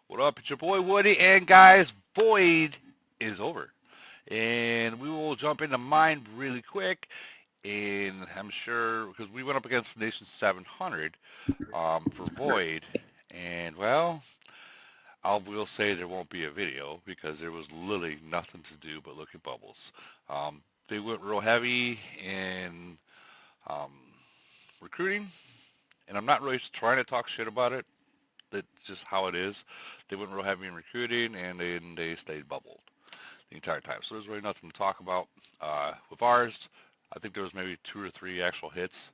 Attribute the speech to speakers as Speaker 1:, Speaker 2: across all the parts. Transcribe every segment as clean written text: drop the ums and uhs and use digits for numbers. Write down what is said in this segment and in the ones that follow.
Speaker 1: What up? It's your boy Woody, and guys, Void is over. And we will jump into mine really quick. And I'm sure, because we went up against Nation 700 for Void. And, well, I will say there won't be a video because there was literally nothing to do but look at bubbles. They went real heavy in um, recruiting. And I'm not really trying to talk shit about it. That's just how it is. They went real heavy in recruiting, and then they stayed bubbled the entire time. So there's really nothing to talk about. With ours, I think there was maybe 2 or 3 actual hits,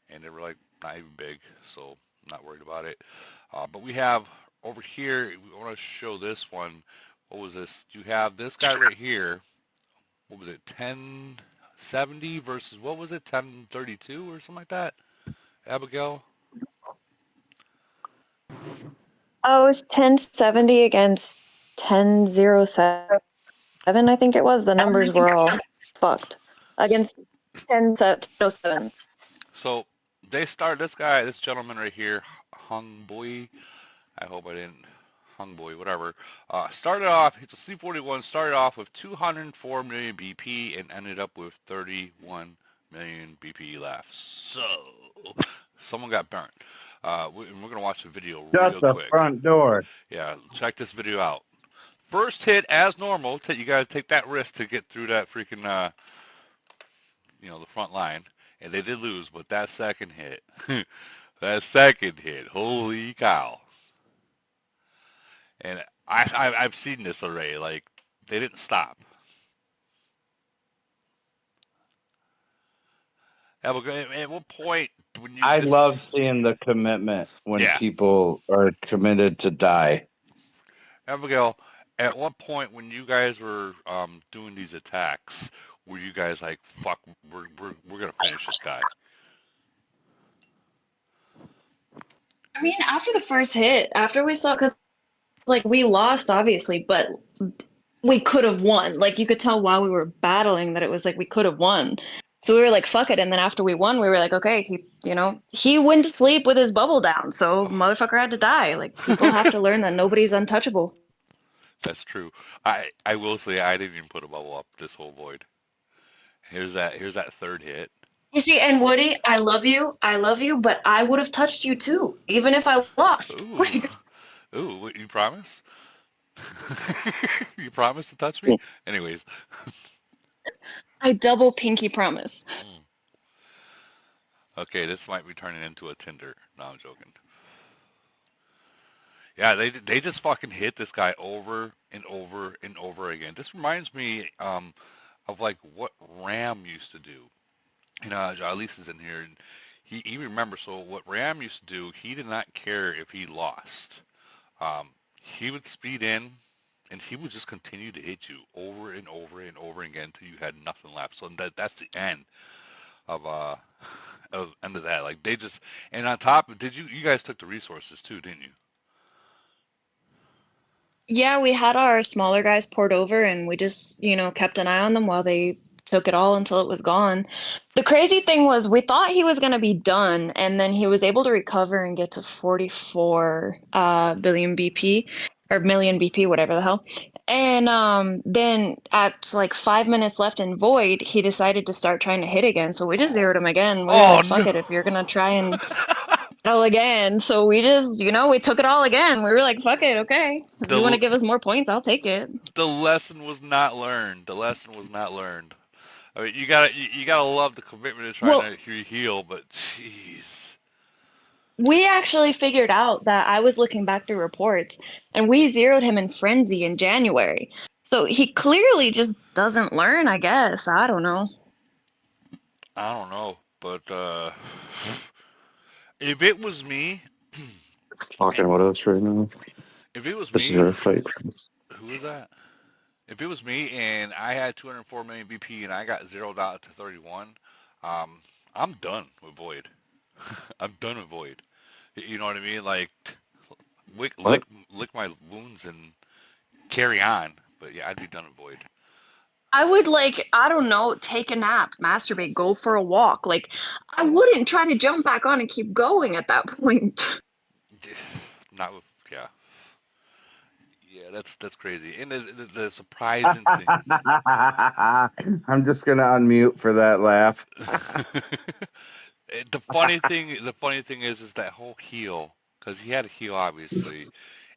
Speaker 1: and they were like not even big, so I'm not worried about it. But we have over here, we want to show this one. What was this? You have this guy right here. What was it? 1070 versus what was it? 1032 or something like that? Abigail?
Speaker 2: Oh, it was 1070 against 1007, I think it was. The numbers were all fucked. Against 1007.
Speaker 1: So they started this gentleman right here, Hung Boy. I hope I didn't, Hung Boy, whatever. Started off, it's a C41, started off with 204 million BP and ended up with 31 million BP left. So, someone got burnt. We're going to watch the video
Speaker 3: Shut
Speaker 1: real
Speaker 3: the
Speaker 1: quick.
Speaker 3: front door.
Speaker 1: Yeah, check this video out. First hit, as normal, you guys take that risk to get through that freaking, the front line. And they did lose, but that second hit, holy cow. And I've seen this already. Like, they didn't stop. At what point when you...
Speaker 3: I love seeing the commitment when
Speaker 1: Yeah.
Speaker 3: people are committed to die.
Speaker 1: Abigail, at what point when you guys were doing these attacks, were you guys like, fuck, we're going to finish this guy?
Speaker 2: I mean, after the first hit, after we saw, because like we lost obviously, but we could have won. Like you could tell while we were battling that it was like we could have won. So we were like, fuck it. And then after we won, we were like, okay, he went to sleep with his bubble down. So motherfucker had to die. Like people have to learn that nobody's untouchable.
Speaker 1: That's true. I will say I didn't even put a bubble up this whole void. Here's that third hit.
Speaker 2: You see, and Woody, I love you, but I would have touched you too, even if I lost.
Speaker 1: Ooh, you promise? You promise to touch me? Anyways.
Speaker 2: I double pinky promise.
Speaker 1: Okay, this might be turning into a Tinder. No, I'm joking. Yeah, they just fucking hit this guy over and over and over again. This reminds me of like what Ram used to do. Jalise is in here, and he remembers. So what Ram used to do, he did not care if he lost. He would speed in, and he would just continue to hit you over and over and over again until you had nothing left. So that's the end of end of that. Like they just, and on top, you guys took the resources too, didn't you?
Speaker 2: Yeah, we had our smaller guys poured over and we just, kept an eye on them while they took it all until it was gone. The crazy thing was we thought he was going to be done and then he was able to recover and get to 44 billion BP or million BP, whatever the hell. And then at like 5 minutes left in void, he decided to start trying to hit again. So we just zeroed him again. We were like, fuck it, if you're going to try and all again. So we just, we took it all again. We were like, fuck it, okay. If you want to give us more points, I'll take it.
Speaker 1: The lesson was not learned. I mean, you gotta love the commitment of trying to heal, but jeez.
Speaker 2: We actually figured out that I was looking back through reports, and we zeroed him in Frenzy in January. So he clearly just doesn't learn, I guess. I don't know.
Speaker 1: I don't know, but if it was me,
Speaker 4: talking with us right now.
Speaker 1: If it was
Speaker 4: This is
Speaker 1: me,
Speaker 4: our fight.
Speaker 1: who is that? If it was me and I had 204 million BP and I got zeroed out to 31, I'm done with Void. I'm done with Void. You know what I mean? Like, lick my wounds and carry on. But yeah, I'd be done with Void.
Speaker 2: I would I don't know, take a nap, masturbate, go for a walk. Like, I wouldn't try to jump back on and keep going at that point.
Speaker 1: Not with, yeah. Yeah, that's crazy. And the surprising thing,
Speaker 3: I'm just gonna unmute for that laugh.
Speaker 1: the funny thing is that whole heal, because he had a heal obviously,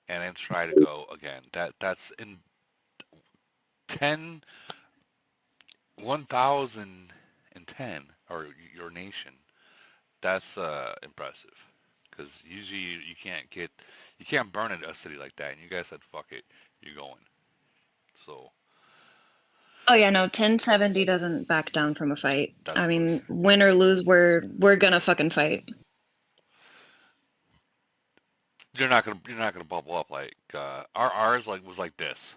Speaker 1: and then try to go again. That's in 10, 1010 or your nation. That's impressive, because usually you can't burn a city like that, and you guys said fuck it, you're going. So
Speaker 2: Oh yeah, no, 1070 doesn't back down from a fight.
Speaker 1: that's
Speaker 2: I
Speaker 1: what I
Speaker 2: mean,
Speaker 1: was.
Speaker 2: win or lose, we're gonna fucking fight.
Speaker 1: You're not gonna bubble up like ours like was like this.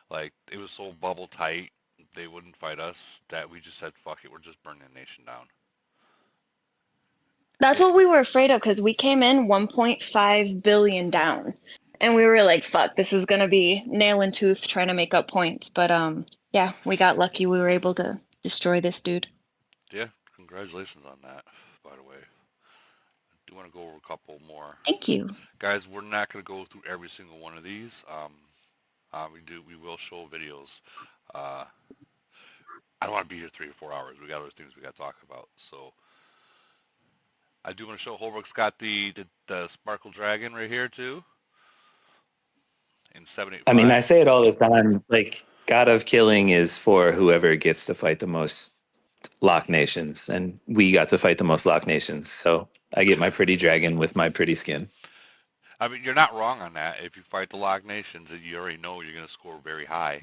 Speaker 1: Like it was so bubble tight they wouldn't fight us that we just said fuck it, we're just burning the nation down.
Speaker 2: That's
Speaker 1: It,
Speaker 2: what we were afraid of because we came in 1.5 billion down. And we were like, fuck, this is gonna be nail and tooth trying to make up points. But yeah, we got lucky. We were able to destroy this dude.
Speaker 1: yeah, congratulations on that. By the way, I do want to go over a couple more.
Speaker 2: Thank you.
Speaker 1: Guys, we're not going to go through every single one of these. We will show videos. Uh, I don't want to be here 3 or 4 hours. We got other things we got to talk about. So I do want to show Holbrook's got the Sparkle Dragon right here too in
Speaker 4: I mean,
Speaker 1: 785.
Speaker 4: I say it all the time. Like, God of Killing is for whoever gets to fight the most Loch Nations, and we got to fight the most Loch Nations. So I get my pretty dragon with my pretty skin.
Speaker 1: I mean, you're not wrong on that. If you fight the Loch Nations, you already know you're going to score very high,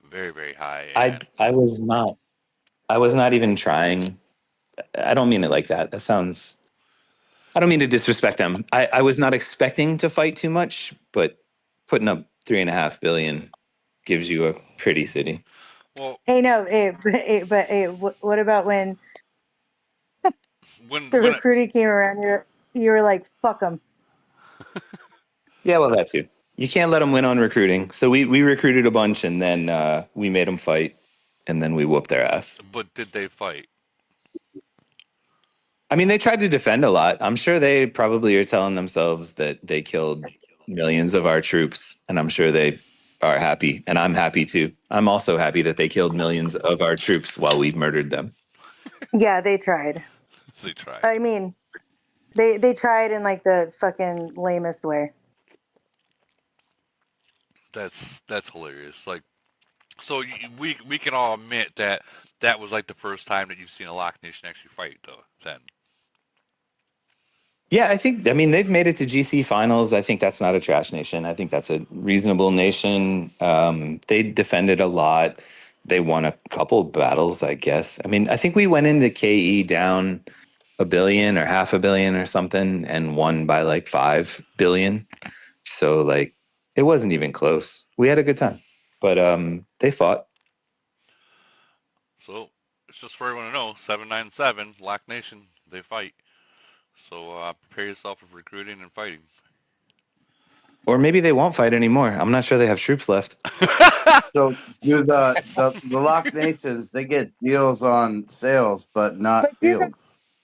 Speaker 1: very very high.
Speaker 4: I
Speaker 1: And
Speaker 4: I was not even trying. I don't mean it like that. That sounds. I don't mean to disrespect them. I was not expecting to fight too much, but putting up 3.5 billion gives you a pretty city.
Speaker 1: well,
Speaker 5: Hey, no, what about when
Speaker 1: when
Speaker 5: the
Speaker 1: when it,
Speaker 5: recruiting came around? You were like, "Fuck them."
Speaker 4: Yeah, well, that too. You can't let them win on recruiting. So we recruited a bunch, and then we made them fight, and then we whooped their ass.
Speaker 1: but did they fight?
Speaker 4: I mean, they tried to defend a lot. I'm sure they probably are telling themselves that they killed millions of our troops, and I'm sure they are happy, and I'm happy too. I'm also happy that they killed millions of our troops while we murdered them.
Speaker 5: Yeah, they tried.
Speaker 1: They tried.
Speaker 5: I mean, they tried in like the fucking lamest way.
Speaker 1: That's hilarious. Like, so we can all admit that that was like the first time that you've seen a Loch Nation actually fight, though. Then
Speaker 4: Yeah, I mean, they've made it to GC finals. I think that's not a trash nation. I think that's a reasonable nation. They defended a lot. They won a couple battles, I guess. I mean, I think we went into KE down a billion or half a billion or something and won by like 5 billion. So like it wasn't even close. We had a good time. But they fought.
Speaker 1: so it's just for everyone to know, 797 Loch Nation, they fight. So prepare yourself for recruiting and fighting.
Speaker 4: Or maybe they won't fight anymore. I'm not sure they have troops left.
Speaker 3: So do the Loch Nations, they get deals on sales, but not
Speaker 5: But you got,
Speaker 3: field.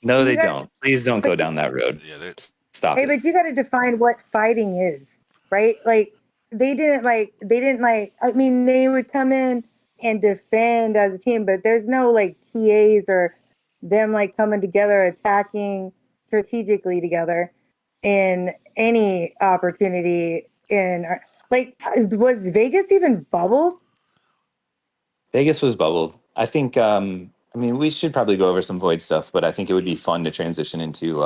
Speaker 4: No,
Speaker 5: you
Speaker 4: they
Speaker 5: got,
Speaker 4: don't. Please don't go
Speaker 5: but you,
Speaker 4: down that road.
Speaker 1: Yeah, they,
Speaker 4: Stop
Speaker 5: hey,
Speaker 4: it.
Speaker 5: but you got to define what fighting is, right? Like they didn't like. I mean, they would come in and defend as a team, but there's no like TAs or them like coming together, attacking strategically together in any opportunity. In like, was Vegas even bubbled?
Speaker 4: Vegas was bubbled. I think. I mean, we should probably go over some void stuff, but I think it would be fun to transition into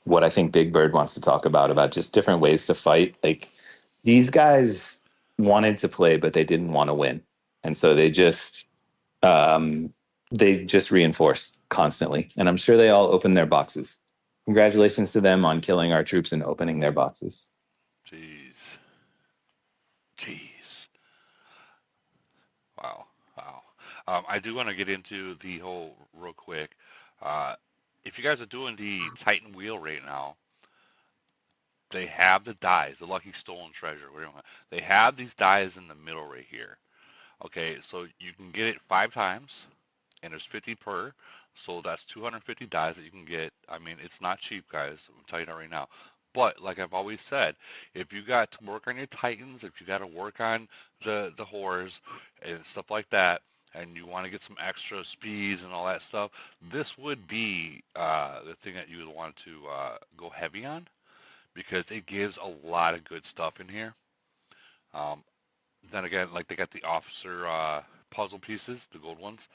Speaker 4: what I think Big Bird wants to talk about just different ways to fight. Like these guys wanted to play, but they didn't want to win, and so um, they just reinforced constantly. And I'm sure they all opened their boxes. Congratulations to them on killing our troops and opening their boxes.
Speaker 1: jeez, jeez, wow, wow. I do want to get into the whole real quick. Uh, if you guys are doing the Titan wheel right now, they have the dies, the lucky stolen treasure. They have these dies in the middle right here. Okay, so you can get it 5 times, and there's 50 per. So that's 250 dies that you can get. I mean, it's not cheap, guys. I'm telling you that right now. But like I've always said, if you got to work on your Titans, if you got to work on the whores and stuff like that, and you want to get some extra speeds and all that stuff, this would be the thing that you would want to go heavy on, because it gives a lot of good stuff in here. Um, then again, like they got the officer puzzle pieces, the gold ones.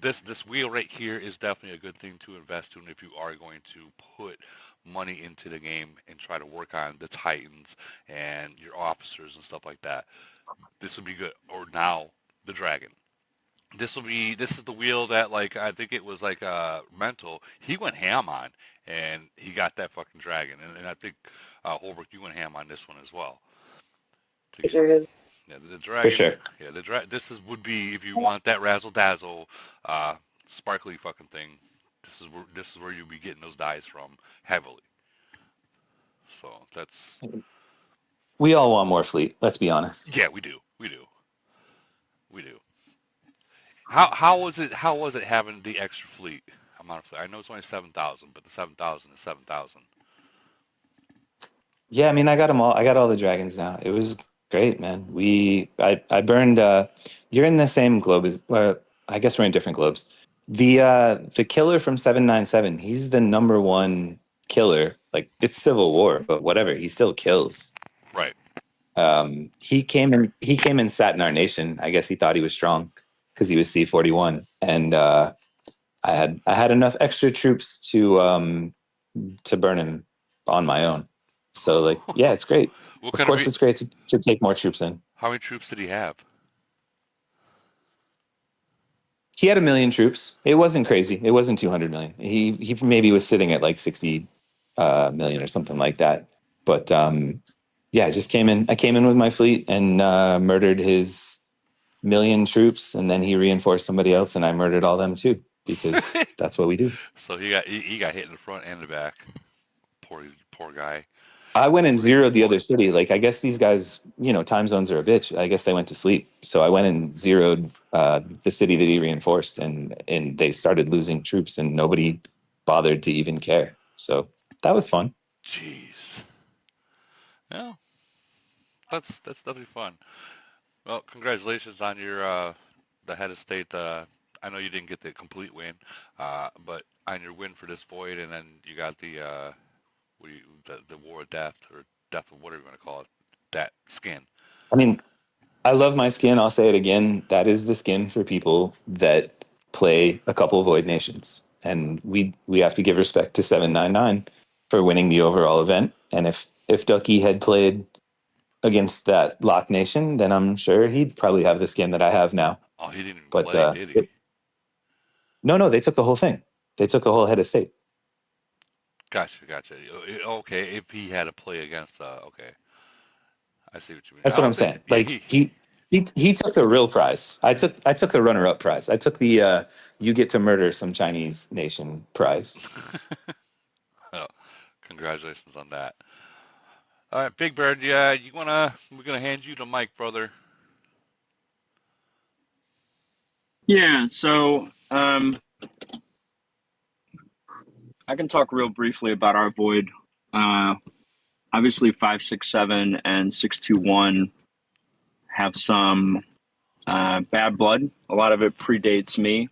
Speaker 1: This wheel right here is definitely a good thing to invest in if you are going to put money into the game and try to work on the Titans and your officers and stuff like that. This would be good. Or now the dragon. This is the wheel that, like, I think it was like Mental. He went ham on, and he got that fucking dragon. And I think Holbrook, you went ham on this one as well. Yeah, the dragon.
Speaker 4: For sure.
Speaker 1: Yeah, this would be if you want that razzle dazzle, sparkly fucking thing. This is where you'll be getting those dies from heavily. So that's.
Speaker 4: We all want more fleet. Let's be honest.
Speaker 1: Yeah, we do. How was it? How was it having the extra fleet amount of fleet? I know it's only 7,000, but the 7,000 is 7,000.
Speaker 4: Yeah, I mean, I got them all. I got all the dragons now. It was great, man. I burned. You're in the same globe as. Well, I guess we're in different globes. The killer from 797. He's the number one killer. Like, it's Civil War, but whatever. He still kills.
Speaker 1: Right.
Speaker 4: He came and sat in our nation. I guess he thought he was strong because he was C41, and I had enough extra troops to burn him on my own. So, like, yeah, it's great. Of course, it's great to take more troops in.
Speaker 1: How many troops did he have?
Speaker 4: He had 1 million troops. It wasn't crazy. It wasn't 200 million. He maybe was sitting at like 60 million or something like that. But yeah, I just came in. I came in with my fleet and murdered his 1 million troops, and then he reinforced somebody else, and I murdered all them too, because that's what we do.
Speaker 1: So he got hit in the front and the back. Poor guy.
Speaker 4: I went and zeroed the other city. Like, I guess these guys, time zones are a bitch. I guess they went to sleep. So I went and zeroed the city that he reinforced, and they started losing troops, and nobody bothered to even care. So that was fun.
Speaker 1: Jeez. Yeah. That's definitely fun. Well, congratulations on your the head of state. I know you didn't get the complete win, but on your win for this void, and then you got the War of Death, or Death of whatever you want to call it, that skin.
Speaker 4: I mean, I love my skin. I'll say it again. That is the skin for people that play a couple of Void Nations. And we have to give respect to 799 for winning the overall event. And if Ducky had played against that Lock Nation, then I'm sure he'd probably have the skin that I have now.
Speaker 1: Oh, he didn't even play, did he?
Speaker 4: No, they took the whole thing. They took the whole head of state.
Speaker 1: Gotcha. Okay, if he had to play against, okay, I see what you mean.
Speaker 4: That's what I'm saying. Like, he took the real prize. I took the runner-up prize. I took the you get to murder some Chinese nation prize.
Speaker 1: Oh, congratulations on that. All right, Big Bird. Yeah, we're gonna hand you the mic, brother.
Speaker 6: Yeah. So I can talk real briefly about our void. Obviously, 567 and 621 have some bad blood. A lot of it predates me.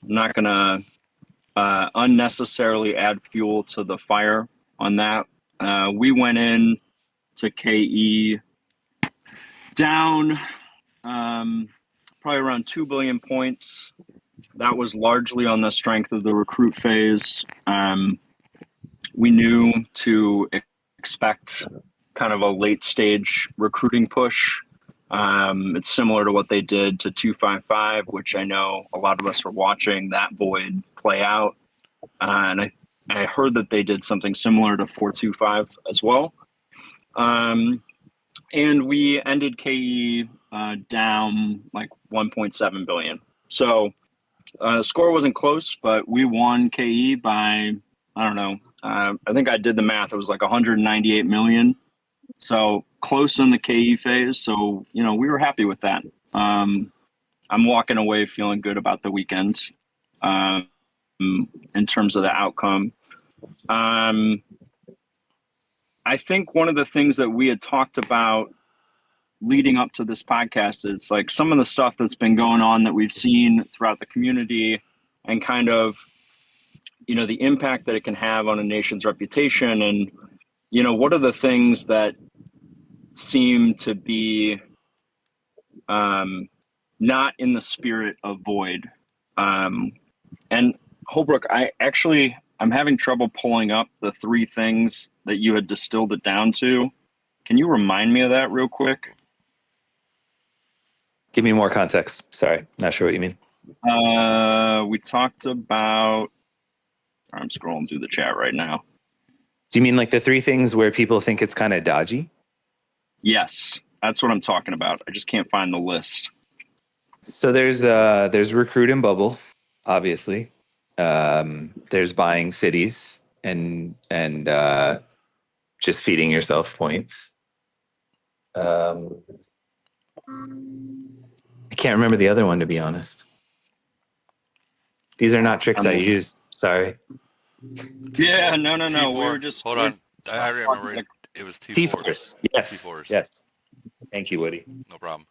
Speaker 6: I'm not gonna unnecessarily add fuel to the fire on that. We went in to KE down probably around 2 billion points. That was largely on the strength of the recruit phase. We knew to expect kind of a late stage recruiting push. It's similar to what they did to 255, which I know a lot of us are watching that void play out. And I heard that they did something similar to 425 as well. And we ended KE down like 1.7 billion. So score wasn't close, but we won KE by, I don't know, I think I did the math. It was like 198 million. So close in the KE phase. So, we were happy with that. I'm walking away feeling good about the weekends in terms of the outcome. I think one of the things that we had talked about leading up to this podcast is like some of the stuff that's been going on that we've seen throughout the community and kind of, you know, the impact that it can have on a nation's reputation. And, you know, what are the things that seem to be not in the spirit of Void? And Holbrook, I'm having trouble pulling up the three things that you had distilled it down to. Can you remind me of that real quick?
Speaker 4: Give me more context. Sorry, not sure what you mean.
Speaker 6: We talked about. I'm scrolling through the chat right now.
Speaker 4: Do you mean like the three things where people think it's kind of dodgy?
Speaker 6: Yes, that's what I'm talking about. I just can't find the list.
Speaker 4: So there's recruit and bubble, obviously. There's buying cities and just feeding yourself points. I can't remember the other one, to be honest. These are not tricks I used. Sorry.
Speaker 6: Yeah, no.
Speaker 1: T4.
Speaker 6: We were just
Speaker 1: hold on. I remember it. It was T4.
Speaker 4: T-Force. Yes.
Speaker 1: T-Force.
Speaker 4: Yes. Thank you, Woody.
Speaker 1: No problem.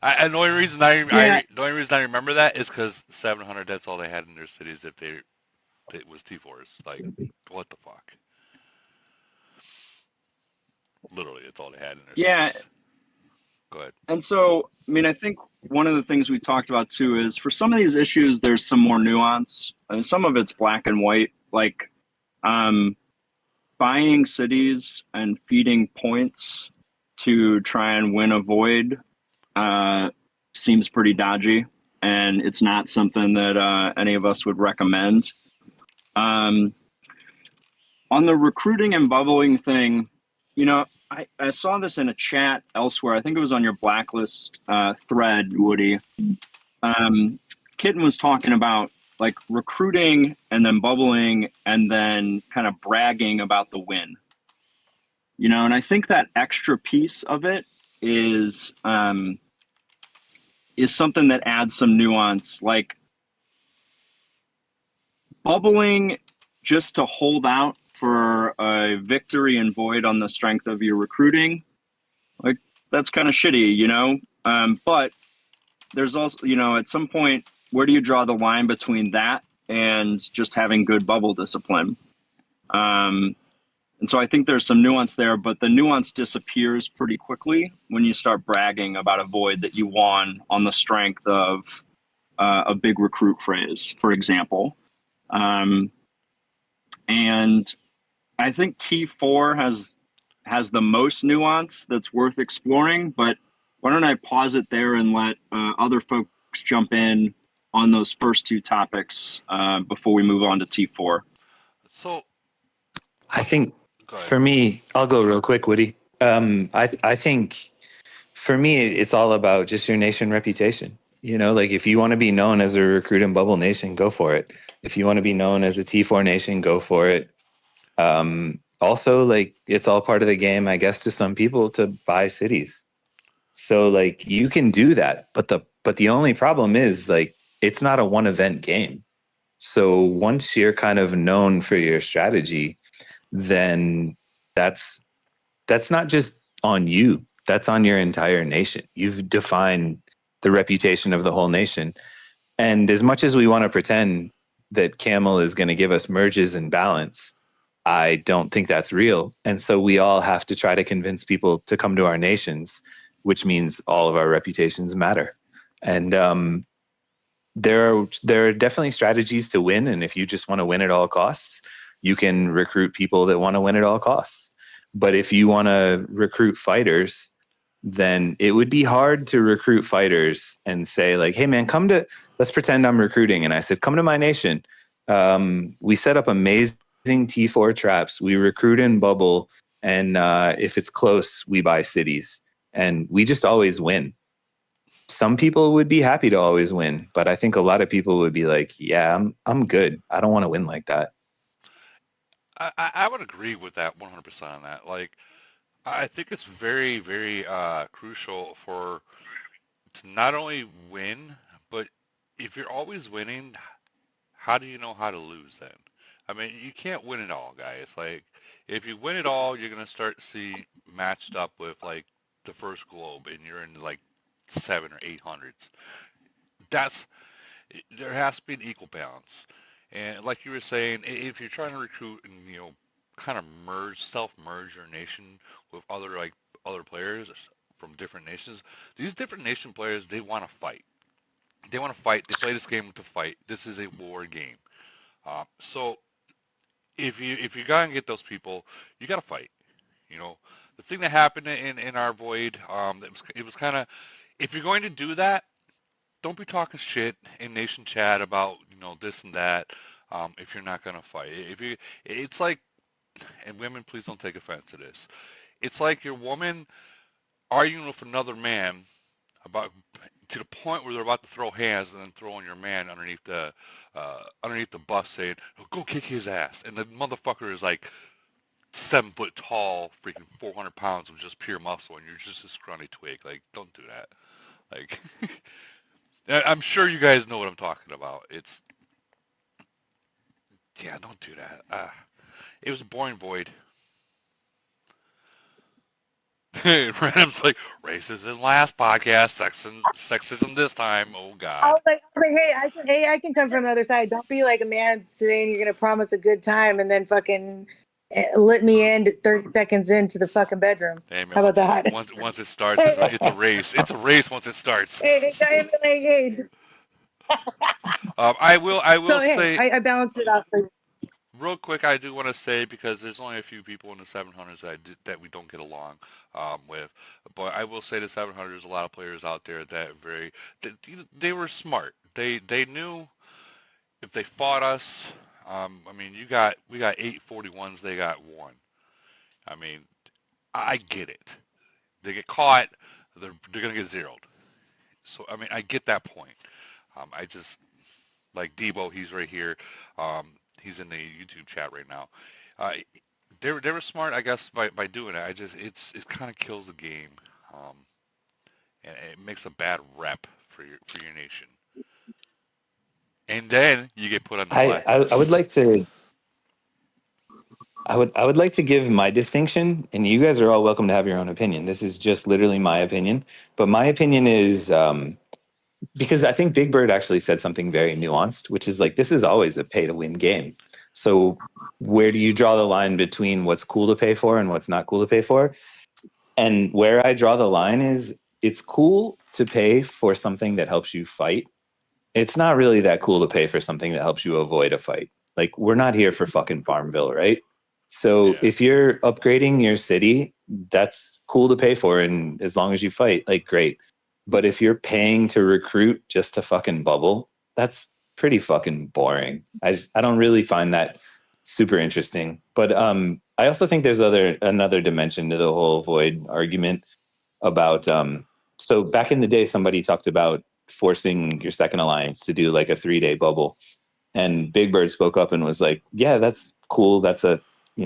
Speaker 1: And the only reason I remember that is because 700. That's all they had in their cities. If it was T4s. Like, what the fuck? Literally, it's all they had in their cities. Go ahead.
Speaker 6: And so, I mean, I think one of the things we talked about too is for some of these issues, there's some more nuance. And some of it's black and white, like buying cities and feeding points to try and win a void seems pretty dodgy, and it's not something that any of us would recommend. On the recruiting and bubbling thing, you know, I saw this in a chat elsewhere. I think it was on your blacklist thread, Woody. Kitten was talking about like recruiting and then bubbling and then kind of bragging about the win. You know, and I think that extra piece of it is something that adds some nuance. Like bubbling just to hold out for a victory in Void on the strength of your recruiting, like that's kind of shitty, you know? But there's also, you know, at some point, where do you draw the line between that and just having good bubble discipline? And so I think there's some nuance there, but the nuance disappears pretty quickly when you start bragging about a Void that you won on the strength of a big recruit phrase, for example. And I think T4 has the most nuance that's worth exploring, but why don't I pause it there and let other folks jump in on those first two topics before we move on to T4.
Speaker 1: So
Speaker 4: I think for me, I'll go real quick, Woody. I think for me, it's all about just your nation reputation. You know, like if you want to be known as a recruit and bubble nation, go for it. If you want to be known as a T4 nation, go for it. Also, like it's all part of the game, I guess, to some people to buy cities. So like you can do that, but the only problem is like it's not a one event game. So once you're kind of known for your strategy, then that's not just on you. That's on your entire nation. You've defined the reputation of the whole nation. And as much as we want to pretend that Camel is going to give us merges and balance, I don't think that's real. And so we all have to try to convince people to come to our nations, which means all of our reputations matter. And there are definitely strategies to win. And if you just want to win at all costs, you can recruit people that want to win at all costs. But if you want to recruit fighters, then it would be hard to recruit fighters and say like, hey man, let's pretend I'm recruiting. And I said, come to my nation. We set up amazing T4 traps. We recruit in bubble. And if it's close, we buy cities. And we just always win. Some people would be happy to always win, but I think a lot of people would be like, yeah, I'm good. I don't want to win like that.
Speaker 1: I would agree with that 100% on that. Like, I think it's very, very crucial to not only win, but if you're always winning, how do you know how to lose then? I mean, you can't win it all, guys. Like, If you win it all, you're gonna start to see matched up with like the first globe, and you're in like 700 or 800s. That's There has to be an equal balance. And like you were saying, if you're trying to recruit and kind of self-merge your nation with other players from different nations, these different nation players, they want to fight. They want to fight. They play this game to fight. This is a war game. So if you gotta get those people, you gotta fight. You know, the thing that happened in our void, it was kind of, if you're going to do that, don't be talking shit in nation chat about this and that. If you're not gonna fight, it's like, and women, please don't take offense to this. It's like your woman arguing with another man about, to the point where they're about to throw hands and then throwing your man underneath the bus, saying, "Oh, go kick his ass," and the motherfucker is like 7 foot tall, freaking 400 pounds of just pure muscle, and you're just a scrawny twig. Like, don't do that. Like, I'm sure you guys know what I'm talking about. Yeah, don't do that. It was a boring void. Random's like, racism last podcast, sexism this time. Oh
Speaker 5: I
Speaker 1: God.
Speaker 5: was like, hey, I can come from the other side. Don't be like a man saying you're gonna promise a good time and then fucking let me in 30 seconds into the fucking bedroom.
Speaker 1: Hey man,
Speaker 5: How about that?
Speaker 1: once it starts, it's a race. It's a race once it starts. I will
Speaker 5: So hey,
Speaker 1: say,
Speaker 5: I balanced it out for you.
Speaker 1: real quick, I do want to say, because there's only a few people in the 700s that we don't get along with, but I will say the 700s, a lot of players out there that they were smart. They knew if they fought us. I mean, we got 841s, they got one. I mean, I get it. They get caught, they're gonna get zeroed. So I mean, I get that point. I just, like Debo, he's right here. He's in the YouTube chat right now. Uh, they were smart, I guess, by doing it. It kind of kills the game, um, and it makes a bad rep for your nation. And then you get put on the
Speaker 4: I would
Speaker 1: blacklist.
Speaker 4: like to I would like to give my distinction, and you guys are all welcome to have your own opinion. This is just literally my opinion, but my opinion is because I think Big Bird actually said something very nuanced, which is like this is always a pay to win game. So where do you draw the line between what's cool to pay for and what's not cool to pay for? And where I draw the line is it's cool to pay for something that helps you fight. It's not really that cool to pay for something that helps you avoid a fight. Like, we're not here for fucking Farmville, right? So
Speaker 1: Yeah.
Speaker 4: if you're upgrading your city, that's cool to pay for. And as long as you fight, like, great. But if you're paying to recruit just to fucking bubble, that's pretty fucking boring. I don't really find that super interesting. But I also think there's another dimension to the whole void argument about so back in the day somebody talked about forcing your second alliance to do like a 3-day bubble, and Big Bird spoke up and was like, yeah, that's cool, that's a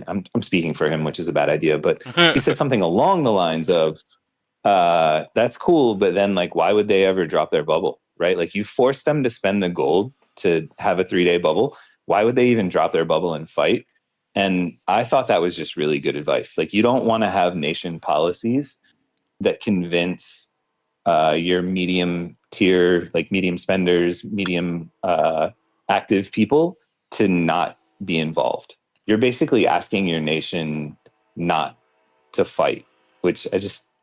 Speaker 4: I'm speaking for him, which is a bad idea, but he said something along the lines of that's cool, but then like why would they ever drop their bubble, right? Like, you force them to spend the gold to have a 3-day bubble, why would they even drop their bubble and fight? And I thought that was just really good advice. Like, you don't want to have nation policies that convince your medium tier, like medium spenders, medium active people to not be involved. You're basically asking your nation not to fight, which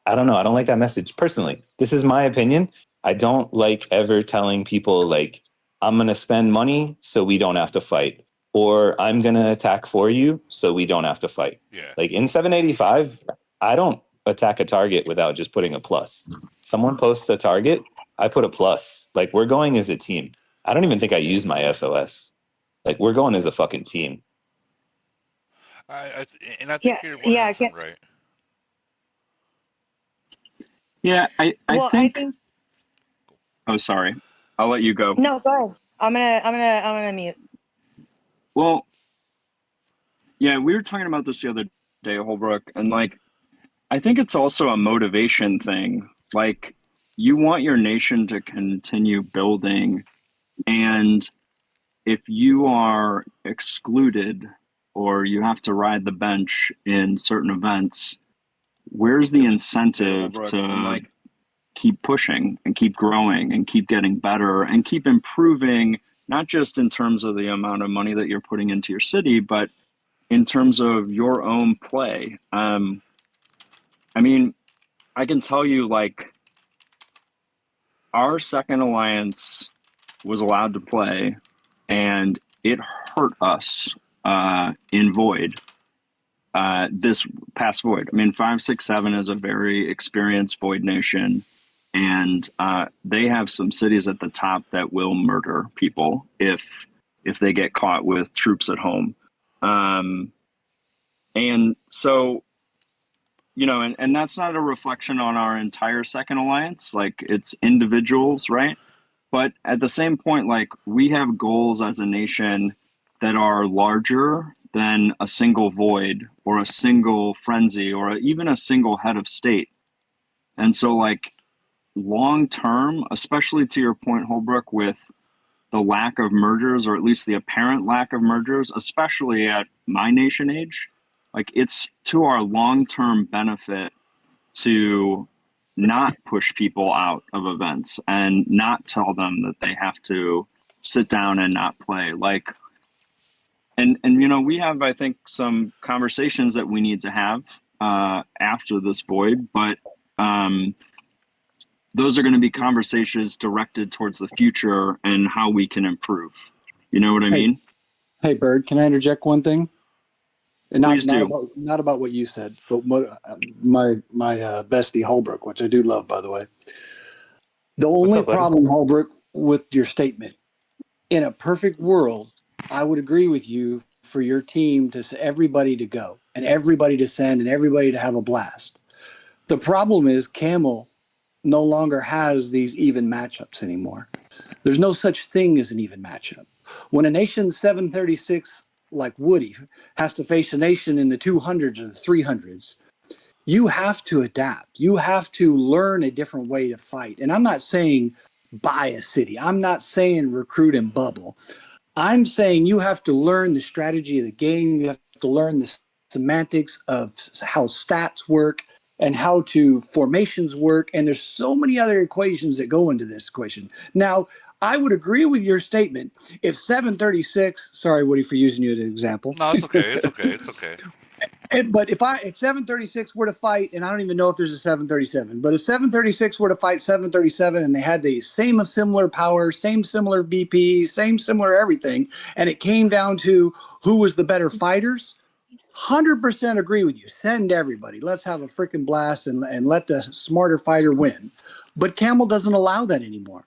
Speaker 4: I don't know. I don't like that message personally. This is my opinion. I don't like ever telling people like, I'm going to spend money so we don't have to fight, or I'm going to attack for you so we don't have to fight.
Speaker 1: Yeah.
Speaker 4: Like in 785, I don't attack a target without just putting a plus. Someone posts a target, I put a plus. Like, we're going as a team. I don't even think I use my SOS. Like, we're going as a fucking team.
Speaker 1: I think
Speaker 5: Yeah,
Speaker 1: you're
Speaker 5: yeah, I
Speaker 1: 100%
Speaker 5: can't.
Speaker 1: right.
Speaker 6: Yeah, I
Speaker 5: Well, I think
Speaker 6: Oh, sorry. I'll let you go.
Speaker 5: no. Go ahead. I'm gonna mute.
Speaker 6: Well, yeah, we were talking about this the other day, Holbrook, and like, I think it's also a motivation thing. Like, you want your nation to continue building, and if you are excluded or you have to ride the bench in certain events, where's the incentive to keep pushing and keep growing and keep getting better and keep improving, not just in terms of the amount of money that you're putting into your city, but in terms of your own play? I mean, I can tell you, like, our second alliance was allowed to play, and it hurt us in Void. This past Void. I mean, 567 is a very experienced Void nation, and they have some cities at the top that will murder people if they get caught with troops at home. And so, you know, and that's not a reflection on our entire second alliance. Like, it's individuals, right? But at the same point, like, we have goals as a nation that are larger than a single Void or a single Frenzy or even a single head of state. And so, like, long term, especially to your point, Holbrook, with the lack of mergers, or at least the apparent lack of mergers, especially at my nation age, like, it's to our long term benefit to not push people out of events and not tell them that they have to sit down and not play. Like, and you know, we have, I think, some conversations that we need to have after this Void, but those are going to be conversations directed towards the future and how we can improve. You know what I mean?
Speaker 7: Hey, Bird, can I interject one thing? And
Speaker 6: Please do.
Speaker 7: Not about what you said, but my bestie Holbrook, which I do love, by the way. The only
Speaker 4: up, buddy?
Speaker 7: problem, Holbrook, with your statement, in a perfect world, I would agree with you for your team to everybody to go and everybody to send and everybody to have a blast. The problem is Camel no longer has these even matchups anymore. There's no such thing as an even matchup. When a nation 736 like Woody has to face a nation in the 200s or the 300s, you have to adapt. You have to learn a different way to fight. And I'm not saying buy a city. I'm not saying recruit and bubble. I'm saying you have to learn the strategy of the game. You have to learn the semantics of how stats work and how formations work. And there's so many other equations that go into this equation. Now, I would agree with your statement. If 736, sorry, Woody, for using you as an example.
Speaker 1: No, it's okay. It's okay. It's okay.
Speaker 7: But if 736 were to fight, and I don't even know if there's a 737, but if 736 were to fight 737 and they had the same similar power, same similar BP, same similar everything, and it came down to who was the better fighters, 100% agree with you. Send everybody. Let's have a freaking blast and let the smarter fighter win. But Camel doesn't allow that anymore.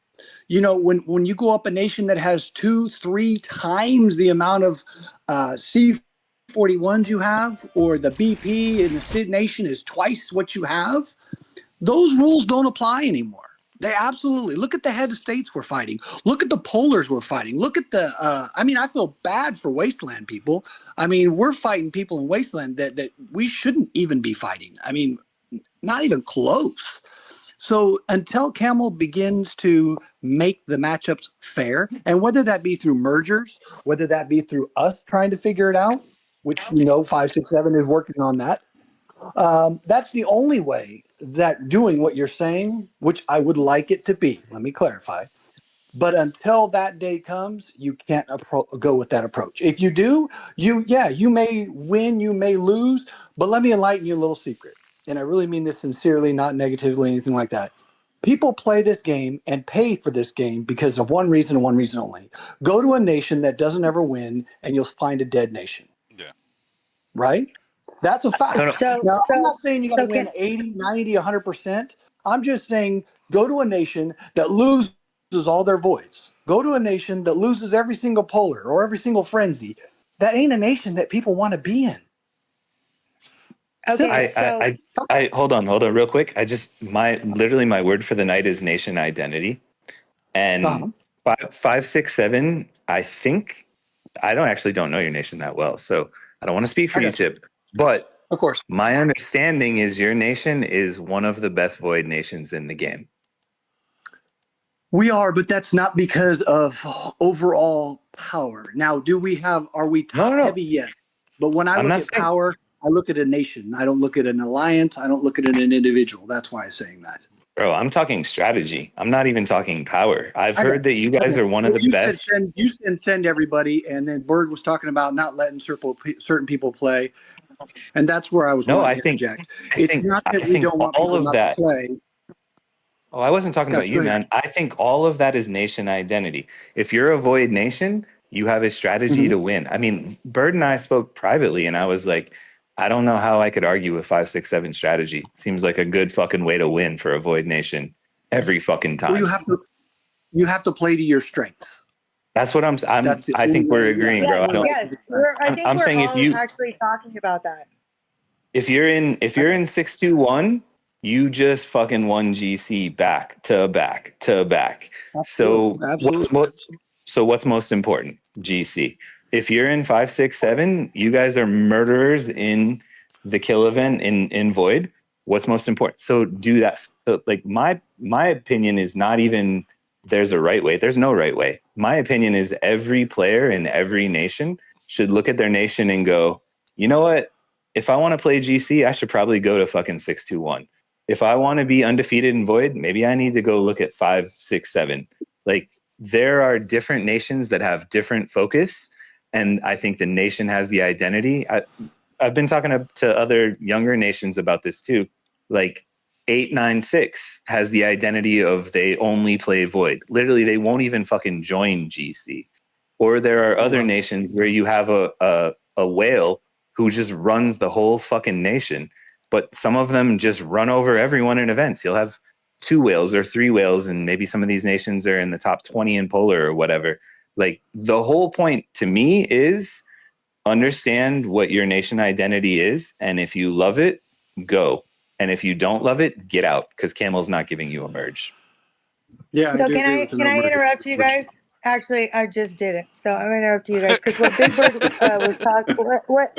Speaker 7: You know, when you go up a nation that has 2-3 times the amount of C41s you have, or the BP in the Sid Nation is twice what you have, those rules don't apply anymore. They absolutely. Look at the head of states we're fighting. Look at the polars we're fighting. Look at the, I mean, I feel bad for Wasteland people. I mean, we're fighting people in Wasteland that we shouldn't even be fighting. I mean, not even close. So until Camel begins to make the matchups fair, and whether that be through mergers, whether that be through us trying to figure it out, which, you know, 567 is working on that. That's the only way that doing what you're saying, which I would like it to be, let me clarify. But until that day comes, you can't go with that approach. If you do, you may win, you may lose, but let me enlighten you a little secret. And I really mean this sincerely, not negatively, anything like that. People play this game and pay for this game because of one reason and one reason only. Go to a nation that doesn't ever win, and you'll find a dead nation.
Speaker 1: Yeah.
Speaker 7: Right? That's a fact.
Speaker 5: So,
Speaker 7: Now, I'm not saying you got to
Speaker 5: so
Speaker 7: win 80, 90, 100%. I'm just saying go to a nation that loses all their voids. Go to a nation that loses every single polar or every single frenzy. That ain't a nation that people want to be in.
Speaker 5: Okay,
Speaker 4: I hold on real quick. Literally my word for the night is nation identity. And 567, I think, I don't know your nation that well, so I don't want to speak for you, Chip. But
Speaker 7: of course,
Speaker 4: my understanding is your nation is one of the best void nations in the game.
Speaker 7: We are, but that's not because of overall power. Now, are we top heavy? Yes. But when I
Speaker 4: I'm
Speaker 7: look
Speaker 4: not
Speaker 7: at
Speaker 4: saying,
Speaker 7: power, I look at a nation. I don't look at an alliance. I don't look at an individual. That's why I'm saying that.
Speaker 4: bro, I'm talking strategy. I'm not even talking power. I've
Speaker 7: I got
Speaker 4: heard that you guys are one of
Speaker 7: Well,
Speaker 4: the
Speaker 7: you said
Speaker 4: best.
Speaker 7: send everybody, and then Bird was talking about not letting certain people play, and that's where I was
Speaker 4: No,
Speaker 7: wanting to interject.
Speaker 4: I
Speaker 7: It's
Speaker 4: think,
Speaker 7: not
Speaker 4: I
Speaker 7: that we
Speaker 4: think
Speaker 7: don't want
Speaker 4: all
Speaker 7: people
Speaker 4: of
Speaker 7: not to
Speaker 4: that.
Speaker 7: play.
Speaker 4: Oh, I wasn't talking about
Speaker 7: Gosh, go
Speaker 4: you,
Speaker 7: ahead.
Speaker 4: man. I think all of that is nation identity. If you're a Void Nation, you have a strategy
Speaker 7: Mhm.
Speaker 4: to win. I mean, Bird and I spoke privately, and I was like, I don't know how I could argue with 5, 6, 7 strategy. Seems like a good fucking way to win for a Void Nation every fucking
Speaker 7: Well,
Speaker 4: time.
Speaker 7: you have to play to your strengths.
Speaker 4: That's what
Speaker 7: That's the
Speaker 4: I
Speaker 7: only
Speaker 4: think we're
Speaker 7: way. Yeah,
Speaker 4: agreeing,
Speaker 5: Yes,
Speaker 4: bro.
Speaker 5: yes. I think
Speaker 4: I'm
Speaker 5: we're
Speaker 4: saying
Speaker 5: all actually talking about that.
Speaker 4: if you're in 621, you just fucking won GC back to back to back. So
Speaker 7: Absolutely.
Speaker 4: what's most important? GC. If you're in 5, 6, 7, you guys are murderers in the kill event in Void. What's most important? So do that. So like my opinion is not even there's a right way. There's no right way. My opinion is every player in every nation should look at their nation and go, you know what? If I want to play GC, I should probably go to fucking 621. If I want to be undefeated in Void, maybe I need to go look at 5, 6, 7. Like there are different nations that have different focus, and I think the nation has the identity. I've been talking to other younger nations about this too. Like 896 has the identity of they only play Void. Literally, they won't even fucking join GC. Or there are
Speaker 7: Oh,
Speaker 4: other
Speaker 7: wow.
Speaker 4: nations where you have a whale who just runs the whole fucking nation. But some of them just run over everyone in events. You'll have 2 whales or 3 whales, and maybe some of these nations are in the top 20 in polar or whatever. Like the whole point to me is understand what your nation identity is, and if you love it, go. And if you don't love it, get out, because Camel's not giving you a merge.
Speaker 7: Yeah, I
Speaker 5: So
Speaker 7: do agree with the
Speaker 5: can
Speaker 7: no
Speaker 5: I
Speaker 7: merger.
Speaker 5: interrupt you guys? Actually, I just did it. So I'm gonna interrupt you guys because what Big Bird was talking. What?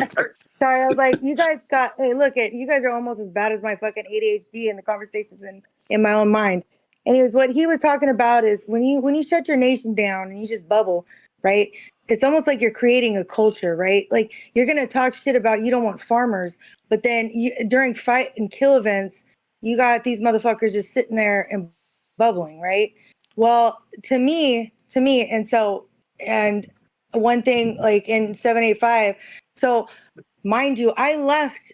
Speaker 5: Sorry, I was like, you guys got. Hey, look at you guys are almost as bad as my fucking ADHD and the conversations in my own mind. Anyways, what he was talking about is when you shut your nation down and you just bubble, right? It's almost like you're creating a culture, right? Like you're gonna talk shit about you don't want farmers, but then during fight and kill events, you got these motherfuckers just sitting there and bubbling, right? Well, and one thing like in 785, so mind you, I left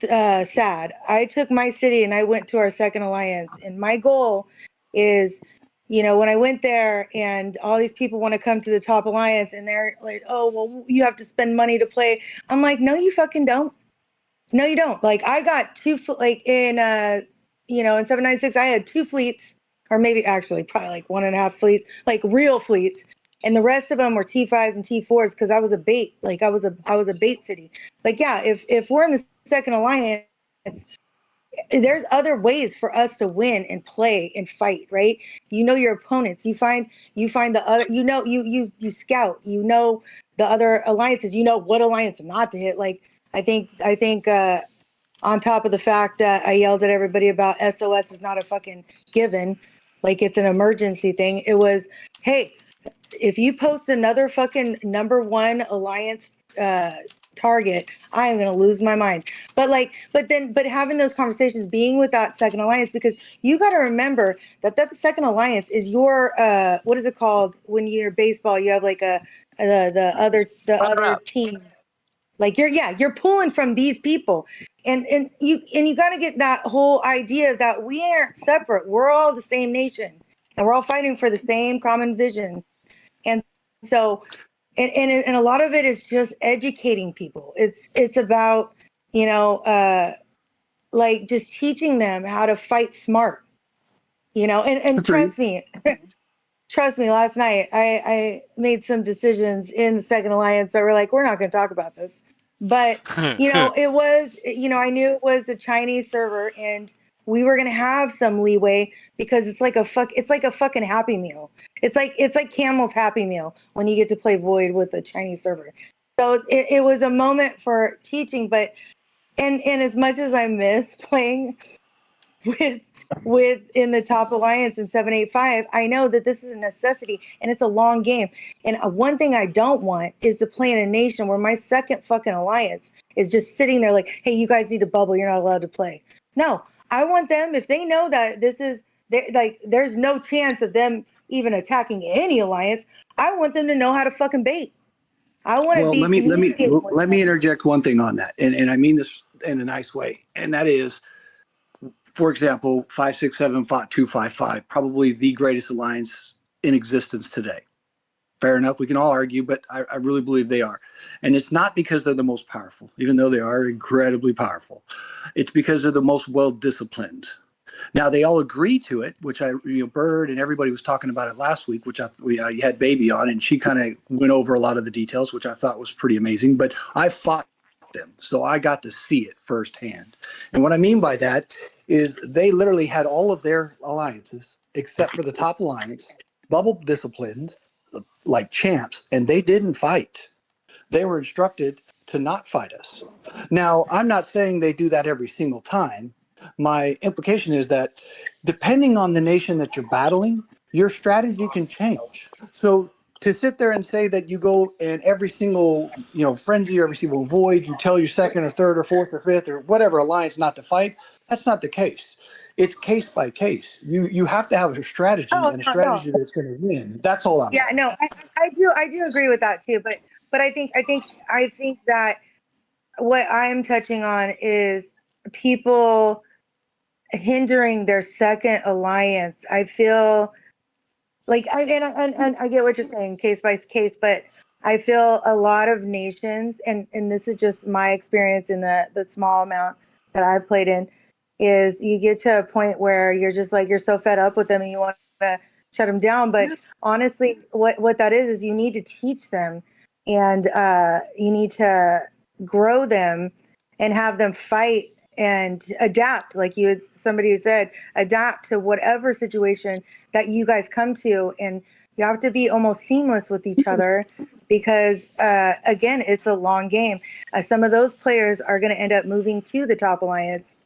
Speaker 5: sad. I took my city and I went to our second alliance, and my goal is, when I went there and all these people want to come to the top alliance and they're like, oh, well, you have to spend money to play. I'm like, no, you fucking don't. No, you don't. Like I got like in 796, I had 2 fleets, or maybe actually probably like 1.5 fleets, like real fleets. And the rest of them were T5s and T4s because I was a bait. Like I was a bait city. Like, yeah, if we're in the second alliance, there's other ways for us to win and play and fight, right? You know your opponents. You find the other, you scout, the other alliances, what alliance not to hit. Like I think on top of the fact that I yelled at everybody about SOS is not a fucking given, like it's an emergency thing. It was, hey, if you post another fucking #1 alliance target, I am gonna lose my mind. But having those conversations, being with that second alliance, because you got to remember that second alliance is your what is it called when you're baseball? You have like the other team. Like you're pulling from these people, and you got to get that whole idea that we aren't separate. We're all the same nation, and we're all fighting for the same common vision. And so, and a lot of it is just educating people. It's about like just teaching them how to fight smart. And
Speaker 7: Agreed.
Speaker 5: trust me, last night I made some decisions in the second alliance that were like, we're not going to talk about this. But, it was, I knew it was a Chinese server and we were going to have some leeway because it's like a fucking Happy Meal. It's like Camel's Happy Meal when you get to play Void with a Chinese server. So it was a moment for teaching, but, and as much as I miss playing with within the top alliance in 785, I know that this is a necessity and it's a long game. And one thing I don't want is to play in a nation where my second fucking alliance is just sitting there like, hey, you guys need to bubble. You're not allowed to play. No, I want them, if they know that this is like, there's no chance of them even attacking any alliance, I want them to know how to fucking bait. I want to
Speaker 7: Well,
Speaker 5: be communicating with
Speaker 7: let
Speaker 5: them.
Speaker 7: me interject one thing on that, and I mean this in a nice way, and that is, for example, 567 fought 255, probably the greatest alliance in existence today. Fair enough, we can all argue, but I really believe they are, and it's not because they're the most powerful, even though they are incredibly powerful. It's because they're the most well disciplined. Now they all agree to it, which Bird and everybody was talking about it last week, which I had Baby on, and she kind of went over a lot of the details, which I thought was pretty amazing. But I fought them, so I got to see it firsthand. And what I mean by that is they literally had all of their alliances, except for the top alliance, bubble disciplined, like champs, and they didn't fight. They were instructed to not fight us. Now, I'm not saying they do that every single time. My implication is that depending on the nation that you're battling, your strategy can change. So to sit there and say that you go and every single, frenzy or every single void, you tell your second or third or fourth or fifth or whatever alliance not to fight, that's not the case. It's case by case. You have to have a strategy
Speaker 5: Oh,
Speaker 7: and a
Speaker 5: no.
Speaker 7: strategy that's going to win. That's all I'm
Speaker 5: Yeah,
Speaker 7: saying.
Speaker 5: no, I do agree with that too. But I think that what I'm touching on is people hindering their second alliance. I feel like and I get what you're saying, case by case, but I feel a lot of nations, and this is just my experience in the small amount that I've played in, is you get to a point where you're just like, you're so fed up with them and you want to shut them down. But honestly, what that is you need to teach them, and you need to grow them and have them fight and adapt, like somebody said, adapt to whatever situation that you guys come to, and you have to be almost seamless with each other because again, it's a long game. Some of those players are going to end up moving to the top alliance,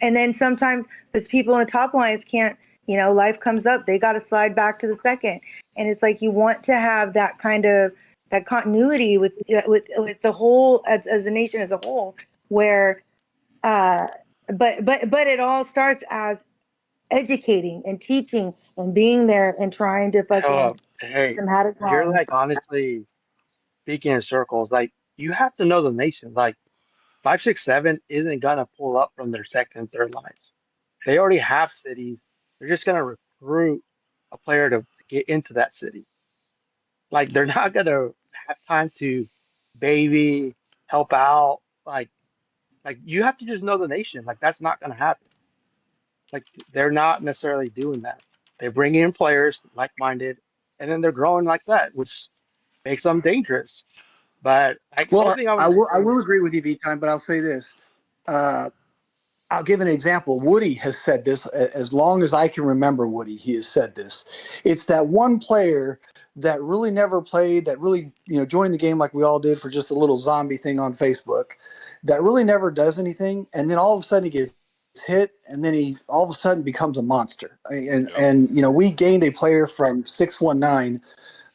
Speaker 5: and then sometimes those people in the top alliance can't, life comes up, they got to slide back to the second, and it's like you want to have that kind of that continuity with the whole as a nation as a whole, where but it all starts as educating and teaching and being there and trying to fucking teach
Speaker 8: Hey,
Speaker 5: them how to
Speaker 8: you're
Speaker 5: grind.
Speaker 8: like honestly speaking in circles. Like you have to know the nation. Like 567 isn't gonna pull up from their second and third lines. They already have cities. They're just gonna recruit a player to get into that city. Like they're not gonna have time to baby help out. Like you have to just know the nation. Like that's not gonna happen. Like they're not necessarily doing that. They're bringing in players like-minded, and then they're growing like that, which makes them dangerous. But like only
Speaker 7: Well,
Speaker 8: thing I
Speaker 7: I
Speaker 8: was
Speaker 7: will I
Speaker 8: saying,
Speaker 7: will agree with you, V-Time, but I'll say this. Uh, I'll give an example. Woody has said this as long as I can remember. Woody, he has said this. It's that one player that really never played, that really joined the game like we all did for just a little zombie thing on Facebook, that really never does anything, and then all of a sudden he gets hit, and then he all of a sudden becomes a monster. And
Speaker 1: Yep.
Speaker 7: and we gained a player from 619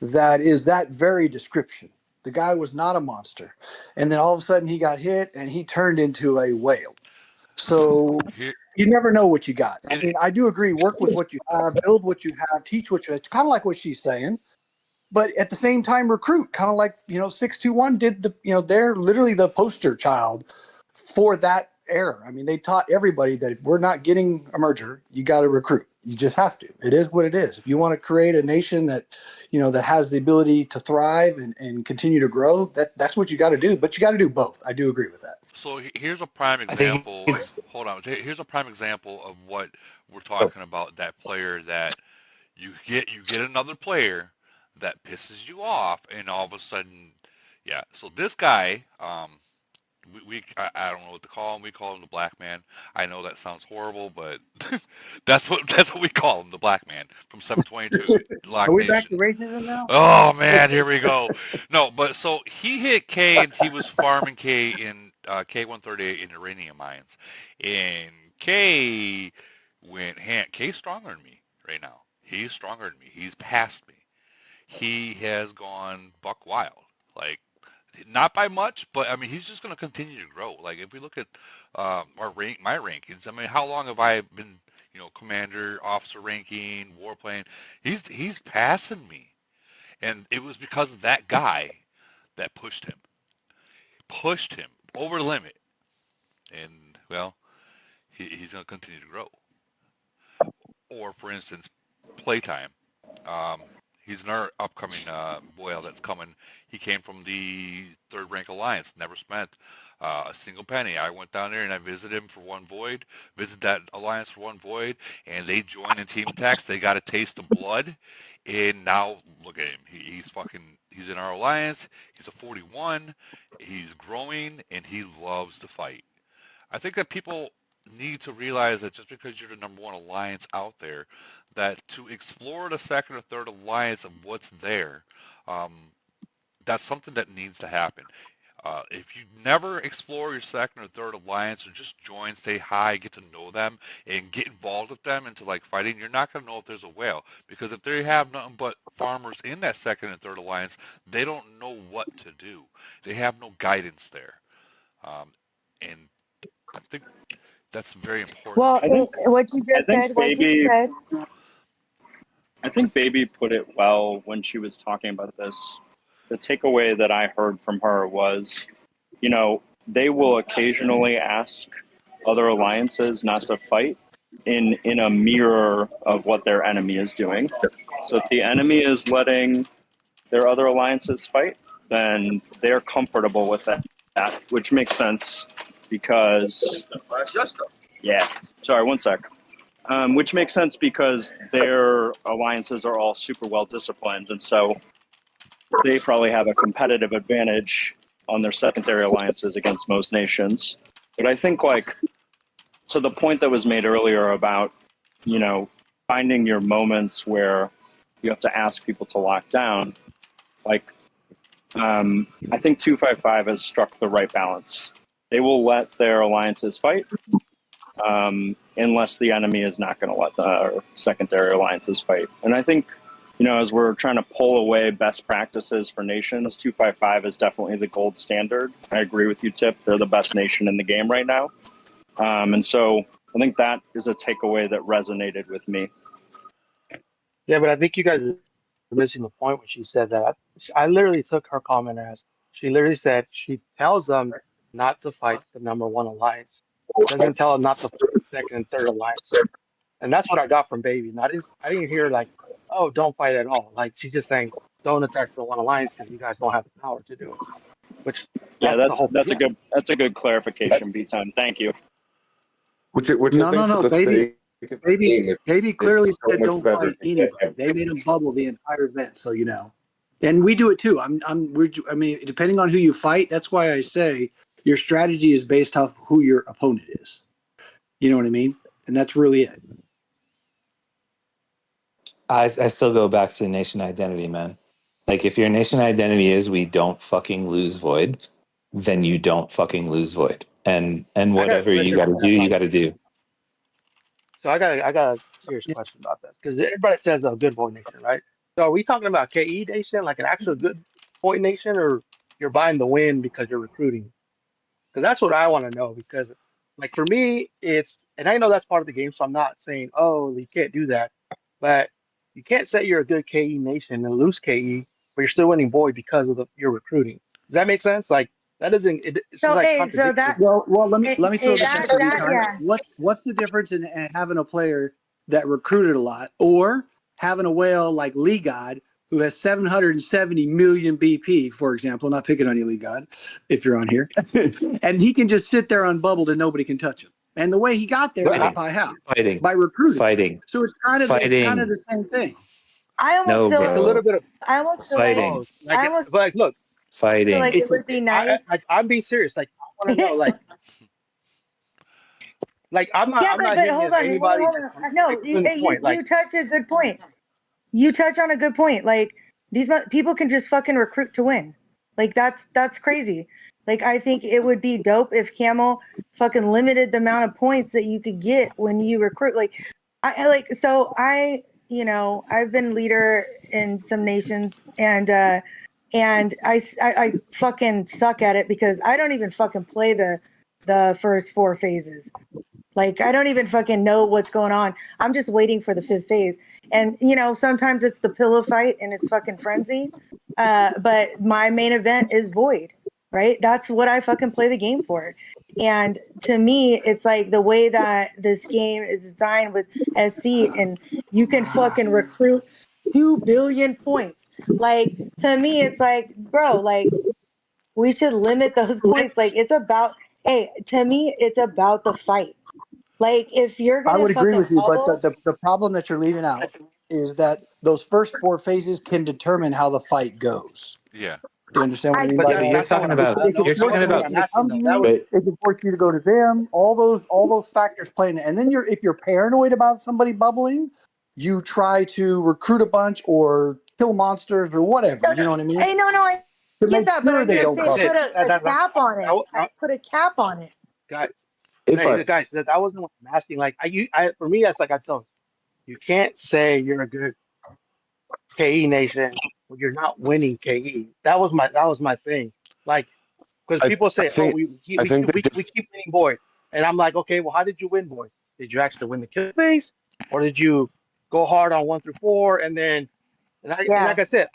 Speaker 7: that is that very description. The guy was not a monster, and then all of a sudden he got hit, and he turned into a whale. So
Speaker 1: Here,
Speaker 7: you never know what you got. I
Speaker 1: it,
Speaker 7: mean, I do agree. Work with what you have, build what you have, teach what you have. It's kind of like what she's saying, but at the same time, recruit. Kind of like 621 did. They're literally the poster child for that era. I mean, they taught everybody that if we're not getting a merger, you got to recruit. You just have to. It is what it is. If you want to create a nation that that has the ability to thrive and continue to grow, that's what you got to do. But you got to do both. I do agree with that.
Speaker 1: so here's a prime
Speaker 4: I think
Speaker 1: example.
Speaker 4: it's
Speaker 1: Hold on. Here's a prime example of what we're
Speaker 4: oh,
Speaker 1: talking about. That player that you get another player that pisses you off, and all of a sudden, yeah. So this guy, I don't know what to call him. We call him the black man. I know that sounds horrible, but that's what we call him, the black man from 722
Speaker 8: are
Speaker 1: Lock
Speaker 8: we back
Speaker 1: Nation.
Speaker 8: to racism now?
Speaker 1: Oh man, here we go. No, but so he hit K and he was farming K in K138 in uranium mines, and K when K's stronger than me right now. He's stronger than me. He's past me. He has gone buck wild. Like, not by much, but I mean, he's just going to continue to grow. Like, if we look at my rankings, I mean, how long have I been, commander, officer ranking, warplane? He's passing me, and it was because of that guy that pushed him over the limit, and well, he's going to continue to grow. Or, for instance, playtime. Um, he's another upcoming boil that's coming. He came from the third rank alliance, never spent a single penny. I went down there and I visited him for one void, visited that alliance for one void, and they joined in team attacks. They got a taste of blood, and now look at him. He's in our alliance. He's a 41. He's growing, and he loves to fight. I think that people need to realize that just because you're the number one alliance out there, that to explore the second or third alliance of what's there, that's something that needs to happen. If you never explore your second or third alliance or just join, say hi, get to know them, and get involved with them into like fighting, you're not going to know if there's a whale. Because if they have nothing but farmers in that second and third alliance, they don't know what to do. They have no guidance there. And I think that's very important.
Speaker 5: Well,
Speaker 9: I think
Speaker 5: what you just said,
Speaker 9: I think Baby put it well when she was talking about this. The takeaway that I heard from her was, they will occasionally ask other alliances not to fight in a mirror of what their enemy is doing. So if the enemy is letting their other alliances fight, then they're comfortable with that, which makes sense because... Yeah, sorry, one sec. Which makes sense because their alliances are all super well disciplined, and so they probably have a competitive advantage on their secondary alliances against most nations. But I think, to the point that was made earlier about, finding your moments where you have to ask people to lock down, I think 255 has struck the right balance. They will let their alliances fight, unless the enemy is not going to let the secondary alliances fight. And I think, as we're trying to pull away best practices for nations, 255 is definitely the gold standard. I agree with you, Tip. They're the best nation in the game right now. And so I think that is a takeaway that resonated with me.
Speaker 8: Yeah, but I think you guys are missing the point when she said that. I literally took her comment as she literally said she tells them not to fight the number one alliance. Doesn't tell them not to fight the second and third alliance. And that's what I got from Baby. And I didn't hear oh, don't fight at all. She's just saying don't attack the one alliance because you guys don't have the power to do it. Which
Speaker 9: that's a good clarification, B-Time. Thank you.
Speaker 7: No. Baby clearly said don't fight anybody. They made them bubble the entire event, so And we do it too. I mean, depending on who you fight, that's why I say your strategy is based off who your opponent is. You know what I mean? And that's really it.
Speaker 4: I still go back to nation identity, man. If your nation identity is we don't fucking lose void, then you don't fucking lose void. And whatever you got to do, you got to do.
Speaker 8: So I got a serious question about this because everybody says a good void nation, right? So are we talking about KE nation, like an actual good void nation, or you're buying the win because you're recruiting? Because that's what I want to know. Because for me, and I know that's part of the game, so I'm not saying, oh, you can't do that. But you can't say you're a good KE nation and lose KE, but you're still winning void because of your recruiting. Does that make sense? That doesn't. It's contradictory.
Speaker 7: Well, let me throw this at you.
Speaker 5: yeah.
Speaker 7: What's the difference in having a player that recruited a lot or having a whale like Lee God who has 770 million BP, for example? Not picking on you, Lee God, if you're on here, and he can just sit there unbubbled and nobody can touch him. And the way he got there was by how? By recruiting. So it's kind of the same thing.
Speaker 5: I almost feel
Speaker 8: it's a little bit of
Speaker 4: fighting.
Speaker 8: Look,
Speaker 4: Fighting.
Speaker 5: Feel like it would be nice.
Speaker 8: I'm being serious. I want to know, I'm not.
Speaker 5: Yeah,
Speaker 8: I'm not
Speaker 5: but hold on.
Speaker 8: anybody.
Speaker 5: Hold on. No, you touched a good point. You touch on a good point. These people can just fucking recruit to win. That's crazy. I think it would be dope if Camel fucking limited the amount of points that you could get when you recruit. I've been leader in some nations, and I fucking suck at it because I don't even fucking play the first 4 phases. Like, I don't even fucking know what's going on. I'm just waiting for the 5th phase. And, sometimes it's the pillow fight and it's fucking frenzy. But my main event is Void, right? That's what I fucking play the game for. And to me, it's like the way that this game is designed with SC, and you can fucking recruit 2 billion points. Like, to me, it's like, bro, like, we should limit those points. Like, to me, it's about the fight. Like, if you're
Speaker 7: I
Speaker 5: gonna
Speaker 7: would agree
Speaker 5: fucking
Speaker 7: with you, but
Speaker 5: bubble,
Speaker 7: the problem that you're leaving out is that those first 4 phases can determine how the fight goes.
Speaker 1: Yeah.
Speaker 7: Do you understand what I mean
Speaker 8: But
Speaker 7: by
Speaker 4: Yeah, but
Speaker 7: that?
Speaker 4: you're
Speaker 8: that's not
Speaker 4: talking
Speaker 8: what
Speaker 4: about
Speaker 7: It can
Speaker 4: you're
Speaker 7: force
Speaker 4: talking
Speaker 8: that's
Speaker 7: the
Speaker 8: what
Speaker 4: about
Speaker 8: I'm
Speaker 7: nation to
Speaker 8: asking
Speaker 7: come to
Speaker 8: though.
Speaker 7: you.
Speaker 4: but
Speaker 7: It can force you to go to them. All those factors playing, and then if you're paranoid about somebody bubbling, you try to recruit a bunch or kill monsters or whatever. You know what I mean?
Speaker 5: I
Speaker 7: To
Speaker 5: get
Speaker 7: make
Speaker 5: that, but I
Speaker 7: sure
Speaker 5: mean,
Speaker 7: they
Speaker 5: I'm
Speaker 7: don't
Speaker 5: saying
Speaker 8: That's
Speaker 7: bubble.
Speaker 8: it.
Speaker 5: put a cap on it. Put a cap on it.
Speaker 8: Guy,
Speaker 4: if
Speaker 8: hey,
Speaker 4: I
Speaker 8: guys, that wasn't what I'm asking. Like, for me, that's like I tell you can't say you're a good KE nation when you're not winning KE. That was my thing. Like, because
Speaker 10: I,
Speaker 8: people
Speaker 10: I
Speaker 8: say, oh,
Speaker 10: think
Speaker 8: we,
Speaker 10: I
Speaker 8: we,
Speaker 10: think
Speaker 8: keep-
Speaker 10: they
Speaker 8: we, we keep winning Void. And I'm like, okay, well, how did you win Void? Did you actually win the kill phase? Or did you go hard on 1 through 4 and then and
Speaker 5: Yeah.
Speaker 8: like I said,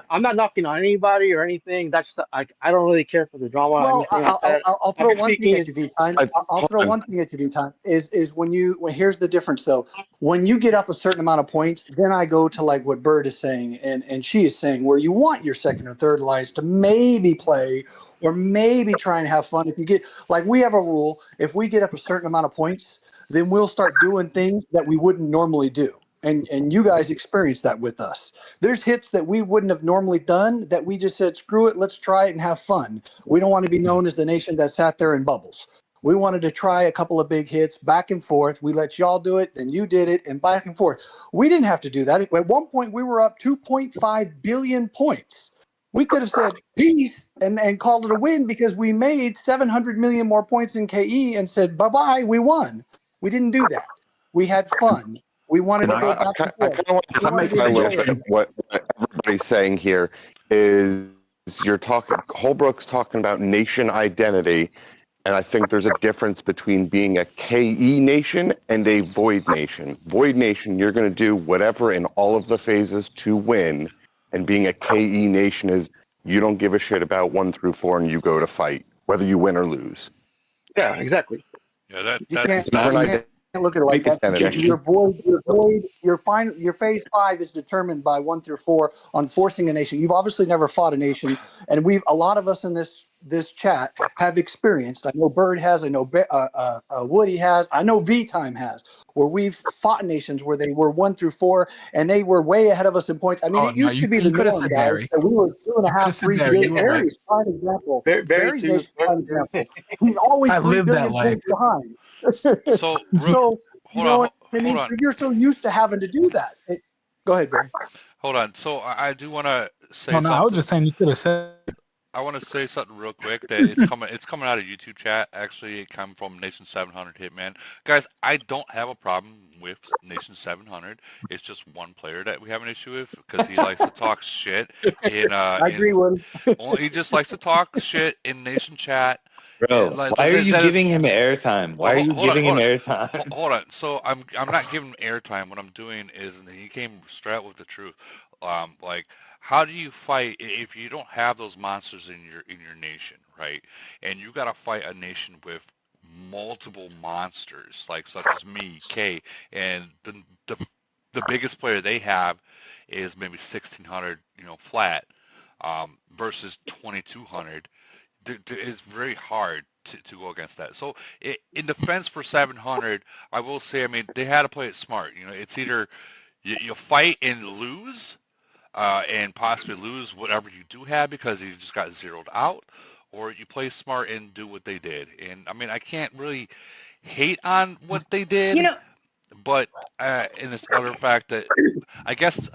Speaker 8: I'm not knocking on anybody or anything. That's I don't really care for the drama or
Speaker 7: Well,
Speaker 8: anything like that.
Speaker 7: I'll
Speaker 8: I'm
Speaker 7: throw
Speaker 8: just
Speaker 7: one thing
Speaker 8: speaking
Speaker 7: at
Speaker 8: is
Speaker 7: you, V-Time.
Speaker 10: I
Speaker 7: I'll
Speaker 10: hold
Speaker 7: throw
Speaker 10: on.
Speaker 7: one thing at you, V-Time, is when here's the difference though. When you get up a certain amount of points, then I go to like what Bird is saying and she is saying, where you want your second or third alliance to maybe play or maybe try and have fun. If you get, like, we have a rule, if we get up a certain amount of points, then we'll start doing things that we wouldn't normally do. And you guys experienced that with us. There's hits that we wouldn't have normally done that we just said, screw it, let's try it and have fun. We don't want to be known as the nation that sat there in bubbles. We wanted to try a couple of big hits back and forth. We let y'all do it, then you did it, and back and forth. We didn't have to do that. At one point, we were up 2.5 billion points. We could have said peace and called it a win because we made 700 million more points in KE and said, bye bye, we won. We didn't do that. We had fun. We wanted to
Speaker 4: can I
Speaker 7: go back and
Speaker 10: I
Speaker 7: forth.
Speaker 10: kind of want
Speaker 7: We
Speaker 10: to
Speaker 4: I
Speaker 7: wanted
Speaker 4: make a
Speaker 7: to
Speaker 10: clarify a little
Speaker 7: enjoy
Speaker 10: bit
Speaker 7: it.
Speaker 4: suggestion?
Speaker 10: what everybody's saying here is you're talking Holbrook's talking about nation identity, and I think there's a difference between being a KE nation and a void nation. Void nation, you're going to do whatever in all of the phases to win, and being a KE nation is you don't give a shit about 1 through 4 and you go to fight, whether you win or lose.
Speaker 8: yeah, exactly.
Speaker 1: Yeah, that
Speaker 7: You
Speaker 1: that's
Speaker 7: can't
Speaker 10: Different
Speaker 1: that's
Speaker 7: look at it like
Speaker 4: Make a
Speaker 7: that.
Speaker 10: identity.
Speaker 4: suggestion.
Speaker 7: Your phase 5 is determined by 1 through 4 on forcing a nation. You've obviously never fought a nation, and a lot of us in this chat have experienced. I know Bird has. I know Woody has. I know V Time has. Where we've fought nations where they were 1 through 4 and they were way ahead of us in points. I mean,
Speaker 11: Oh
Speaker 7: it
Speaker 11: no,
Speaker 7: used to be the
Speaker 11: you could have
Speaker 7: norm,
Speaker 11: said
Speaker 7: guys.
Speaker 11: Barry.
Speaker 7: That we were two and a
Speaker 11: You could
Speaker 7: half,
Speaker 11: have said
Speaker 7: 3
Speaker 11: Barry.
Speaker 7: billion.
Speaker 11: You were right.
Speaker 7: Barry's prime example.
Speaker 8: Very
Speaker 7: Barry's
Speaker 8: too.
Speaker 7: nation prime example. He's always
Speaker 11: I
Speaker 7: 3
Speaker 11: lived that
Speaker 7: billion
Speaker 11: life.
Speaker 7: points behind.
Speaker 1: so Rook.
Speaker 7: So, you
Speaker 1: Hold on,
Speaker 7: know what I
Speaker 1: hold
Speaker 7: mean?
Speaker 1: on,
Speaker 7: So you're so used to having to do that. Go ahead, Barry.
Speaker 1: hold on. So I do want to say
Speaker 11: No, no, I was
Speaker 1: something.
Speaker 11: just saying you could have said.
Speaker 1: I want to say something real quick that it's coming out of YouTube chat. Actually, it come from Nation 700 Hitman. Guys, I don't have a problem with Nation 700. It's just one player that we have an issue with because he likes to talk shit
Speaker 7: I agree with him.
Speaker 1: he just likes to talk shit in Nation chat. And
Speaker 4: Bro,
Speaker 1: like
Speaker 4: why are you
Speaker 1: that is
Speaker 4: giving him airtime? Why are
Speaker 1: well,
Speaker 4: you
Speaker 1: hold on,
Speaker 4: giving
Speaker 1: hold
Speaker 4: him
Speaker 1: on.
Speaker 4: airtime?
Speaker 1: Hold on. So I'm not giving him airtime. What I'm doing is, and he came straight out with the truth. Like, how do you fight if you don't have those monsters in your nation, right? And you got to fight a nation with multiple monsters, like such as me, K, and the biggest player they have is maybe 1,600, flat, versus 2,200. It's very hard to go against that. So in defense for 700, I will say, I mean, they had to play it smart. It's either you fight and lose, and possibly lose whatever you do have because you just got zeroed out, or you play smart and do what they did. And I mean, I can't really hate on what they
Speaker 5: You
Speaker 1: did,
Speaker 5: know,
Speaker 1: but in this other fact that I guess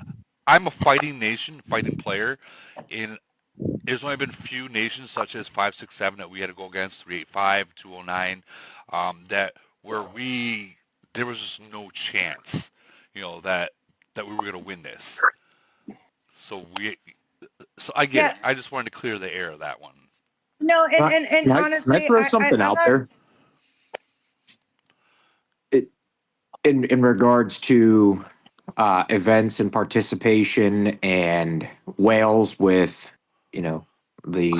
Speaker 1: I'm a fighting nation, fighting player, and there's only been few nations such as 567 that we had to go against, 385, 209, that where we there was just no chance, that we were gonna win this. So I get
Speaker 5: Yeah.
Speaker 1: it. I just wanted to clear the air of that one.
Speaker 5: No, and
Speaker 11: Can I
Speaker 5: honestly,
Speaker 11: throw something
Speaker 5: I'm
Speaker 11: out
Speaker 5: not.
Speaker 11: there? In regards to events and participation and whales with, the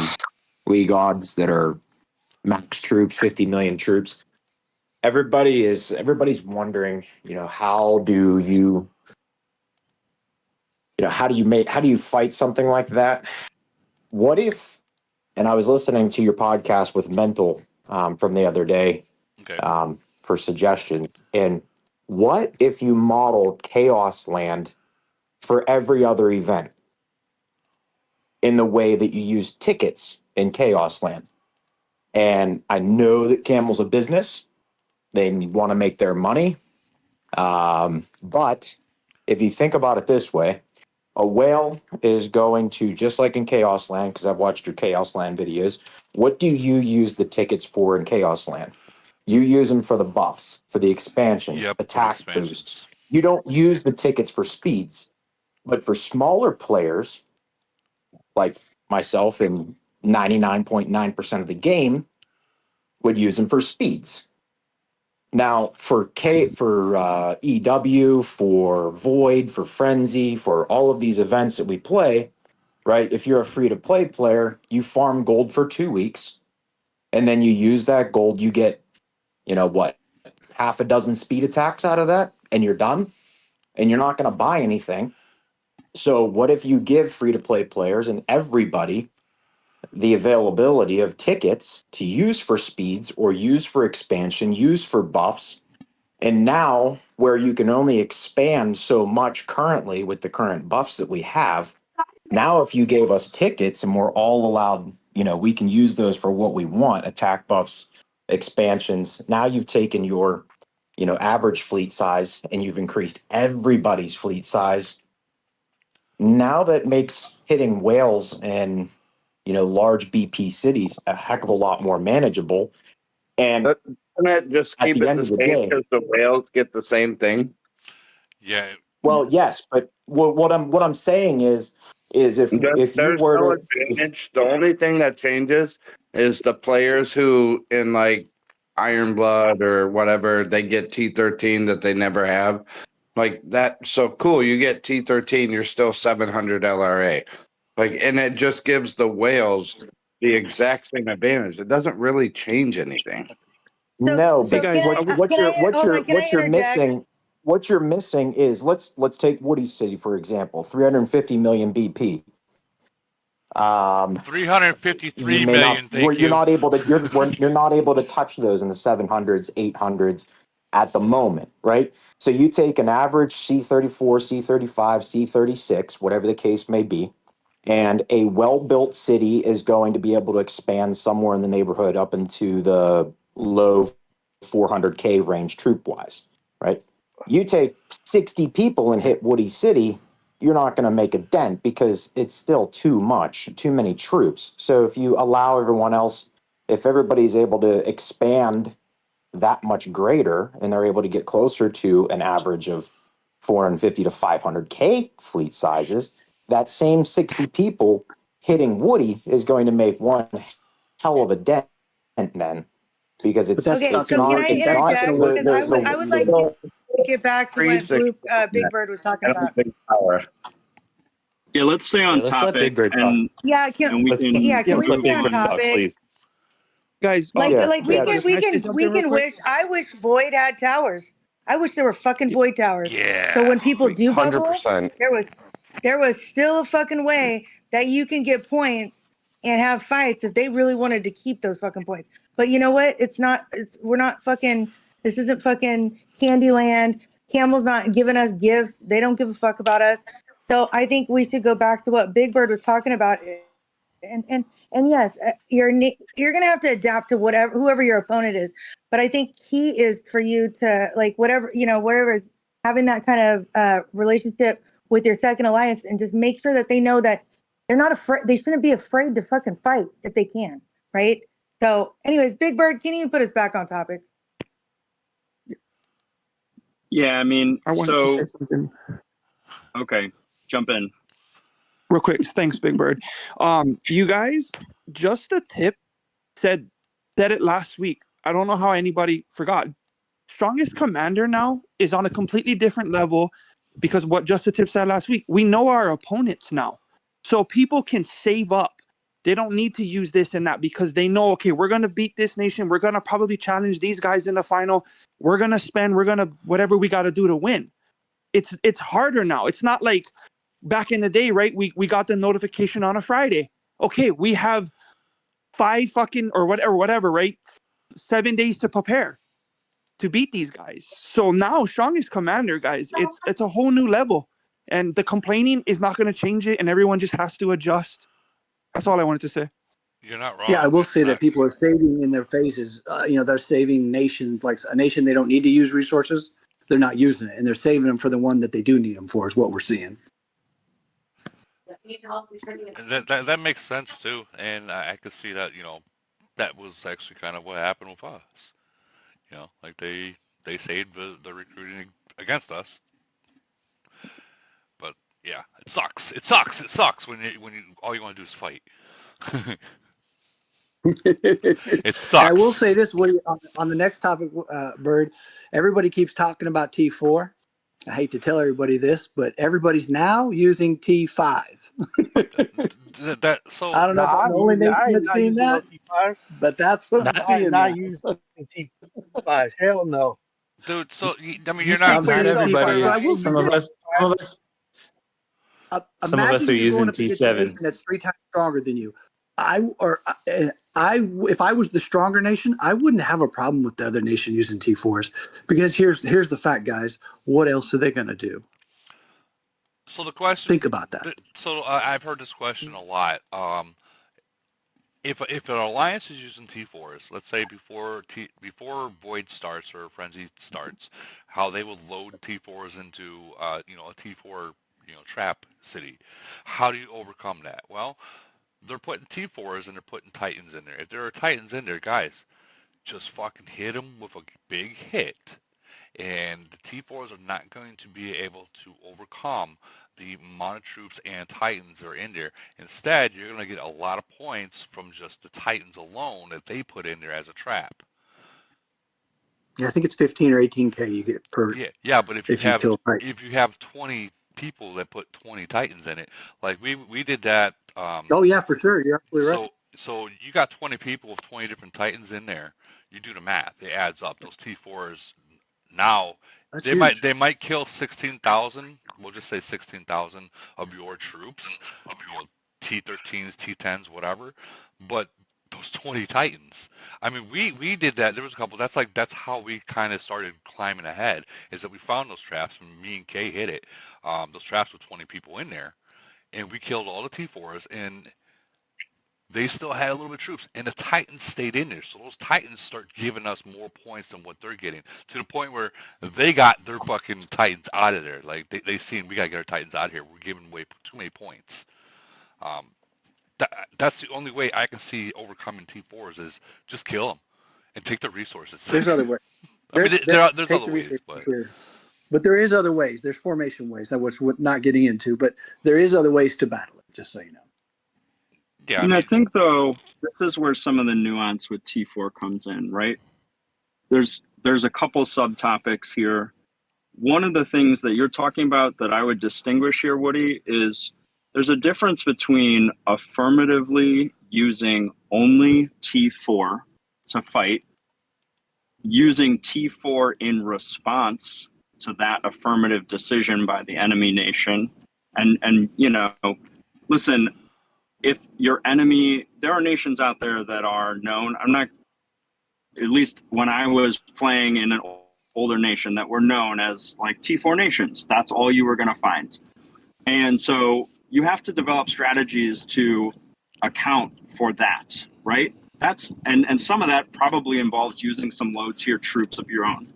Speaker 11: league odds that are max troops, 50 million troops. Everybody's wondering, how do you, how do you fight something like that? What if, and I was listening to your podcast with Mental from the other day
Speaker 1: Okay.
Speaker 11: for suggestions. And what if you modeled Chaos Land for every other event in the way that you use tickets in Chaos Land? And I know that Camel's a business. They want to make their money. But if you think about it this way, a whale is going to, just like in Chaos Land, because I've watched your Chaos Land videos, what do you use the tickets for in Chaos Land? You use them for the buffs, for the expansions,
Speaker 1: Yep, for the
Speaker 11: attack boosts.
Speaker 1: expansions.
Speaker 11: You don't use the tickets for speeds. But for smaller players, like myself and 99.9% of the game, would use them for speeds. Now, for EW, for Void, for Frenzy, for all of these events that we play, right? If you're a free to play player, you farm gold for 2 weeks, and then you use that gold. You get, half a dozen speed attacks out of that, and you're done. And you're not going to buy anything. So, what if you give free to play players and everybody the availability of tickets to use for speeds or use for expansion, use for buffs? And now, where you can only expand so much currently with the current buffs that we have, now if you gave us tickets and we're all allowed, we can use those for what we want, attack buffs, expansions. Now you've taken your, average fleet size and you've increased everybody's fleet size. Now that makes hitting whales and, large BP cities a heck of a lot more manageable. And
Speaker 3: Doesn't that just
Speaker 11: at
Speaker 3: keep
Speaker 11: the
Speaker 3: it
Speaker 11: end
Speaker 3: the
Speaker 11: of the
Speaker 3: same
Speaker 11: day,
Speaker 3: because the whales get the same thing?
Speaker 1: Yeah.
Speaker 11: well, yes, but what I'm saying is if you
Speaker 3: There's
Speaker 11: were
Speaker 3: no
Speaker 11: to
Speaker 3: advantage. The only thing that changes is the players who in like Iron Blood or whatever, they get T13 that they never have. Like that, so cool. You get T13, you're still 700 LRA. And it just gives the whales the exact same advantage. It doesn't really change anything.
Speaker 11: no,
Speaker 5: So
Speaker 11: but
Speaker 5: can I?
Speaker 11: what
Speaker 5: Can
Speaker 11: you're
Speaker 5: I? Hold on. Can I interject?
Speaker 11: what you're missing is let's take Woody City for example, 350 million BP.
Speaker 1: 353
Speaker 11: You may not
Speaker 1: million. Thank
Speaker 11: you're
Speaker 1: you.
Speaker 11: not able to you're not able to touch those in the 700s 800s at the moment, right? So you take an average C34 C35 C36 whatever the case may be, and a well-built city is going to be able to expand somewhere in the neighborhood up into the low 400k range troop wise, right? You take 60 people and hit Woody City, you're not going to make a dent because it's still too many troops. So if you allow everyone else, if everybody's able to expand that much greater and they're able to get closer to an average of 450 to 500k fleet sizes, that same 60 people hitting Woody is going to make one hell of a dent then, because
Speaker 7: But that's
Speaker 5: Okay,
Speaker 7: not
Speaker 11: it's
Speaker 5: so
Speaker 7: going to
Speaker 5: can
Speaker 11: not
Speaker 5: I
Speaker 7: work.
Speaker 11: it's
Speaker 7: That's not
Speaker 11: not
Speaker 7: going
Speaker 5: interject?
Speaker 7: to work.
Speaker 5: Because I would like to get back to what Big Bird was talking
Speaker 3: I
Speaker 5: about.
Speaker 3: don't think power.
Speaker 6: Yeah, let's stay on
Speaker 4: let's let Big
Speaker 6: topic,
Speaker 4: Bird talk.
Speaker 6: and
Speaker 5: Yeah,
Speaker 6: we
Speaker 4: Let's,
Speaker 6: can
Speaker 5: can we
Speaker 4: let
Speaker 5: stay
Speaker 4: Big
Speaker 5: on
Speaker 4: Bird talk,
Speaker 5: topic?
Speaker 4: please.
Speaker 7: Guys,
Speaker 5: Like
Speaker 11: Yeah,
Speaker 5: we
Speaker 11: yeah.
Speaker 5: can
Speaker 7: can I say something real quick?
Speaker 5: I wish Void had towers. I wish there were fucking Void towers.
Speaker 1: Yeah.
Speaker 5: So when people do bubble,
Speaker 10: 100%.
Speaker 5: there was still a fucking way that you can get points and have fights if they really wanted to keep those fucking points. But you know what? We're not fucking, this isn't fucking Candyland. Camel's not giving us gifts. They don't give a fuck about us. So I think we should go back to what Big Bird was talking about. And yes, you're gonna have to adapt to whoever your opponent is. But I think key is for you to like whatever is having that kind of relationship with your second alliance, and just make sure that they know that they're not afraid. They shouldn't be afraid to fucking fight if they can, right? So, anyways, Big Bird, can you put us back on topic?
Speaker 6: Yeah, I mean,
Speaker 12: I wanted to say something
Speaker 6: okay, jump in.
Speaker 12: real quick. Thanks, Big Bird. You guys, just a tip said it last week. I don't know how anybody forgot. Strongest Commander now is on a completely different level because what Just a Tip said last week. We know our opponents now, so people can save up. They don't need to use this and that because they know, okay, we're going to beat this nation. We're going to probably challenge these guys in the final. We're going to whatever we got to do to win. It's harder now. It's not like back in the day, right? We got the notification on a Friday. Okay, we have 5 fucking or whatever, right? 7 days to prepare to beat these guys. So now Strongest Commander, guys, it's a whole new level. And the complaining is not going to change it, and everyone just has to adjust. That's all I wanted to say.
Speaker 1: You're not wrong.
Speaker 7: Yeah, I will say that people are saving in their phases. They're saving nations, like a nation they don't need to use resources. They're not using it, and they're saving them for the one that they do need them for. Is what we're seeing.
Speaker 1: That makes sense too, and I could see that. That was actually kind of what happened with us. Like they saved the recruiting against us. But yeah, it sucks. It sucks when you all you want to do is fight. It sucks.
Speaker 7: I will say this, Woody, on the next topic, Bird. Everybody keeps talking about T4. I hate to tell everybody this, but everybody's now using T5.
Speaker 1: So
Speaker 7: I don't know if I'm the only nation that's seen that, but that's what I'm seeing.
Speaker 8: Not using T5. Hell no.
Speaker 1: Dude, so I mean, you're not.
Speaker 4: Not everybody. Some of us are using T7.
Speaker 7: That's 3 times stronger than you. If I was the stronger nation, I wouldn't have a problem with the other nation using T4s because here's the fact, guys. What else are they going to do?
Speaker 1: So the question.
Speaker 7: Think about that.
Speaker 1: So I've heard this question a lot. If an alliance is using T4s, let's say before Void starts or Frenzy starts, how they would load T4s into a T4 trap city. How do you overcome that? Well, they're putting T4s and they're putting Titans in there. If there are Titans in there, guys, just fucking hit them with a big hit. And the T4s are not going to be able to overcome the amount of troops and Titans that are in there. Instead, you're going to get a lot of points from just the Titans alone that they put in there as a trap.
Speaker 7: Yeah, I think it's 15 or 18K you get per.
Speaker 1: Yeah, but if you have 20 people that put 20 Titans in it, like we did that.
Speaker 7: Oh yeah, for sure. You're absolutely right.
Speaker 1: So you got 20 people with 20 different Titans in there. You do the math; it adds up. Those T4s now they might kill 16,000. We'll just say 16,000 of your troops, T13s, T10s, whatever. But those 20 Titans. I mean, we did that. There was a couple. That's how we kind of started climbing ahead. Is that we found those traps and me and Kay hit it. Those traps with 20 people in there, and we killed all the T4s, and they still had a little bit of troops, and the Titans stayed in there. So those Titans start giving us more points than what they're getting, to the point where they got their fucking Titans out of there. Like they seen we gotta get our Titans out of here. We're giving away too many points. That's the only way I can see overcoming T4s is just kill them and take the resources.
Speaker 7: There's other ways.
Speaker 1: There's other ways,
Speaker 7: but there is other ways. There's formation ways. I was not getting into, but there is other ways to battle it. Just so you know.
Speaker 6: Yeah, and I think though this is where some of the nuance with T4 comes in, right? There's a couple subtopics here. One of the things that you're talking about that I would distinguish here, Woody, is there's a difference between affirmatively using only T4 to fight, using T4 in response to that affirmative decision by the enemy nation, and listen. If your enemy, there are nations out there that are known. At least when I was playing in an older nation, that were known as like T4 nations. That's all you were going to find. And so you have to develop strategies to account for that, right? And some of that probably involves using some low tier troops of your own.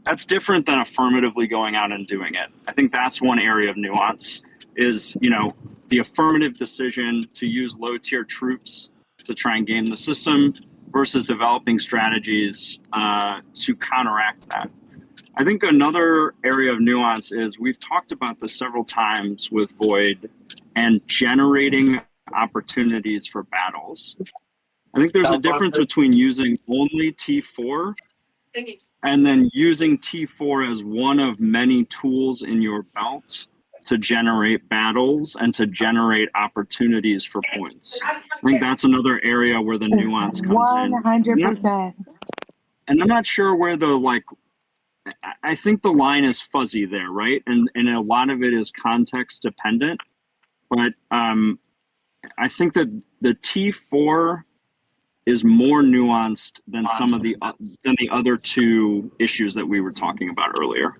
Speaker 6: That's different than affirmatively going out and doing it. I think that's one area of nuance is, the affirmative decision to use low tier troops to try and game the system versus developing strategies to counteract that. I think another area of nuance is we've talked about this several times with Void and generating opportunities for battles. I think there's a difference between using only T4 and then using T4 as one of many tools in your belt to generate battles and to generate opportunities for points. I think that's another area where the nuance comes in.
Speaker 5: 100%.
Speaker 6: And I'm not sure where the I think the line is fuzzy there, right? And a lot of it is context dependent. But I think that the T4 is more nuanced than some of the other two issues that we were talking about earlier.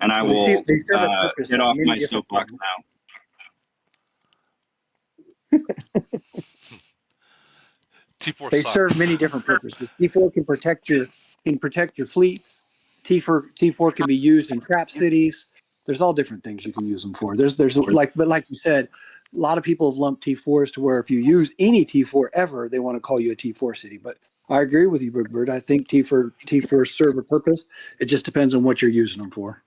Speaker 6: And I will get off my soapbox now.
Speaker 1: T4
Speaker 7: They
Speaker 1: sucks.
Speaker 7: serve many different purposes. T4 can protect your fleets. T4 can be used in trap cities. There's all different things you can use them for. There's like you said, a lot of people have lumped T4s to where if you use any T4 ever, they want to call you a T4 city. But I agree with you, Big Bird. I think T4s serve a purpose. It just depends on what you're using them for.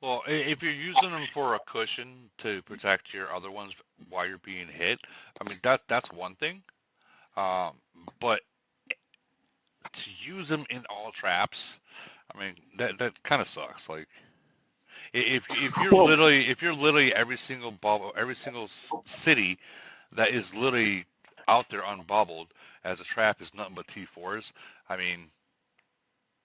Speaker 1: Well, if you're using them for a cushion to protect your other ones while you're being hit, I mean that's one thing. But to use them in all traps, I mean that kind of sucks. Like if you're literally every single bubble, every single city that is literally out there unbubbled as a trap is nothing but T4s. I mean,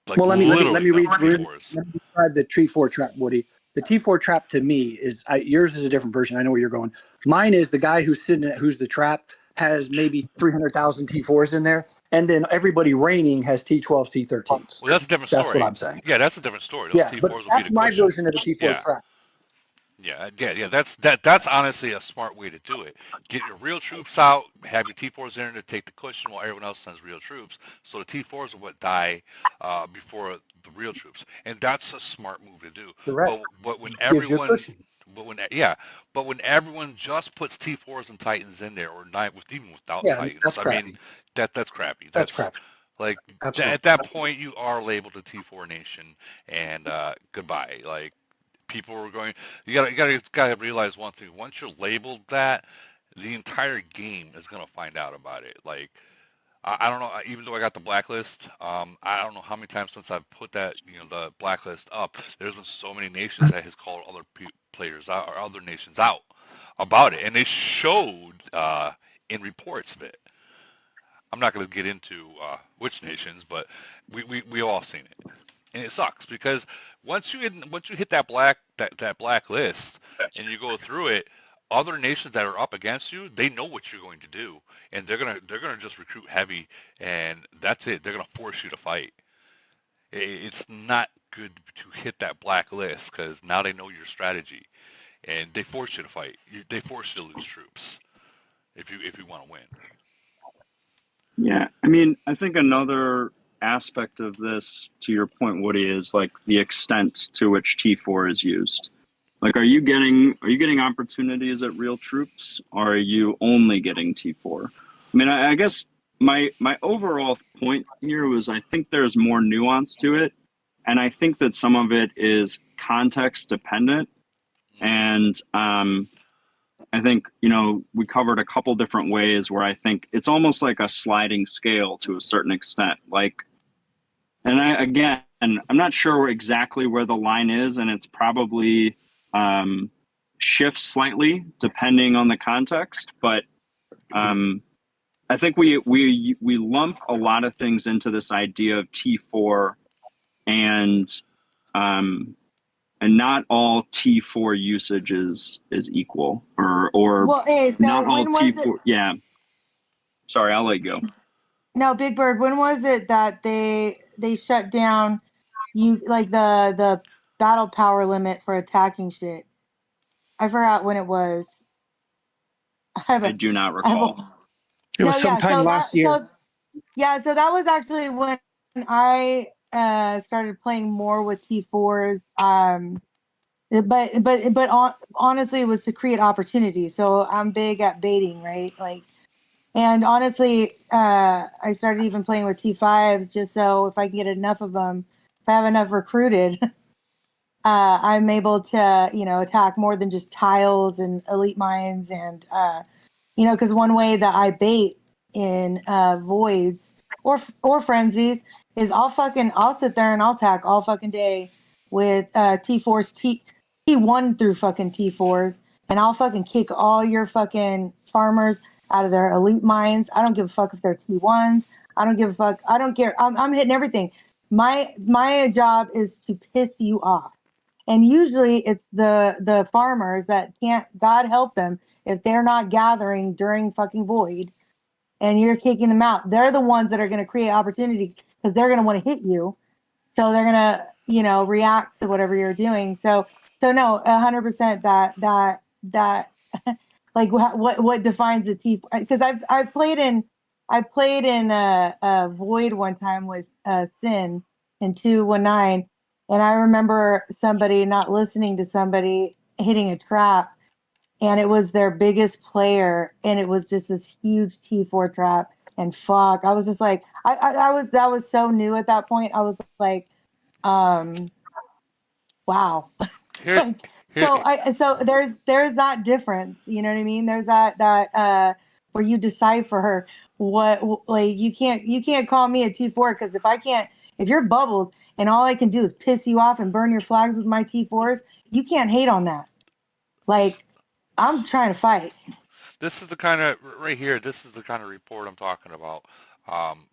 Speaker 1: like
Speaker 7: well, let me describe the T4 trap, Woody. The T4 trap to me is yours is a different version. I know where you're going. Mine is the guy who's who's the trap has maybe 300,000 T4s in there, and then everybody reigning has T12s, T13s.
Speaker 1: Well, that's a different story.
Speaker 7: That's what I'm saying.
Speaker 1: Yeah, that's a different story. Those T4s
Speaker 7: but
Speaker 1: will
Speaker 7: that's
Speaker 1: be the
Speaker 7: my
Speaker 1: cushion.
Speaker 7: version of a T4 trap.
Speaker 1: Yeah. That's honestly a smart way to do it. Get your real troops out, have your T4s in there to take the cushion while everyone else sends real troops. So the T4s are what die before the real troops, and that's a smart move to do.
Speaker 7: Correct.
Speaker 1: But when
Speaker 7: Gives you a cushion.
Speaker 1: But when everyone just puts T4s and Titans in there, or not even without Titans,
Speaker 7: that's
Speaker 1: I mean that's crappy.
Speaker 7: That's crappy.
Speaker 1: Like at that point, you are labeled a T4 nation, and goodbye. Like people are going. You gotta realize one thing. Once you're labeled that, the entire game is gonna find out about it. Like I don't know. Even though I got the blacklist, I don't know how many times since I've put that the blacklist up. There's been so many nations that has called other players out or other nations out about it, and they showed in reports of it. I'm not going to get into which nations, but we all seen it, and it sucks because once you hit that black list and you go through it, other nations that are up against you, they know what you're going to do, and they're gonna just recruit heavy, and that's it. They're gonna force you to fight. It's not good to hit that black list because now they know your strategy, and they force you to fight. They force you to lose troops if you want to win.
Speaker 6: Yeah, I mean, I think another aspect of this, to your point, Woody, is like the extent to which T4 is used. Like, are you getting opportunities at real troops, or are you only getting T4? I mean, I guess my overall point here was I think there's more nuance to it, and I think that some of it is context dependent, and I think, we covered a couple different ways where I think it's almost like a sliding scale to a certain extent. I'm not sure exactly where the line is, and it's probably shifts slightly depending on the context. But I think we lump a lot of things into this idea of T4, and not all T4 usage is equal, or
Speaker 5: Well, hey, so
Speaker 6: not all
Speaker 5: when was
Speaker 6: T4.
Speaker 5: it?
Speaker 6: Yeah. Sorry, I'll let you go.
Speaker 5: No, Big Bird. When was it that they shut down the battle power limit for attacking shit? I forgot when it was.
Speaker 6: I do not recall.
Speaker 12: It was sometime last year.
Speaker 5: So that was actually when I started playing more with T4s. But honestly, it was to create opportunity. So I'm big at baiting, right? And honestly, I started even playing with T5s just so if I can get enough of them have enough recruited, I'm able to, attack more than just tiles and elite mines. And, because one way that I bait in voids or frenzies is I'll sit there and I'll attack all fucking day with T4s, T1 through fucking T4s, and I'll fucking kick all your fucking farmers out of their elite mines. I don't give a fuck if they're T1s. I don't give a fuck. I don't care. I'm hitting everything. My job is to piss you off. And usually it's the farmers that can't, God help them, if they're not gathering during fucking void and you're kicking them out. They're the ones that are going to create opportunity because they're going to want to hit you. So they're going to, react to whatever you're doing. So no, 100% that like what defines a T? Because I played in a void one time with Sin in 219, and I remember somebody not listening to somebody hitting a trap, and it was their biggest player, and it was just this huge T4 trap. And fuck, I was just like, that was so new at that point. I was like, wow.
Speaker 1: Here,
Speaker 5: So there's that difference, you know what I mean? There's that where you decipher what, like, you can't call me a T4 because if you're bubbled and all I can do is piss you off and burn your flags with my T4s, you can't hate on that. Like, I'm trying to fight.
Speaker 1: this is the kind of right here. This is the kind of report I'm talking about.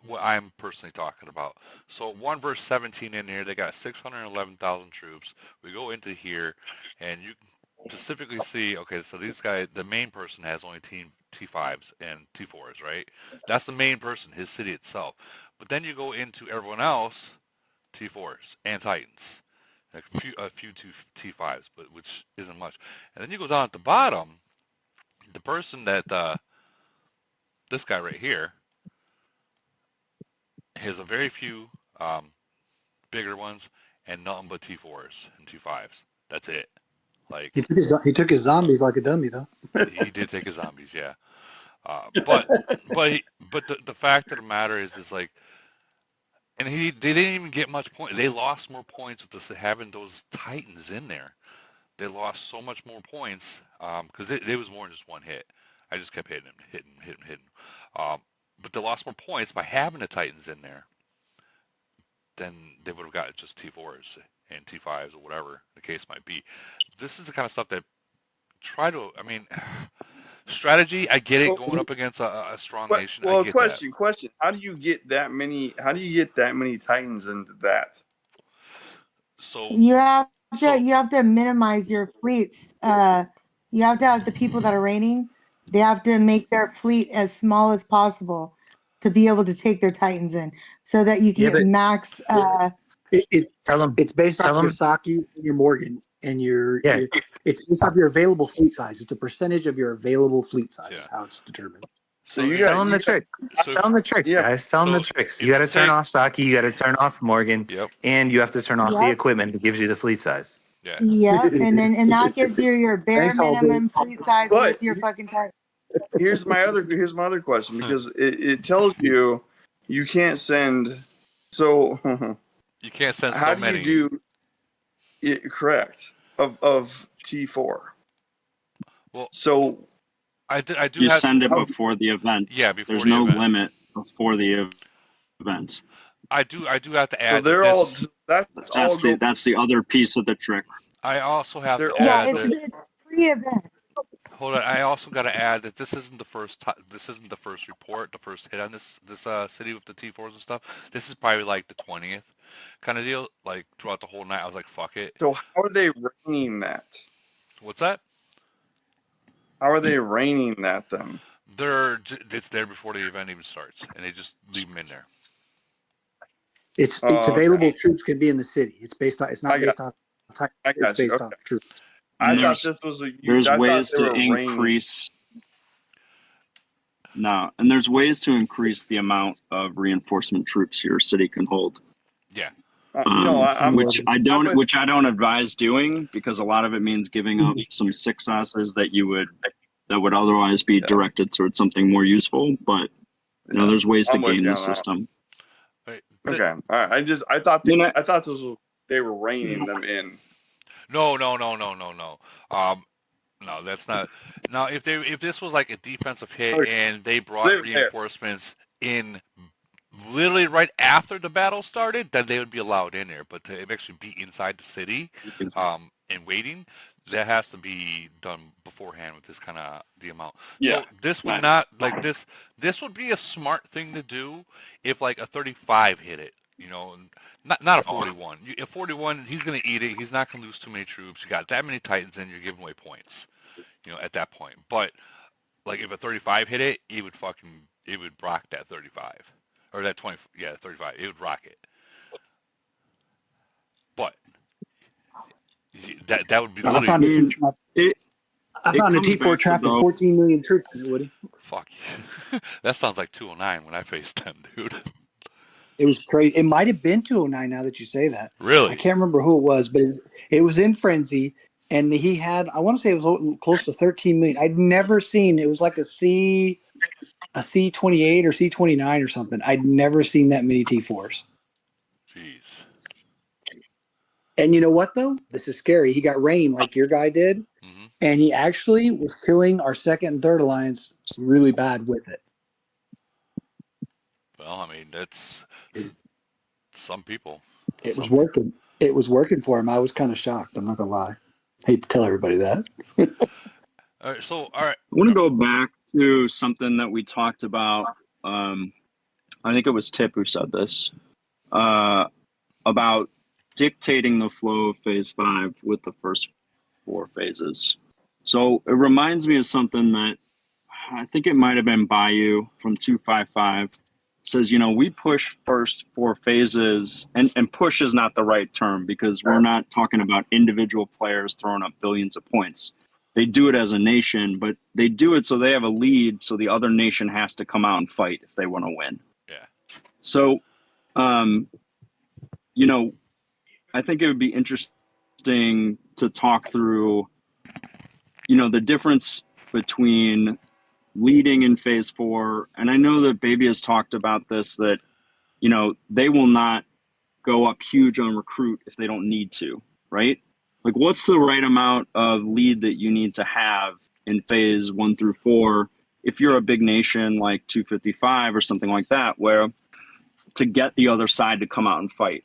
Speaker 1: What I'm personally talking about. So 1 verse 17 in here, they got 611,000 troops. We go into here, and you can specifically see. Okay, so these guys, the main person has only T5s and T4s, right? That's the main person, his city itself. But then you go into everyone else, T4s and Titans, a few T5s, but which isn't much. And then you go down at the bottom, the person that this guy right here has a very few bigger ones and nothing but T4s and T5s. That's it. Like
Speaker 7: He took his zombies like a dummy, though.
Speaker 1: he did take his zombies, yeah. But the fact of the matter is like, and they didn't even get much point. They lost more points with this having those Titans in there. They lost so much more points because it was more than just one hit. I just kept hitting him. But they lost more points by having the Titans in there than they would have got just T4s and T5s or whatever the case might be. This is the kind of stuff that strategy, I get it, going up against a strong nation.
Speaker 13: Well,
Speaker 1: I get
Speaker 13: question. How do you get that many Titans into that?
Speaker 1: So
Speaker 5: you have to minimize your fleets. You have to have the people that are reigning. They have to make their fleet as small as possible to be able to take their Titans in, so that you can get max.
Speaker 7: It's based off your Saki and your Morgan and it's based off your available fleet size. It's a percentage of your available fleet size is how it's determined.
Speaker 13: So you
Speaker 4: tell them the tricks. Tell them the tricks, guys. Tell them the tricks. You got to turn off Saki. You got to turn off Morgan.
Speaker 1: Yep.
Speaker 4: And you have to turn off the equipment that gives you the fleet size.
Speaker 1: Yeah.
Speaker 5: Yep. and that gives you your bare minimum fleet size with your fucking Titan.
Speaker 13: Here's my other question, because it tells you can't send. So
Speaker 1: you can't send
Speaker 13: how
Speaker 1: so many.
Speaker 13: How do you do it correct of T4?
Speaker 1: Well,
Speaker 13: so
Speaker 9: I do. You send it before the event.
Speaker 1: Yeah, before
Speaker 9: there's
Speaker 1: the
Speaker 9: no
Speaker 1: event.
Speaker 9: limit before the event.
Speaker 1: I do have to add.
Speaker 13: So they're all.
Speaker 9: That's the other piece of the trick.
Speaker 1: I also have to add.
Speaker 5: It's pre-event.
Speaker 1: Hold on. I also got to add that this isn't the first report, the first hit on this city with the T4s and stuff. This is probably like the 20th kind of deal. Like throughout the whole night, I was like, "Fuck it."
Speaker 13: So how are they raining that?
Speaker 1: What's that?
Speaker 13: How are they raining that then?
Speaker 1: It's there before the event even starts, and they just leave them in there.
Speaker 7: It's available troops can be in the city. It's based on. It's not based on.
Speaker 13: It's
Speaker 7: based on troops.
Speaker 13: I thought this was
Speaker 9: there's ways to increase. No, and there's ways to increase the amount of reinforcement troops your city can hold.
Speaker 1: Yeah.
Speaker 9: Which I don't advise doing, because a lot of it means giving up some successes that would otherwise be directed towards something more useful. But there's ways to game the system.
Speaker 13: Okay. All right. I thought those they were reining them in.
Speaker 1: No. No, that's not. Now, if this was like a defensive hit and they
Speaker 13: They
Speaker 1: brought
Speaker 13: were there.
Speaker 1: reinforcements in literally right after the battle started, then they would be allowed in there. But to actually be inside the city, and waiting, that has to be done beforehand with this kind of the amount.
Speaker 6: Yeah.
Speaker 1: So this would not like this. This would be a smart thing to do if like a 35 hit it. You know, not a 41. A 41, he's gonna eat it. He's not gonna lose too many troops. You got that many Titans, and you're giving away points. You know, at that point. But like if a 35 hit it, it would rock that 35 or that 20. Yeah, 35. It would rock it. But that would be
Speaker 7: I
Speaker 1: literally.
Speaker 7: found
Speaker 6: It
Speaker 7: a
Speaker 6: comes
Speaker 7: T4
Speaker 6: back to
Speaker 7: trap with
Speaker 6: though-
Speaker 7: 14 million troops in it, Woody.
Speaker 1: Fuck. That sounds like 209 when I faced them, dude.
Speaker 7: It was crazy. It might have been 209 now that you say that.
Speaker 1: Really?
Speaker 7: I can't remember who it was, but it was in Frenzy. And he had, I want to say it was close to 13 million. I'd never seen, it was like a C28 or C29 or something. I'd never seen that many T4s.
Speaker 1: Jeez.
Speaker 7: And you know what, though? This is scary. He got rain like your guy did.
Speaker 1: Mm-hmm.
Speaker 7: And he actually was killing our second and third alliance really bad with it.
Speaker 1: Well, I mean, that's some people.
Speaker 7: It was working. It was working for him. I was kind of shocked. I'm not going to lie. Hate to tell everybody that.
Speaker 1: All right.
Speaker 6: I want to go back to something that we talked about. I think it was Tip who said this about dictating the flow of phase 5 with the first 4 phases. So it reminds me of something that I think it might have been Bayou from 255. Says, we push first 4 phases, and push is not the right term because we're not talking about individual players throwing up billions of points. They do it as a nation, but they do it so they have a lead, so the other nation has to come out and fight if they want to win.
Speaker 1: Yeah.
Speaker 6: So, I think it would be interesting to talk through, the difference between leading in phase 4. And I know that Baby has talked about this, that, they will not go up huge on recruit if they don't need to, right? Like, what's the right amount of lead that you need to have in phase 1 through 4 if you're a big nation like 255 or something like that, where to get the other side to come out and fight?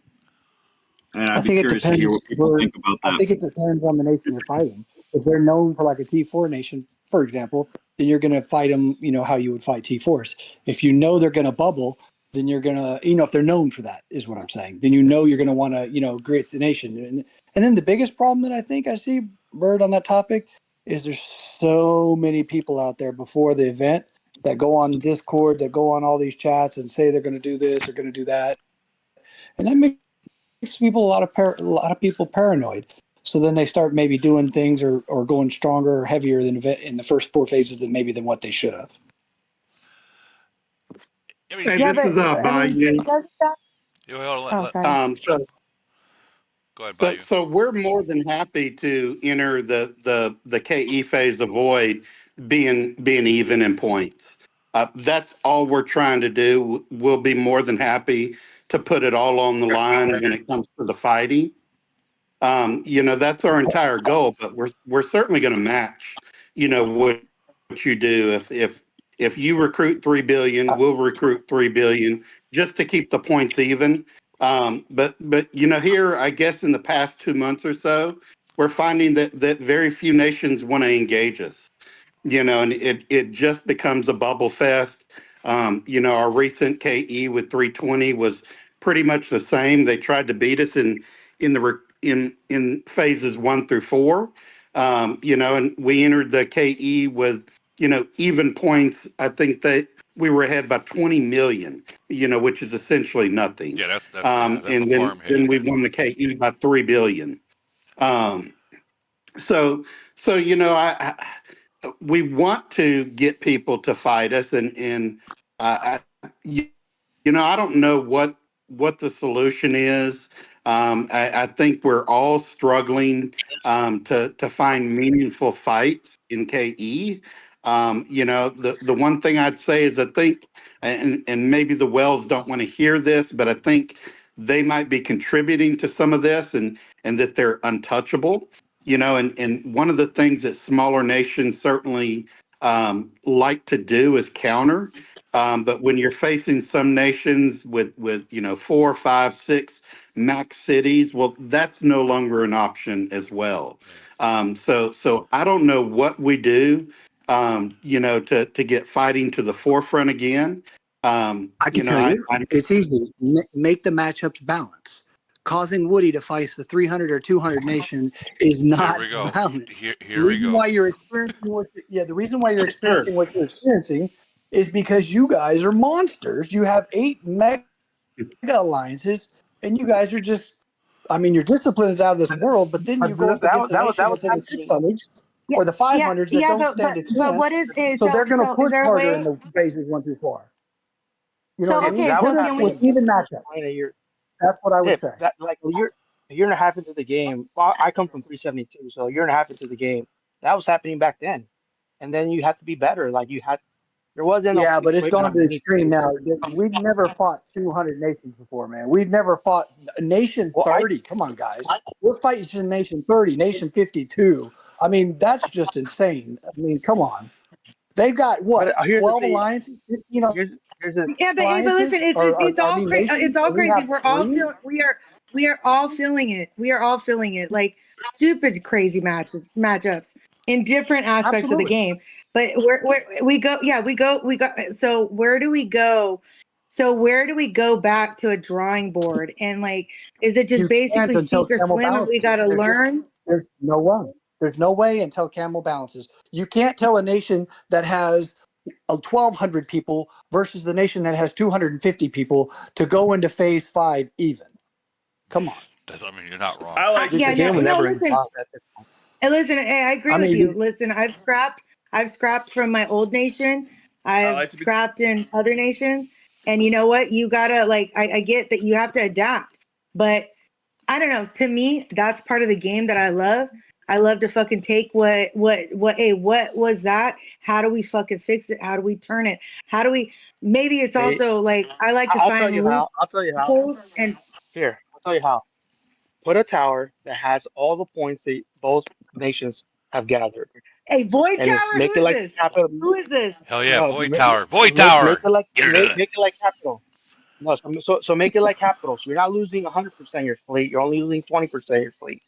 Speaker 6: And I'd be curious to hear what people think about that.
Speaker 7: I think it depends on the nation you're fighting. If they're known for like a T4 nation, for example, then you're going to fight them, how you would fight T4s. If you know they're going to bubble, then you're going to, if they're known for that, is what I'm saying. Then you're going to want to, create the nation. And then the biggest problem that I think I see, Bird, on that topic, is there's so many people out there before the event that go on Discord, that go on all these chats and say they're going to do this or going to do that. And that makes people a lot of people paranoid. So then they start maybe doing things or going stronger or heavier than in the first 4 phases than what they should have.
Speaker 1: I mean,
Speaker 5: Yeah,
Speaker 14: this is Bayou.
Speaker 5: sorry.
Speaker 14: So
Speaker 1: go ahead, Bayou.
Speaker 14: So we're more than happy to enter the KE phase of Void being even in points. That's all we're trying to do. We'll be more than happy to put it all on the line when it comes to the fighting. That's our entire goal, but we're certainly going to match, what you do. If you recruit 3 billion, we'll recruit 3 billion just to keep the points even. But here, I guess in the past 2 months or so, we're finding that very few nations want to engage us. And it just becomes a bubble fest. Our recent KE with 320 was pretty much the same. They tried to beat us in phases 1 through 4. And we entered the KE with even points. I think that we were ahead by 20 million, which is essentially nothing.
Speaker 1: Yeah, that's
Speaker 14: and then we won the KE by 3 billion. So we want to get people to fight us, and I don't know what the solution is. I think we're all struggling to find meaningful fights in KE. The one thing I'd say is I think, and maybe the Wells don't want to hear this, but I think they might be contributing to some of this, and that they're untouchable. And one of the things that smaller nations certainly like to do is counter. But when you're facing some nations with 4, 5, 6 max cities, well, that's no longer an option as well. So I don't know what we do, to get fighting to the forefront again.
Speaker 7: I can tell you, it's easy. Make the matchups balance. Causing Woody to face the 300 or 200 nation is not balanced.
Speaker 1: Here
Speaker 7: The reason why you're experiencing the reason why you're experiencing what you're experiencing is because you guys are monsters. You have 8 mega alliances, and you guys are just. I mean, your discipline is out of this world. But then you go up against a nation that's in the 600s or the 500s that don't stand a chance.
Speaker 5: But what is
Speaker 7: so they're going to push
Speaker 5: there a
Speaker 7: harder
Speaker 5: way?
Speaker 7: in the phases 1 through 4.
Speaker 5: So okay, so can we?
Speaker 7: With even matchup. That's what I would say.
Speaker 8: That like a year and a half into the game. Well, I come from 372, so a year and a half into the game, that was happening back then. And then you had to be better. Like there wasn't.
Speaker 7: Yeah, but it's gone to the extreme now. We've never fought 200 nations before, man. We've never fought nation 30. Come on, guys. We're fighting nation 30, nation 52. I mean, that's just insane. I mean, come on. They've got what? 12 alliances, 15 alliances.
Speaker 5: But listen, it's all crazy. It's all crazy. We are all feeling it. We are all feeling it. Like stupid, crazy matchups in different aspects of the game. But we go. So where do we go? So where do we go back to a drawing board? And like, is it just basically sink or swim? And we got to learn.
Speaker 7: There's no way. There's no way until Camel balances. You can't tell a nation that has 1,200 people versus the nation that has 250 people to go into phase 5 even. Come on.
Speaker 1: I mean, you're not wrong.
Speaker 13: I like
Speaker 5: listen. Listen, I agree with you. Listen, I've scrapped from my old nation. I've scrapped in other nations. And you know what? You gotta I get that you have to adapt. But I don't know. To me, that's part of the game that I love. I love to fucking take what was that? How do we fucking fix it? How do we turn it? How do we, maybe it's also like, I like to find
Speaker 8: I'll tell you how.
Speaker 5: And
Speaker 8: here, I'll tell you how. Put a tower that has all the points that both nations have gathered.
Speaker 5: Hey, Void Tower,
Speaker 8: make
Speaker 5: who
Speaker 8: it like
Speaker 5: is this?
Speaker 8: Capital.
Speaker 5: Who is this?
Speaker 1: Hell yeah, Void Tower. Void Tower.
Speaker 8: Make it like Capital. No, so make it like Capital. So you're not losing 100% of your fleet. You're only losing 20% of your fleet.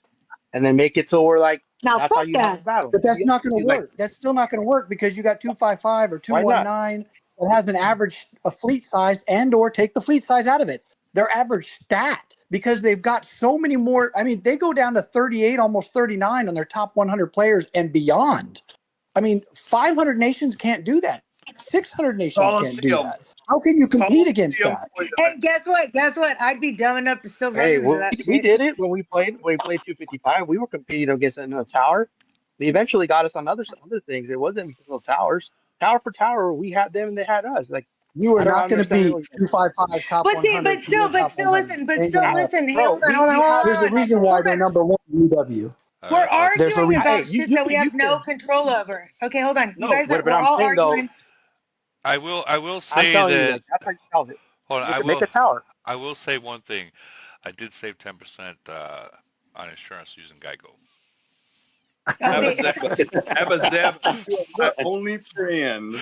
Speaker 8: And then make it to where that's how you have a battle.
Speaker 7: But that's not going to work. That's still not going to work because you got 255 or 219 that has an average fleet size or take the fleet size out of it. Their average stat, because they've got so many more. I mean, they go down to 38, almost 39 on their top 100 players and beyond. I mean, 500 nations can't do that. 600 nations can't do that. How can you compete against that?
Speaker 5: Hey, guess what? I'd be dumb enough to still run into that shit.
Speaker 8: We did it when we played 255. We were competing against another tower. They eventually got us on other things. It wasn't because of towers. Tower for tower, we had them and they had us. Like
Speaker 7: you are not going to beat 255 top 100.
Speaker 5: But still listen. Hold on.
Speaker 7: There's a reason why they're number 1 in UW.
Speaker 5: We're arguing about shit that we have no control over. Okay, hold on. You guys are all arguing.
Speaker 1: I will say that.
Speaker 8: That's how you solve it.
Speaker 1: Hold on,
Speaker 8: make a tower.
Speaker 1: I will say one thing. I did save 10% on insurance using Geico.
Speaker 13: Have a Zeb. My only friend.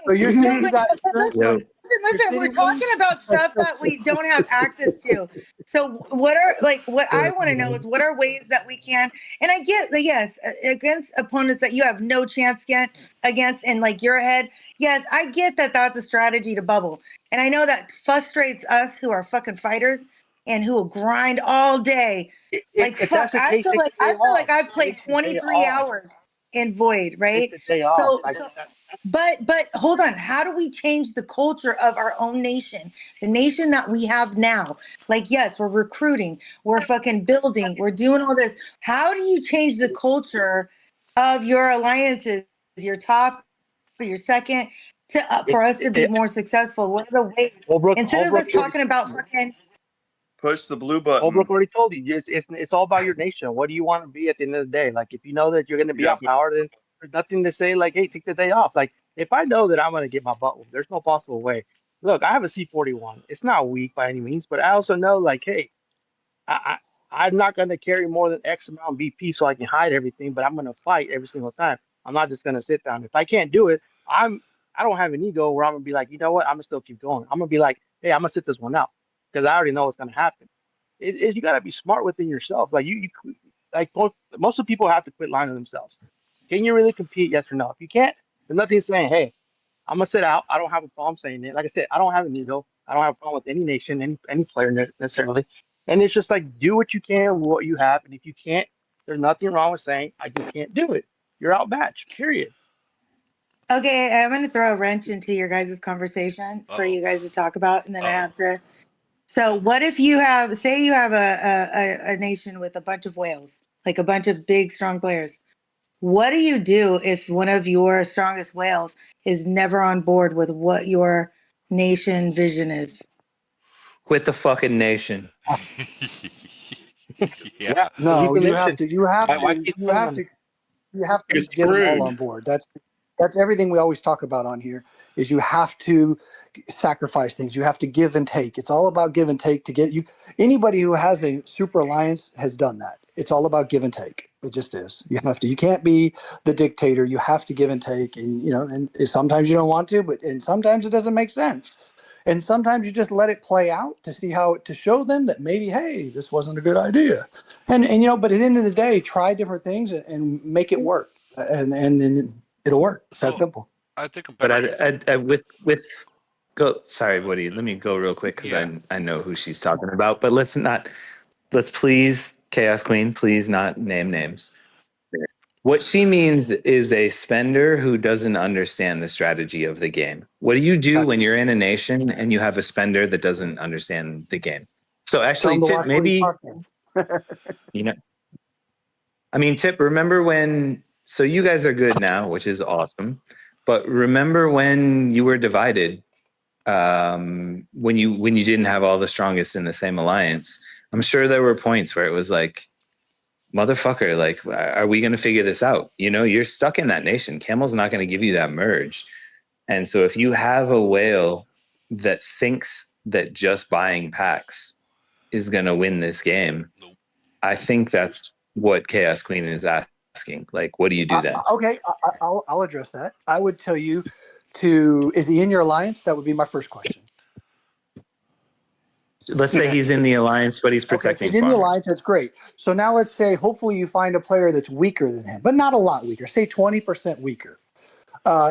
Speaker 5: So you're saying you got Listen, we're talking about stuff that we don't have access to. So what I want to know is what are ways that we can, and I get that, yes, against opponents that you have no chance against and like you're ahead. Yes, I get that that's a strategy to bubble. And I know that frustrates us who are fucking fighters and who will grind all day. I feel like I've played 23 hours in Void, right? But hold on, how do we change the culture of our own nation, the nation that we have now? Like, yes, we're recruiting, we're fucking building, we're doing all this. How do you change the culture of your alliances, your top, your second, for us to be more successful? What are the ways? Instead of us talking about fucking
Speaker 13: push the blue button.
Speaker 8: Holbrook already told you, it's all about your nation. What do you want to be at the end of the day? Like, if you know that you're going to be outpowered, then There's nothing to say like, hey, take the day off. Like if I know that I'm gonna get my butt whooped, there's no possible way. Look, I have a C41. It's not weak by any means, but I also know like, hey, I, I'm not going to carry more than X amount BP so I can hide everything, but I'm going to fight every single time. I'm not just going to sit down. If I can't do it, I don't have an ego where I'm going to be like, you know what, I'm going to still keep going. I'm going to be like, hey, I'm going to sit this one out because I already know what's going to happen. You got to be smart within yourself. Like like most of the people have to quit lying to themselves. Can you really compete? Yes or no? If you can't, there's nothing saying, hey, I'm gonna sit out. I don't have a problem saying it. Like I said, I don't have an ego. I don't have a problem with any nation, any player necessarily. And it's just like do what you can, with what you have, and if you can't, there's nothing wrong with saying I just can't do it. You're outmatched. Period.
Speaker 5: Okay, I'm going to throw a wrench into your guys' conversation for you guys to talk about, and then I have to. So, what if you have, say, you have a nation with a bunch of whales, like a bunch of big, strong players? What do you do if one of your strongest whales is never on board with what your nation vision is?
Speaker 4: Quit the fucking nation.
Speaker 1: Yeah.
Speaker 5: No,
Speaker 8: Leave the
Speaker 5: you have
Speaker 8: nation.
Speaker 5: to. You have
Speaker 8: Why
Speaker 5: to.
Speaker 8: keep
Speaker 5: You
Speaker 8: playing
Speaker 5: have
Speaker 8: on
Speaker 5: to.
Speaker 8: it?
Speaker 5: You have to
Speaker 14: You're
Speaker 5: get them all
Speaker 14: screwed.
Speaker 5: on board. That's everything we always talk about on here. Is you have to sacrifice things. You have to give and take. It's all about give and take to get you. Anybody who has a super alliance has done that. It's all about give and take. It just is. You have to. You can't be the dictator. You have to give and take. And and sometimes you don't want to, and sometimes it doesn't make sense. And sometimes you just let it play out to see to show them that maybe, hey, this wasn't a good idea. And but at the end of the day, try different things and make it work. And then it'll work. It's that
Speaker 1: So
Speaker 5: simple.
Speaker 1: I think a
Speaker 4: But
Speaker 1: better.
Speaker 4: I with go. Sorry, Woody. Let me go real quick because
Speaker 1: Yeah.
Speaker 4: I know who she's talking about. But let's please, Chaos Queen, please not name names. What she means is a spender who doesn't understand the strategy of the game. What do you do when you're in a nation and you have a spender that doesn't understand the game? So
Speaker 5: Tell
Speaker 4: actually,
Speaker 5: them to
Speaker 4: Tip,
Speaker 5: watch what he's
Speaker 4: maybe
Speaker 5: talking.
Speaker 4: you know. I mean, Tip, remember when? So you guys are good now, which is awesome. But remember when you were divided, when you didn't have all the strongest in the same alliance? I'm sure there were points where it was like, motherfucker, like, are we going to figure this out? You're stuck in that nation. Camel's not going to give you that merge. And so if you have a whale that thinks that just buying packs is going to win this game,
Speaker 1: Nope.
Speaker 4: I think that's what Chaos Queen is asking. Like, what do you do then?
Speaker 5: Okay, I'll address that. I would tell you is he in your alliance? That would be my first question.
Speaker 4: Let's say he's in the alliance, but he's
Speaker 5: Okay, if
Speaker 4: protecting
Speaker 5: he's in the
Speaker 4: farmers.
Speaker 5: alliance, that's great. So now let's say hopefully you find a player that's weaker than him, but not a lot weaker. Say 20% weaker.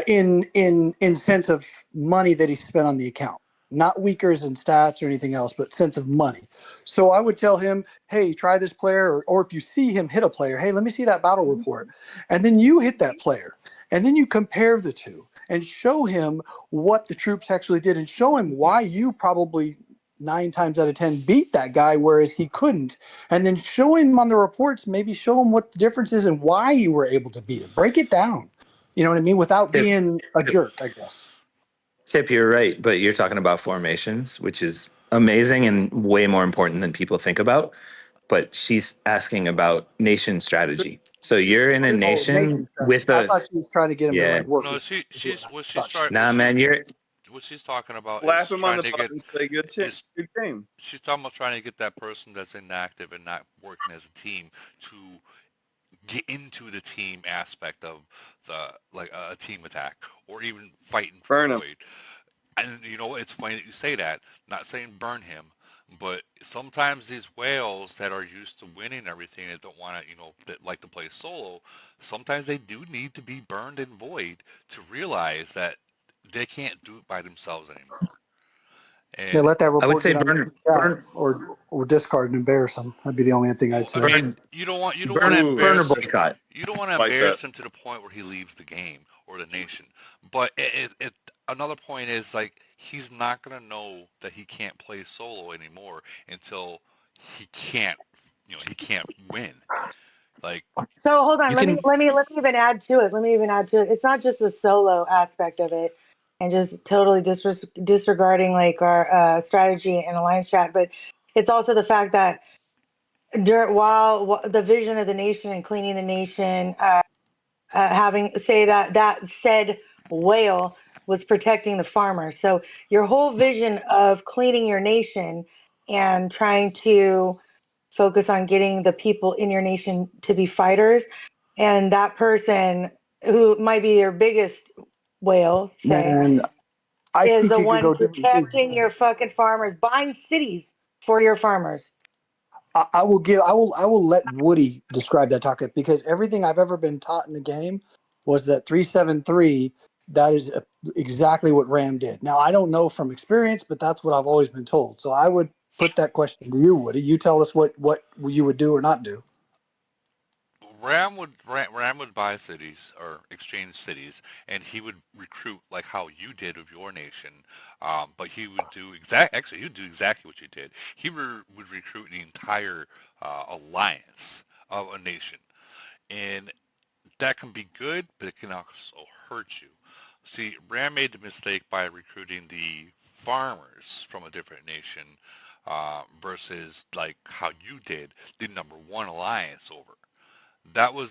Speaker 5: In sense of money that he spent on the account, not weaker in stats or anything else, but sense of money. So I would tell him, hey, try this player, or if you see him hit a player, hey, let me see that battle report, and then you hit that player, and then you compare the two and show him what the troops actually did, and show him why you probably 9 times out of 10 beat that guy, whereas he couldn't, and then show him on the reports, maybe show him what the difference is and why you were able to beat him. Break it down. You know what I mean? Without
Speaker 4: Tip,
Speaker 5: being a jerk, I guess.
Speaker 4: Tip, you're right, but you're talking about formations, which is amazing and way more important than people think about. But she's asking about nation strategy. So you're in a
Speaker 5: Oh, nation
Speaker 4: nation
Speaker 5: strategy.
Speaker 4: with
Speaker 5: I
Speaker 4: a
Speaker 5: thought she was trying to get him to
Speaker 4: yeah.
Speaker 5: like work
Speaker 1: No,
Speaker 5: with.
Speaker 1: she she's what she's
Speaker 5: Thought she-
Speaker 1: trying
Speaker 4: Nah, man, you're
Speaker 1: what she's talking about
Speaker 13: Slap
Speaker 1: is
Speaker 13: him on
Speaker 1: trying
Speaker 13: the
Speaker 1: to
Speaker 13: butt
Speaker 1: get
Speaker 13: and say
Speaker 1: is
Speaker 13: good game.
Speaker 1: she's talking about trying to get that person that's inactive and not working as a team to get into the team aspect of the like a team attack or even fighting for
Speaker 13: Burn him.
Speaker 1: void. And it's funny that you say that. Not saying burn him, but sometimes these whales that are used to winning everything that don't want to, that like to play solo, sometimes they do need to be burned in void to realize that they can't do it by themselves anymore.
Speaker 5: Yeah,
Speaker 1: And
Speaker 5: let that
Speaker 4: I would
Speaker 5: report
Speaker 4: say
Speaker 5: get on the chat or discard and embarrass him. That'd be the only thing I'd
Speaker 1: I
Speaker 5: say.
Speaker 1: mean, you don't want to
Speaker 4: burner
Speaker 1: embarrass
Speaker 4: boycott.
Speaker 1: you don't want to
Speaker 13: Like that.
Speaker 1: embarrass him to the point where he leaves the game or the nation. But another point is like he's not gonna know that he can't play solo anymore until he can't he can't win. Like
Speaker 5: So hold on,
Speaker 4: You
Speaker 5: let me
Speaker 4: can
Speaker 5: even add to it. Let me even add to it. It's not just the solo aspect of it, and just totally disregarding like our strategy and alliance strat, but it's also the fact that while the vision of the nation and cleaning the nation having say that said whale was protecting the farmer. So your whole vision of cleaning your nation and trying to focus on getting the people in your nation to be fighters, and that person who might be your biggest whale, say,
Speaker 7: Man, I
Speaker 5: is
Speaker 7: think
Speaker 5: the
Speaker 7: you could
Speaker 5: one
Speaker 7: go different things.
Speaker 5: protecting your fucking farmers, buying cities for your farmers.
Speaker 7: I will let Woody describe that topic because everything I've ever been taught in the game was that 373. That is exactly what Ram did. Now I don't know from experience, but that's what I've always been told. So I would put that question to you, Woody. You tell us what you would do or not do.
Speaker 1: Ram would buy cities or exchange cities, and he would recruit like how you did with your nation. But he would do actually he would do exactly what you did. He would recruit the entire alliance of a nation, and that can be good, but it can also hurt you. See, Ram made the mistake by recruiting the farmers from a different nation versus like how you did the number one alliance over. That's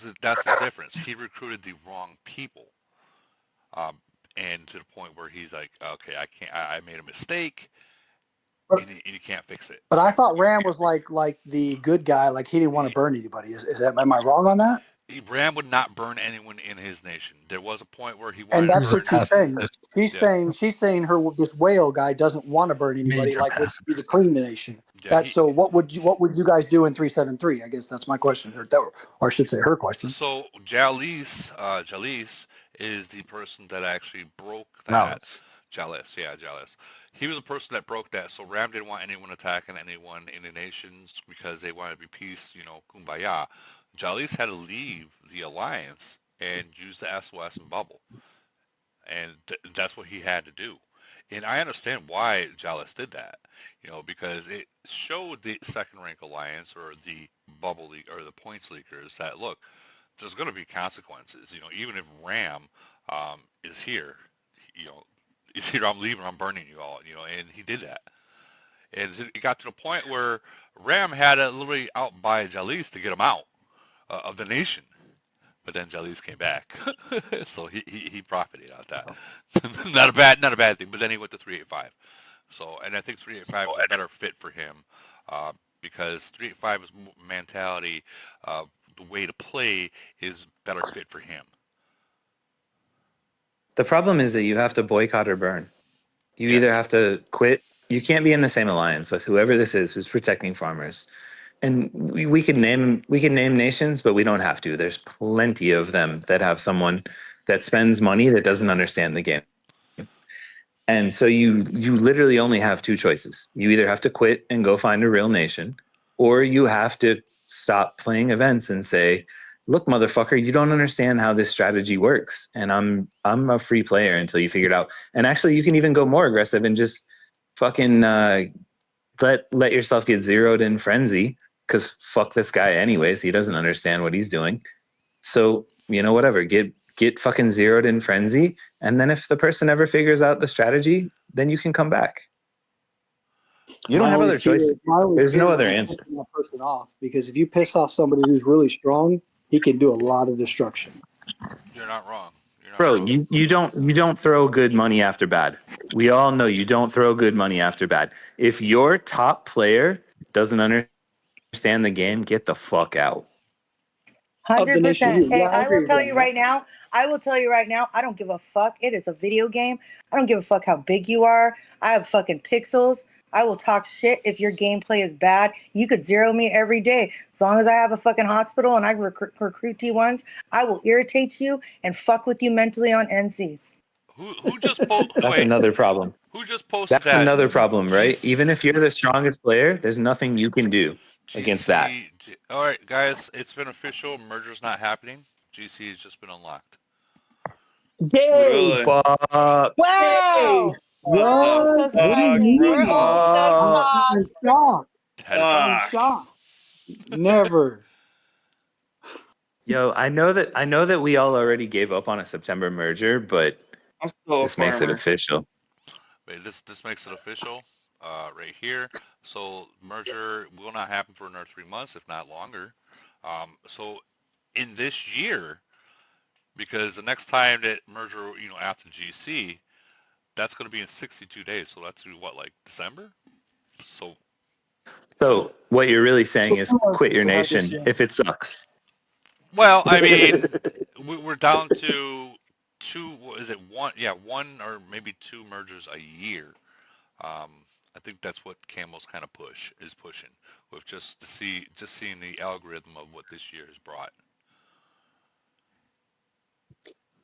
Speaker 1: the difference. He recruited the wrong people, um, and to the point where he's like, okay, I can't. I made a mistake,
Speaker 7: But,
Speaker 1: and you can't fix it.
Speaker 7: but I thought Ram was like the good guy, like he didn't want to burn anybody. Is that am I wrong on that?
Speaker 1: Ram would not burn anyone in his nation. There was a point where he
Speaker 7: And
Speaker 1: wanted to
Speaker 7: that's
Speaker 1: burn.
Speaker 7: what she's saying.
Speaker 1: Yeah,
Speaker 7: She's saying this whale guy doesn't want to burn anybody like would be the clean the nation.
Speaker 1: yeah.
Speaker 7: That's so what would you guys do in 373? I guess that's my question, or I should say her question.
Speaker 1: So Jalis is the person that actually broke that.
Speaker 3: Malice.
Speaker 1: Jalis, yeah, Jalis. He was the person that broke that. So Ram didn't want anyone attacking anyone in the nations because they wanted to be peace, kumbaya. Jalis had to leave the alliance and use the SOS and bubble, and that's what he had to do. And I understand why Jalis did that, because it showed the second rank alliance or the bubble or the points leakers that look, there's going to be consequences. Even if Ram is here, you know, he's here. I'm leaving. I'm burning you all. And he did that. And it got to the point where Ram had to literally outbuy Jalis to get him out of the nation. But then Jalis came back, so he profited out that. Not a bad thing. But then he went to 385. So, and I think 385 is a better fit for him because 385's mentality, the way to play is better fit for him.
Speaker 4: The problem is that you have to boycott or burn. You
Speaker 1: Yeah.
Speaker 4: either have to quit. You can't be in the same alliance with whoever this is who's protecting farmers. And we could name nations, but we don't have to. There's plenty of them that have someone that spends money that doesn't understand the game. And so you literally only have two choices. You either have to quit and go find a real nation, or you have to stop playing events and say, look, motherfucker, you don't understand how this strategy works. And I'm a free player until you figure it out. And actually you can even go more aggressive and just fucking let yourself get zeroed in frenzy, because fuck this guy anyways. He doesn't understand what he's doing. So, whatever, get fucking zeroed in frenzy. And then if the person ever figures out the strategy, then you can come back. You don't have other choices. There's no other answer.
Speaker 7: That person off, because if you piss off somebody who's really strong, he can do a lot of destruction.
Speaker 1: You're not wrong.
Speaker 4: Bro, you don't throw good money after bad. We all know you don't throw good money after bad. If your top player doesn't understand the game, get the fuck out.
Speaker 5: 100%. Hey,
Speaker 7: I
Speaker 5: I will
Speaker 7: agree with
Speaker 5: tell
Speaker 7: that.
Speaker 5: you right now. I will tell you right now. I don't give a fuck. It is a video game. I don't give a fuck how big you are. I have fucking pixels. I will talk shit if your gameplay is bad. You could zero me every day. As long as I have a fucking hospital and I recruit T1s, I will irritate you and fuck with you mentally on NC.
Speaker 1: Who just posted?
Speaker 4: That's another problem.
Speaker 1: Who just posted
Speaker 4: That's
Speaker 1: that?
Speaker 4: another problem, right?
Speaker 1: GC
Speaker 4: Even if you're the strongest player, there's nothing you can do against that.
Speaker 1: All right, guys, it's been official. Merger's not happening. GC has just been unlocked.
Speaker 4: Yay, Bob!
Speaker 5: Wow!
Speaker 7: What?
Speaker 5: So
Speaker 7: What do you
Speaker 5: surprising.
Speaker 7: mean?
Speaker 5: We're all so
Speaker 7: I'm
Speaker 5: shocked.
Speaker 7: shocked.
Speaker 1: Had
Speaker 7: I'm shocked. Never.
Speaker 4: Yo, I know that we all already gave up on a September merger, but
Speaker 13: I'm still a
Speaker 4: this makes it
Speaker 13: farmer.
Speaker 4: official.
Speaker 1: Wait, this makes it official right here. So merger will not happen for another 3 months, if not longer. So in this year, because the next time that merger, after GC, that's going to be in 62 days. So that's what, like December? So
Speaker 4: So what you're really saying
Speaker 7: So
Speaker 4: is quit your
Speaker 12: We have this
Speaker 4: nation
Speaker 12: year.
Speaker 4: if it sucks.
Speaker 1: well, I mean, we're down to two. What is it? One, yeah, one or maybe two mergers a year. Um, I think that's what Camel's kind of pushing with just seeing the algorithm of what this year has brought.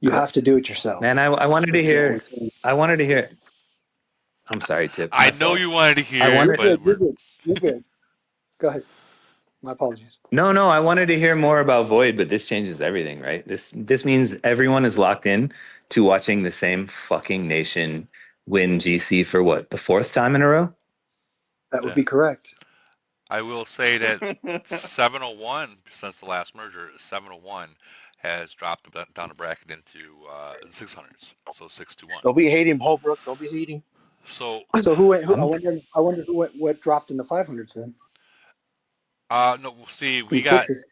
Speaker 7: you have to do it yourself.
Speaker 4: Man, I wanted to
Speaker 7: That's the only
Speaker 4: hear.
Speaker 7: thing.
Speaker 4: I wanted to hear. I'm sorry, Tip.
Speaker 1: I
Speaker 4: My
Speaker 1: know
Speaker 4: fault.
Speaker 1: you wanted to
Speaker 4: I
Speaker 1: hear it,
Speaker 4: wanted.
Speaker 7: You're
Speaker 1: but
Speaker 7: good. You're good. You're good. Go ahead. My apologies.
Speaker 4: No. I wanted to hear more about Void, but this changes everything, right? This means everyone is locked in to watching the same fucking nation win GC for what, the fourth time in a row?
Speaker 7: That would
Speaker 1: yeah.
Speaker 7: be correct.
Speaker 1: I will say that 701 since the last merger, 701 has dropped down the bracket into 600s, so 621.
Speaker 8: Don't be hating, Holbrook. Don't be hating.
Speaker 1: So
Speaker 7: So who went? Who,
Speaker 4: I'm
Speaker 7: I wonder who went. What dropped in the 500s then?
Speaker 1: no, see, we
Speaker 7: In
Speaker 1: got
Speaker 7: sixes.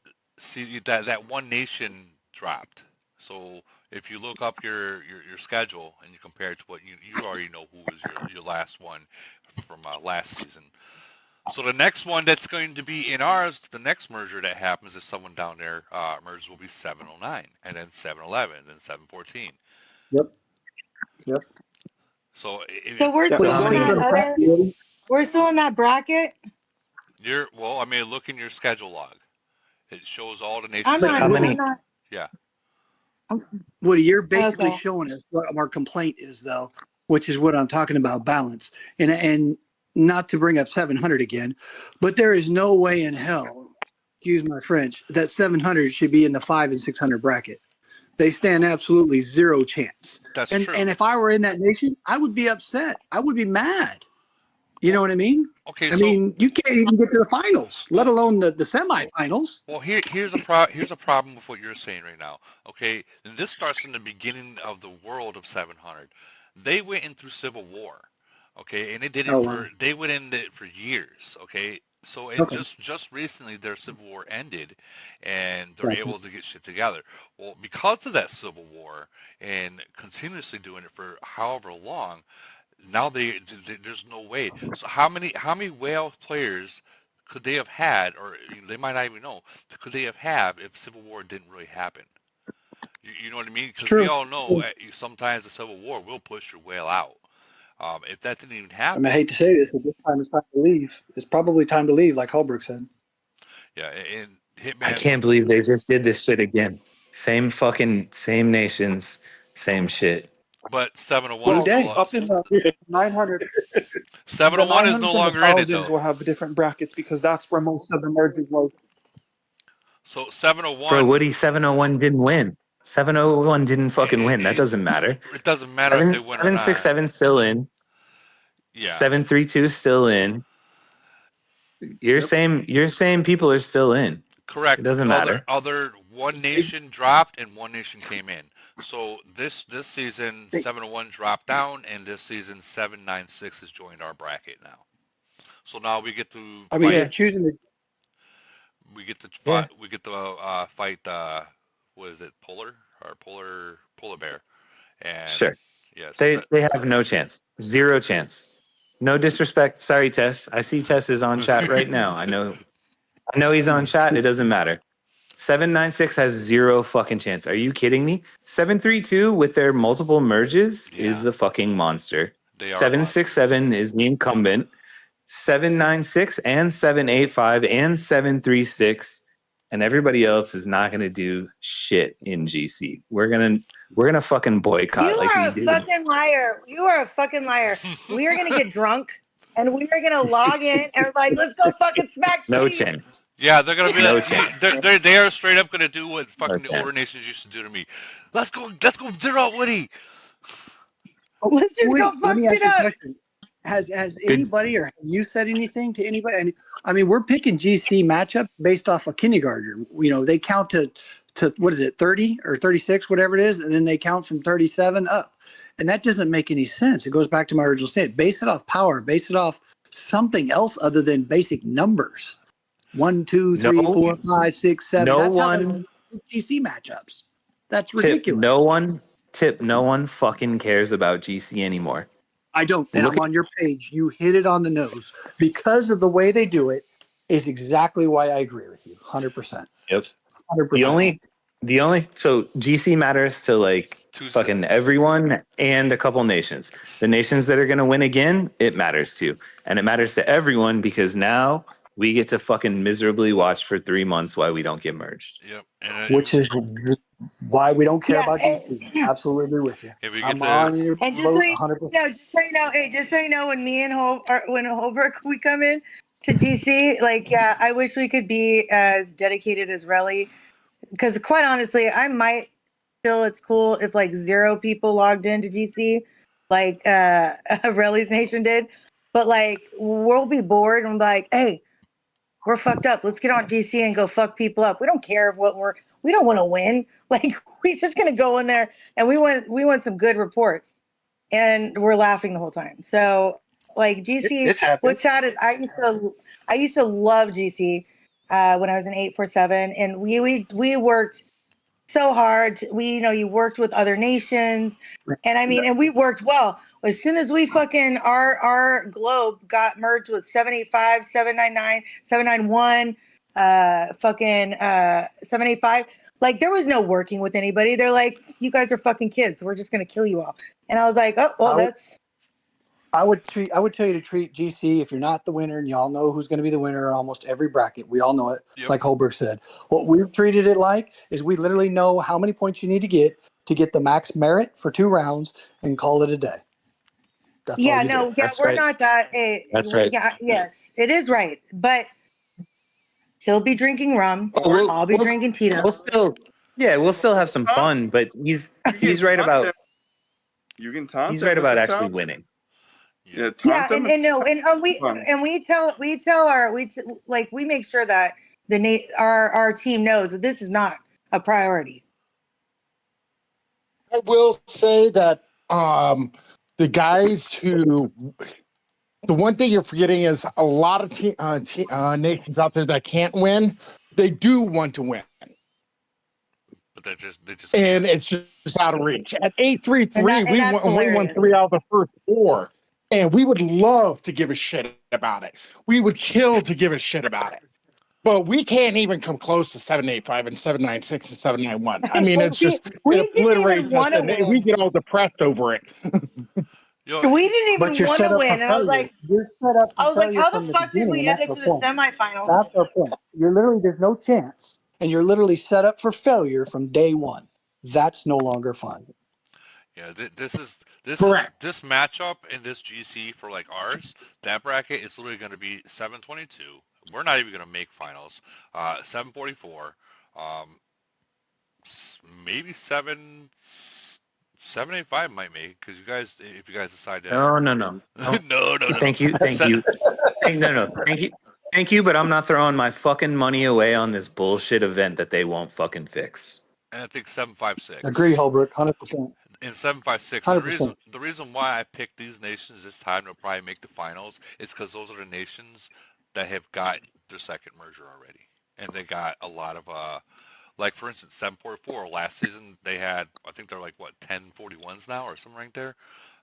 Speaker 1: that one nation dropped. So if you look up your schedule and you compare it to what you already know who was your last one from last season. So the next one that's going to be in ours, the next merger that happens if someone down there merges will be 709, and then 711, and then 714.
Speaker 7: Yep. Yep.
Speaker 1: So
Speaker 5: So we're
Speaker 4: so
Speaker 5: still
Speaker 4: how
Speaker 5: in that
Speaker 4: many?
Speaker 5: other. We're still in that bracket.
Speaker 1: I mean, look in your schedule log. It shows all the
Speaker 5: I'm
Speaker 1: nations that
Speaker 5: not.
Speaker 1: are
Speaker 4: How
Speaker 1: going.
Speaker 5: I'm
Speaker 4: many?
Speaker 5: not.
Speaker 1: Yeah.
Speaker 7: What you're basically
Speaker 5: Okay.
Speaker 7: showing us what our complaint is, though, which is what I'm talking about, balance. And not to bring up 700 again, but there is no way in hell, excuse my French, that 700 should be in the 5 and 600 bracket. They stand absolutely zero chance.
Speaker 1: That's
Speaker 7: And
Speaker 1: true.
Speaker 7: if I were in that nation, I would be upset. I would be mad. You
Speaker 1: Well,
Speaker 7: know what I mean?
Speaker 1: okay,
Speaker 7: I
Speaker 1: so
Speaker 7: mean, you can't even get to the finals, let
Speaker 1: well,
Speaker 7: alone the semifinals.
Speaker 1: well, here's here's a problem with what you're saying right now. Okay, and this starts in the beginning of the world of 700. They went in through civil war, okay, and
Speaker 7: Oh, wow.
Speaker 1: they went in it for years, okay. So and
Speaker 7: Okay.
Speaker 1: just recently their civil war ended, and they're
Speaker 7: Gotcha.
Speaker 1: able to get shit together. Well, because of that civil war and continuously doing it for however long, now there's no way. So how many whale players could they have had, or they might not even know, could they have had if Civil War didn't really happen? You know what I mean?
Speaker 7: It's
Speaker 1: Because we
Speaker 7: true.
Speaker 1: all know sometimes the Civil War will push your whale out. If that didn't even
Speaker 7: I mean, I
Speaker 1: happen,
Speaker 7: hate to say this, but this time it's time to leave. It's probably time to leave, like Holbrook said.
Speaker 1: yeah, and
Speaker 4: I
Speaker 1: Hitman,
Speaker 4: can't believe they just did this shit again. Same nations, same shit.
Speaker 1: but 701
Speaker 7: New
Speaker 12: Well,
Speaker 1: is no
Speaker 7: day.
Speaker 12: up in the 900, the
Speaker 1: 701 is no
Speaker 12: 900s and the
Speaker 1: longer in it
Speaker 12: thousands
Speaker 1: though.
Speaker 12: will have different brackets because that's where most of the merging was.
Speaker 1: So
Speaker 4: Bro,
Speaker 1: 701,
Speaker 4: Woody 701 didn't win. 701 didn't fucking
Speaker 1: it,
Speaker 4: win. That
Speaker 1: it,
Speaker 4: doesn't matter.
Speaker 1: it doesn't matter if
Speaker 4: Seven
Speaker 1: they win or
Speaker 4: seven six
Speaker 1: not.
Speaker 4: seven still in.
Speaker 1: Yeah,
Speaker 4: 732 still in.
Speaker 7: Yep.
Speaker 4: You're saying people are still in. It
Speaker 1: correct.
Speaker 4: doesn't matter.
Speaker 1: Other one
Speaker 7: They,
Speaker 1: nation dropped and one nation came in. So this season
Speaker 7: they,
Speaker 1: 701 dropped down, and this season 796 has joined our bracket now. So now we get to
Speaker 7: I mean,
Speaker 1: fight.
Speaker 7: they're
Speaker 12: Yeah.
Speaker 7: choosing to.
Speaker 4: Yeah.
Speaker 1: We get to fight. What is it? Polar bear. And
Speaker 4: Sure.
Speaker 1: yes,
Speaker 4: They have no chance. Zero chance. No disrespect. Sorry, Tess. I see Tess is on chat right now. I know he's on chat. It doesn't matter. 796 has zero fucking chance. Are you kidding me? 732 with their multiple merges is
Speaker 1: yeah,
Speaker 4: the fucking monster.
Speaker 1: they are monsters.
Speaker 4: 767 is the incumbent. 796 and 785 and 736 and everybody else is not going to do shit in GC. We're going to fucking boycott
Speaker 5: You
Speaker 4: like
Speaker 5: are
Speaker 4: we
Speaker 5: a
Speaker 4: do.
Speaker 5: fucking liar. You are a fucking liar. We are gonna get drunk and we are gonna log in and we're like, let's go fucking smack
Speaker 4: No
Speaker 5: titties.
Speaker 4: chance.
Speaker 1: Yeah, they're gonna be
Speaker 4: No
Speaker 1: like,
Speaker 4: chance.
Speaker 1: they are straight up gonna do what
Speaker 4: No
Speaker 1: fucking the older
Speaker 4: chance.
Speaker 1: nations used to do to me. Let's go zero out Woody.
Speaker 7: Oh,
Speaker 5: Let's just go
Speaker 7: Woody, let
Speaker 5: fuck
Speaker 7: me ask
Speaker 5: shit
Speaker 7: you a
Speaker 5: up.
Speaker 7: question. Has
Speaker 4: Good.
Speaker 7: anybody or have you said anything to anybody? And I mean, we're picking GC matchup based off of kindergartner. You know, they count to what is it, 30 or 36, whatever it is, and then they count from 37 up. And that doesn't make any sense. It goes back to my original statement. Base it off power, base it off something else other than basic numbers. 1, 2, 3,
Speaker 4: No
Speaker 7: 4, 5, 6, 7.
Speaker 4: no
Speaker 7: That's how they
Speaker 4: one
Speaker 7: pick GC matchups. That's ridiculous.
Speaker 4: No one fucking cares about GC anymore.
Speaker 7: I don't. And
Speaker 4: Look
Speaker 7: I'm on your page. You hit it on the nose. Because of the way they do it is exactly why I agree with you. 100%.
Speaker 4: Yep.
Speaker 7: 100%.
Speaker 4: So GC matters to like fucking everyone and a couple nations. The nations that are going to win again, it matters to. And it matters to everyone because now we get to fucking miserably watch for 3 months while we don't get merged.
Speaker 1: Yep.
Speaker 7: Which is why we don't care
Speaker 5: Yeah,
Speaker 7: about GC. Absolutely with you.
Speaker 1: If we get
Speaker 7: I'm
Speaker 1: to
Speaker 7: on your
Speaker 5: And just
Speaker 7: boat
Speaker 5: so you
Speaker 7: 100%.
Speaker 5: know, just so you know, when me and when Holbrook we come in to GC, like, yeah, I wish we could be as dedicated as Relly, because quite honestly, I might feel it's cool if like 0 people logged into GC, like Relly's Nation did, but like we'll be bored and be like, hey, we're fucked up. Let's get on GC and go fuck people up. We don't care what we don't want to win. Like we're just gonna go in there and we want some good reports, and we're laughing the whole time. So like GC,
Speaker 8: It's happened.
Speaker 5: what's sad is I used to love GC when I was in 847, and we worked so hard. You worked with other nations, and I mean, and we worked well. As soon as we fucking our globe got merged with 785, 799, 791, fucking 785, like there was no working with anybody. They're like, you guys are fucking kids. We're just gonna kill you all. And I was like, oh well, that's.
Speaker 7: I would tell you to treat GC if you're not the winner, and y'all know who's going to be the winner in almost every bracket. We all know it, like Holberg said. What we've treated it like is we literally know how many points you need to get the max merit for 2 rounds and call it a day. That's all you do.
Speaker 5: We're not that.
Speaker 4: That's right.
Speaker 5: Yeah, yes, it is right. But he'll be drinking rum. I'll be drinking Tito.
Speaker 4: We'll still have some fun, but he's right about
Speaker 13: You can taunt
Speaker 4: he's
Speaker 13: them
Speaker 4: right
Speaker 13: with
Speaker 4: about
Speaker 13: the
Speaker 4: actually
Speaker 13: taunt.
Speaker 4: winning.
Speaker 13: Yeah, taunt them.
Speaker 5: We make sure that our team knows that this is not a priority.
Speaker 15: I will say that the guys who, the one thing you're forgetting is a lot of nations out there that can't win. They do want to win,
Speaker 1: but they just
Speaker 15: and it's just out of reach. At 833, we won
Speaker 5: hilarious.
Speaker 15: 3 out of the first 4, and we would love to give a shit about it. We would kill to give a shit about it. But we can't even come close to 785 and 796 and 791. I mean, it's just
Speaker 5: we
Speaker 15: it
Speaker 5: didn't
Speaker 15: obliterates
Speaker 5: even
Speaker 15: us,
Speaker 5: want to
Speaker 15: and
Speaker 5: win.
Speaker 15: we get all depressed over it.
Speaker 5: We didn't
Speaker 7: But
Speaker 5: even
Speaker 7: you're
Speaker 5: want
Speaker 7: set
Speaker 5: to
Speaker 7: up for
Speaker 5: win, and I was
Speaker 7: failure.
Speaker 5: like,
Speaker 7: You're set up for failure
Speaker 5: how
Speaker 7: from
Speaker 5: the
Speaker 7: the
Speaker 5: fuck did
Speaker 7: beginning,
Speaker 5: we
Speaker 7: and
Speaker 5: end
Speaker 7: that's
Speaker 5: up
Speaker 7: the
Speaker 5: to the
Speaker 7: point.
Speaker 5: semifinals?
Speaker 7: That's our point. You're literally, there's no chance, and you're literally set up for failure from day one. That's no longer fun.
Speaker 1: Yeah, this is
Speaker 15: Correct.
Speaker 1: this matchup in this GC for like ours. That bracket is literally going to be 722. We're not even going to make finals. 744. Maybe 785 might make because if you guys decide to.
Speaker 4: No.
Speaker 1: no.
Speaker 4: Thank you. Thank you, but I'm not throwing my fucking money away on this bullshit event that they won't fucking fix.
Speaker 1: And I think 756.
Speaker 7: Agree, Holbrook, 100%.
Speaker 1: In 756,
Speaker 7: 100%.
Speaker 1: the reason why I picked these nations this time to probably make the finals is because those are the nations that have got their second merger already, and they got a lot of like for instance 744 last season they had, I think they're like what 1041s now or something right there.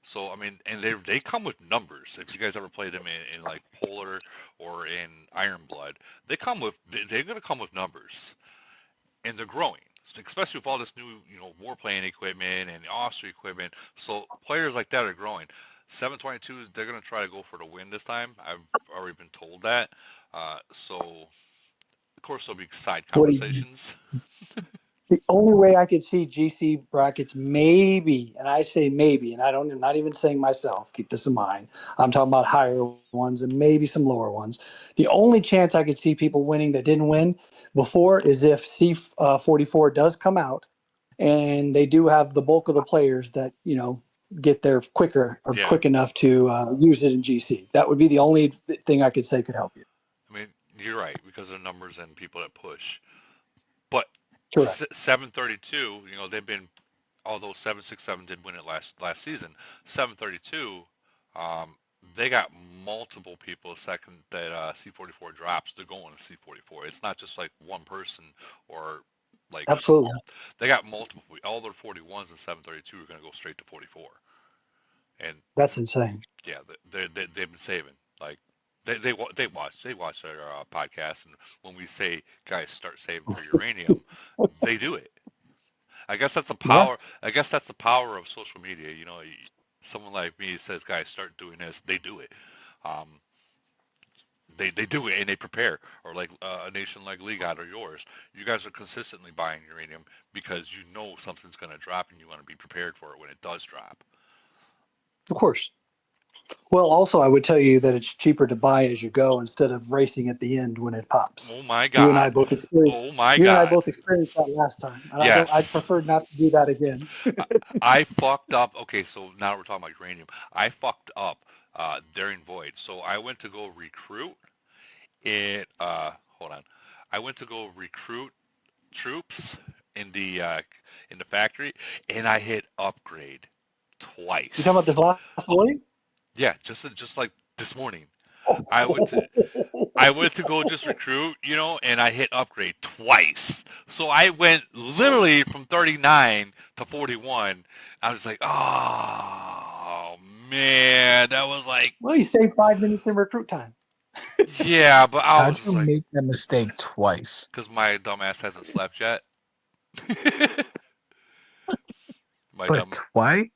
Speaker 1: So I mean, and they come with numbers. If you guys ever played them in like Polar or in Iron Blood, they're gonna come with numbers, and they're growing, especially with all this new, warplane equipment and the Austria equipment. So players like that are growing. 722, they're going to try to go for the win this time. I've already been told that. So, of course, there'll be side conversations.
Speaker 7: The only way I could see GC brackets maybe, and I say maybe, and I'm not even saying myself, keep this in mind. I'm talking about higher ones and maybe some lower ones. The only chance I could see people winning that didn't win before is if C44 does come out and they do have the bulk of the players that, get there quicker or quick enough to use it in GC. That would be the only thing I could say could help you.
Speaker 1: I mean, you're right, because of numbers and people that push. But 732, they've been, although 767 did win it last season, 732, they got multiple people second that C44 drops. They're going to C44. It's not just like one person or Like
Speaker 7: Absolutely.
Speaker 1: they got multiple. All their 41s and 732 are going to go straight to 44. And
Speaker 7: That's insane.
Speaker 1: yeah, they've been saving. Like they watch our podcast, and when we say guys start saving for uranium, they do it. I guess that's the
Speaker 7: Yeah.
Speaker 1: power. I guess that's the power of social media. You know, someone like me says, "Guys, start doing this." They do it. Um, they do it and they prepare. Or like a nation like Legat or yours, you guys are consistently buying uranium because you know something's going to drop and you want to be prepared for it when it does drop.
Speaker 7: Of course. Well, also, I would tell you that it's cheaper to buy as you go instead of racing at the end when it pops.
Speaker 1: Oh my
Speaker 7: You and I
Speaker 1: God!
Speaker 7: both experienced.
Speaker 1: Oh my
Speaker 7: You and I
Speaker 1: God!
Speaker 7: both experienced that last time, and I don't. I'd
Speaker 1: Yes.
Speaker 7: prefer not to do that again.
Speaker 1: I fucked up. Okay, so now we're talking about uranium. I fucked up during Void. So I went to go recruit it. Hold on. I went to go recruit troops in the factory, and I hit upgrade twice.
Speaker 7: You talking about this last void?
Speaker 1: Yeah, just like this morning. I went to go just recruit, you know, and I hit upgrade twice. So I went literally from 39 to 41. I was like, oh man, that was like,
Speaker 7: Well, you saved 5 minutes in recruit time.
Speaker 1: yeah, but I
Speaker 16: How'd
Speaker 1: was
Speaker 16: you
Speaker 1: just like,
Speaker 16: make that mistake twice?
Speaker 1: because my dumbass hasn't slept yet. My
Speaker 16: But
Speaker 1: dumb
Speaker 16: twice?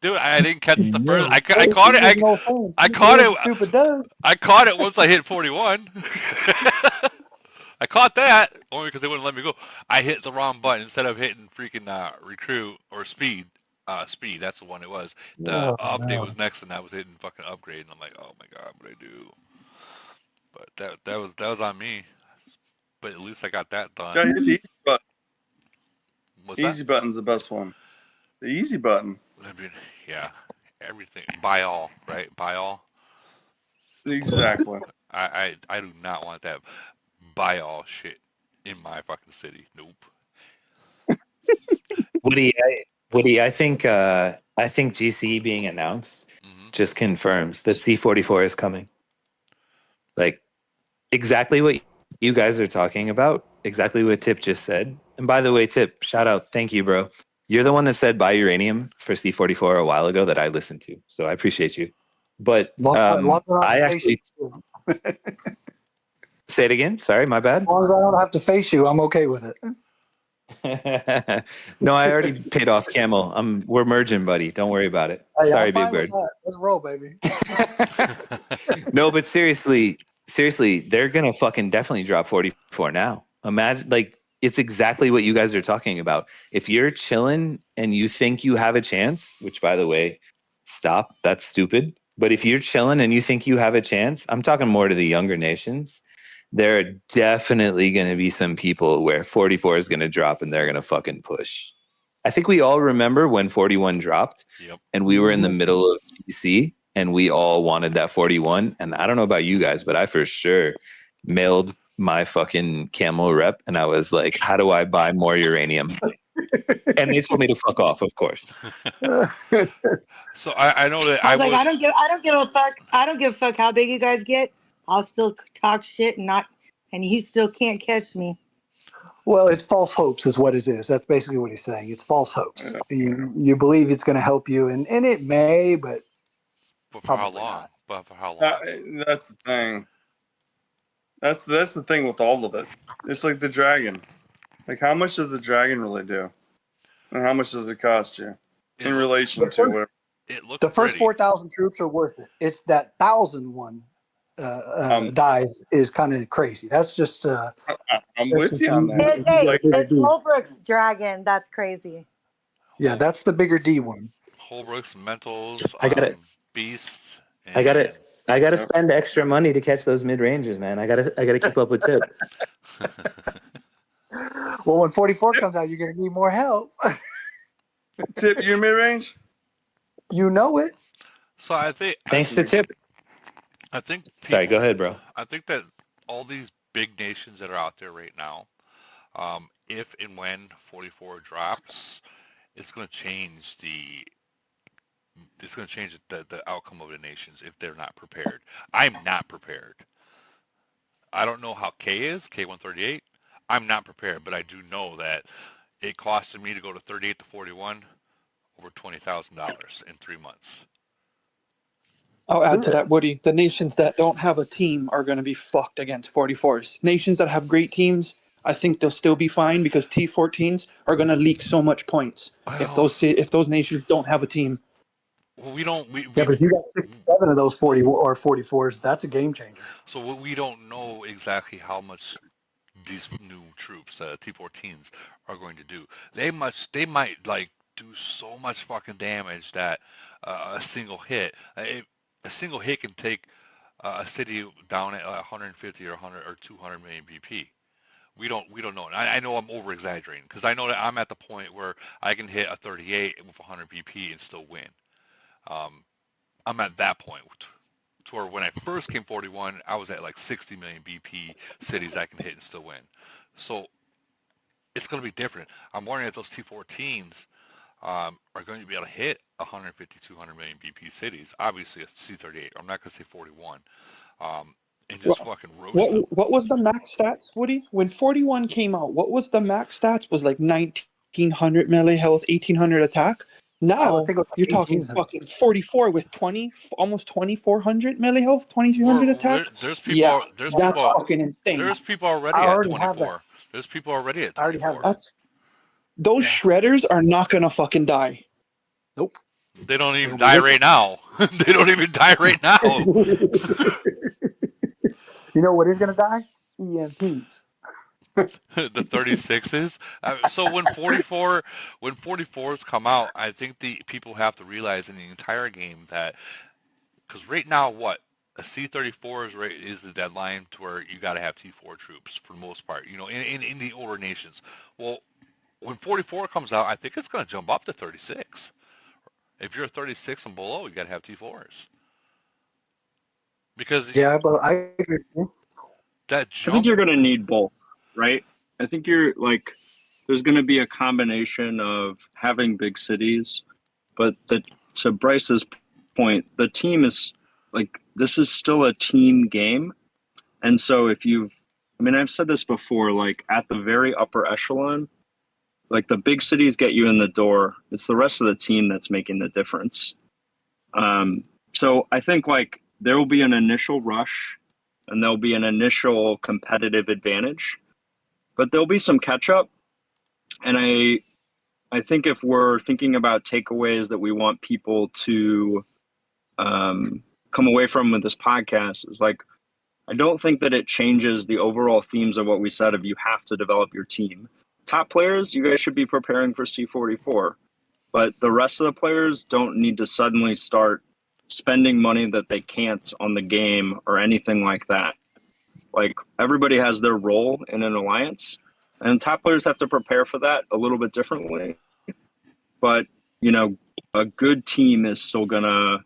Speaker 1: dude, I didn't catch the first. I
Speaker 7: Hey,
Speaker 1: caught it.
Speaker 7: there's no offense.
Speaker 1: I
Speaker 7: You do
Speaker 1: caught
Speaker 7: what
Speaker 1: it.
Speaker 7: the stupid does.
Speaker 1: I caught it once I hit 41. I caught that only because they wouldn't let me go. I hit the wrong button instead of hitting freaking recruit or speed. Speed, that's the one it was. The
Speaker 7: Oh,
Speaker 1: update
Speaker 7: no.
Speaker 1: was next, and I was hitting fucking upgrade, and I'm like, oh my god, what do I do? But that was on me. But at least I got that done.
Speaker 13: Gotta hit the easy button.
Speaker 1: What's
Speaker 13: Easy button's the best one. The easy button.
Speaker 1: that? I mean, yeah, everything. Buy all, right? Buy all.
Speaker 13: Exactly.
Speaker 1: I do not want that buy all shit in my fucking city. Nope.
Speaker 4: Woody, I think GCE being announced
Speaker 1: Hmm.
Speaker 4: just confirms that C44 is coming. Like exactly what you guys are talking about, exactly what Tip just said. And by the way, Tip, shout out, thank you, bro. You're the one that said buy uranium for C44 a while ago that I listened to, so I appreciate you. But
Speaker 7: Long as I don't
Speaker 4: I
Speaker 7: have to face
Speaker 4: actually
Speaker 7: you.
Speaker 4: say it again. Sorry, my bad.
Speaker 7: As long as I don't have to face you, I'm okay with it.
Speaker 4: No, I already paid off Camel. We're merging, buddy. Don't worry about it.
Speaker 7: Hey,
Speaker 4: Sorry,
Speaker 7: I'm fine
Speaker 4: Big
Speaker 7: with
Speaker 4: Bird.
Speaker 7: that. Let's roll, baby.
Speaker 4: No, but seriously, they're gonna fucking definitely drop 44 now. Imagine, like, it's exactly what you guys are talking about. If you're chilling and you think you have a chance, which by the way, stop, that's stupid. But if you're chilling and you think you have a chance, I'm talking more to the younger nations. There are definitely going to be some people where 44 is going to drop and they're going to fucking push. I think we all remember when 41 dropped,
Speaker 1: Yep.
Speaker 4: and we were in the middle of GC and we all wanted that 41. And I don't know about you guys, but I for sure mailed my fucking Camel rep and I was like, how do I buy more uranium? And they told me to fuck off, of course.
Speaker 1: So I know that
Speaker 5: I was like, I don't give a fuck. I don't give a fuck how big you guys get. I'll still talk shit and you still can't catch me.
Speaker 7: Well, it's false hopes, is what it is. That's basically what he's saying. It's false hopes. You believe it's going to help you, and it may, but
Speaker 1: But for how
Speaker 7: probably
Speaker 1: long?
Speaker 7: not.
Speaker 1: But for how long?
Speaker 13: That's the thing. That's the thing with all of it. It's like the dragon. Like, how much does the dragon really do, and how much does it cost you in relation to whatever?
Speaker 1: It looks
Speaker 7: The first
Speaker 1: pretty.
Speaker 7: 4,000 troops are worth it. It's that 1,000 one dies is kind of crazy. That's just.
Speaker 13: I'm with you on that.
Speaker 5: It's Holbrook's dragon. That's crazy.
Speaker 7: Yeah, that's the bigger D one.
Speaker 1: Holbrook's mentals.
Speaker 4: I got it.
Speaker 1: Beasts.
Speaker 4: I gotta spend extra money to catch those mid ranges, man. I gotta keep up with Tip.
Speaker 7: Well, when 44 comes out, you're going to need more help.
Speaker 13: Tip, you're mid range.
Speaker 7: You know it.
Speaker 1: So I think.
Speaker 4: Thanks to Tip.
Speaker 1: I think.
Speaker 4: Sorry, go ahead, bro.
Speaker 1: I think that all these big nations that are out there right now, if and when 44 drops, it's going to change the outcome of the nations if they're not prepared. I'm not prepared. I don't know how K is, K138. I'm not prepared, but I do know that it costed me to go to 38 to 41 over $20,000 in 3 months.
Speaker 12: I'll add to that, Woody. The nations that don't have a team are going to be fucked against 44s. Nations that have great teams, I think they'll still be fine because T14s are going to leak so much points if
Speaker 1: Well,
Speaker 12: those nations don't have a team.
Speaker 1: well, we don't
Speaker 7: Yeah, but if you got 6-7 of those 40 or 44s, that's a game changer.
Speaker 1: so we don't know exactly how much these new troops, T14s, are going to do. They might like do so much fucking damage that a single hit, a single hit can take a city down at 150 or 100 or 200 million BP. We don't know. I know I'm over exaggerating because I know that I'm at the point where I can hit a 38 with 100 BP and still win. I'm at that point to where when I first came 41, I was at like 60 million BP cities I can hit and still win. So it's going to be different. I'm wondering if those T14s are going to be able to hit 150, 200 million BP cities. Obviously, a C38. I'm not going to say 41. And just fucking roast them.
Speaker 12: What was the max stats, Woody? When 41 came out, what was the max stats? Was like 1900 melee health, 1800 attack. Now you're talking fucking 44 with 20, almost 2400 melee health, 2200 attack.
Speaker 1: There's
Speaker 12: Yeah,
Speaker 1: people.
Speaker 12: that's fucking insane.
Speaker 1: There's people already at 24. There's people already at 24.
Speaker 12: Those shredders are not gonna fucking die.
Speaker 7: Nope.
Speaker 1: They don't even die right now. They don't even die right now.
Speaker 7: You know what is going to die? EMPs.
Speaker 1: The 36s. So when 44s come out, I think the people have to realize in the entire game that because right now what a C34 is the deadline to where you got to have T4 troops for the most part. You know, in the older nations. Well, when 44 comes out, I think it's going to jump up to 36. If you're 36 and below, you got to have T4s. Because
Speaker 7: but I agree.
Speaker 1: That
Speaker 6: I think you're going to need both, right? I think there's going to be a combination of having big cities, but to Bryce's point, the team is this is still a team game. And so I've said this before, at the very upper echelon, the big cities get you in the door. It's the rest of the team that's making the difference. So I think there will be an initial rush and there'll be an initial competitive advantage, but there'll be some catch up. And I think if we're thinking about takeaways that we want people to come away from with this podcast is I don't think that it changes the overall themes of what we said of you have to develop your team. Top players, you guys should be preparing for C44, but the rest of the players don't need to suddenly start spending money that they can't on the game or anything like that. Everybody has their role in an alliance, and top players have to prepare for that a little bit differently. But, a good team is still going to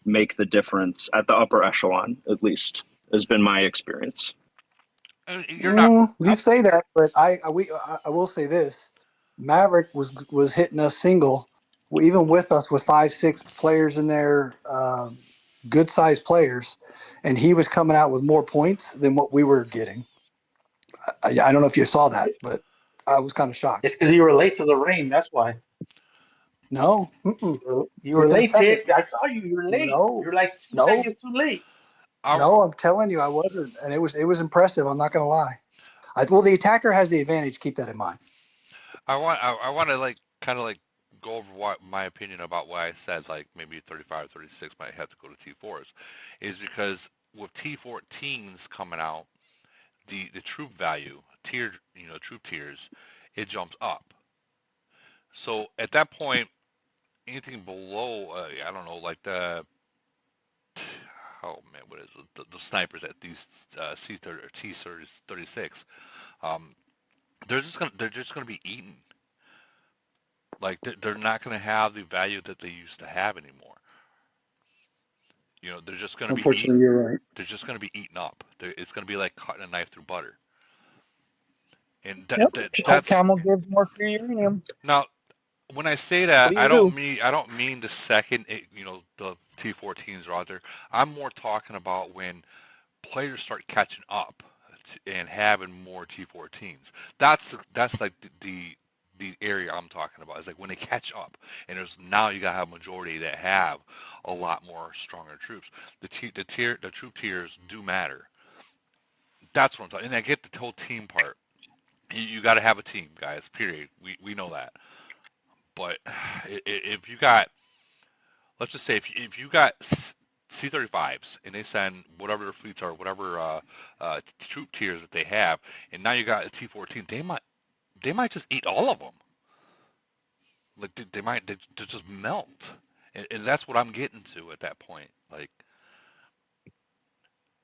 Speaker 6: make the difference at the upper echelon, at least, has been my experience.
Speaker 1: You're not.
Speaker 7: You say that, but I will say this: Maverick was hitting us single, even with us with 5-6 players in there, good sized players, and he was coming out with more points than what we were getting. I don't know if you saw that, but I was kind of shocked.
Speaker 8: It's because you were late to the rain. That's why.
Speaker 7: No,
Speaker 8: you were late, Tick. I saw you. You were late.
Speaker 7: No,
Speaker 8: you were like 2
Speaker 7: no.
Speaker 8: seconds too late.
Speaker 7: No, I'm telling you, I wasn't, and it was impressive. I'm not going to lie. Well, the attacker has the advantage. Keep that in mind.
Speaker 1: I want to kind of go over what my opinion about why I said maybe 35 or 36 might have to go to T4s is because with T14s coming out, the troop value troop tiers, it jumps up. So at that point, anything below I don't know what is it? The snipers at these C30 or T36, they're just gonna be eaten. They're not gonna have the value that they used to have anymore. They're just gonna be.
Speaker 7: Unfortunately, you're right.
Speaker 1: They're just gonna be eaten up. It's gonna be like cutting a knife through butter. And that's
Speaker 7: Camel gives more free uranium.
Speaker 1: Now, when I say that, I don't mean the second the T14s are out there. I'm more talking about when players start catching up and having more T14s. That's like the area I'm talking about. Is like when they catch up, and there's now you gotta have a majority that have a lot more stronger troops. The troop tiers do matter. That's what I'm talking. And I get the whole team part. You got to have a team, guys. Period. We know that. But if you got, let's just say, if you got C-35s and they send whatever their fleets are, whatever troop tiers that they have, and now you got a T-14, they might just eat all of them. Like they just melt, and that's what I'm getting to at that point. Like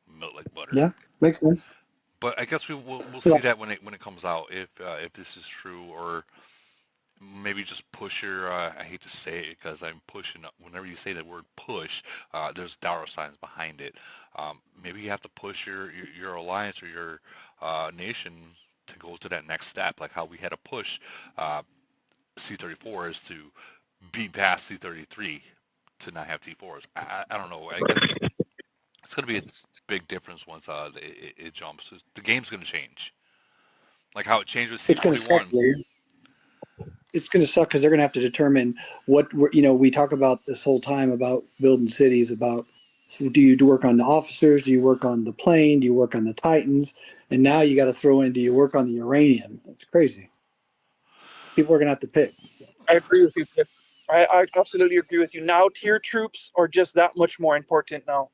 Speaker 1: melt like butter.
Speaker 7: Yeah, makes sense.
Speaker 1: But I guess we'll
Speaker 7: Yeah.
Speaker 1: see that when it comes out if this is true, or maybe just push your. I hate to say it because I'm pushing. Whenever you say the word push, there's dollar signs behind it. Maybe you have to push your alliance or your nation to go to that next step, like how we had to push C-34s to be past C-33 to not have T4s. I don't know. I guess it's going to be a big difference once it jumps. The game's going to change, like how it changed with
Speaker 7: It's going to suck.
Speaker 1: C-41.
Speaker 7: It's going to suck because they're going to have to determine what we talk about this whole time about building cities. About do you work on the officers? Do you work on the plane? Do you work on the Titans? And now you got to throw in, do you work on the uranium? It's crazy. People are going to have to pick.
Speaker 12: I agree with you, Pip. I absolutely agree with you. Now, tier troops are just that much more important now.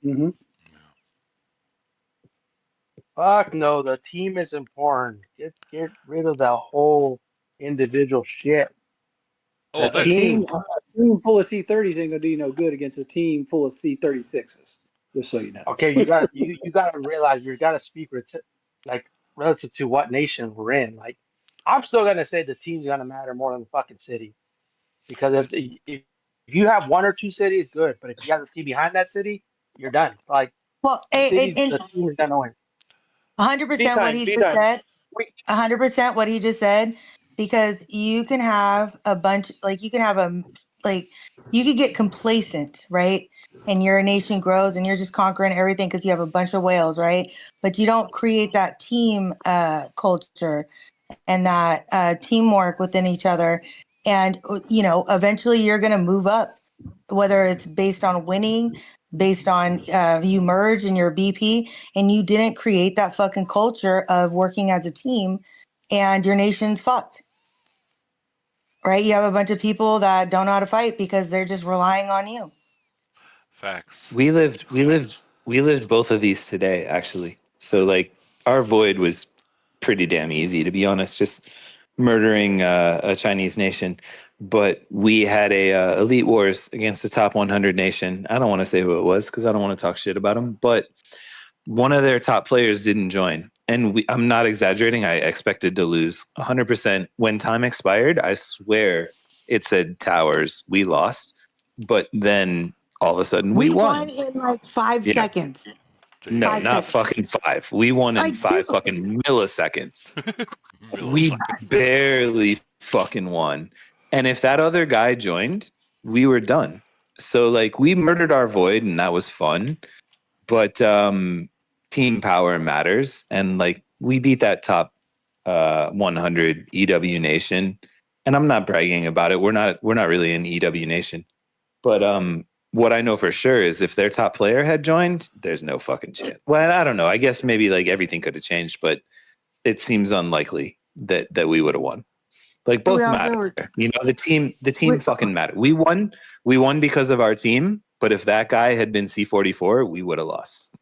Speaker 7: Mm-hmm.
Speaker 8: Fuck no, the team is important. Get rid of the whole individual shit.
Speaker 1: Oh,
Speaker 8: The
Speaker 7: A
Speaker 8: team.
Speaker 7: team full of C-30s ain't going to do you no good against a team full of C-36s. Just so you know.
Speaker 8: Okay, you got to realize you got to speak like relative to what nation we're in. Like, I'm still gonna say the team's gonna matter more than the fucking city, because if you have one or two cities, good. But if you have a team behind that city, you're done. Like
Speaker 5: Well,
Speaker 8: the team is gonna win.
Speaker 5: 100% what he just said. 100% what he just said, because you can have a bunch, like you can have you could get complacent, right? And your nation grows and you're just conquering everything because you have a bunch of whales, right? But you don't create that team culture and that teamwork within each other. And, eventually you're going to move up, whether it's based on winning, based on you merge in your BP, and you didn't create that fucking culture of working as a team, and your nation's fucked. Right? You have a bunch of people that don't know how to fight because they're just relying on you.
Speaker 1: Facts.
Speaker 4: We lived both of these today, actually. So like our void was pretty damn easy, to be honest, just murdering a Chinese nation. But we had a elite wars against the top 100 nation. I don't want to say who it was because I don't want to talk shit about them. But one of their top players didn't join, and I'm not exaggerating. I expected to lose 100%. When time expired, I swear it said towers. We lost, but then all of a sudden we won
Speaker 5: in like 5 seconds.
Speaker 4: No,
Speaker 5: 5
Speaker 4: not
Speaker 5: seconds.
Speaker 4: fucking 5. We won in
Speaker 5: Like,
Speaker 4: 5 fucking milliseconds. We barely fucking won. And if that other guy joined, we were done. So like we murdered our void and that was fun. But team power matters, and like we beat that top 100 EW nation. And I'm not bragging about it. We're not really an EW nation. But what I know for sure is if their top player had joined, there's no fucking chance. Well, I don't know. I guess maybe like everything could have changed, but it seems unlikely that we would have won. Like both matter. The team fucking matter. We won because of our team, but if that guy had been C-44, we would have lost.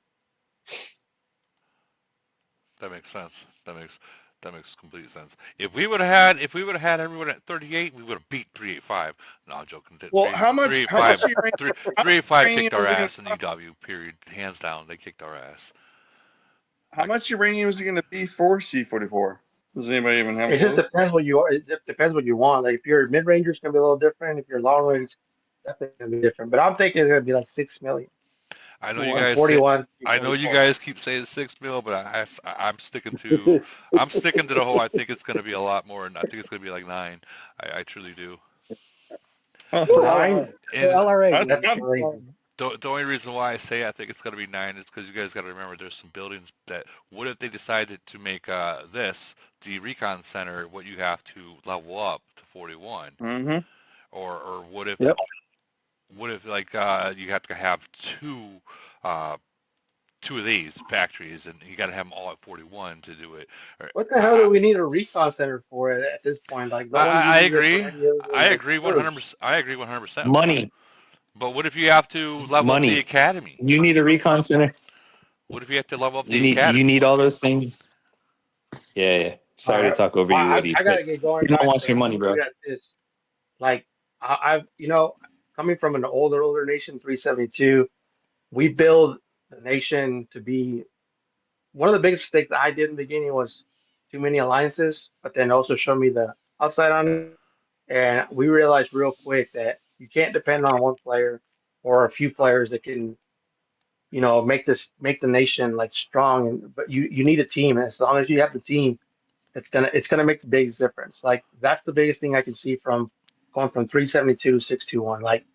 Speaker 1: That makes sense. That makes complete sense. If we would have had everyone at 38, we would have beat 385. No, I'm joking.
Speaker 13: Well, how much
Speaker 1: 385 kicked our
Speaker 13: uranium
Speaker 1: ass in EW. Period. Hands down, they kicked our ass.
Speaker 13: How much uranium is it going to be for C-44? Does anybody even have?
Speaker 8: It just depends what you are. It just depends what you want. Like if you're mid ranger, it's gonna be a little different. If you're long range, definitely gonna be different. But I'm thinking it's gonna be like 6 million.
Speaker 1: I know you guys keep saying 6 mil, but I'm sticking to the whole. I think it's going to be a lot more, and I think it's going to be like 9. I truly do.
Speaker 7: LRA.
Speaker 13: That's
Speaker 1: The only reason why I say I think it's going to be 9 is because you guys got to remember there's some buildings that, what if they decided to make this, the recon center, what you have to level up to 41?
Speaker 13: Mm-hmm.
Speaker 1: Or
Speaker 7: Yep.
Speaker 1: what if like you have to have uh, two of these factories and you got to have them all at 41 to do it?
Speaker 8: What the hell do we need a recon center for at this point? Like, no one
Speaker 1: I
Speaker 8: uses it for
Speaker 1: agree.
Speaker 8: any other than
Speaker 1: I
Speaker 8: like
Speaker 1: agree
Speaker 8: troops.
Speaker 1: 100%. I agree 100%.
Speaker 11: Money,
Speaker 1: But what if you have to level up the
Speaker 11: money.
Speaker 1: academy?
Speaker 11: You need a recon center.
Speaker 1: What if you have to level up
Speaker 11: You
Speaker 1: the
Speaker 11: need
Speaker 1: academy?
Speaker 11: all those things. Yeah.
Speaker 8: All
Speaker 11: Sorry to
Speaker 8: right.
Speaker 11: talk over
Speaker 8: Well,
Speaker 11: you, Woody,
Speaker 8: I
Speaker 11: but
Speaker 8: gotta get going,
Speaker 11: you don't
Speaker 8: guys.
Speaker 11: want
Speaker 8: But
Speaker 11: your
Speaker 8: I'm
Speaker 11: money,
Speaker 8: gonna leave
Speaker 11: bro.
Speaker 8: it at this. Like, coming from an older nation, 372, we build the nation to be one of the biggest mistakes that I did in the beginning was too many alliances, but then also show me the upside on it. And we realized real quick that you can't depend on one player or a few players that can, make the nation like strong. But you need a team. And as long as you have the team, it's gonna make the biggest difference. Like that's the biggest thing I can see from going from 372 to 621. Like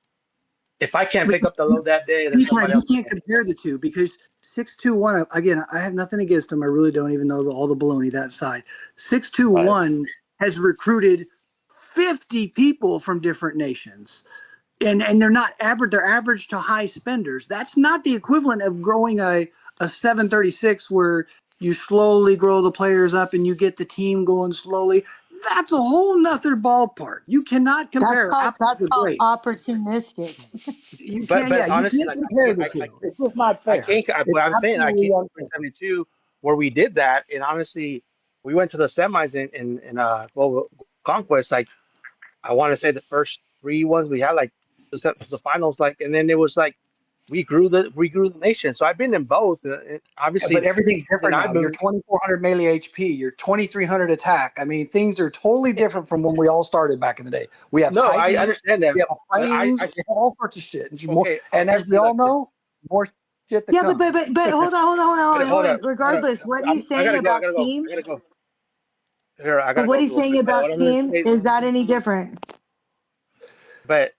Speaker 8: if I can't
Speaker 7: But
Speaker 8: pick up the load that day, then somebody
Speaker 7: you
Speaker 8: else
Speaker 7: can't
Speaker 8: can.
Speaker 7: compare the two because 621. Again, I have nothing against them. I really don't even know all the baloney that side. 621 has recruited 50 people from different nations. And they're not average. They're average to high spenders. That's not the equivalent of growing a 736 where you slowly grow the players up and you get the team going slowly. That's a whole nother ballpark. You cannot compare apples with
Speaker 5: called
Speaker 7: grapes.
Speaker 5: opportunistic.
Speaker 7: You
Speaker 8: But
Speaker 7: can't. Yeah, you
Speaker 8: honestly,
Speaker 7: can't
Speaker 8: like
Speaker 7: compare the two. It's just not
Speaker 8: I
Speaker 7: fair.
Speaker 8: can't.
Speaker 7: It's
Speaker 8: What I'm saying, I
Speaker 7: absolutely
Speaker 8: came from
Speaker 7: unfair.
Speaker 8: 372 where we did that, and honestly, we went to the semis in global conquest. Like I want to say the first three ones we had, like the finals, like, and then it was like we grew the nation. So I've been in both.
Speaker 7: Yeah, but
Speaker 8: Obviously,
Speaker 7: everything's
Speaker 8: and
Speaker 7: different
Speaker 8: I've
Speaker 7: now. You're
Speaker 8: been
Speaker 7: 2,400 melee HP. You're 2,300 attack. I mean, things are totally different from when we all started back in the day. We have
Speaker 8: no, I
Speaker 7: Titans.
Speaker 8: understand that,
Speaker 7: We have
Speaker 8: but
Speaker 7: frames. We have all sorts of shit.
Speaker 8: okay,
Speaker 7: And as we
Speaker 8: honestly,
Speaker 7: all
Speaker 8: like this.
Speaker 7: know, more shit to
Speaker 5: Yeah,
Speaker 7: come.
Speaker 5: but hold on,
Speaker 8: Wait, hold up, hold up.
Speaker 5: Regardless, what he's
Speaker 8: I
Speaker 5: saying
Speaker 8: gotta go. I
Speaker 5: about
Speaker 8: gotta go.
Speaker 5: team,
Speaker 8: I gotta go. Here, I
Speaker 5: but
Speaker 8: gotta
Speaker 5: what
Speaker 8: go
Speaker 5: he's
Speaker 8: real
Speaker 5: saying
Speaker 8: quick. But what
Speaker 5: about
Speaker 8: I'm gonna
Speaker 5: team,
Speaker 8: say is,
Speaker 5: is that any different?
Speaker 8: but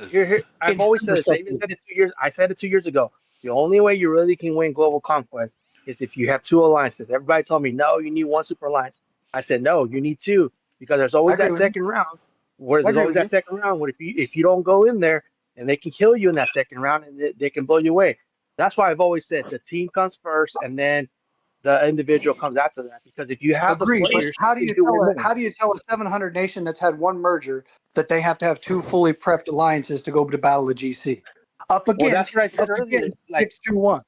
Speaker 8: here, I've
Speaker 7: In
Speaker 8: always
Speaker 7: some
Speaker 8: said this. I even
Speaker 7: perspective.
Speaker 8: said it 2 years. I said it 2 years ago. The only way you really can win global conquest is if you have two alliances. Everybody told me, no, you need one super alliance. I said, no, you need two because there's
Speaker 7: I
Speaker 8: always
Speaker 7: agree
Speaker 8: that
Speaker 7: with you.
Speaker 8: second round. Where
Speaker 7: I
Speaker 8: there's
Speaker 7: agree
Speaker 8: always
Speaker 7: with you.
Speaker 8: that second round. Where if you don't go in there and they can kill you in that second round and they can blow you away. That's why I've always said the team comes first and then the individual comes after that. Because if you have the
Speaker 7: Agreed. But
Speaker 8: players, you can do it more.
Speaker 7: how do you tell a 700 nation that's had one merger that they have to have two fully prepped alliances to go to battle the GC? Up
Speaker 8: Well, that's
Speaker 7: against
Speaker 8: what I said earlier. Like
Speaker 7: 621.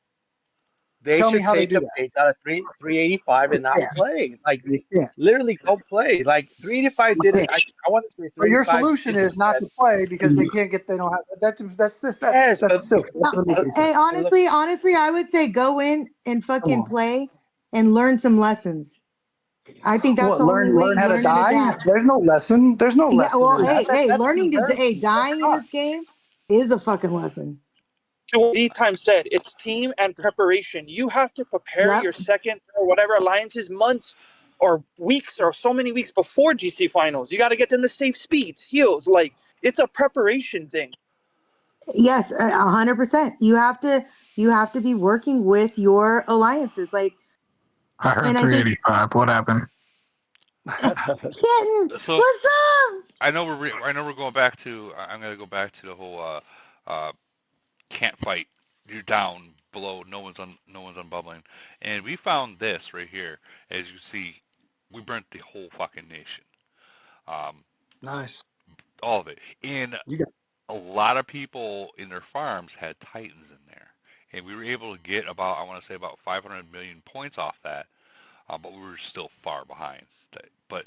Speaker 8: they
Speaker 7: Tell me
Speaker 8: should
Speaker 7: how they
Speaker 8: take
Speaker 7: do
Speaker 8: a
Speaker 7: that.
Speaker 8: page out of 385 and not
Speaker 7: Yeah.
Speaker 8: play. Like
Speaker 7: You can't.
Speaker 8: literally go play. Like 385
Speaker 7: You
Speaker 8: did it.
Speaker 7: can't.
Speaker 8: I want to say
Speaker 7: But your
Speaker 8: 385
Speaker 7: solution
Speaker 8: did it
Speaker 7: is not to
Speaker 8: best.
Speaker 7: play because they don't have
Speaker 8: Yes,
Speaker 7: that's
Speaker 8: but
Speaker 7: silly. That's ridiculous.
Speaker 5: Hey,
Speaker 8: look,
Speaker 5: honestly, I would say go in and
Speaker 7: Come
Speaker 5: fucking
Speaker 7: on.
Speaker 5: play and learn some lessons. I think that's
Speaker 7: What
Speaker 5: the only way
Speaker 7: learn
Speaker 5: you
Speaker 7: how to
Speaker 5: learn and
Speaker 7: die?
Speaker 5: adapt.
Speaker 7: There's no lesson. There's no
Speaker 5: Yeah,
Speaker 7: lesson
Speaker 5: well,
Speaker 7: in that.
Speaker 5: hey,
Speaker 7: That's
Speaker 5: learning to
Speaker 7: embarrassing. That
Speaker 5: dying in this
Speaker 7: sucks.
Speaker 5: game is a fucking lesson.
Speaker 12: To what E-Time said, it's team and preparation. You have to prepare
Speaker 5: Yep.
Speaker 12: your second or whatever alliances months or weeks or so many weeks before GC finals. You got to get them to safe speeds, heals. Like it's a preparation thing.
Speaker 5: Yes, 100%. You have to be working with your alliances. Like,
Speaker 16: I heard
Speaker 5: and I think
Speaker 16: 385. What happened?
Speaker 5: Kitten,
Speaker 1: So
Speaker 5: what's up?
Speaker 1: I know we're going back to. I'm gonna go back to the whole can't fight. You're down below. No one's unbubbling. And we found this right here. As you see, we burnt the whole fucking nation.
Speaker 7: Nice.
Speaker 1: All of it. And
Speaker 7: You got
Speaker 1: a lot of people in their farms had Titans in there. And we were able to get about, I want to say about 500 million points off that. But we were still far behind. But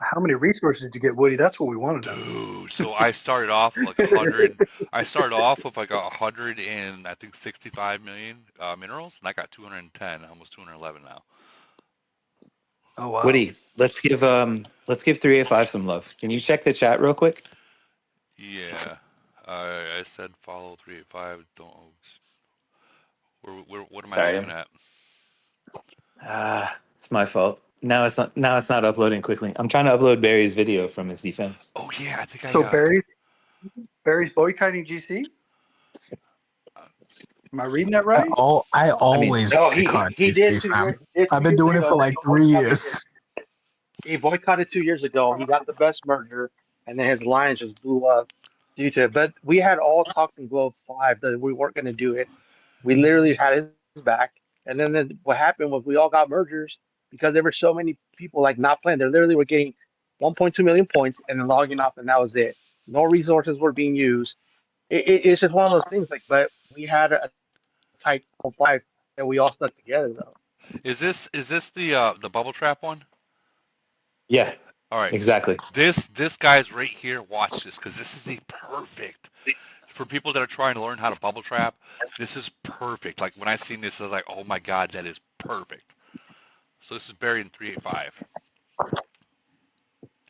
Speaker 7: how many resources did you get, Woody? That's what we wanted to know.
Speaker 1: dude, so I started off with like 100. I started off with like 100 and I think 65 million minerals, and I got 210, almost 211 now.
Speaker 7: Oh wow.
Speaker 4: Woody, let's give 385 some love. Can you check the chat real quick?
Speaker 1: Yeah, I said follow 385. Don't. What am I looking at?
Speaker 4: It's my fault. Now it's not uploading quickly. I'm trying to upload Barry's video from his defense.
Speaker 1: Oh yeah, I think
Speaker 7: So Barry's boycotting GC? Am I reading that right?
Speaker 16: I always
Speaker 8: No,
Speaker 16: boycott
Speaker 8: he
Speaker 16: these
Speaker 8: did
Speaker 16: two, fam.
Speaker 8: he did
Speaker 16: I've
Speaker 8: 2
Speaker 16: been
Speaker 8: years
Speaker 16: doing it
Speaker 8: ago.
Speaker 16: for like 3 years.
Speaker 8: He boycotted 2 years ago. He got the best merger, and then his lines just blew up due to it. But we had all talked in Globe 5 that we weren't going to do it. We literally had his back. And then what happened was we all got mergers because there were so many people like not playing. They literally were getting 1.2 million points and then logging off, and that was it. No resources were being used. It's just one of those things. Like, but we had a tight Globe 5 that we all stuck together though.
Speaker 1: Is this the bubble trap one?
Speaker 4: Yeah,
Speaker 1: All right.
Speaker 4: exactly.
Speaker 1: This guy's right here. Watch this because this is the perfect for people that are trying to learn how to bubble trap. This is perfect. Like when I seen this, I was like, oh my god, that is perfect. So this is buried in 385.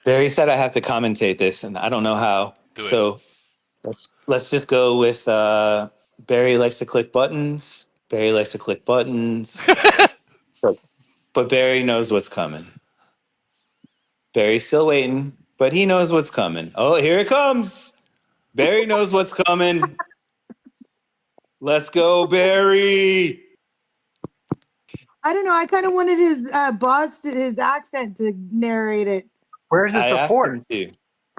Speaker 4: Barry said I have to commentate this, and I don't know how.
Speaker 1: Do it.
Speaker 4: So let's just go with Barry likes to click buttons. Barry likes to click buttons. but Barry knows what's coming. Barry's still waiting, but he knows what's coming. Oh, here it comes. Barry knows what's coming. Let's go, Barry.
Speaker 5: I don't know. I kind of wanted his accent to narrate it.
Speaker 7: Where's the
Speaker 4: I asked
Speaker 7: support?
Speaker 4: him to.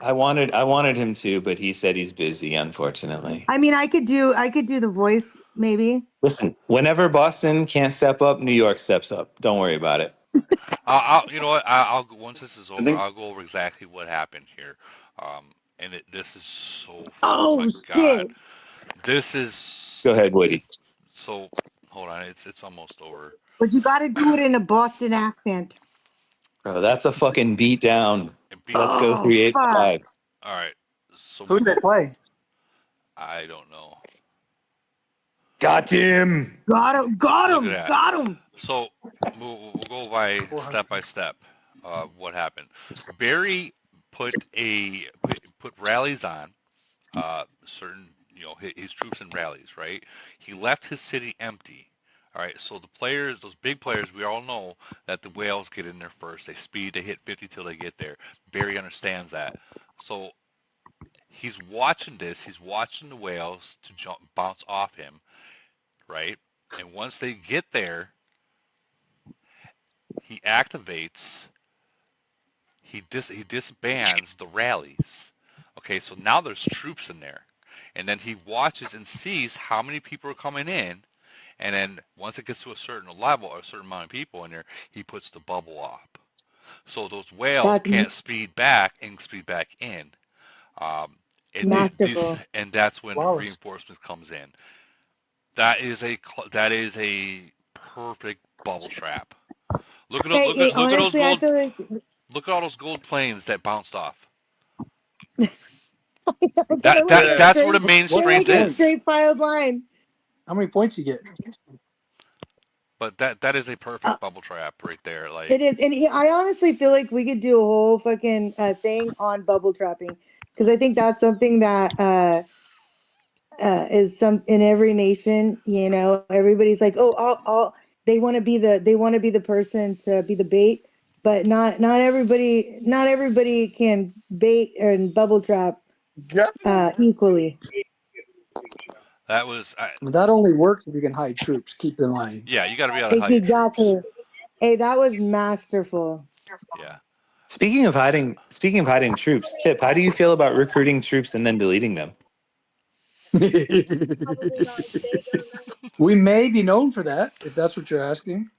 Speaker 4: I wanted him to, but he said he's busy, unfortunately.
Speaker 5: I mean, I could do the voice maybe.
Speaker 4: Listen, whenever Boston can't step up, New York steps up. Don't worry about it.
Speaker 1: You know what? I'll once this is over,
Speaker 6: think-
Speaker 1: I'll go over exactly what happened here. This is so.
Speaker 5: Oh,
Speaker 1: my
Speaker 5: shit.
Speaker 1: god, this is.
Speaker 4: Go ahead, Woody.
Speaker 1: So hold on, it's almost over.
Speaker 5: But you got to do it in a Boston accent.
Speaker 4: Bro, that's a fucking beat down. Let's go
Speaker 5: Oh,
Speaker 4: 385.
Speaker 1: All right. So
Speaker 7: Who'd they play?
Speaker 1: I don't know.
Speaker 4: Got him.
Speaker 5: Got him. Got
Speaker 1: Look
Speaker 5: him.
Speaker 1: at that.
Speaker 5: Got him.
Speaker 1: So we'll go by step by step. What happened? Barry put rallies on certain his troops in rallies. Right. He left his city empty. All right. So the players, those big players, we all know that the whales get in there first. They speed. They hit 50 till they get there. Barry understands that. So he's watching this. He's watching the whales to bounce off him. Right. And once they get there, he activates, he disbands the rallies. Okay, so now there's troops in there. And then he watches and sees how many people are coming in. And then once it gets to a certain level or a certain amount of people in there, he puts the bubble up. So those whales can't speed back and speed back in.
Speaker 5: Masterful.
Speaker 1: And that's when reinforcements comes in. That is a perfect bubble trap. Look at those gold. Look at all those gold planes that bounced off. That's where the main strength is.
Speaker 5: Straight filed line.
Speaker 7: How many points you get?
Speaker 1: But that is a perfect bubble trap right there. Like
Speaker 5: It is, and I honestly feel like we could do a whole fucking thing on bubble trapping because I think that's something that is some in every nation. You know, everybody's like, oh, they want to be the person to be the bait, but not everybody can bait and bubble trap equally.
Speaker 7: That only works if you can hide troops. Keep in mind.
Speaker 1: Yeah, you got to be able to hide
Speaker 5: Exactly.
Speaker 1: troops.
Speaker 5: Hey, that was masterful.
Speaker 1: Yeah.
Speaker 4: Speaking of hiding troops, Tip, how do you feel about recruiting troops and then deleting them?
Speaker 7: We may be known for that, if that's what you're asking.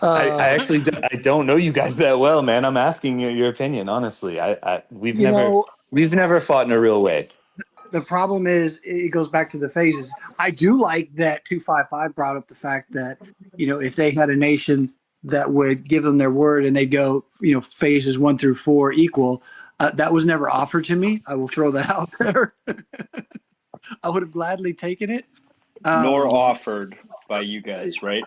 Speaker 4: I actually don't know you guys that well, man. I'm asking your opinion, honestly. We've never fought in a real way.
Speaker 7: The problem is it goes back to the phases. I do like that 255 brought up the fact that, if they had a nation that would give them their word and they go, phases 1 through 4 equal, that was never offered to me. I will throw that out there. I would have gladly taken it.
Speaker 6: Nor offered by you guys, right?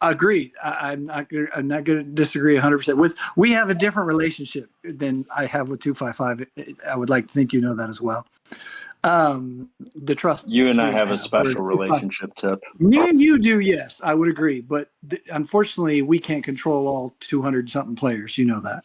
Speaker 7: Agreed. I'm not going to disagree 100%. We have a different relationship than I have with 255. I would like to think you know that as well. The trust.
Speaker 6: You and I have a special relationship, Tip.
Speaker 7: Me and you do, yes, I would agree. But unfortunately, we can't control all 200 something players. You know that.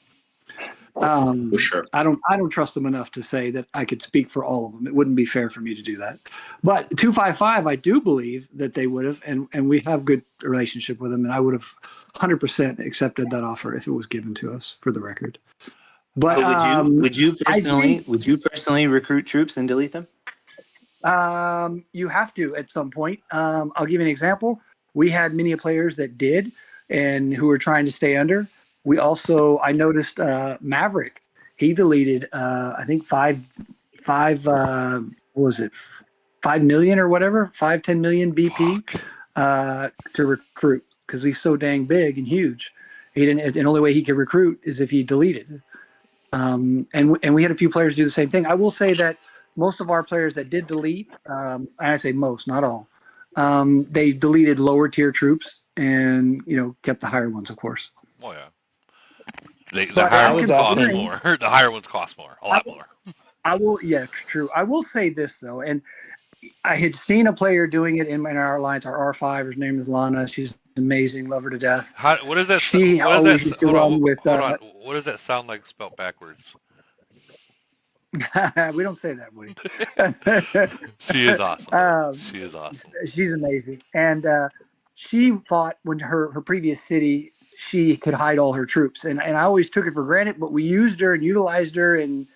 Speaker 7: For sure. I don't trust them enough to say that I could speak for all of them. It wouldn't be fair for me to do that. But 255, I do believe that they would have, and we have good relationship with them, and I would have 100% accepted that offer if it was given to us, for the record. But
Speaker 4: would you personally recruit troops and delete them?
Speaker 7: You have to at some point. I'll give you an example. We had many players that did, and who were trying to stay under. We also, I noticed Maverick. He deleted, I think 5 million or whatever, 10 million BP to recruit because he's so dang big and huge. He didn't. The only way he could recruit is if he deleted. And we had a few players do the same thing. I will say that most of our players that did delete, and I say most, not all, they deleted lower tier troops and kept the higher ones, of course.
Speaker 1: Oh yeah. The higher ones cost more. The higher ones cost more, a lot more.
Speaker 7: Yeah, true. I will say this though, and I had seen a player doing it in our alliance, our R5. Her name is Lana. She's amazing. Love her to death.
Speaker 1: What is that?
Speaker 7: She always used to run with.
Speaker 1: Hold on. What does that sound like spelled backwards?
Speaker 7: We don't say that, Woody.
Speaker 1: She is awesome. She is awesome.
Speaker 7: She's amazing. And she thought when her previous city, she could hide all her troops. And I always took it for granted, but we used her and utilized her. And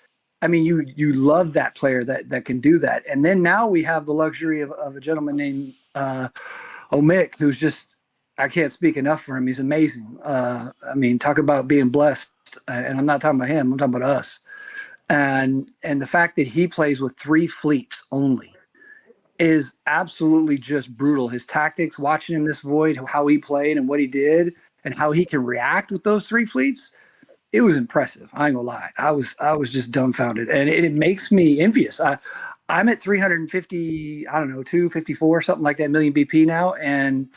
Speaker 7: I mean, you love that player that can do that. And then now we have the luxury of a gentleman named Omick, who's just, I can't speak enough for him. He's amazing. I mean, talk about being blessed. And I'm not talking about him. I'm talking about us. And the fact that he plays with 3 fleets only is absolutely just brutal. His tactics, watching him this void, how he played and what he did, and how he can react with those 3 fleets, it was impressive. I ain't gonna lie. I was just dumbfounded, and it makes me envious. I'm at 350, I don't know, 254, something like that, million BP now, and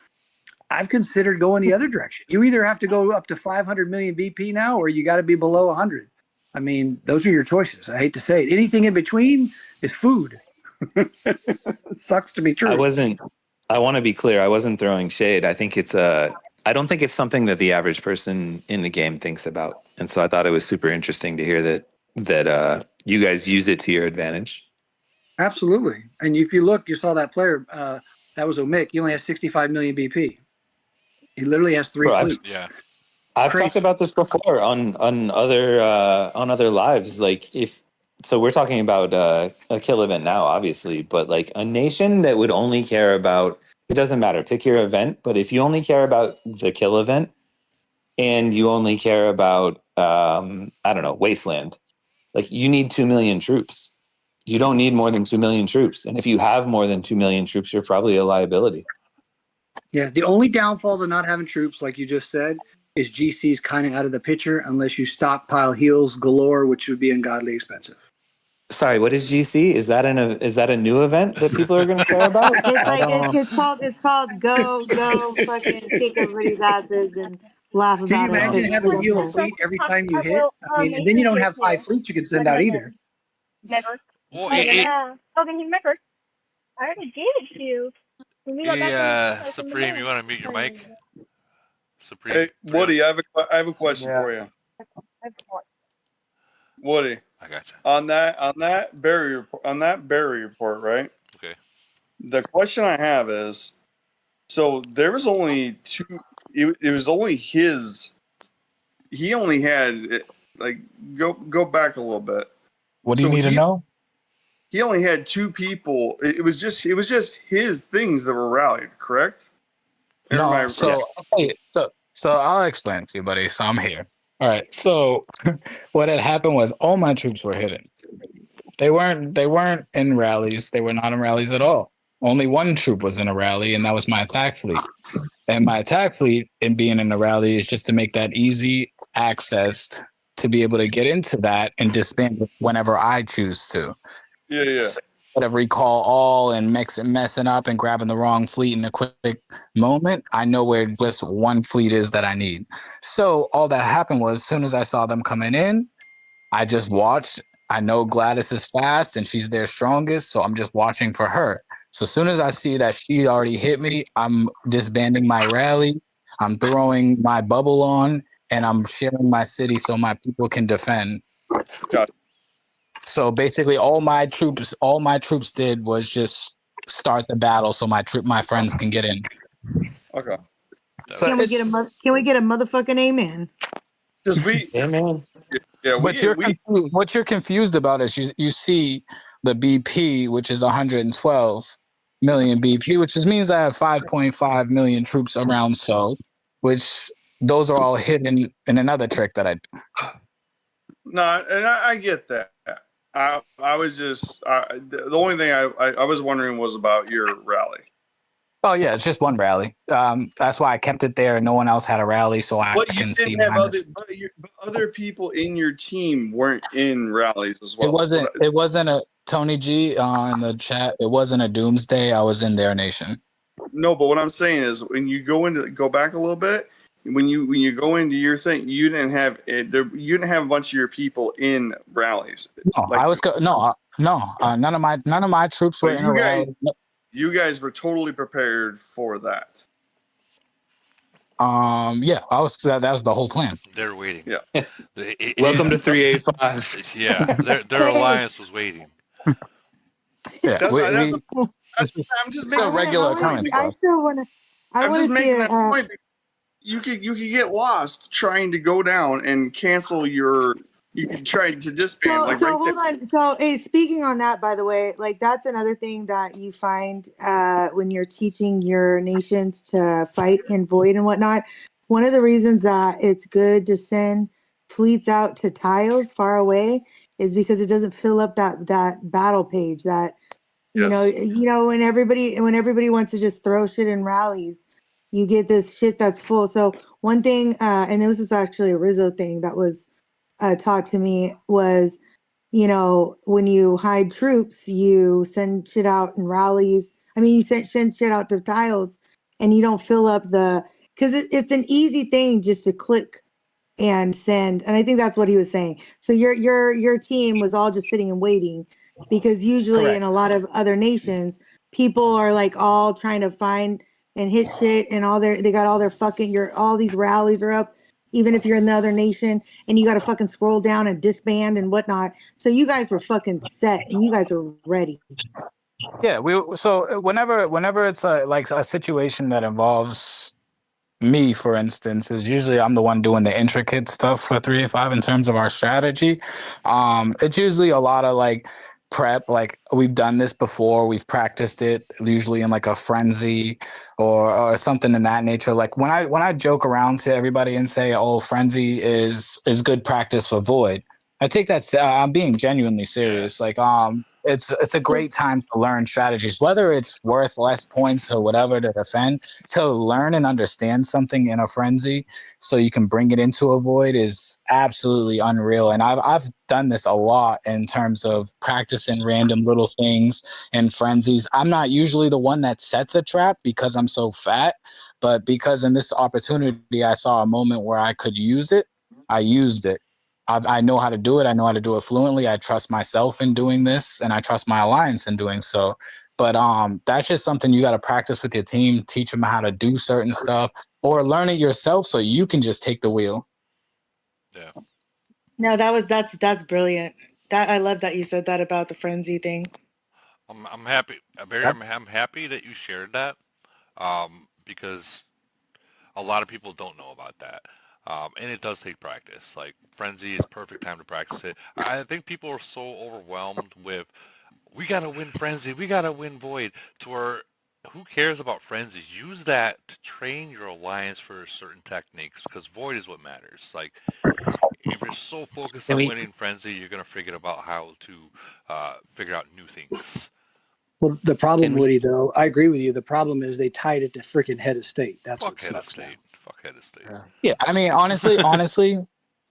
Speaker 7: I've considered going the other direction. You either have to go up to 500 million BP now, or you got to be below 100. I mean, those are your choices. I hate to say it. Anything in between is food. Sucks to be true.
Speaker 4: I want to be clear. I wasn't throwing shade. I think I don't think it's something that the average person in the game thinks about. And so I thought it was super interesting to hear that you guys use it to your advantage.
Speaker 7: Absolutely. And if you look, you saw that player, that was Omick. He only has 65 million BP. He literally has 3 fleets.
Speaker 4: I've talked about this before on other lives. Like so we're talking about a kill event now, obviously, but like a nation that would only care about, it doesn't matter, pick your event, but if you only care about the kill event and you only care about I don't know, Wasteland, like you need 2 million troops. You don't need more than 2 million troops. And if you have more than 2 million troops, you're probably a liability.
Speaker 7: Yeah, the only downfall to not having troops, like you just said, is GC's kind of out of the picture unless you stockpile heals galore, which would be ungodly expensive.
Speaker 4: Sorry, what is GC? Is that a new event that people are going to care about?
Speaker 5: It's called go fucking kick everybody's asses and laugh about it.
Speaker 7: Can you imagine having to heal a fleet every time you hit? I mean, and then you don't have 5 fleets you can send out either.
Speaker 17: Never.
Speaker 1: Well,
Speaker 17: okay, remember. I already gave it to you.
Speaker 1: Supreme, you want to mute your mic? Supreme.
Speaker 13: Hey, Woody, I have a question for you. Woody,
Speaker 1: I gotcha.
Speaker 13: On that barrier report, right?
Speaker 1: Okay.
Speaker 13: The question I have is, so there was only 2. It was only his. He only had go back a little bit.
Speaker 16: What do you need to know?
Speaker 13: He only had 2 people. It was just his things that were rallied, correct?
Speaker 16: No, so I'll explain it to you, buddy. So I'm here. All right. So what had happened was all my troops were hidden. They weren't in rallies. They were not in rallies at all. Only one troop was in a rally, and that was my attack fleet. And my attack fleet, in being in a rally, is just to make that easy access to be able to get into that and disband whenever I choose to.
Speaker 13: Yeah.
Speaker 16: So instead of recall all and messing up and grabbing the wrong fleet in a quick moment, I know where just one fleet is that I need. So all that happened was, as soon as I saw them coming in, I just watched. I know Gladys is fast and she's their strongest, so I'm just watching for her. So as soon as I see that she already hit me, I'm disbanding my rally. I'm throwing my bubble on, and I'm sharing my city so my people can defend.
Speaker 13: Got it.
Speaker 16: So basically, all my troops did was just start the battle so my friends can get in.
Speaker 13: Okay.
Speaker 16: So
Speaker 5: Can we get a motherfucking amen?
Speaker 13: Because
Speaker 11: amen.
Speaker 13: Yeah,
Speaker 16: what you're confused about is you see the BP, which is 112 million BP, which means I have 5.5 million troops around. So, which those are all hidden in another trick that I do.
Speaker 13: No, and I get that. I was just the only thing I was wondering was about your rally.
Speaker 16: Oh yeah, it's just one rally. That's why I kept it there. No one else had a rally, so I
Speaker 13: But you
Speaker 16: can see.
Speaker 13: didn't have other people in your team weren't in rallies as well.
Speaker 16: It wasn't a Tony G in the chat. It wasn't a doomsday. I was in their nation.
Speaker 13: No, but what I'm saying is when you go back a little bit, when you go into your thing, you didn't have a bunch of your people in rallies.
Speaker 16: No, none of my troops were in a rally.
Speaker 13: You guys were totally prepared for that.
Speaker 16: Yeah, I was. That was the whole plan.
Speaker 1: They're waiting.
Speaker 13: Yeah.
Speaker 3: Welcome to 385.
Speaker 1: Yeah, their alliance was waiting.
Speaker 16: Yeah,
Speaker 13: I'm just making
Speaker 16: a regular occurrence.
Speaker 5: I still want to.
Speaker 13: I'm just making that point. You could get lost trying to go down and cancel your. You could try to disband.
Speaker 5: So hold on. So speaking on that, by the way, like that's another thing that you find when you're teaching your nations to fight in void and whatnot. One of the reasons that it's good to send fleets out to tiles far away is because it doesn't fill up that battle page. That you know when everybody wants to just throw shit in rallies, you get this shit that's full. So one thing, and this was actually a Rizzo thing that was taught to me was, when you hide troops, you send shit out in rallies. I mean, you send shit out to tiles, and you don't fill up because it's an easy thing just to click and send. And I think that's what he was saying. So your team was all just sitting and waiting, because usually in a lot of other nations, people are like all trying to find and hit shit, and they got all their fucking all these rallies are up. Even if you're in the other nation, and you got to fucking scroll down and disband and whatnot. So you guys were fucking set, and you guys were ready.
Speaker 16: Yeah, so whenever it's like a situation that involves me, for instance, is usually I'm the one doing the intricate stuff for 385 in terms of our strategy. It's usually a lot of like prep, like we've done this before, we've practiced it, usually in like a frenzy or something in that nature. Like when I joke around to everybody and say, oh, frenzy is good practice for void, I take that I'm being genuinely serious. Like it's a great time to learn strategies, whether it's worth less points or whatever to defend. To learn and understand something in a frenzy so you can bring it into a void is absolutely unreal. And I've done this a lot in terms of practicing random little things and frenzies. I'm not usually the one that sets a trap because I'm so fat, but because in this opportunity I saw a moment where I could use it, I used it. I know how to do it. I know how to do it fluently. I trust myself in doing this, and I trust my alliance in doing so. But that's just something you got to practice with your team, teach them how to do certain stuff, or learn it yourself so you can just take the wheel.
Speaker 1: Yeah.
Speaker 5: No, that's brilliant. That I love that you said that about the frenzy thing.
Speaker 1: I'm happy, Barry. I'm happy that you shared that, because a lot of people don't know about that. And it does take practice. Like frenzy is perfect time to practice it. I think people are so overwhelmed with, we gotta win frenzy, we gotta win void, to where who cares about frenzy? Use that to train your alliance for certain techniques, because void is what matters. Like if you're so focused on winning frenzy, you're gonna forget about how to figure out new things.
Speaker 7: Well, the problem, Woody, though, I agree with you. The problem is they tied it to freaking head of state. That's what sucks now.
Speaker 1: Fuck head of state.
Speaker 16: Yeah, I mean, honestly, head of state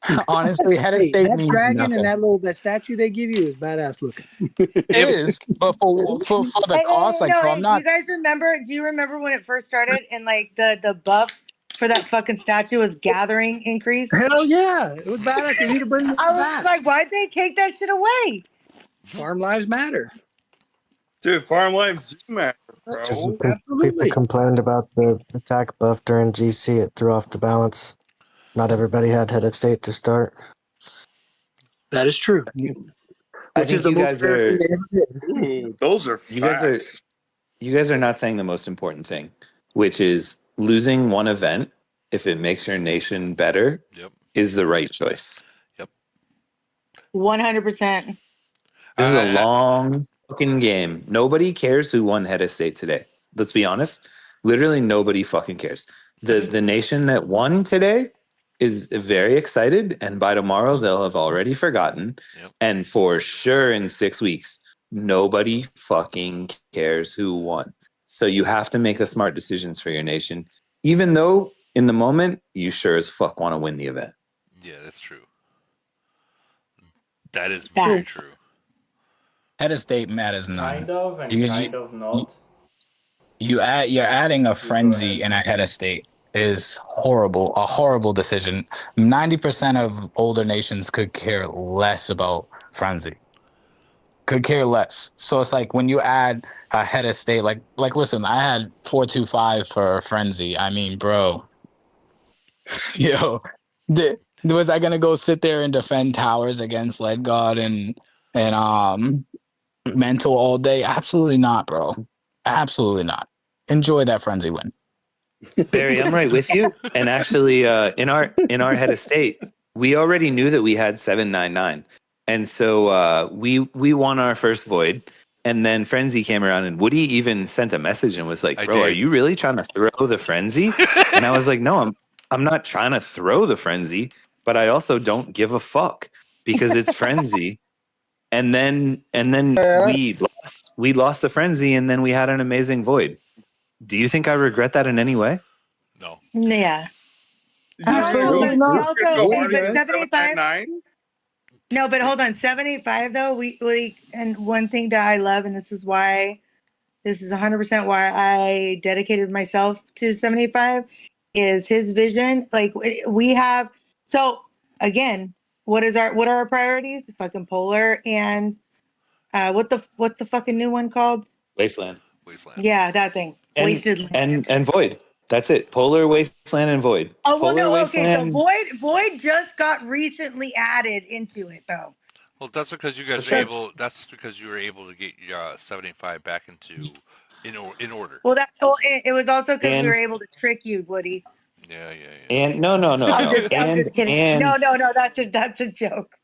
Speaker 7: that
Speaker 16: means
Speaker 7: dragon
Speaker 16: nothing.
Speaker 7: and that statue they give you is badass looking.
Speaker 16: It is, but for the cost, like, I'm not.
Speaker 5: You guys remember? Do you remember when it first started and like the buff for that fucking statue was gathering increase?
Speaker 7: Hell yeah, it was badass. They need to bring it
Speaker 5: I was
Speaker 7: back.
Speaker 5: like, why'd they take that shit away?
Speaker 7: Farm lives matter.
Speaker 13: Dude, farm lives do matter, bro.
Speaker 18: People complained about the attack buff during GC. It threw off the balance. Not everybody had head of state to start.
Speaker 8: That is true.
Speaker 4: I
Speaker 8: Which is
Speaker 4: think
Speaker 8: the
Speaker 4: you
Speaker 8: most
Speaker 4: guys
Speaker 8: fair thing
Speaker 4: are
Speaker 8: they ever did.
Speaker 13: Ooh, those are
Speaker 4: you guys are
Speaker 13: facts.
Speaker 4: you guys are not saying the most important thing, which is losing one event if it makes your nation better
Speaker 1: Yep.
Speaker 4: is the right choice.
Speaker 1: Yep.
Speaker 5: 100%.
Speaker 4: This is a long fucking game. Nobody cares who won head of state today. Let's be honest. Literally nobody fucking cares. The nation that won today is very excited, and by tomorrow they'll have already forgotten.
Speaker 1: Yep.
Speaker 4: And for sure in 6 weeks, nobody fucking cares who won. So you have to make the smart decisions for your nation, even though in the moment you sure as fuck want to win the event.
Speaker 1: Yeah, that's true. That is
Speaker 5: Facts.
Speaker 1: very true.
Speaker 16: Head of state matters none.
Speaker 11: Kind of and
Speaker 16: Because
Speaker 11: kind of not.
Speaker 16: you're adding a
Speaker 11: go
Speaker 16: frenzy
Speaker 11: ahead.
Speaker 16: in a head of state is horrible, a horrible decision. 90% of older nations could care less about frenzy. Could care less. So it's like when you add a head of state, like listen, I had 425 for frenzy. I mean, bro, was I gonna go sit there and defend towers against Lead God and mental all day? Absolutely not, bro. Absolutely not. Enjoy that frenzy win.
Speaker 4: Barry, I'm right with you. And actually, in our head of state, we already knew that we had 799, and so we won our first void. And then Frenzy came around, and Woody even sent a message and was like, "Bro, are you really trying to throw the Frenzy?" And I was like, "No, I'm not trying to throw the Frenzy, but I also don't give a fuck because it's Frenzy." And then we lost the Frenzy, and then we had an amazing void. Do you think I regret that in any way?
Speaker 1: No.
Speaker 5: Yeah.
Speaker 8: Absolutely
Speaker 5: No,
Speaker 8: not.
Speaker 5: but also,
Speaker 8: Go
Speaker 5: but
Speaker 8: harder.
Speaker 5: 785. No, but hold on, 785 though. We and one thing that I love, and this is 100% why I dedicated myself to 785, is his vision. Like we have. So again, what are our priorities? The fucking polar and what the fucking new one called?
Speaker 4: Wasteland.
Speaker 5: Yeah, that thing. Wasted.
Speaker 4: And void. That's it. Polar wasteland and void.
Speaker 5: Oh well,
Speaker 4: Polar
Speaker 5: no, okay. So
Speaker 4: wasteland.
Speaker 5: void just got recently added into it though.
Speaker 1: Well, that's because you guys
Speaker 5: For
Speaker 1: are
Speaker 5: sure.
Speaker 1: able. That's because you were able to get your 75 back into in order.
Speaker 5: Well, it was also because we were
Speaker 4: And
Speaker 5: able to trick you, Woody.
Speaker 1: Yeah.
Speaker 4: and no.
Speaker 5: I'm just kidding.
Speaker 4: And
Speaker 5: No, that's a joke.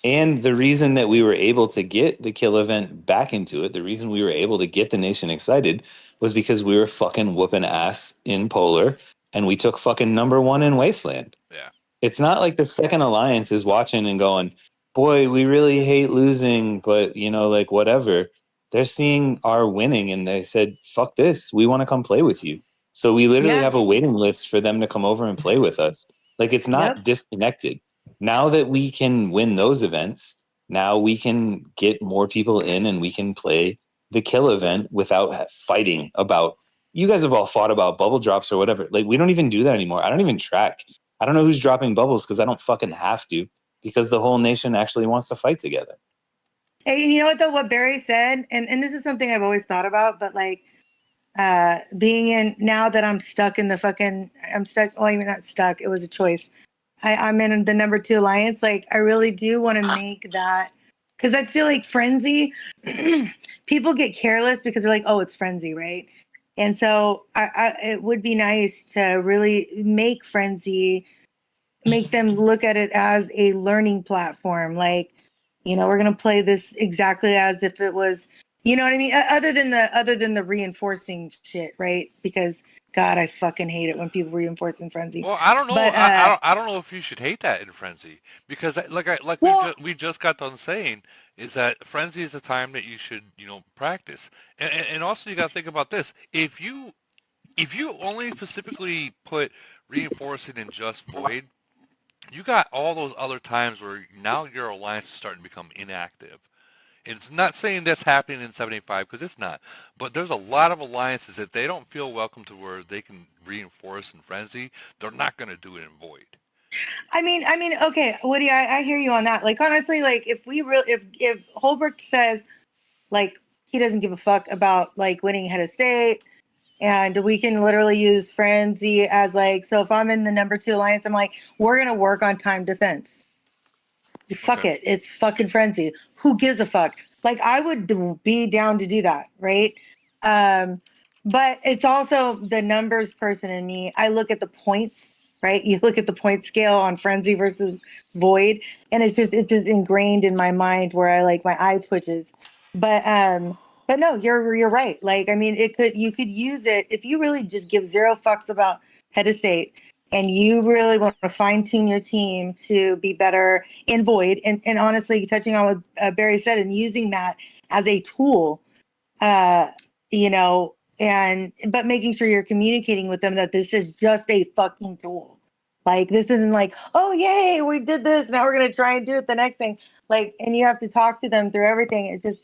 Speaker 4: And the reason that we were able to get the kill event back into it, the reason we were able to get the nation excited was because we were fucking whooping ass in Polar and we took fucking number one in Wasteland.
Speaker 1: Yeah.
Speaker 4: It's not like the second alliance is watching and going, boy, we really hate losing, but like whatever. They're seeing our winning and they said, fuck this. We want to come play with you. So we literally have a waiting list for them to come over and play with us. Like it's not disconnected. Now that we can win those events, now we can get more people in and we can play the kill event without fighting about. You guys have all fought about bubble drops or whatever. Like we don't even do that anymore. I don't even track. I don't know who's dropping bubbles because I don't fucking have to because the whole nation actually wants to fight together.
Speaker 5: Hey, you know what though? What Barry said, and this is something I've always thought about, but like being in now that I'm stuck in I'm stuck. Well, even not stuck. It was a choice. I'm in the number 2 alliance. Like I really do want to make that because I feel like frenzy. People get careless because they're like, oh, it's frenzy, right? And so it would be nice to really make frenzy, make them look at it as a learning platform. Like, we're gonna play this exactly as if it was, you know what I mean? Other than the reinforcing shit, right? Because God, I fucking hate it when people reinforce in frenzy.
Speaker 1: Well, I don't know.
Speaker 5: But
Speaker 1: I don't know if you should hate that in frenzy because we just got done saying is that frenzy is a time that you should practice and also you got to think about this if you only specifically put reinforcing in just void, you got all those other times where now your alliance is starting to become inactive. And it's not saying that's happening in 75 because it's not. But there's a lot of alliances that they don't feel welcome to where they can reinforce in frenzy. They're not going to do it in void.
Speaker 5: I mean, okay, Woody, I hear you on that. Like honestly, like if Holbrook says like he doesn't give a fuck about like winning head of state, And we can literally use frenzy as like, so if I'm in the number 2 alliance, I'm like, we're going to work on time defense. Fuck it. It's fucking frenzy. Who gives a fuck? Like, I would be down to do that, right? But it's also the numbers person in me. I look at the points, right? You look at the point scale on frenzy versus void, and it's just ingrained in my mind where I like my eye twitches. But no, you're right. Like, I mean, you could use it if you really just give zero fucks about head of state and you really want to fine tune your team to be better in void. And honestly, touching on what Barry said and using that as a tool, you know, but making sure you're communicating with them that this is just a fucking tool. Like, this isn't like, oh, yay, we did this. Now we're going to try and do it the next thing. Like, and you have to talk to them through everything. It's just,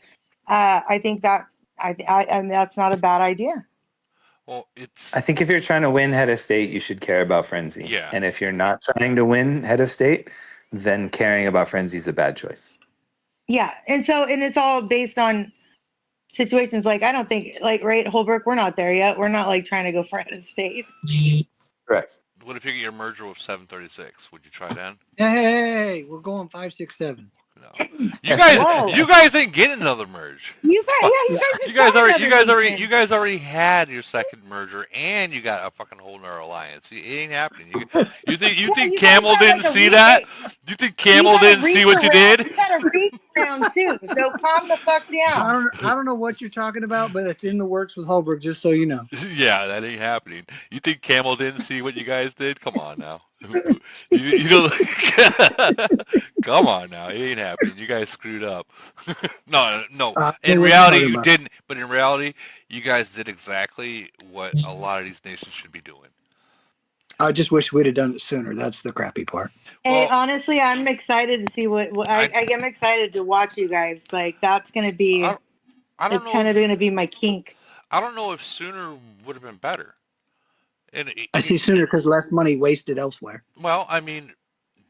Speaker 5: I think that, and that's not a bad idea.
Speaker 1: Well, it's.
Speaker 4: I think if you're trying to win head of state, you should care about frenzy.
Speaker 1: Yeah.
Speaker 4: And if you're not trying to win head of state, then caring about frenzy is a bad choice.
Speaker 5: Yeah. And it's all based on situations. Like, I don't think, like, right, Holbrook, we're not there yet. We're not like trying to go for head of state.
Speaker 4: Correct.
Speaker 1: What if you get your merger with 736? Would you try then?
Speaker 7: Hey, we're going 5, 6, 7.
Speaker 1: No. You guys ain't getting another merge.
Speaker 5: You guys
Speaker 1: already had your second merger, and you got a fucking whole nother alliance. It ain't happening. You think Camel didn't see that? You think Camel didn't see what you did?
Speaker 5: You got a reach round too, so calm the fuck down.
Speaker 7: I don't know what you're talking about, but it's in the works with Holbrook, just so you know.
Speaker 1: Yeah, that ain't happening. You think Camel didn't see what you guys did? Come on now. You know, come on now. It ain't happening. You guys screwed up. No. In reality, you didn't. But in reality, you guys did exactly what a lot of these nations should be doing.
Speaker 7: I just wish we'd have done it sooner. That's the crappy part.
Speaker 5: Hey, honestly, I'm excited to see what I am excited to watch you guys. Like, that's going to be, it's kind of going to be my kink.
Speaker 1: I don't know if sooner would have been better.
Speaker 7: I see sooner because less money wasted elsewhere.
Speaker 1: Well, I mean,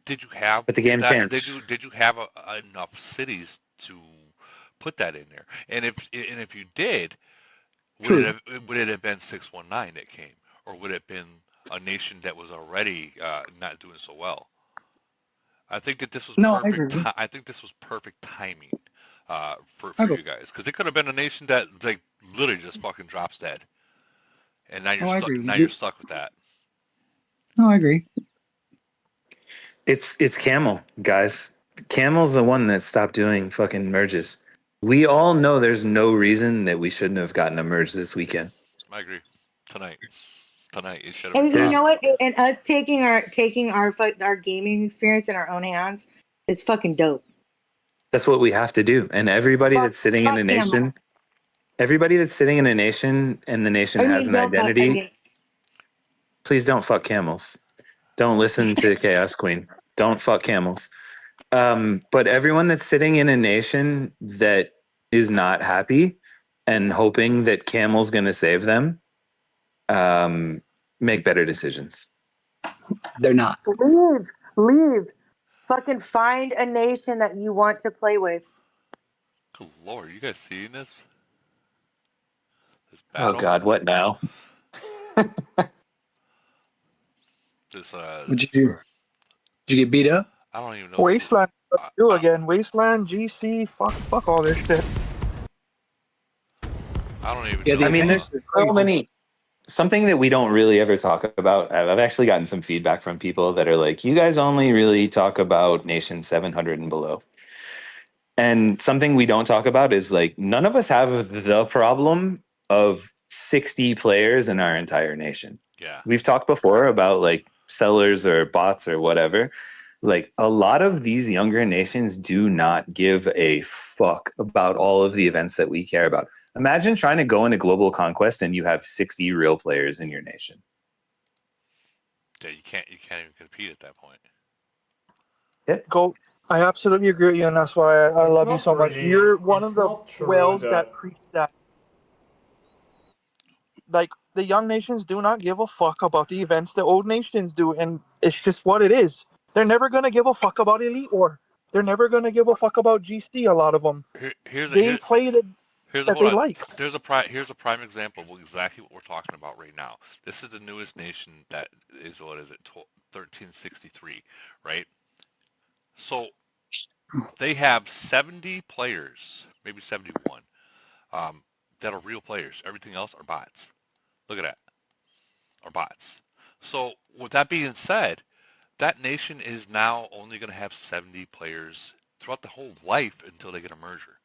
Speaker 1: did you have?
Speaker 4: But the game changed.
Speaker 1: Did you have enough cities to put that in there? And if you did, would it have been 619 that came, or would it have been a nation that was already not doing so well? I think that this was perfect. I think this was perfect timing for you guys, because it could have been a nation that like literally just fucking drops dead. And now you're stuck. Now you're stuck with that.
Speaker 7: No, I agree.
Speaker 4: It's Camel, guys. Camel's the one that stopped doing fucking merges. We all know there's no reason that we shouldn't have gotten a merge this weekend.
Speaker 1: I agree. Tonight it should have.
Speaker 5: And you know what? And us taking our gaming experience in our own hands is fucking dope.
Speaker 4: That's what we have to do. And everybody that's sitting in a nation. Everybody that's sitting in a nation and the nation has an identity, please don't fuck camels. Don't listen to Chaos Queen. Don't fuck camels. But everyone that's sitting in a nation that is not happy and hoping that Camel's going to save them, make better decisions.
Speaker 7: They're not.
Speaker 5: Leave. Fucking find a nation that you want to play with.
Speaker 1: Good Lord, you guys seeing this?
Speaker 4: Oh God, what now?
Speaker 7: What'd you do? Did you get beat up?
Speaker 1: I don't even know.
Speaker 12: Wasteland, do again. Wasteland, GC, fuck all this shit.
Speaker 1: I don't even know.
Speaker 4: I mean, there's so many. Something that we don't really ever talk about. I've actually gotten some feedback from people that are like, "You guys only really talk about nation 700 and below." And something we don't talk about is like, none of us have the problem of 60 players in our entire nation.
Speaker 1: Yeah.
Speaker 4: We've talked before about like sellers or bots or whatever. Like, a lot of these younger nations do not give a fuck about all of the events that we care about. Imagine trying to go into global conquest and you have 60 real players in your nation.
Speaker 1: Yeah, you can't even compete at that point.
Speaker 4: Yep.
Speaker 12: Go. I absolutely agree with you, and that's why I love you so much. You're one of the whales that preach that. Like, the young nations do not give a fuck about the events the old nations do, and it's just what it is. They're never going to give a fuck about Elite War. They're never going to give a fuck about GC, a lot of them.
Speaker 1: They
Speaker 12: play the that they like.
Speaker 1: Here's a prime example of exactly what we're talking about right now. This is the newest nation that is, what is it, 1363, right? So they have 70 players, maybe 71, that are real players. Everything else are bots. Look at that, are bots. So with that being said, that nation is now only going to have 70 players throughout the whole life until they get a merger.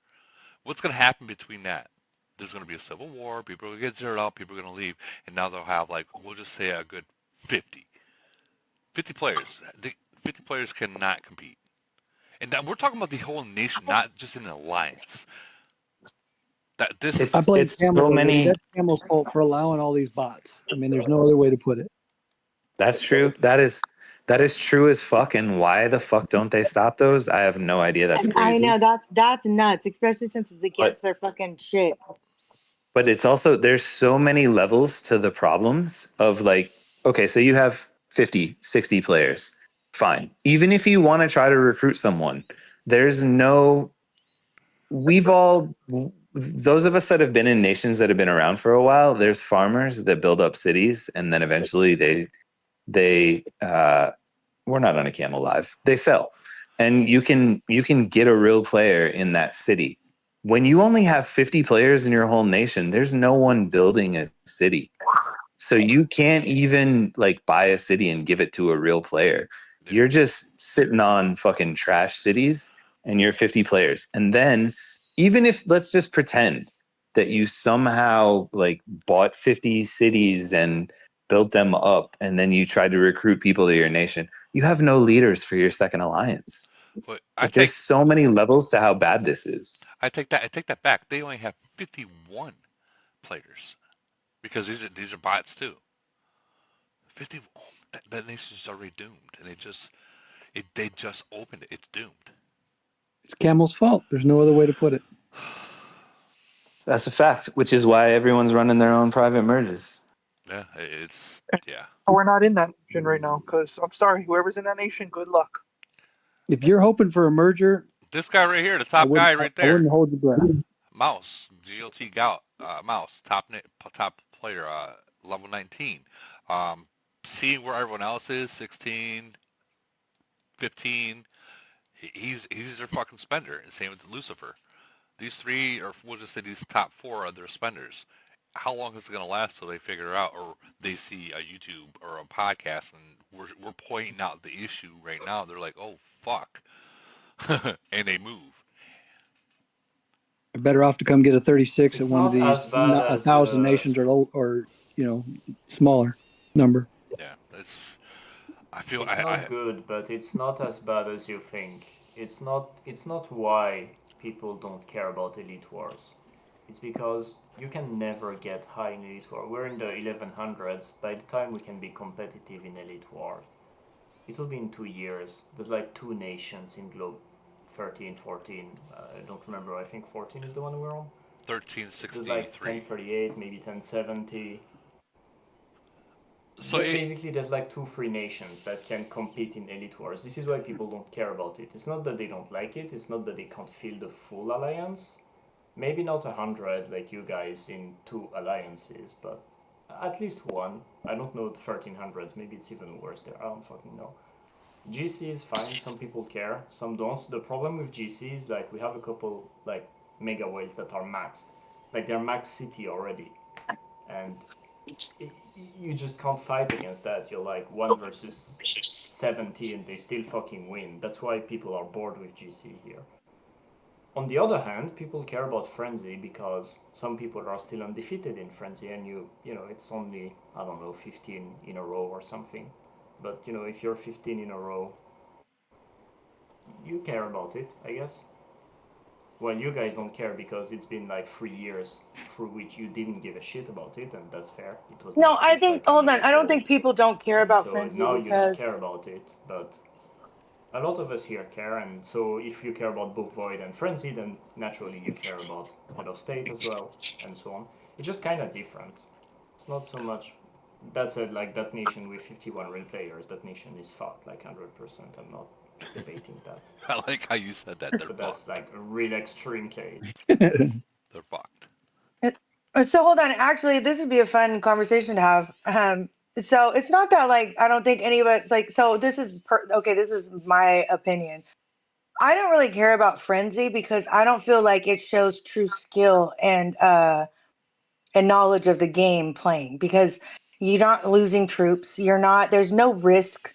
Speaker 1: What's going to happen between that? There's going to be a civil war. People are going to get zeroed out. People are going to leave. And now they'll have, like, we'll just say a good 50. 50 players. 50 players cannot compete. And we're talking about the whole nation, not just an alliance.
Speaker 7: I blame
Speaker 4: it's
Speaker 7: Camel.
Speaker 4: so many.
Speaker 7: That's Camel's fault for allowing all these bots. I mean, there's no other way to put it.
Speaker 4: That's true. That is true as fuck. And why the fuck don't they stop those? I have no idea. That's
Speaker 5: I
Speaker 4: crazy.
Speaker 5: know that's nuts, especially since it's against their fucking shit.
Speaker 4: But it's also, there's so many levels to the problems of, like, okay, so you have 50, 60 players. Fine. Even if you want to try to recruit someone, there's no, those of us that have been in nations that have been around for a while, there's farmers that build up cities and then eventually we're not on a Camel Live. They sell. And you can get a real player in that city. When you only have 50 players in your whole nation, there's no one building a city. So you can't even, like, buy a city and give it to a real player. You're just sitting on fucking trash cities and you're 50 players. And then even if, let's just pretend that you somehow, like, bought 50 cities and built them up and then you tried to recruit people to your nation, you have no leaders for your second alliance.
Speaker 1: But
Speaker 4: There's so many levels to how bad this is.
Speaker 1: I take that back. They only have 51 players because these are bots too. 50. Oh, that nation's already doomed, and they just opened it. It's doomed.
Speaker 7: It's Camel's fault. There's no other way to put it.
Speaker 4: That's a fact, which is why everyone's running their own private merges.
Speaker 1: Yeah, it's
Speaker 12: We're not in that nation right now because I'm sorry, whoever's in that nation, good luck.
Speaker 7: If you're hoping for a merger,
Speaker 1: this guy right here, the top guy right there.
Speaker 7: I wouldn't hold your breath.
Speaker 1: Mouse, GLT Gout, Mouse, top player, level 19. Seeing where everyone else is, 16, 15. He's their fucking spender. And same with Lucifer. These three, or we'll just say these top four, are their spenders. How long is it going to last till they figure it out, or they see a YouTube or a podcast and we're pointing out the issue right now? They're like, oh fuck, and they move.
Speaker 7: They're better off to come get a 36
Speaker 19: It's
Speaker 7: at one of
Speaker 19: not
Speaker 7: these
Speaker 19: as bad as
Speaker 7: 1,000 nations or smaller number.
Speaker 1: Yeah, it's. I feel
Speaker 19: it's not good, but it's not as bad as you think. It's not why people don't care about Elite Wars. It's because you can never get high in Elite War. We're in the 1100s. By the time we can be competitive in Elite War, it will be in 2 years. There's like 2 nations in Globe 13, 14. I don't remember. I think 14 is the one we're on.
Speaker 1: 1363.
Speaker 19: There's like 1038, maybe 1070.
Speaker 1: So
Speaker 19: basically, there's like 2 free nations that can compete in Elite Wars. This is why people don't care about it. It's not that they don't like it. It's not that they can't feel the full alliance. Maybe not 100 like you guys in 2 alliances, but at least 1. I don't know the 1300s. Maybe it's even worse there. I don't fucking know. GC is fine. Some people care. Some don't. The problem with GC is, like, we have a couple like mega whales that are maxed. Like, they're max city already, and you just can't fight against that. You're like 1 versus 70 and they still fucking win. That's why people are bored with GC here. On the other hand, people care about Frenzy because some people are still undefeated in Frenzy, and you know, it's only, I don't know, 15 in a row or something. But, you know, if you're 15 in a row, you care about it, I guess. Well, you guys don't care because it's been like 3 years through which you didn't give a shit about it, and that's fair. It was
Speaker 5: No, I think, hold on. I don't think people don't care about
Speaker 19: so
Speaker 5: Frenzy
Speaker 19: now
Speaker 5: because
Speaker 19: you don't care about it, but a lot of us here care, and so if you care about both Void and Frenzy, then naturally you care about Head of State as well, and so on. It's just kind of different. It's not so much. That said, like, that nation with 51 real players, that nation is fucked, like 100%. I'm not debating that.
Speaker 1: I like how you said that. They're
Speaker 19: but that's like a real extreme case.
Speaker 1: They're fucked.
Speaker 5: So hold on. Actually, this would be a fun conversation to have. So it's not that like I don't think any of us like. So this is okay. This is my opinion. I don't really care about frenzy because I don't feel like it shows true skill and knowledge of the game playing because you're not losing troops. You're not. There's no risk.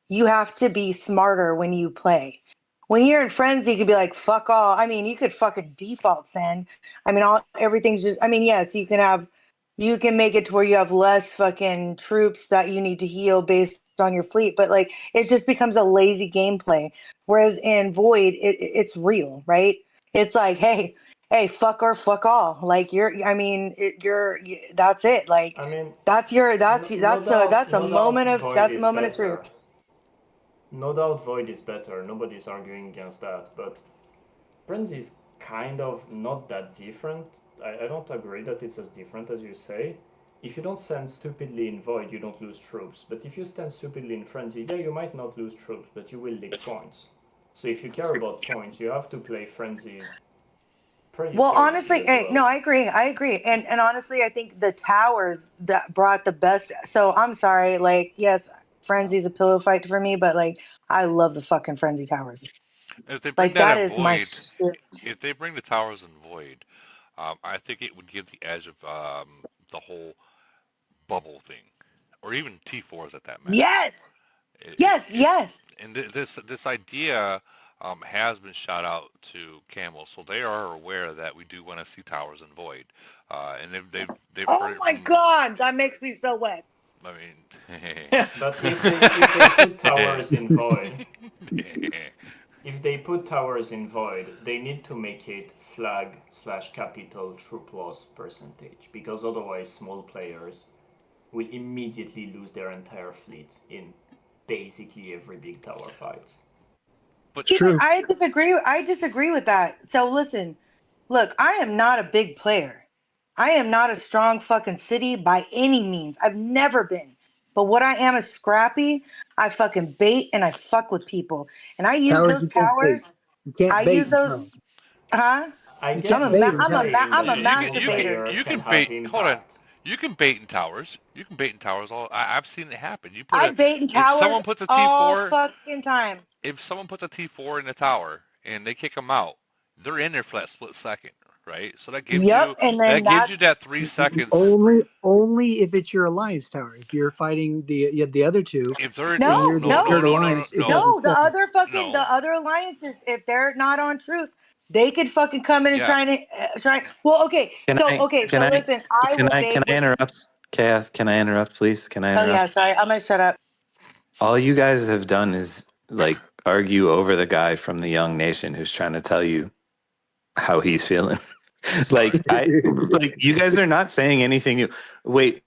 Speaker 5: You have to be smarter when you play. When you're in frenzy, you could be like, fuck all. I mean, you could fucking default send. I mean, everything's just, I mean, yes, you can make it to where you have less fucking troops that you need to heal based on your fleet, but like, it just becomes a lazy gameplay. Whereas in Void, it's real, right? It's like, hey, fuck or fuck all. Like I mean, that's it. Like,
Speaker 19: I mean,
Speaker 5: that's a
Speaker 19: no doubt,
Speaker 5: moment of,
Speaker 19: Void
Speaker 5: that's a
Speaker 19: is
Speaker 5: moment of truth.
Speaker 19: better. No doubt, Void is better. Nobody's arguing against that. But Frenzy is kind of not that different. I don't agree that it's as different as you say. If you don't stand stupidly in Void, you don't lose troops. But if you stand stupidly in Frenzy, yeah, you might not lose troops, but you will leak points. So if you care about points, you have to play Frenzy pretty
Speaker 5: Well,
Speaker 19: seriously
Speaker 5: honestly,
Speaker 19: as
Speaker 5: hey,
Speaker 19: well.
Speaker 5: no, I agree. I agree. And honestly, I think the towers that brought the best. So I'm sorry, like, yes, Frenzy's a pillow fight for me, but like, I love the fucking Frenzy towers.
Speaker 1: If they bring
Speaker 5: Like,
Speaker 1: that
Speaker 5: that
Speaker 1: in
Speaker 5: is my
Speaker 1: Void,
Speaker 5: shit.
Speaker 1: if they bring the towers in Void, I think it would give the edge of the whole bubble thing, or even T4s at that matter.
Speaker 5: Yes,
Speaker 1: It,
Speaker 5: yes,
Speaker 1: it,
Speaker 5: yes.
Speaker 1: and this idea has been shot out to Camel, so they are aware that we do want to see towers in Void, and they've heard
Speaker 5: Oh
Speaker 1: it
Speaker 5: my
Speaker 1: from.
Speaker 5: God, that makes me so wet.
Speaker 1: I mean,
Speaker 19: But if they put towers in Void, if they put towers in Void, they need to make it flag slash capital troop loss percentage, because otherwise small players will immediately lose their entire fleet in basically every big tower fight.
Speaker 1: But
Speaker 5: I disagree. I disagree with that. So listen, look, I am not a big player. I am not a strong fucking city by any means. I've never been. But what I am is scrappy. I fucking bait and I fuck with people. And I use
Speaker 20: Towers
Speaker 5: those
Speaker 20: you can't bait.
Speaker 5: towers.
Speaker 20: You can't
Speaker 5: I
Speaker 20: bait
Speaker 5: use
Speaker 20: in
Speaker 5: those,
Speaker 20: towers.
Speaker 5: huh?
Speaker 19: I
Speaker 20: You
Speaker 19: get
Speaker 20: can't
Speaker 19: what
Speaker 20: bait
Speaker 19: you're
Speaker 20: in towers.
Speaker 19: saying,
Speaker 5: I'm
Speaker 19: that
Speaker 5: a
Speaker 19: a small
Speaker 5: masturbator.
Speaker 19: player
Speaker 1: you
Speaker 19: can
Speaker 1: can
Speaker 19: have
Speaker 1: bait. Hold on.
Speaker 19: impact.
Speaker 1: You can bait in towers. You can bait in towers. I've seen it happen. You put
Speaker 5: I
Speaker 1: a
Speaker 5: bait in
Speaker 1: if
Speaker 5: towers
Speaker 1: someone puts a
Speaker 5: all
Speaker 1: T4,
Speaker 5: fucking time.
Speaker 1: if someone puts a T4 in the tower and they kick them out, they're in there for that split second, right? So
Speaker 5: Yep. And then that's
Speaker 1: that 3 seconds.
Speaker 20: Only if it's your alliance tower. If you're fighting the other two,
Speaker 1: If they're
Speaker 20: and
Speaker 5: no,
Speaker 20: you're the
Speaker 5: no,
Speaker 20: third alliance, it doesn't
Speaker 5: no. The
Speaker 20: step in.
Speaker 5: other fucking
Speaker 1: no,
Speaker 5: the other alliances, if they're not on truce, they could fucking come in and
Speaker 1: yeah.
Speaker 5: try to try. Well, okay.
Speaker 4: Can
Speaker 5: So
Speaker 4: I
Speaker 5: okay.
Speaker 4: can
Speaker 5: So
Speaker 4: I
Speaker 5: listen, I
Speaker 4: can
Speaker 5: will
Speaker 4: I can
Speaker 5: bait
Speaker 4: I
Speaker 5: with.
Speaker 4: interrupt? Chaos, can I interrupt, please? Can I
Speaker 5: Oh yeah.
Speaker 4: interrupt?
Speaker 5: Sorry, I'm gonna shut up.
Speaker 4: All you guys have done is like argue over the guy from the young nation who's trying to tell you how he's feeling.
Speaker 1: Sorry.
Speaker 4: Like you guys are not saying anything new. Wait,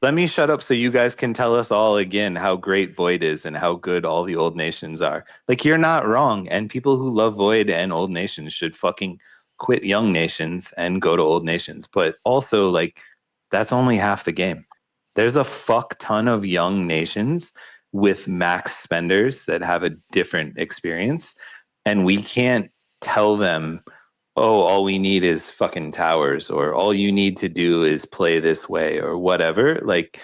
Speaker 4: let me shut up so you guys can tell us all again how great Void is and how good all the old nations are. Like you're not wrong, and people who love Void and old nations should fucking quit young nations and go to old nations. But also like that's only half the game. There's a fuck ton of young nations with max spenders that have a different experience, and we can't tell them, oh, all we need is fucking towers, or all you need to do is play this way, or whatever. Like,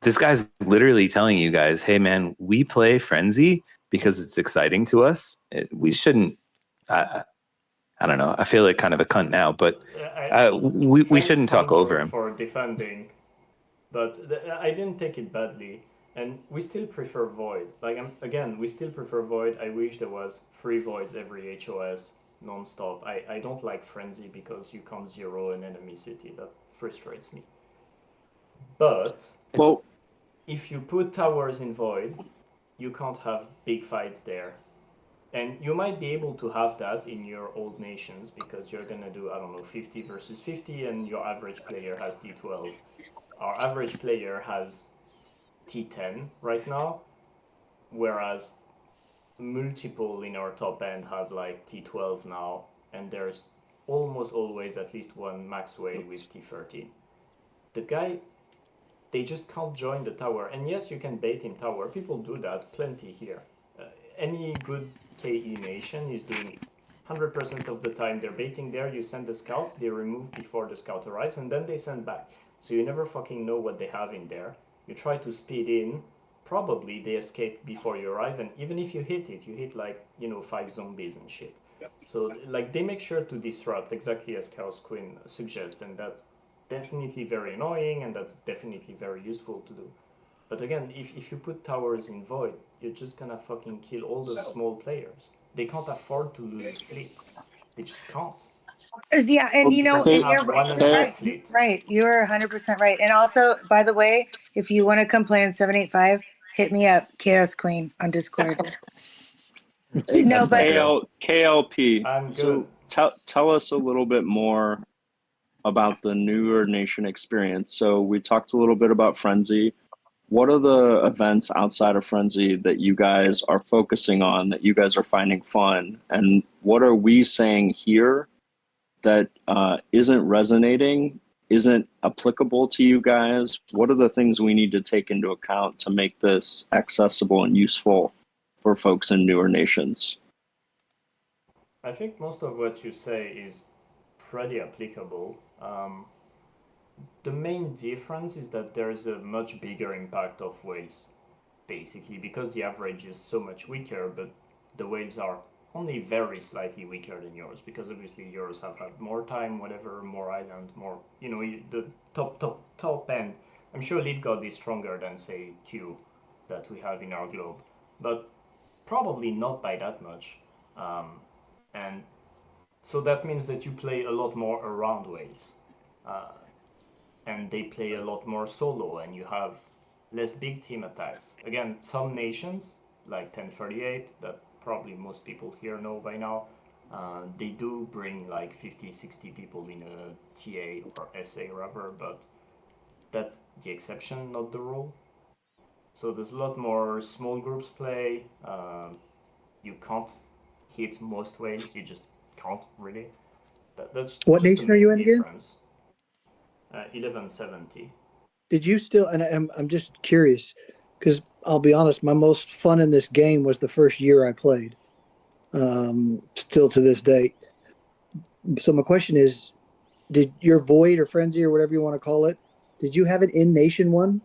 Speaker 4: this guy's literally telling you guys, hey, man, we play Frenzy because it's exciting to us. We shouldn't, I don't know. I feel like kind of a cunt now, but we
Speaker 19: Thanks,
Speaker 4: shouldn't talk over him.
Speaker 19: for defending, but I didn't take it badly, and we still prefer Void. Like again, we still prefer Void. I wish there was 3 Voids every HOS non-stop. I don't like Frenzy because you can't zero an enemy city. That frustrates me. But
Speaker 20: Well,
Speaker 19: if you put towers in Void, you can't have big fights there. And you might be able to have that in your old nations because you're gonna do, I don't know, 50 versus 50 and your average player has T12. Our average player has T10 right now, whereas multiple in our top end have like T12 now, and there's almost always at least one Maxwell with T13. The guy, they just can't join the tower. And yes, you can bait in tower. People do that plenty here. Any good KE nation is doing 100% of the time they're baiting there, you send the scout, they remove before the scout arrives, and then they send back. So you never fucking know what they have in there. You try to speed in, probably they escape before you arrive, and even if you hit it, you hit like, 5 zombies and shit. So like they make sure to disrupt exactly as Chaos Queen suggests, and that's definitely very annoying, and that's definitely very useful to do. But again, if you put towers in Void, you're just gonna fucking kill all the small players. They can't afford to lose a fleet. They just can't.
Speaker 5: Yeah, and
Speaker 19: They
Speaker 5: and
Speaker 19: have
Speaker 5: you're
Speaker 19: one and a half
Speaker 5: right,
Speaker 19: fleet.
Speaker 5: right. You're 100% right. And also, by the way, if you want to complain 785, hit me up, Chaos Queen on Discord. No, but
Speaker 9: KLP.
Speaker 19: I'm good.
Speaker 9: So tell us a little bit more about the newer nation experience. So we talked a little bit about Frenzy. What are the events outside of Frenzy that you guys are focusing on, that you guys are finding fun? And what are we saying here that isn't resonating, isn't applicable to you guys? What are the things we need to take into account to make this accessible and useful for folks in newer nations?
Speaker 19: I think most of what you say is pretty applicable. The main difference is that there is a much bigger impact of whales, basically, because the average is so much weaker, but the whales are only very slightly weaker than yours, because obviously yours have had more time, whatever, more island, more, the top end. I'm sure Lead God is stronger than, say, Q that we have in our globe, but probably not by that much. And so that means that you play a lot more around whales. Uh, and they play a lot more solo, and you have less big team attacks. Again, some nations, like 1038, that probably most people here know by now, they do bring like 50, 60 people in a TA or SA rubber, but that's the exception, not the rule. So there's a lot more small groups play. You can't hit most whales, you just can't really. That's
Speaker 20: What
Speaker 19: just the
Speaker 20: nation are you
Speaker 19: main
Speaker 20: in again?
Speaker 19: difference. 1170.
Speaker 20: Did you still? And I'm just curious, because I'll be honest, my most fun in this game was the first year I played. Still to this date. So my question is, did your Void or Frenzy or whatever you want to call it, did you have an in nation one,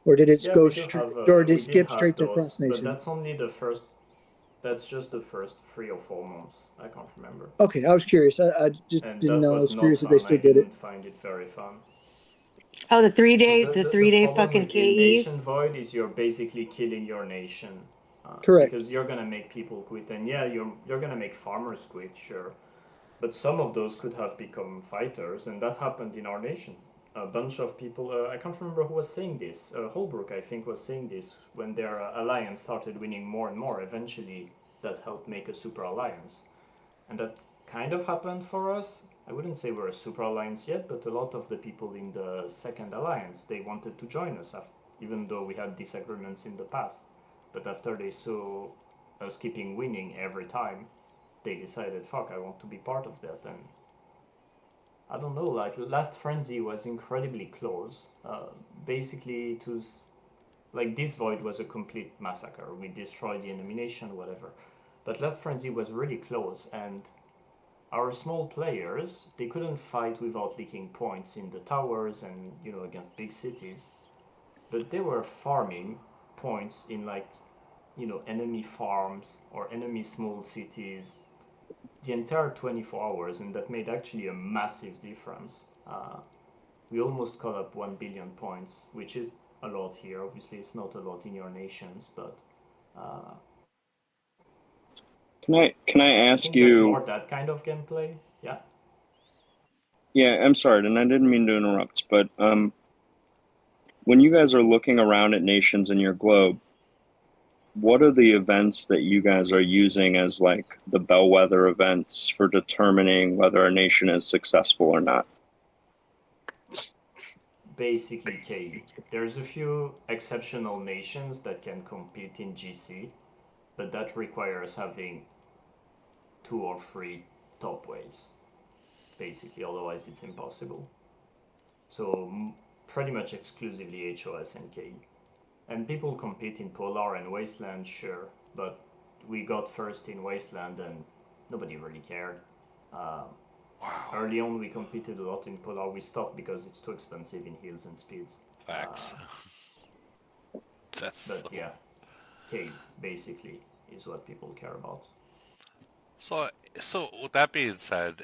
Speaker 20: or did it
Speaker 19: Yeah,
Speaker 20: go
Speaker 19: we do
Speaker 20: straight,
Speaker 19: have.
Speaker 20: or did
Speaker 19: We
Speaker 20: it
Speaker 19: did
Speaker 20: skip
Speaker 19: have
Speaker 20: straight to
Speaker 19: those,
Speaker 20: cross
Speaker 19: but
Speaker 20: nation?
Speaker 19: that's only the first. That's just the first 3 or 4 months. I can't remember.
Speaker 20: Okay, I was curious. I just
Speaker 19: And
Speaker 20: didn't
Speaker 19: that
Speaker 20: know. I
Speaker 19: was
Speaker 20: was
Speaker 19: not
Speaker 20: curious if they
Speaker 19: fun. I
Speaker 20: still did it.
Speaker 19: didn't find it very fun.
Speaker 5: Oh, the three
Speaker 19: So
Speaker 5: day,
Speaker 19: the,
Speaker 5: the
Speaker 19: the,
Speaker 5: three
Speaker 19: the
Speaker 5: day
Speaker 19: problem
Speaker 5: fucking
Speaker 19: with in
Speaker 5: KEs.
Speaker 19: nation void is you're basically killing your nation.
Speaker 20: Correct.
Speaker 19: Because you're gonna make people quit, and yeah, you're gonna make farmers quit, sure. But some of those could have become fighters, and that happened in our nation. A bunch of people, I can't remember who was saying this, Holbrook, I think, was saying this, when their alliance started winning more and more, eventually that helped make a super alliance. And that kind of happened for us. I wouldn't say we're a super alliance yet, but a lot of the people in the second alliance, they wanted to join us, even though we had disagreements in the past. But after they saw us keeping winning every time, they decided, fuck, I want to be part of that. And I don't know, like last frenzy was incredibly close. Basically, like this void was a complete massacre. We destroyed the elimination, whatever. But last frenzy was really close, and our small players, they couldn't fight without leaking points in the towers and against big cities, but they were farming points in like enemy farms or enemy small cities the entire 24 hours, and that made actually a massive difference. We almost caught up 1 billion points, which is a lot here. Obviously, it's not a lot in your nations, but
Speaker 9: Can I
Speaker 19: I
Speaker 9: ask
Speaker 19: think there's
Speaker 9: you?
Speaker 19: more that kind of gameplay. Yeah.
Speaker 9: Yeah, I'm sorry, and I didn't mean to interrupt, but when you guys are looking around at nations in your globe, what are the events that you guys are using as like the bellwether events for determining whether a nation is successful or not?
Speaker 19: Basically KE. There's a few exceptional nations that can compete in GC, but that requires having 2 or 3 top ways, basically, otherwise it's impossible. So pretty much exclusively HOS and KE. And people compete in Polar and Wasteland, sure, but we got first in Wasteland, and nobody really cared. Early on, we competed a lot in Polar. We stopped because it's too expensive in heals and speeds.
Speaker 1: Facts.
Speaker 19: But yeah, Cade basically is what people care about.
Speaker 1: So with that being said,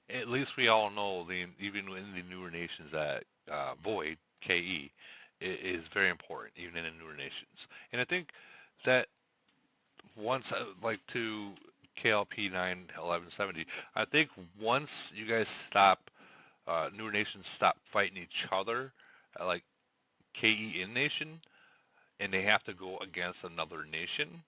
Speaker 1: at least we all know even in the newer nations that Void KE is very important, even in the newer nations. And I think that once, like to KLP 91170, I think once you guys stop, newer nations stop fighting each other, like KE in nation, and they have to go against another nation,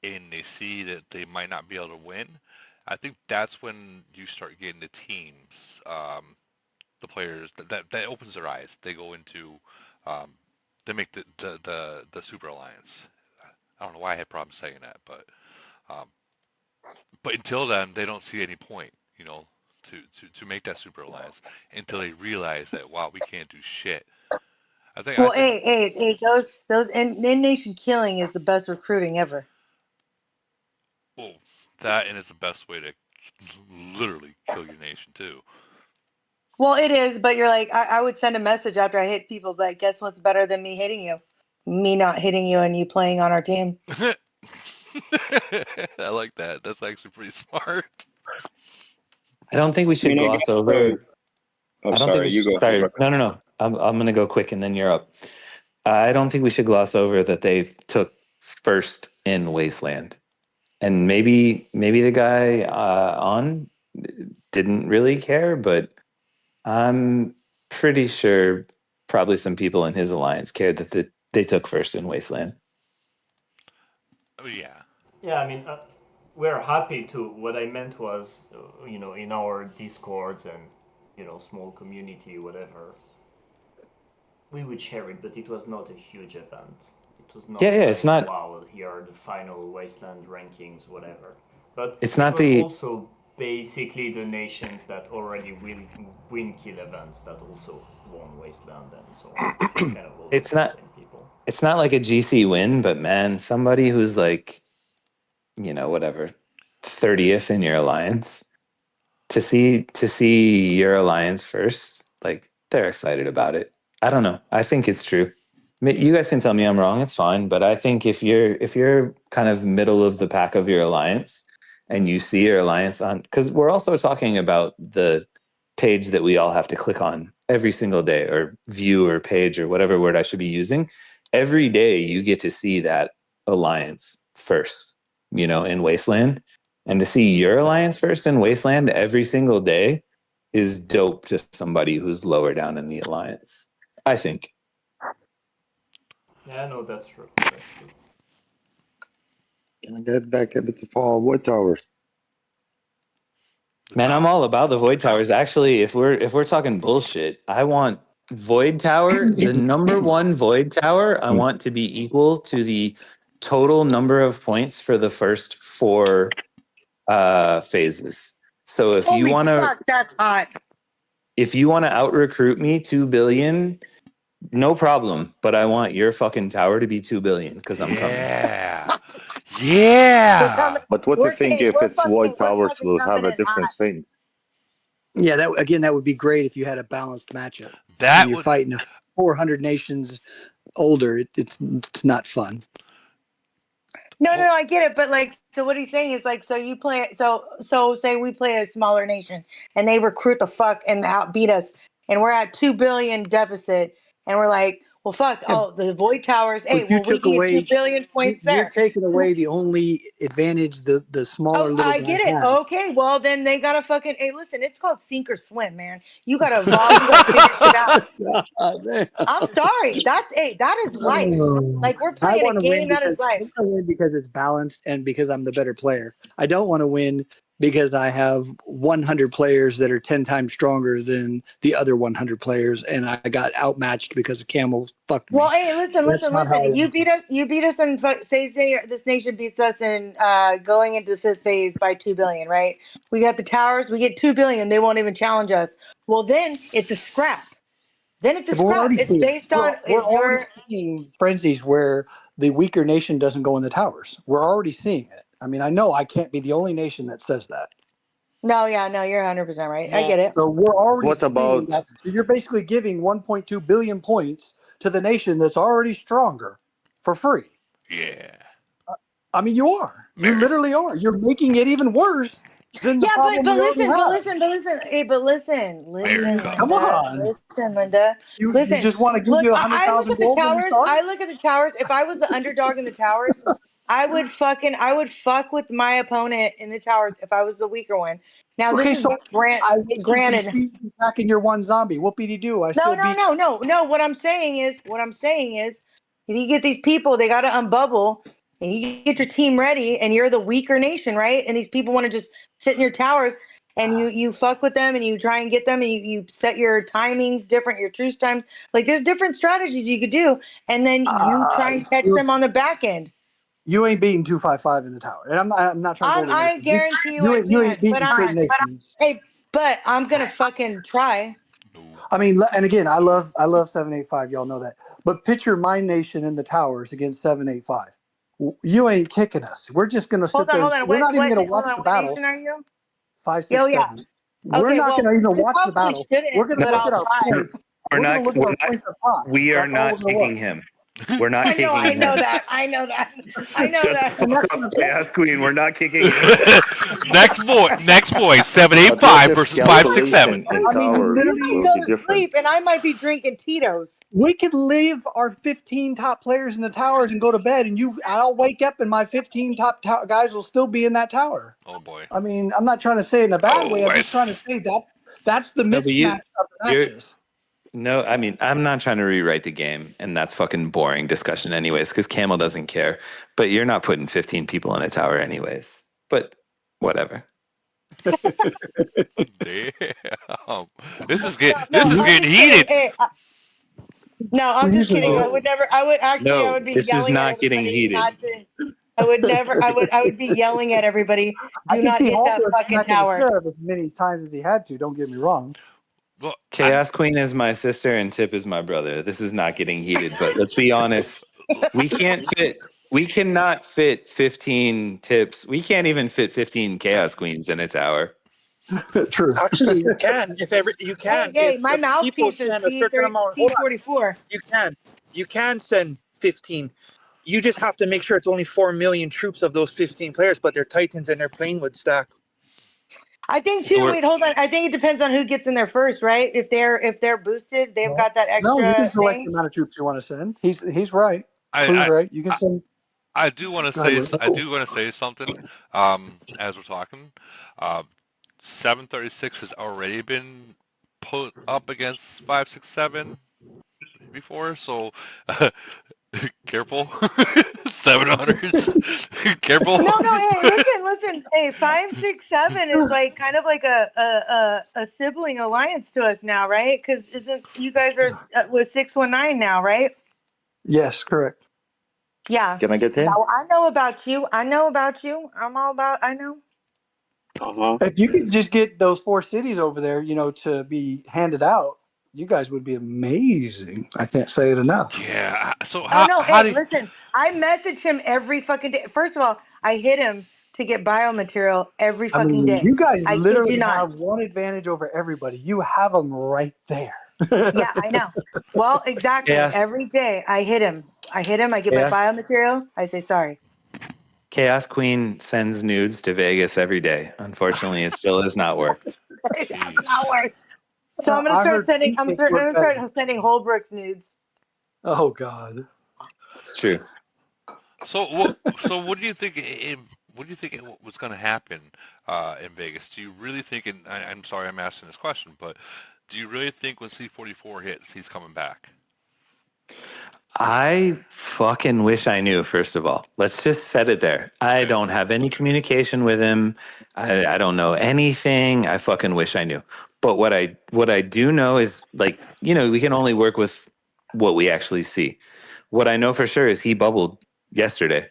Speaker 1: and they see that they might not be able to win, I think that's when you start getting the teams, the players that opens their eyes. They go into, they make the super alliance. I don't know why I had problems saying that, um, but until then, they don't see any point, to make that super alliance until they realize that wow, we can't do shit.
Speaker 5: Well, hey, those in nation killing is the best recruiting ever.
Speaker 1: Well, that and it's the best way to literally kill your nation too.
Speaker 5: Well, it is, but you're like, I would send a message after I hit people, but guess what's better than me hitting you? Me not hitting you and you playing on our team.
Speaker 1: I like that. That's actually pretty smart.
Speaker 4: I don't think we should gloss over.
Speaker 6: Oh, sorry, you go.
Speaker 4: Sorry, no. I'm going to go quick and then you're up. I don't think we should gloss over that they took first in Wasteland, and maybe the guy on didn't really care, but I'm pretty sure probably some people in his alliance cared that they took first in Wasteland.
Speaker 1: Oh yeah.
Speaker 19: Yeah, I mean, we're happy to. What I meant was, in our discords and small community, whatever, we would share it, but it was not a huge event. It was not.
Speaker 4: Yeah, it's not.
Speaker 19: Wow, here are the final Wasteland rankings, whatever. But
Speaker 4: it's
Speaker 19: it
Speaker 4: not
Speaker 19: was also basically the nations that already win kill events that also won Wasteland and so on. Kind of
Speaker 4: it's not. It's not like a GC win, but man, somebody who's like, whatever, 30th in your alliance, to see your alliance first, like they're excited about it. I don't know. I think it's true. You guys can tell me I'm wrong. It's fine, but I think if you're kind of middle of the pack of your alliance, and you see your alliance on, because we're also talking about the page that we all have to click on every single day, or view, or page, or whatever word I should be using. Every day you get to see that alliance first, in Wasteland, and to see your alliance first in Wasteland every single day is dope to somebody who's lower down in the alliance, I think.
Speaker 19: Yeah, no, that's true.
Speaker 21: Can I get back a bit for Wood Towers?
Speaker 4: Man, I'm all about the Void Towers. Actually, if we're talking bullshit, I want Void Tower, the number one Void Tower, I want to be equal to the total number of points for the first 4 phases. So if you want to,
Speaker 5: that's hot.
Speaker 4: If you want to out recruit me 2 billion, no problem. But I want your fucking tower to be 2 billion because I'm coming.
Speaker 1: Yeah.
Speaker 21: But what do you think if it's Void Towers will have a different thing?
Speaker 7: Yeah, that would be great if you had a balanced matchup.
Speaker 1: That
Speaker 7: you're fighting 400 nations older. It's not fun.
Speaker 5: No, I get it, but like, so what he's saying is like, so you play, so say we play a smaller nation, and they recruit the fuck and outbeat us, and we're at 2 billion deficit, and we're like, well, fuck, the Void Towers, hey, well, we can get 2 billion points there.
Speaker 7: You're taking away the only advantage the smaller little
Speaker 5: I
Speaker 7: guys
Speaker 5: get it.
Speaker 7: have.
Speaker 5: Okay, well then they gotta fucking. Hey, listen, it's called sink or swim, man. You gotta evolve. You gotta figure shit out. I'm sorry. That is life. Like we're playing a game. That is life.
Speaker 7: I want to win because it's balanced and because I'm the better player. I don't want to win because I have 100 players that are 10 times stronger than the other 100 players, and I got outmatched because Camel fucked me.
Speaker 5: Well, hey, listen. You beat us in say this nation beats us in going into the 5th phase by 2 billion, right? We got the towers. We get 2 billion. They won't even challenge us. Well, then it's a scrap. Then it's a scrap. It's based on
Speaker 7: we're already seeing frenzies where the weaker nation doesn't go in the towers. We're already seeing it. I mean, I know I can't be the only nation that says that.
Speaker 5: No, yeah, no, you're 100% right. I get it.
Speaker 7: So we're already
Speaker 21: What
Speaker 7: seeing
Speaker 21: about
Speaker 7: that. So you're basically giving 1.2 billion points to the nation that's already stronger for free.
Speaker 1: Yeah.
Speaker 7: I mean, you are. You literally are. You're making it even worse than the
Speaker 5: Yeah,
Speaker 7: problem we already have.
Speaker 5: hey, but listen,
Speaker 7: Come
Speaker 5: Linda,
Speaker 7: on.
Speaker 5: listen, Linda,
Speaker 7: You
Speaker 5: listen.
Speaker 7: just want to give
Speaker 5: Look,
Speaker 7: you
Speaker 5: I look
Speaker 7: 100,000
Speaker 5: at the
Speaker 7: gold when you
Speaker 5: towers.
Speaker 7: start?
Speaker 5: I look at the towers. If I was the underdog in the towers, I would fuck with my opponent in the towers if I was the weaker one. Now
Speaker 7: Okay,
Speaker 5: this is
Speaker 7: so I wasted some
Speaker 5: granted.
Speaker 7: speed attacking your one zombie. Whoopity-doo. I still beat you.
Speaker 5: No. What I'm saying is, you get these people, they got to unbubble, and you get your team ready, and you're the weaker nation, right? And these people want to just sit in your towers, and you fuck with them, and you try and get them, and you set your timings different, your truce times. Like there's different strategies you could do, and then you try and catch them on the back end.
Speaker 7: You ain't beating 255 in the tower. And I'm not trying to go to
Speaker 5: I guarantee you I
Speaker 7: you ain't
Speaker 5: can't,
Speaker 7: beating
Speaker 5: but
Speaker 7: certain nations.
Speaker 5: but I'm gonna fucking try.
Speaker 7: I mean, and again, I love 785. Y'all know that. But picture my nation in the towers against 785. You ain't kicking us. We're just gonna sit there.
Speaker 5: Hold on.
Speaker 7: We're not even gonna
Speaker 5: Hold
Speaker 7: watch
Speaker 5: on.
Speaker 7: the
Speaker 5: What
Speaker 7: battle.
Speaker 5: nation are you?
Speaker 7: 567. We're
Speaker 5: Okay,
Speaker 7: not
Speaker 5: well,
Speaker 7: gonna even
Speaker 5: we
Speaker 7: watch the
Speaker 5: probably
Speaker 7: battle.
Speaker 5: shouldn't,
Speaker 7: We're gonna
Speaker 5: but
Speaker 7: look
Speaker 5: I'll
Speaker 7: at our
Speaker 5: try.
Speaker 7: points. We're gonna look at our points up top.
Speaker 4: We are
Speaker 7: That's all
Speaker 4: not
Speaker 7: we're gonna
Speaker 4: kicking
Speaker 7: look.
Speaker 4: him. We're not
Speaker 5: I
Speaker 4: kicking him.
Speaker 5: know that. I know that.
Speaker 4: Shut the fuck up, Chaos Queen. We're not kicking him.
Speaker 1: Next voice,
Speaker 21: a bit
Speaker 1: 785
Speaker 21: of
Speaker 1: versus
Speaker 21: calculation
Speaker 1: 567.
Speaker 21: in
Speaker 7: I mean,
Speaker 21: towers
Speaker 5: You
Speaker 7: literally,
Speaker 5: might
Speaker 21: will
Speaker 5: go
Speaker 21: be
Speaker 5: to
Speaker 21: different.
Speaker 5: sleep, and I might be drinking Tito's.
Speaker 7: we could leave our 15 top players in the towers and go to bed, and I'll wake up and my 15 top guys will still be in that tower.
Speaker 1: Oh boy.
Speaker 7: I mean, I'm not trying to say it in a bad way.
Speaker 1: Oh,
Speaker 7: I'm just trying to say that's the
Speaker 4: No, but
Speaker 7: mismatch of the
Speaker 4: you're
Speaker 7: matches.
Speaker 4: no. I mean, I'm not trying to rewrite the game, and that's fucking boring discussion, anyways. Because Camel doesn't care. But you're not putting 15 people in a tower, anyways. But whatever.
Speaker 1: Damn. This is getting heated.
Speaker 5: Hey, no, I'm just kidding. I would never. I would actually. I
Speaker 4: No,
Speaker 5: would be
Speaker 4: this is
Speaker 5: yelling at
Speaker 4: not getting
Speaker 5: everybody
Speaker 4: heated.
Speaker 5: not to. I would never. I would be yelling at everybody.
Speaker 7: I
Speaker 5: Do
Speaker 7: can
Speaker 5: not
Speaker 7: see
Speaker 5: hit that
Speaker 7: Hallbrook
Speaker 5: fucking
Speaker 7: smacking the
Speaker 5: tower.
Speaker 7: shit out of as many times as he had to. Don't get me wrong.
Speaker 1: Well,
Speaker 4: Chaos Queen is my sister, and Tip is my brother. This is not getting heated, but let's be honest. We cannot fit 15 Tips. We can't even fit 15 Chaos Queens in a tower.
Speaker 7: True.
Speaker 12: Actually, you can. You can.
Speaker 5: Hey,
Speaker 12: If
Speaker 5: my
Speaker 12: the people
Speaker 5: mouthpiece is
Speaker 12: send a certain amount. Hold on.
Speaker 5: C44.
Speaker 12: You can send 15. You just have to make sure it's only 4 million troops of those 15 players, but they're Titans and their plane would stack.
Speaker 5: I think too. Wait, hold on. I think it depends on who gets in there first, right? If they're boosted, they've got that
Speaker 7: No, you can
Speaker 5: extra
Speaker 7: select
Speaker 5: thing.
Speaker 7: the amount of troops you want to send. He's right.
Speaker 1: I,
Speaker 7: Clue's
Speaker 1: I,
Speaker 7: right. You can send.
Speaker 1: I do want to
Speaker 7: Go ahead,
Speaker 1: say
Speaker 7: Will.
Speaker 1: something. As we're talking, 736 has already been put up against 567 before, so careful. 700s. Careful.
Speaker 5: No. Hey, listen. Hey, 567 is like kind of like a sibling alliance to us now, right? Because isn't you guys are with 619 now, right?
Speaker 7: Yes, correct.
Speaker 5: Yeah.
Speaker 21: Can I get in?
Speaker 5: So I know about you. I'm all about. I know.
Speaker 7: If you could just get those 4 cities over there, to be handed out, you guys would be amazing. I can't say it enough.
Speaker 1: Yeah. So
Speaker 5: Oh no. Hey, listen. I message him every fucking day. First of all, I hit him to get biomaterial every
Speaker 7: I
Speaker 5: fucking
Speaker 7: mean,
Speaker 5: day.
Speaker 7: you guys
Speaker 5: I kid
Speaker 7: literally
Speaker 5: you not.
Speaker 7: have one advantage over everybody. You have them right there.
Speaker 5: Yeah, I know. Well, exactly.
Speaker 4: Chaos.
Speaker 5: Every day I hit him. I get my
Speaker 4: Chaos.
Speaker 5: biomaterial. I say sorry.
Speaker 4: Chaos Queen sends nudes to Vegas every day. Unfortunately, it still has not worked.
Speaker 5: It has not worked. So I'm gonna
Speaker 7: I
Speaker 5: start
Speaker 7: heard
Speaker 5: sending. I'm
Speaker 7: cheesecake work
Speaker 5: start
Speaker 7: better.
Speaker 5: sending Holbrook's nudes.
Speaker 7: Oh God.
Speaker 4: It's true.
Speaker 1: So what do you think? What do you think was going to happen in Vegas? Do you really think? And I'm sorry, I'm asking this question, but do you really think when C44 hits, he's coming back?
Speaker 4: I fucking wish I knew, first of all. Let's just set it there. I don't have any communication with him. I don't know anything. I fucking wish I knew. But what I do know is, like, we can only work with what we actually see. What I know for sure is he bubbled yesterday.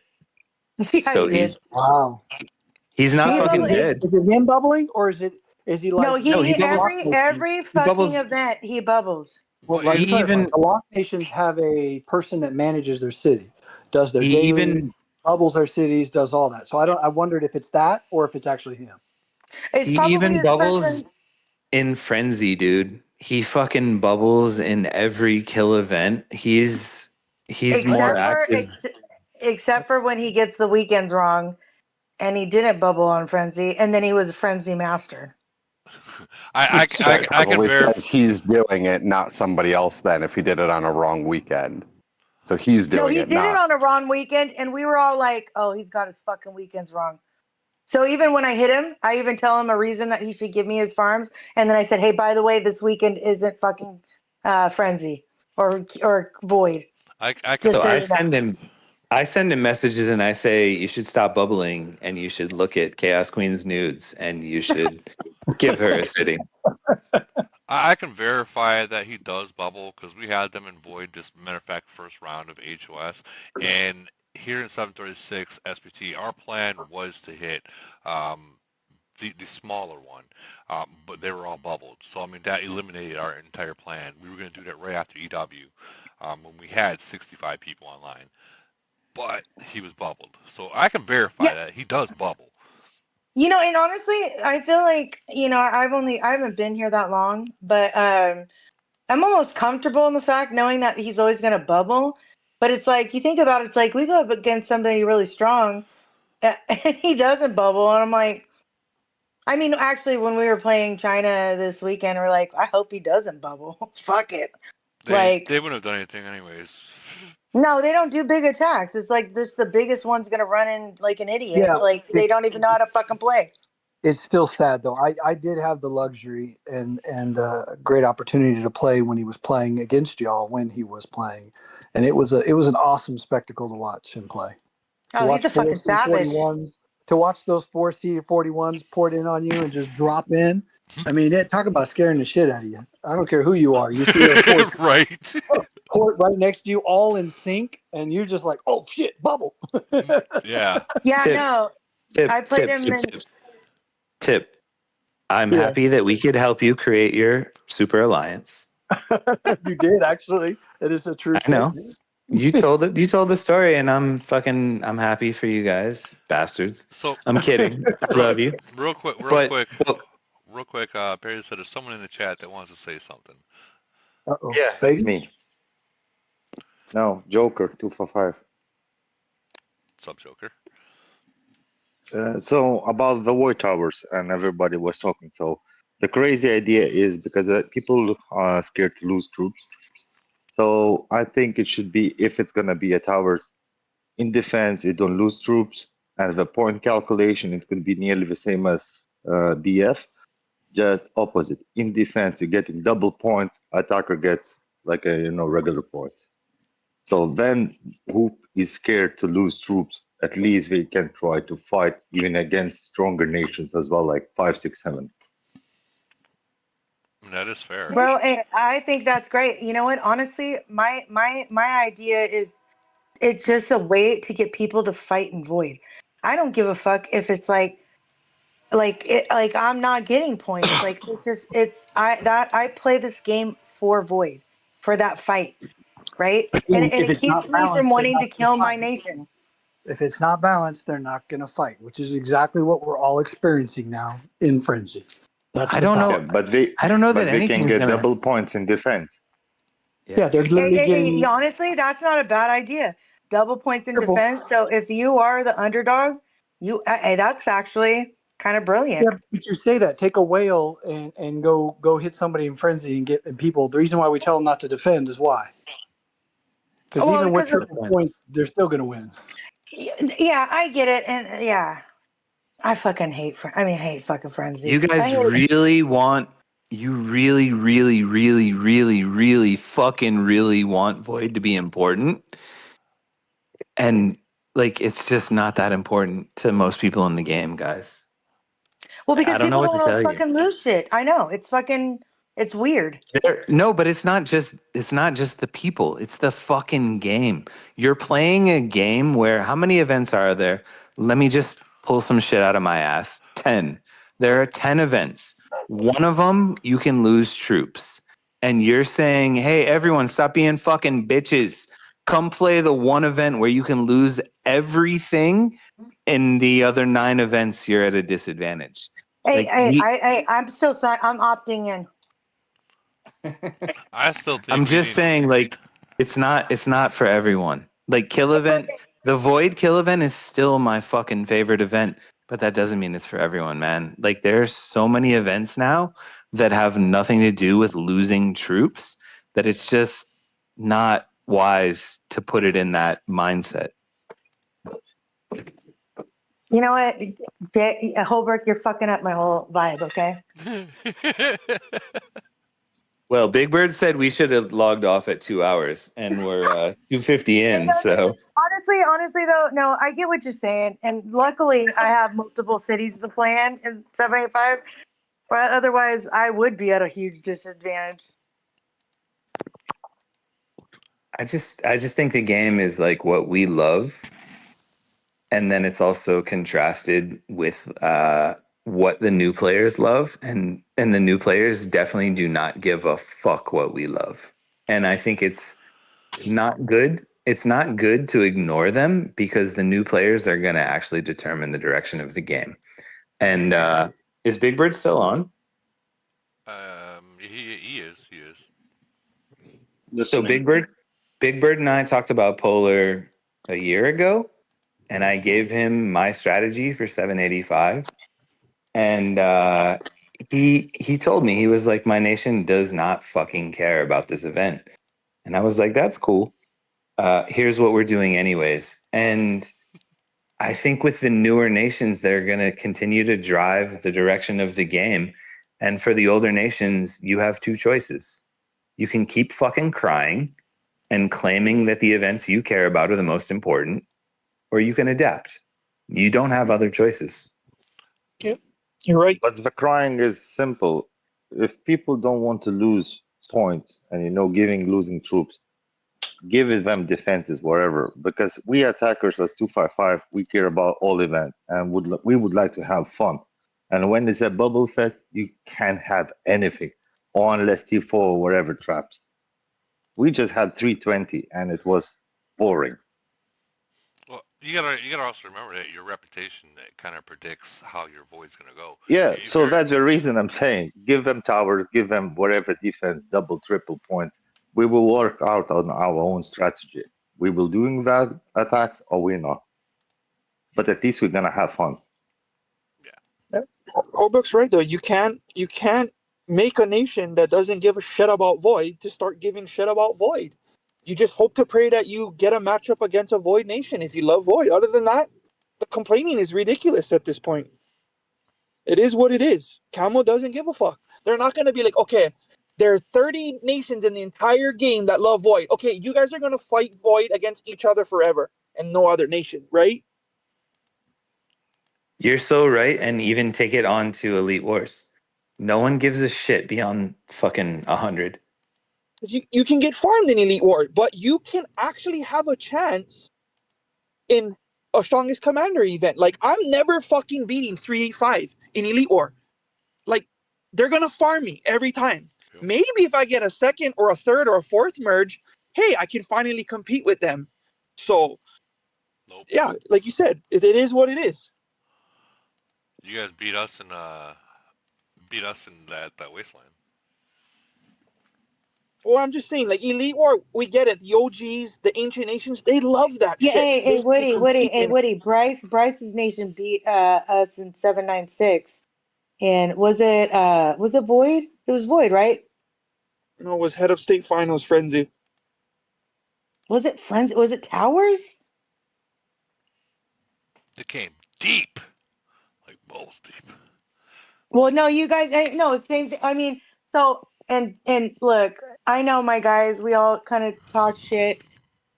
Speaker 5: Yeah,
Speaker 4: So
Speaker 5: he did.
Speaker 7: Wow.
Speaker 4: He's not fucking dead.
Speaker 7: Is it him bubbling, or is he like?
Speaker 5: No, he every fucking
Speaker 4: bubbles.
Speaker 5: event he bubbles.
Speaker 7: Well, like I said, the Lost Nations have a person that manages their city.
Speaker 20: does their
Speaker 4: He
Speaker 20: dailies,
Speaker 4: even
Speaker 20: bubbles their cities, does all that. So I wondered if it's that or if it's actually him.
Speaker 5: It's
Speaker 4: he
Speaker 5: probably
Speaker 4: even
Speaker 5: this
Speaker 4: bubbles
Speaker 5: person.
Speaker 4: in Frenzy, dude. He fucking bubbles in every kill event. He's more active.
Speaker 5: Except for when he gets the weekends wrong, and he didn't bubble on Frenzy, and then he was Frenzy Master.
Speaker 10: That
Speaker 1: I can
Speaker 10: probably
Speaker 1: verify.
Speaker 10: says he's doing it, not somebody else. Then, if he did it on a wrong weekend, so he's
Speaker 5: No,
Speaker 10: doing
Speaker 5: he
Speaker 10: it,
Speaker 5: did it
Speaker 10: not.
Speaker 5: on a wrong weekend, and we were all like, "Oh, he's got his fucking weekends wrong." So even when I hit him, I even tell him a reason that he should give me his farms, and then I said, "Hey, by the way, this weekend isn't fucking Frenzy or Void."
Speaker 1: I can.
Speaker 5: Just
Speaker 4: So
Speaker 5: so
Speaker 4: I
Speaker 5: you know.
Speaker 4: send him messages and I say you should stop bubbling and you should look at Chaos Queen's nudes and you should give her a sitting.
Speaker 1: I can verify that he does bubble because we had them in Void. Just matter of fact, first round of HOS, and here in 736 SPT, our plan was to hit um, the smaller one, but they were all bubbled. So I mean that eliminated our entire plan. We were going to do that right after EW when we had 65 people online, but he was bubbled. So I can verify
Speaker 5: Yeah.
Speaker 1: that he does bubble.
Speaker 5: And honestly, I feel like, I haven't been here that long, but I'm almost comfortable in the fact knowing that he's always going to bubble. But it's like, you think about it, it's like we go up against somebody really strong and he doesn't bubble. And I'm like, I mean, actually, when we were playing China this weekend, we're like, I hope he doesn't bubble. Fuck it.
Speaker 1: They
Speaker 5: Like,
Speaker 1: wouldn't have done anything anyways.
Speaker 5: no, they don't do big attacks. It's like this, the biggest one's going to run in like an idiot.
Speaker 20: Yeah,
Speaker 5: Like, they don't even know how to fucking play.
Speaker 20: it's still sad though. I did have the luxury and a great opportunity to play when he was playing against y'all when he was playing, and it was an awesome spectacle to watch him play. To
Speaker 5: Oh, he's
Speaker 20: watch
Speaker 5: a fucking savage.
Speaker 20: 4C41s, to watch those 4C41s poured in on you and just drop in. I mean, talk about scaring the shit out of you. I don't care who you are. You see a 4C
Speaker 1: Right.
Speaker 20: port right next to you, all in sync, and you're just like, oh shit, bubble.
Speaker 1: Yeah.
Speaker 5: Yeah,
Speaker 4: Tip,
Speaker 5: no. I played him in.
Speaker 4: Tip. I'm
Speaker 20: Yeah.
Speaker 4: happy that we could help you create your super alliance.
Speaker 20: You did actually. It is a true
Speaker 4: I know.
Speaker 20: statement.
Speaker 4: You told it. You told the story, and I'm happy for you guys, bastards.
Speaker 1: So
Speaker 4: I'm kidding. I love you.
Speaker 1: Real quick. Perry said there's someone in the chat that wants to say something.
Speaker 20: Uh-oh.
Speaker 21: Yeah, it's me. No, Joker 245.
Speaker 1: What's up, Joker?
Speaker 21: So about the Void Towers, and everybody was talking. So the crazy idea is because people are scared to lose troops. So I think it should be, if it's gonna be a towers in defense, you don't lose troops, and the point calculation it could be nearly the same as BF, just opposite. In defense, you're getting double points. Attacker gets like a regular points. So then, who is scared to lose troops? At least they can try to fight even against stronger nations as well, like 5, 6, 7.
Speaker 1: That is fair.
Speaker 5: Bro, and I think that's great. You know what? Honestly, my idea is it's just a way to get people to fight in Void. I don't give a fuck if it's like I'm not getting points. Like I play this game for Void, for that fight, right? And
Speaker 20: If
Speaker 5: it
Speaker 20: it's
Speaker 5: keeps
Speaker 20: not
Speaker 5: me from
Speaker 20: balanced, they're
Speaker 5: wanting to
Speaker 20: not going to
Speaker 5: kill my
Speaker 20: fight.
Speaker 5: nation.
Speaker 20: If it's not balanced, they're not going to fight, which is exactly what we're all experiencing now in Frenzy. That's
Speaker 4: I
Speaker 20: the
Speaker 4: don't
Speaker 20: problem.
Speaker 4: know.
Speaker 21: Yeah, but they
Speaker 4: I don't know that
Speaker 21: but they can
Speaker 4: anything's
Speaker 21: get
Speaker 4: gonna.
Speaker 21: double points in defense.
Speaker 20: Yeah, they're literally getting
Speaker 5: Honestly, that's not a bad idea. Double points in
Speaker 20: triple.
Speaker 5: defense. So if you are the underdog, that's actually kind of brilliant.
Speaker 20: Yeah, but you say that. Take a whale and go hit somebody in Frenzy and get people. The reason why we tell them not to defend is why. Because even with triple points, they're still going to win.
Speaker 5: Yeah, I get it, and yeah, I fucking hate. I hate fucking Frenzy.
Speaker 4: You guys really want? You really, really, really, really, really, fucking really want Void to be important, and like it's just not that important to most people in the game, guys.
Speaker 5: Well, because
Speaker 4: I don't know
Speaker 5: people
Speaker 4: what to
Speaker 5: don't
Speaker 4: tell you.
Speaker 5: fucking lose shit. I know it's weird.
Speaker 4: No, but it's not just the people. It's the fucking game. You're playing a game where how many events are there? Let me just pull some shit out of my ass. 10. There are 10 events. One of them you can lose troops. And you're saying, "Hey, everyone, stop being fucking bitches. come play the one event where you can lose everything. In the other 9 events, you're at a disadvantage.
Speaker 5: I'm still I'm opting in.
Speaker 1: I still think
Speaker 4: I'm
Speaker 1: we
Speaker 4: just
Speaker 1: need.
Speaker 4: saying, like, it's not for everyone. Like, kill event, the void kill event is still my fucking favorite event, but that doesn't mean it's for everyone, man. Like, there's so many events now that have nothing to do with losing troops that it's just not wise to put it in that mindset.
Speaker 5: You know what, Holbrook, you're fucking up my whole vibe. Okay.
Speaker 4: Well, Big Bird said we should have logged off at 2 hours, and we're 250 in. So
Speaker 5: Honestly, though, no, I get what you're saying, and luckily, I have multiple cities to plan in 785. But otherwise, I would be at a huge disadvantage.
Speaker 4: I just think the game is like what we love, and then it's also contrasted with what the new players love, and the new players definitely do not give a fuck what we love, and I think it's not good. It's not good to ignore them because the new players are going to actually determine the direction of the game. And is Big Bird still on?
Speaker 1: He is.
Speaker 4: So
Speaker 6: Listening.
Speaker 4: Big Bird and I talked about Polar a year ago, and I gave him my strategy for 785. And he told me, he was like, my nation does not fucking care about this event. And I was like, that's cool. Here's what we're doing anyways. And I think with the newer nations, they're going to continue to drive the direction of the game. And for the older nations, you have 2 choices. You can keep fucking crying and claiming that the events you care about are the most important, or you can adapt. You don't have other choices.
Speaker 12: Yeah, you're right.
Speaker 21: But the crying is simple. If people don't want to lose points and giving losing troops, give them defenses wherever. Because we attackers as 255, we care about all events and we would like to have fun. And when it's a bubble fest, you can't have anything, or unless T4 or whatever traps. We just had 320 and it was boring.
Speaker 1: Well, you gotta also remember that your reputation that kind of predicts how your void's gonna go.
Speaker 21: Yeah, so that's the reason I'm saying give them towers, give them whatever defense, double, triple points. We will work out on our own strategy. We will doing that attacks or we're not. But at least we're gonna have fun.
Speaker 12: Holbrook's right though. You can't make a nation that doesn't give a shit about Void to start giving shit about Void. You just hope to pray that you get a matchup against a Void nation if you love Void. Other than that, the complaining is ridiculous at this point. It is what it is. Camel doesn't give a fuck. They're not going to be like, okay, there are 30 nations in the entire game that love Void. Okay, you guys are going to fight Void against each other forever and no other nation, right?
Speaker 4: You're so right, and even take it on to Elite Wars. No one gives a shit beyond fucking 100.
Speaker 12: You can get farmed in Elite War, but you can actually have a chance in a Strongest Commander event. Like, I'm never fucking beating 385 in Elite War. Like, they're going to farm me every time. Yep. Maybe if I get a second or a third or a fourth merge, hey, I can finally compete with them. So, yeah, like you said, it is what it is.
Speaker 1: You guys beat us in that wasteland.
Speaker 12: Well, I'm just saying, like, Elite War, we get it. The OGs, the Ancient Nations, they love that shit.
Speaker 5: Hey, Woody. Bryce's nation beat us in 796. And was it Void? It was Void, right?
Speaker 12: No, it was Head of State Finals Frenzy.
Speaker 5: Was it Frenzy? Was it Towers?
Speaker 1: It came deep. Like balls deep.
Speaker 5: Well, no, you guys, no, same thing. I mean, so, and look, I know my guys, we all kind of talk shit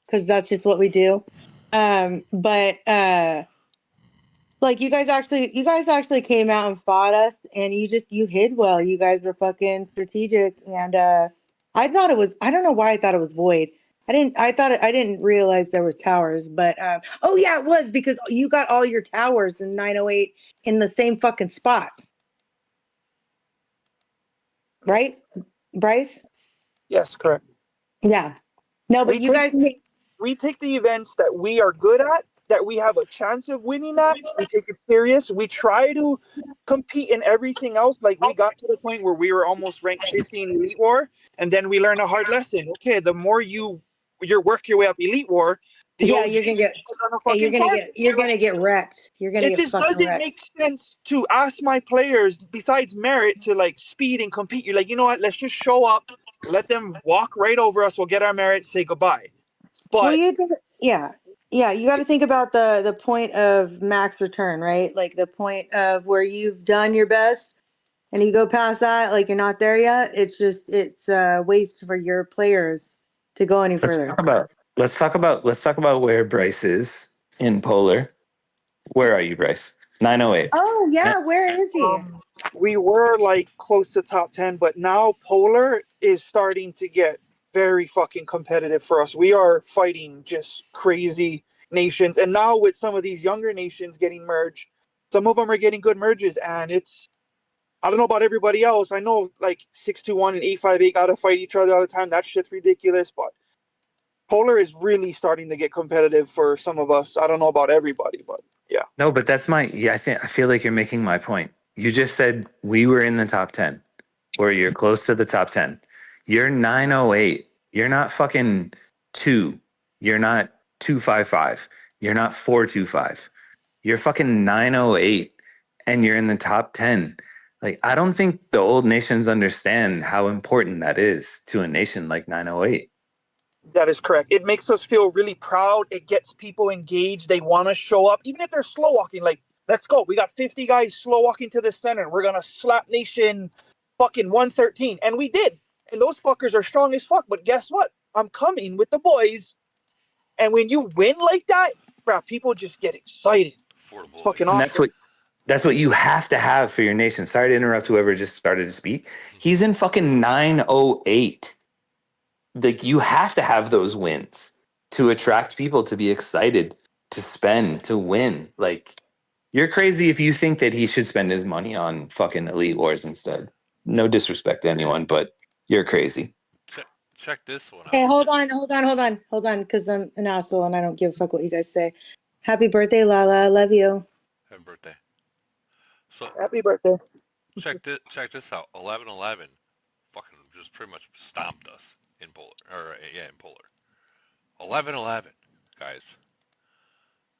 Speaker 5: because that's just what we do. But like you guys actually came out and fought us, and you hid well. You guys were fucking strategic, and I don't know why I thought it was Void. I didn't realize there was towers, but oh yeah, it was because you got all your towers in 908 in the same fucking spot. Right, Bryce?
Speaker 12: Yes, correct.
Speaker 5: Yeah. No, but you guys.
Speaker 12: we take the events that we are good at, that we have a chance of winning at. We take it serious. We try to compete in everything else. Like we got to the point where we were almost ranked 50 in Elite War, and then we learned a hard lesson. Okay, the more you work your way up Elite War, the
Speaker 5: Yeah,
Speaker 12: OG
Speaker 5: you're gonna get.
Speaker 12: are gonna
Speaker 5: Hey,
Speaker 12: fucking farm.
Speaker 5: you're gonna get wrecked. You're gonna
Speaker 12: It
Speaker 5: get
Speaker 12: just
Speaker 5: fucking
Speaker 12: doesn't
Speaker 5: wrecked.
Speaker 12: make sense to ask my players, besides merit, to like speed and compete. You're like, you know what? Let's just show up, let them walk right over us. We'll get our merit, say goodbye.
Speaker 5: Well,
Speaker 12: But
Speaker 5: you think, yeah, you got to think about the point of max return, right? Like the point of where you've done your best, and you go past that, like you're not there yet. It's a waste for your players to go any
Speaker 4: Let's
Speaker 5: further.
Speaker 4: talk about where Bryce is in Polar. Where are you, Bryce? 908.
Speaker 5: Oh yeah, where is he?
Speaker 12: We were like close to top 10, but now Polar is starting to get very fucking competitive for us. We are fighting just crazy nations, and now with some of these younger nations getting merged, some of them are getting good merges, and I don't know about everybody else. I know like 621 and 858 gotta fight each other all the time. That shit's ridiculous, but Polar is really starting to get competitive for some of us. I don't know about everybody, but yeah.
Speaker 4: No, but that's I feel like you're making my point. You just said we were in the top 10, or you're close to the top 10. You're 908. You're not fucking 2. You're not 255. You're not 425. You're fucking 908, and you're in the top 10. Like, I don't think the old nations understand how important that is to a nation like 908.
Speaker 12: That is correct. It makes us feel really proud. It gets people engaged. They want to show up, even if they're slow walking. Like, let's go. We got 50 guys slow walking to the center. We're going to slap nation fucking 113. And we did. And those fuckers are strong as fuck. But guess what? I'm coming with the boys. And when you win like that, bro, people just get excited. It's fucking
Speaker 4: And
Speaker 12: awesome.
Speaker 4: that's what you have to have for your nation. Sorry to interrupt whoever just started to speak. He's in fucking 908. Like, you have to have those wins to attract people to be excited, to spend, to win. Like, you're crazy if you think that he should spend his money on fucking Elite Wars instead. No disrespect to anyone, but you're crazy.
Speaker 1: Check this one out.
Speaker 5: Hey, hold on, because I'm an asshole and I don't give a fuck what you guys say. Happy birthday, Lala. I love you.
Speaker 1: Happy birthday. So
Speaker 12: happy birthday.
Speaker 1: Check this out. 11-11 fucking just pretty much stomped us in Polar. In Polar. 11-11, guys.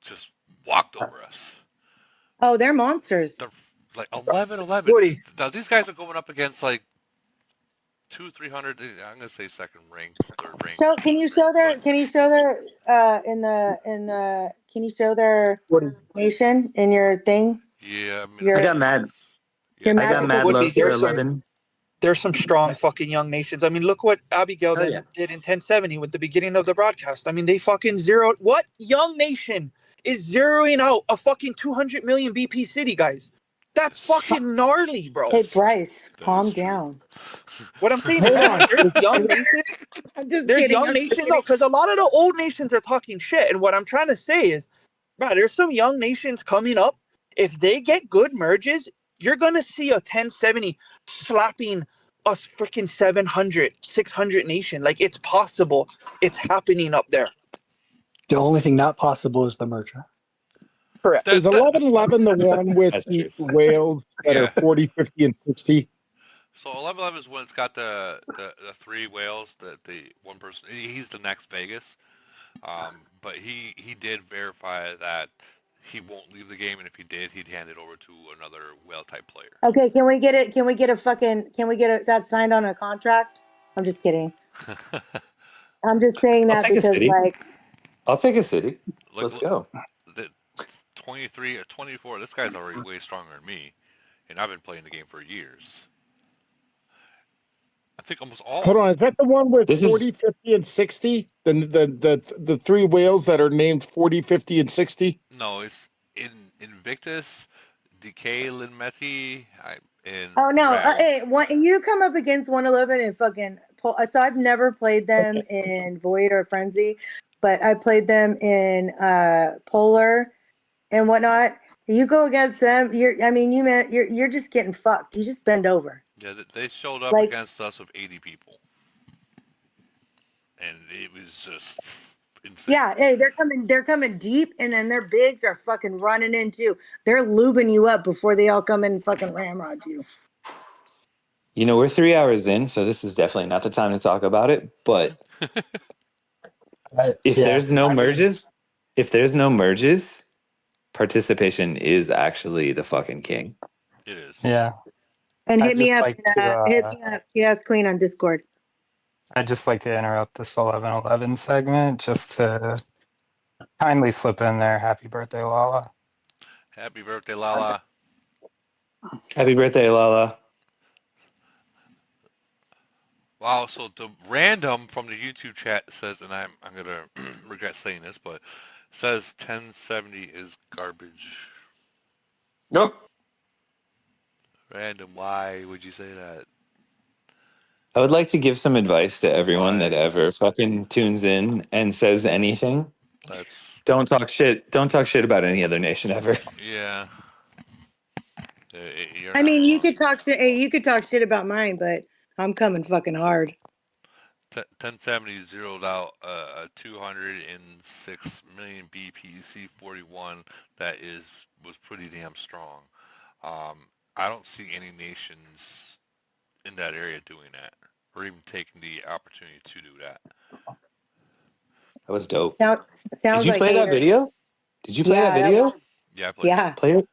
Speaker 1: Just walked over us.
Speaker 5: Oh, they're monsters.
Speaker 1: They're like 11-11. Now these guys are going up against like 200-300. I'm gonna say second rank, third rank.
Speaker 5: So can you show their can you show their nation in your thing?
Speaker 1: Yeah,
Speaker 4: I got mad. I got mad love for 11.
Speaker 12: There's some strong fucking young nations. I mean, look what Abigail did in 1070 with the beginning of the broadcast. I mean, they fucking zeroed. What young nation is zeroing out a fucking 200 million BP city, guys? That's fucking gnarly, bro.
Speaker 5: Hey, Bryce, calm down.
Speaker 12: What I'm saying is, there's young nations.
Speaker 5: I'm just
Speaker 12: there's
Speaker 5: kidding.
Speaker 12: young nations, though, because a lot of the old nations are talking shit. And what I'm trying to say is, bro, there's some young nations coming up. If they get good merges, you're going to see a 1070 slapping a freaking 700, 600 nation. Like, it's possible. It's happening up there.
Speaker 7: The only thing not possible is the merger.
Speaker 12: Correct.
Speaker 15: Is 11-11 the one with the whales that are 40, 50, and 60?
Speaker 1: So 11-11 is when it's got the three whales. The one person, he's the next Vegas. But he did verify that he won't leave the game, and if he did, he'd hand it over to another whale type player.
Speaker 5: Okay, can we get it? Can we get that signed on a contract? I'm just kidding. I'm just saying that because
Speaker 4: I'll take a city. Let's go.
Speaker 1: The 23 or 24. This guy's already way stronger than me, and I've been playing the game for years. I think almost all.
Speaker 15: Hold on, is that the one with 40, 50, and 60? The three whales that are named 40, 50, and 60?
Speaker 1: No, it's Invictus, Decay, Linmeti, and.
Speaker 5: Oh no! Hey, you come up against 111 and fucking. So I've never played them in Void or Frenzy, but I played them in Polar and whatnot. You go against them, you're just getting fucked. You just bend over.
Speaker 1: Yeah, they showed up against us with 80 people, and it was just insane.
Speaker 5: Yeah, hey, they're coming deep, and then their bigs are fucking running in too. They're lubing you up before they all come in and fucking ramrod you.
Speaker 4: You know, we're 3 hours in, so this is definitely not the time to talk about it. But if there's no merges, participation is actually the fucking king.
Speaker 1: It is.
Speaker 16: Yeah.
Speaker 5: And
Speaker 16: I'd
Speaker 5: hit me
Speaker 16: just
Speaker 5: up,
Speaker 16: like to
Speaker 5: hit me up, yes, Queen on Discord.
Speaker 16: I'd just like to interrupt this 11:11 segment just to kindly slip in there. Happy birthday, Lala.
Speaker 1: Happy birthday, Lala.
Speaker 4: Happy birthday, Lala.
Speaker 1: Wow, so the random from the YouTube chat says, and I'm gonna regret saying this, but says 1070 is garbage.
Speaker 11: Nope.
Speaker 1: Random, why would you say that?
Speaker 4: I would like to give some advice to everyone
Speaker 1: Why?
Speaker 4: that ever fucking tunes in and says anything.
Speaker 1: That's
Speaker 4: Don't talk shit. Don't talk shit about any other nation ever.
Speaker 1: yeah. You're
Speaker 5: I
Speaker 1: not
Speaker 5: mean, you
Speaker 1: wrong.
Speaker 5: could talk shit. Hey, you could talk shit about mine, but I'm coming fucking hard.
Speaker 1: 1070 zeroed out a 206 million BPC 41 that was pretty damn strong. I don't see any nations in that area doing that, or even taking the opportunity to do that.
Speaker 4: That was dope.
Speaker 5: Sounds
Speaker 4: Did you
Speaker 5: like
Speaker 4: play that
Speaker 5: haters.
Speaker 4: video? Did you play that
Speaker 5: Yeah,
Speaker 4: video?
Speaker 1: Yeah, I played
Speaker 5: yeah,
Speaker 1: it.
Speaker 4: Play it?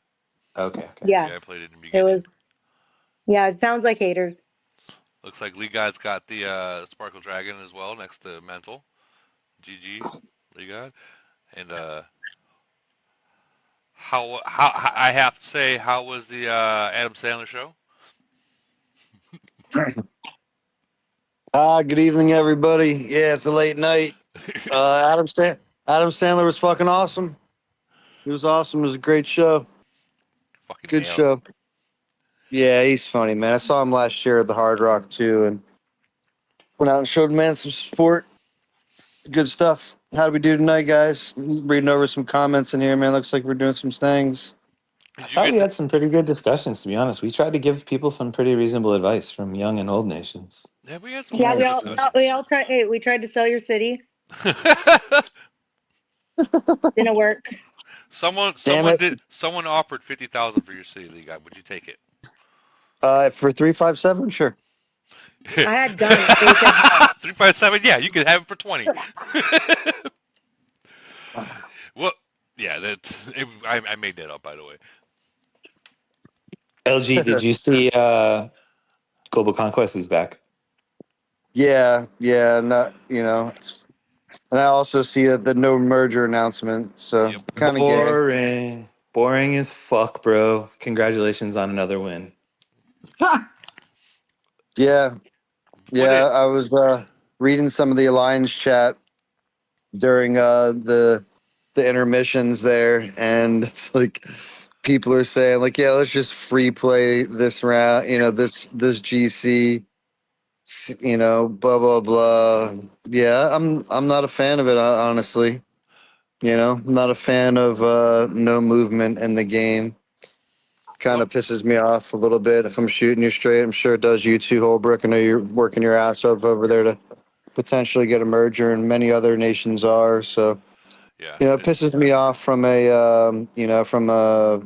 Speaker 4: Okay, okay.
Speaker 5: yeah.
Speaker 1: Yeah, I played it in the
Speaker 5: It
Speaker 1: beginning.
Speaker 5: was. Yeah, it sounds like haters.
Speaker 1: Looks like Lee God's got the Sparkle Dragon as well next to Mental. GG, Lee God. And how I have to say, how was the Adam Sandler show?
Speaker 2: Good evening, everybody. Yeah, it's a late night. Adam Sandler was fucking awesome. He was awesome. It was a great show.
Speaker 1: Fucking
Speaker 2: Good
Speaker 1: nailed it.
Speaker 2: show. Yeah, he's funny, man. I saw him last year at the Hard Rock too, and went out and showed man some support. Good stuff. How do we do tonight, guys? Reading over some comments in here, man. Looks like we're doing some things.
Speaker 4: I thought we had some pretty good discussions, to be honest. We tried to give people some pretty reasonable advice from young and old nations.
Speaker 1: Yeah, we had some
Speaker 5: Yeah,
Speaker 1: good discussions.
Speaker 5: we all tried. Hey, we tried to sell your city. Didn't work.
Speaker 1: Someone offered 50,000 for your city, Lee God. Would you take it?
Speaker 2: For 357, sure.
Speaker 5: I had guns. They said no.
Speaker 1: 357. Yeah, you could have it for 20. Well, yeah, I made that up, by the way.
Speaker 4: LG, did you see Global Conquest is back?
Speaker 2: Yeah, not and I also see the no merger announcement. So kind of gay.
Speaker 4: Boring as fuck, bro. Congratulations on another win.
Speaker 2: Yeah, I was reading some of the Alliance chat during the intermissions there, and it's like people are saying like, yeah, let's just free play this round, this GC, blah blah blah. Yeah, I'm not a fan of it, honestly. I'm not a fan of no movement in the game. Kind of pisses me off a little bit. If I'm shooting you straight, I'm sure it does you too, Holbrook. I know you're working your ass off over there to potentially get a merger, and many other nations are. So, it pisses me off from from a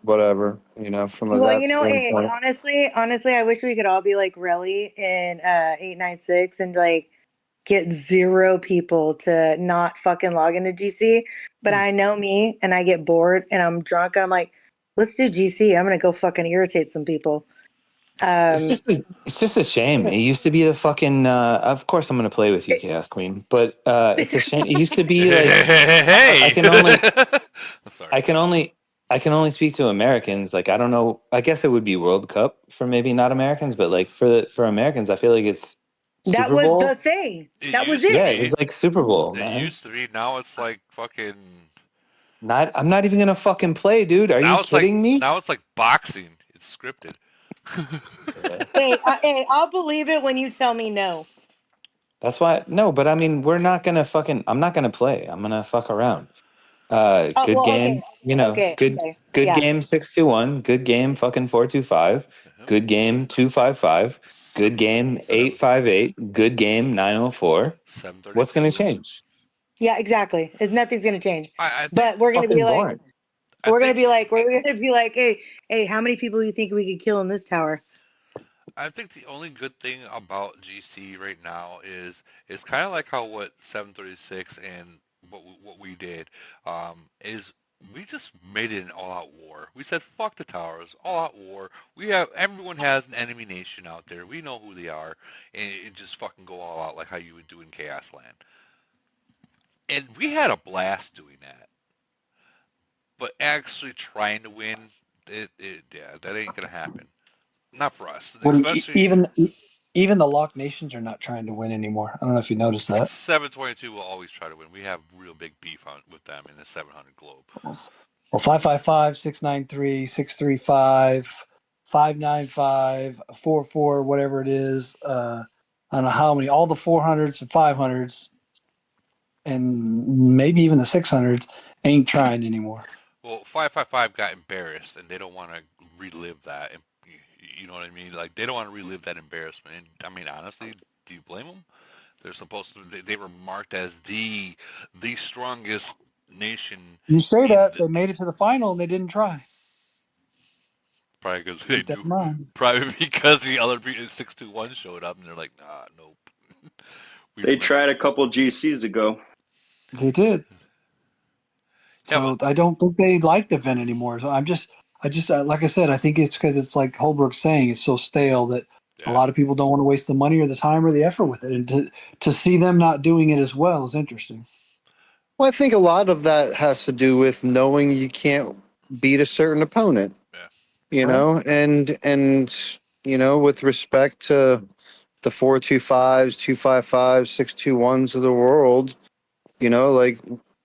Speaker 2: whatever, from a
Speaker 5: Well,
Speaker 2: that
Speaker 5: hey,
Speaker 2: standpoint.
Speaker 5: honestly, I wish we could all be like Relly in 896 and like get 0 people to not fucking log into GC. But I know me, and I get bored, and I'm drunk. I'm like, let's do GC. I'm gonna go fucking irritate some people.
Speaker 4: It's just a shame. It used to be the fucking. Of course, I'm gonna play with you, Chaos Queen. But it's a shame. It used to be like I can only. I can only speak to Americans. Like I don't know. I guess it would be World Cup for maybe not Americans, but like for Americans, I feel like it's
Speaker 5: that
Speaker 4: Super
Speaker 5: was
Speaker 4: Bowl.
Speaker 5: the thing. That was
Speaker 4: Yeah,
Speaker 5: it.
Speaker 4: it was like Super Bowl,
Speaker 1: It
Speaker 4: man.
Speaker 1: used to be. Now it's like fucking.
Speaker 4: I'm not even gonna fucking play, dude. Are you kidding me?
Speaker 1: Now it's like boxing. It's scripted.
Speaker 5: Hey, I'll believe it when you tell me no.
Speaker 4: That's why no, but I mean, we're not gonna fucking. I'm not gonna play. I'm gonna fuck around. Good game. Good
Speaker 5: yeah.
Speaker 4: game 621. Good game fucking 425. Good game 255. Good game 858. Good game 904. What's gonna change?
Speaker 5: Yeah, exactly. Nothing's gonna change.
Speaker 1: I
Speaker 5: But we're gonna be like,
Speaker 4: boring.
Speaker 5: we're gonna be like, hey, how many people do you think we could kill in this tower?
Speaker 1: I think the only good thing about GC right now is it's kind of like how what 736 and what we did is we just made it an all-out war. We said fuck the towers, all-out war. Everyone has an enemy nation out there. We know who they are, and it just fucking go all out like how you would do in Chaos Land. And we had a blast doing that. But actually trying to win, yeah, that ain't gonna happen. Not for us, especially.
Speaker 7: Even the locked nations are not trying to win anymore. I don't know if you noticed that.
Speaker 1: 722 will always try to win. We have real big beef with them in the 700 globe.
Speaker 7: Well, 555, 693, 635, 595, 44, whatever it is. I don't know how many, all the 400s and 500s, and maybe even the 600s ain't trying anymore.
Speaker 1: Well, 555 got embarrassed, and they don't want to relive that. You know what I mean? Like, they don't want to relive that embarrassment. And, I mean, honestly, do you blame them? They're supposed to. They were marked as the strongest nation.
Speaker 7: You say that they made it to the final and they didn't try.
Speaker 1: Probably because they
Speaker 7: Keep that
Speaker 1: do.
Speaker 7: in mind.
Speaker 1: Probably because the other 621 showed up, and they're like, nah, nope.
Speaker 6: They tried a couple GCs ago.
Speaker 7: They did.
Speaker 1: Yeah,
Speaker 7: So I don't think they like the event anymore. So I just like I said, I think it's because it's like Holbrook's saying, it's so stale that a lot of people don't want to waste the money or the time or the effort with it. And to see them not doing it as well is interesting.
Speaker 2: Well, I think a lot of that has to do with knowing you can't beat a certain opponent. You know, and you know, with respect to the 425s, 255s, 621s of the world, you know, like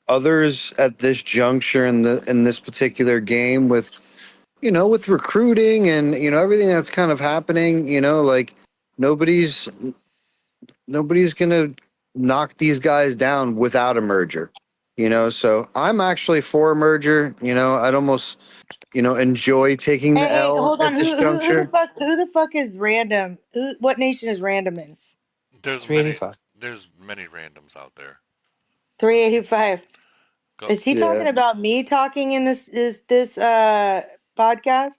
Speaker 2: others at this juncture in this particular game with, you know, with recruiting and, you know, everything that's kind of happening, you know, like nobody's gonna knock these guys down without a merger. You know, so I'm actually for a merger. You know, I'd almost, you know, enjoy taking the
Speaker 5: Hey,
Speaker 2: L
Speaker 5: hold on.
Speaker 2: at this
Speaker 5: Who
Speaker 2: juncture.
Speaker 5: the fuck is random? What nation is random in?
Speaker 1: There's
Speaker 4: 385.
Speaker 1: There's many randoms out there.
Speaker 5: 385. Is he
Speaker 2: Yeah.
Speaker 5: talking about me talking in this podcast?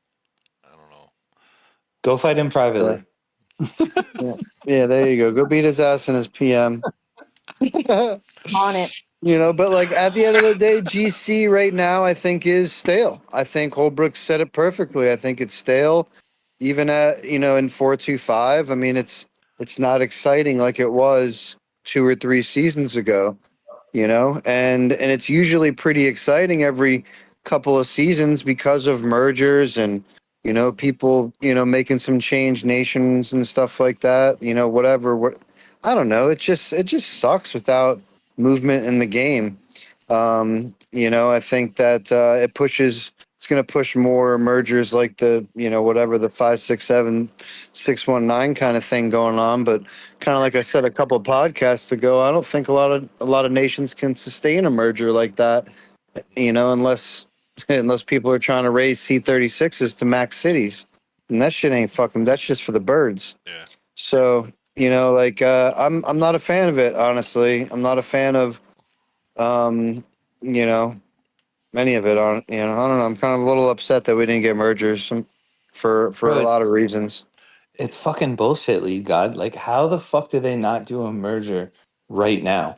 Speaker 4: Go fight him privately.
Speaker 2: Yeah, there you go. Go beat his ass in his PM.
Speaker 5: On it.
Speaker 2: You know, but like at the end of the day, GC right now I think is stale. I think Holbrook said it perfectly. I think it's stale. Even at, you know, in 425, I mean it's not exciting like it was 2 or 3 seasons ago, you know? And it's usually pretty exciting every couple of seasons because of mergers and, you know, people, you know, making some change nations and stuff like that, you know, whatever. What I don't know, it just sucks without movement in the game. You know, I think that it's going to push more mergers like the, you know, whatever the 567, 619 kind of thing going on. But kind of like I said a couple of podcasts ago, I don't think a lot of nations can sustain a merger like that, you know, unless people are trying to raise C-36s to max cities. And that shit ain't fucking, that's just for the birds.
Speaker 1: Yeah.
Speaker 2: So, you know, like I'm not a fan of it, honestly. I'm not a fan of you know, many of it on, you know, I don't know. I'm kind of a little upset that we didn't get mergers for
Speaker 4: Bro,
Speaker 2: a lot of reasons.
Speaker 4: It's fucking bullshit, League God. Like, how the fuck do they not do a merger right now?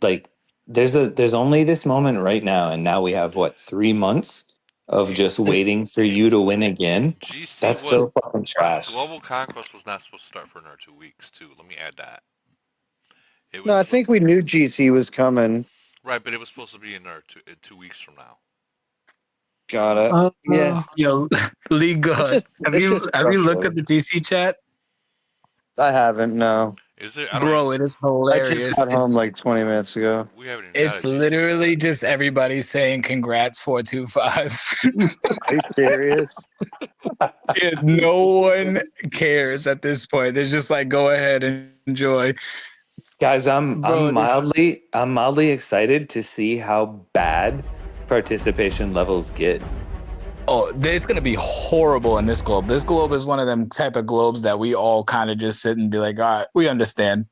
Speaker 4: Like, there's only this moment right now, and now we have what, 3 months of just waiting for you to win again. That's so fucking trash.
Speaker 1: Global Conquest was not supposed to start for another 2 weeks too. Let me add that.
Speaker 2: No, I think we knew GC was coming.
Speaker 1: Right, but it was supposed to be in 2 weeks from now.
Speaker 2: Got it. Yeah.
Speaker 16: Yo, League God. Have you looked at the GC chat?
Speaker 2: I haven't. No.
Speaker 1: Is it?
Speaker 16: Bro, it is hilarious.
Speaker 2: I just got home like 20 minutes ago.
Speaker 1: We haven't even
Speaker 16: It's literally just everybody saying congrats 425.
Speaker 2: Are you serious?
Speaker 16: Yeah, no one cares at this point. They're just like, go ahead and enjoy.
Speaker 4: Guys, I'm
Speaker 16: Bro,
Speaker 4: mildly excited to see how bad participation levels get.
Speaker 16: Oh, it's going to be horrible in this globe. This globe is one of them type of globes that we all kind of just sit and be like, all right, we understand.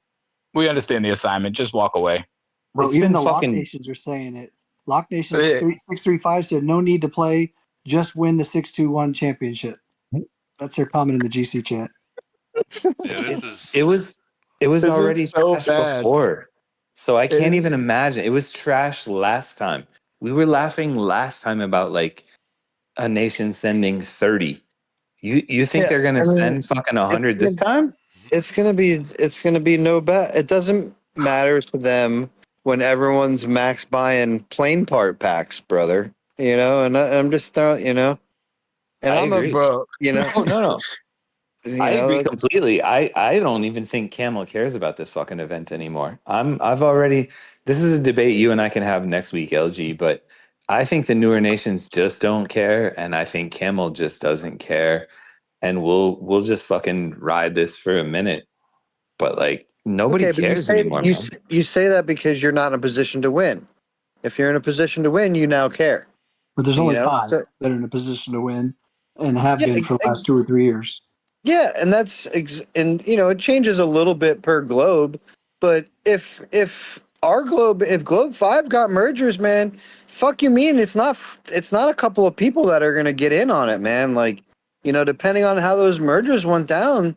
Speaker 16: We understand the assignment. Just walk away.
Speaker 7: Bro,
Speaker 4: It's
Speaker 7: even
Speaker 4: been
Speaker 7: the Lock
Speaker 4: fucking
Speaker 7: Nations are saying it. Lock Nations 635 said no need to play, just win the 621 championship. That's their comment in the GC chat.
Speaker 1: Yeah, this
Speaker 4: it
Speaker 1: is.
Speaker 4: was
Speaker 16: This is
Speaker 4: already
Speaker 16: so
Speaker 4: trash
Speaker 16: bad.
Speaker 4: before. So I can't
Speaker 16: It-
Speaker 4: even imagine. It was trash last time. We were laughing last time about like a nation sending 30. You think
Speaker 2: Yeah,
Speaker 4: they're gonna
Speaker 2: I mean,
Speaker 4: send fucking
Speaker 2: it's
Speaker 4: 100 this time?
Speaker 2: it's gonna be no bad. It doesn't matter to them when everyone's max buying plane part packs, brother. You know, and I'm just throwing, you know, and
Speaker 4: I
Speaker 2: I'm a,
Speaker 4: agree.
Speaker 16: bro.
Speaker 2: you know,
Speaker 4: Oh no.
Speaker 2: you
Speaker 4: I
Speaker 2: know,
Speaker 4: agree
Speaker 2: like,
Speaker 4: completely. I don't even think Camel cares about this fucking event anymore. I've already this is a debate you and I can have next week, LG, but I think the newer nations just don't care and I think Camel just doesn't care and we'll just fucking ride this for a minute. But like nobody
Speaker 2: okay, but
Speaker 4: cares anymore, man.
Speaker 2: you say that because you're not in a position to win. If you're in a position to win, you now care.
Speaker 7: But there's
Speaker 2: You
Speaker 7: only
Speaker 2: know,
Speaker 7: 5
Speaker 2: so
Speaker 7: that are in a position to win and have
Speaker 2: yeah,
Speaker 7: been for the last 2 or 3 years.
Speaker 2: yeah, and and you know it changes a little bit per globe, but if our globe if Globe 5 got mergers, man, fuck you mean it's not a couple of people that are gonna get in on it, man. Like you know, depending on how those mergers went down,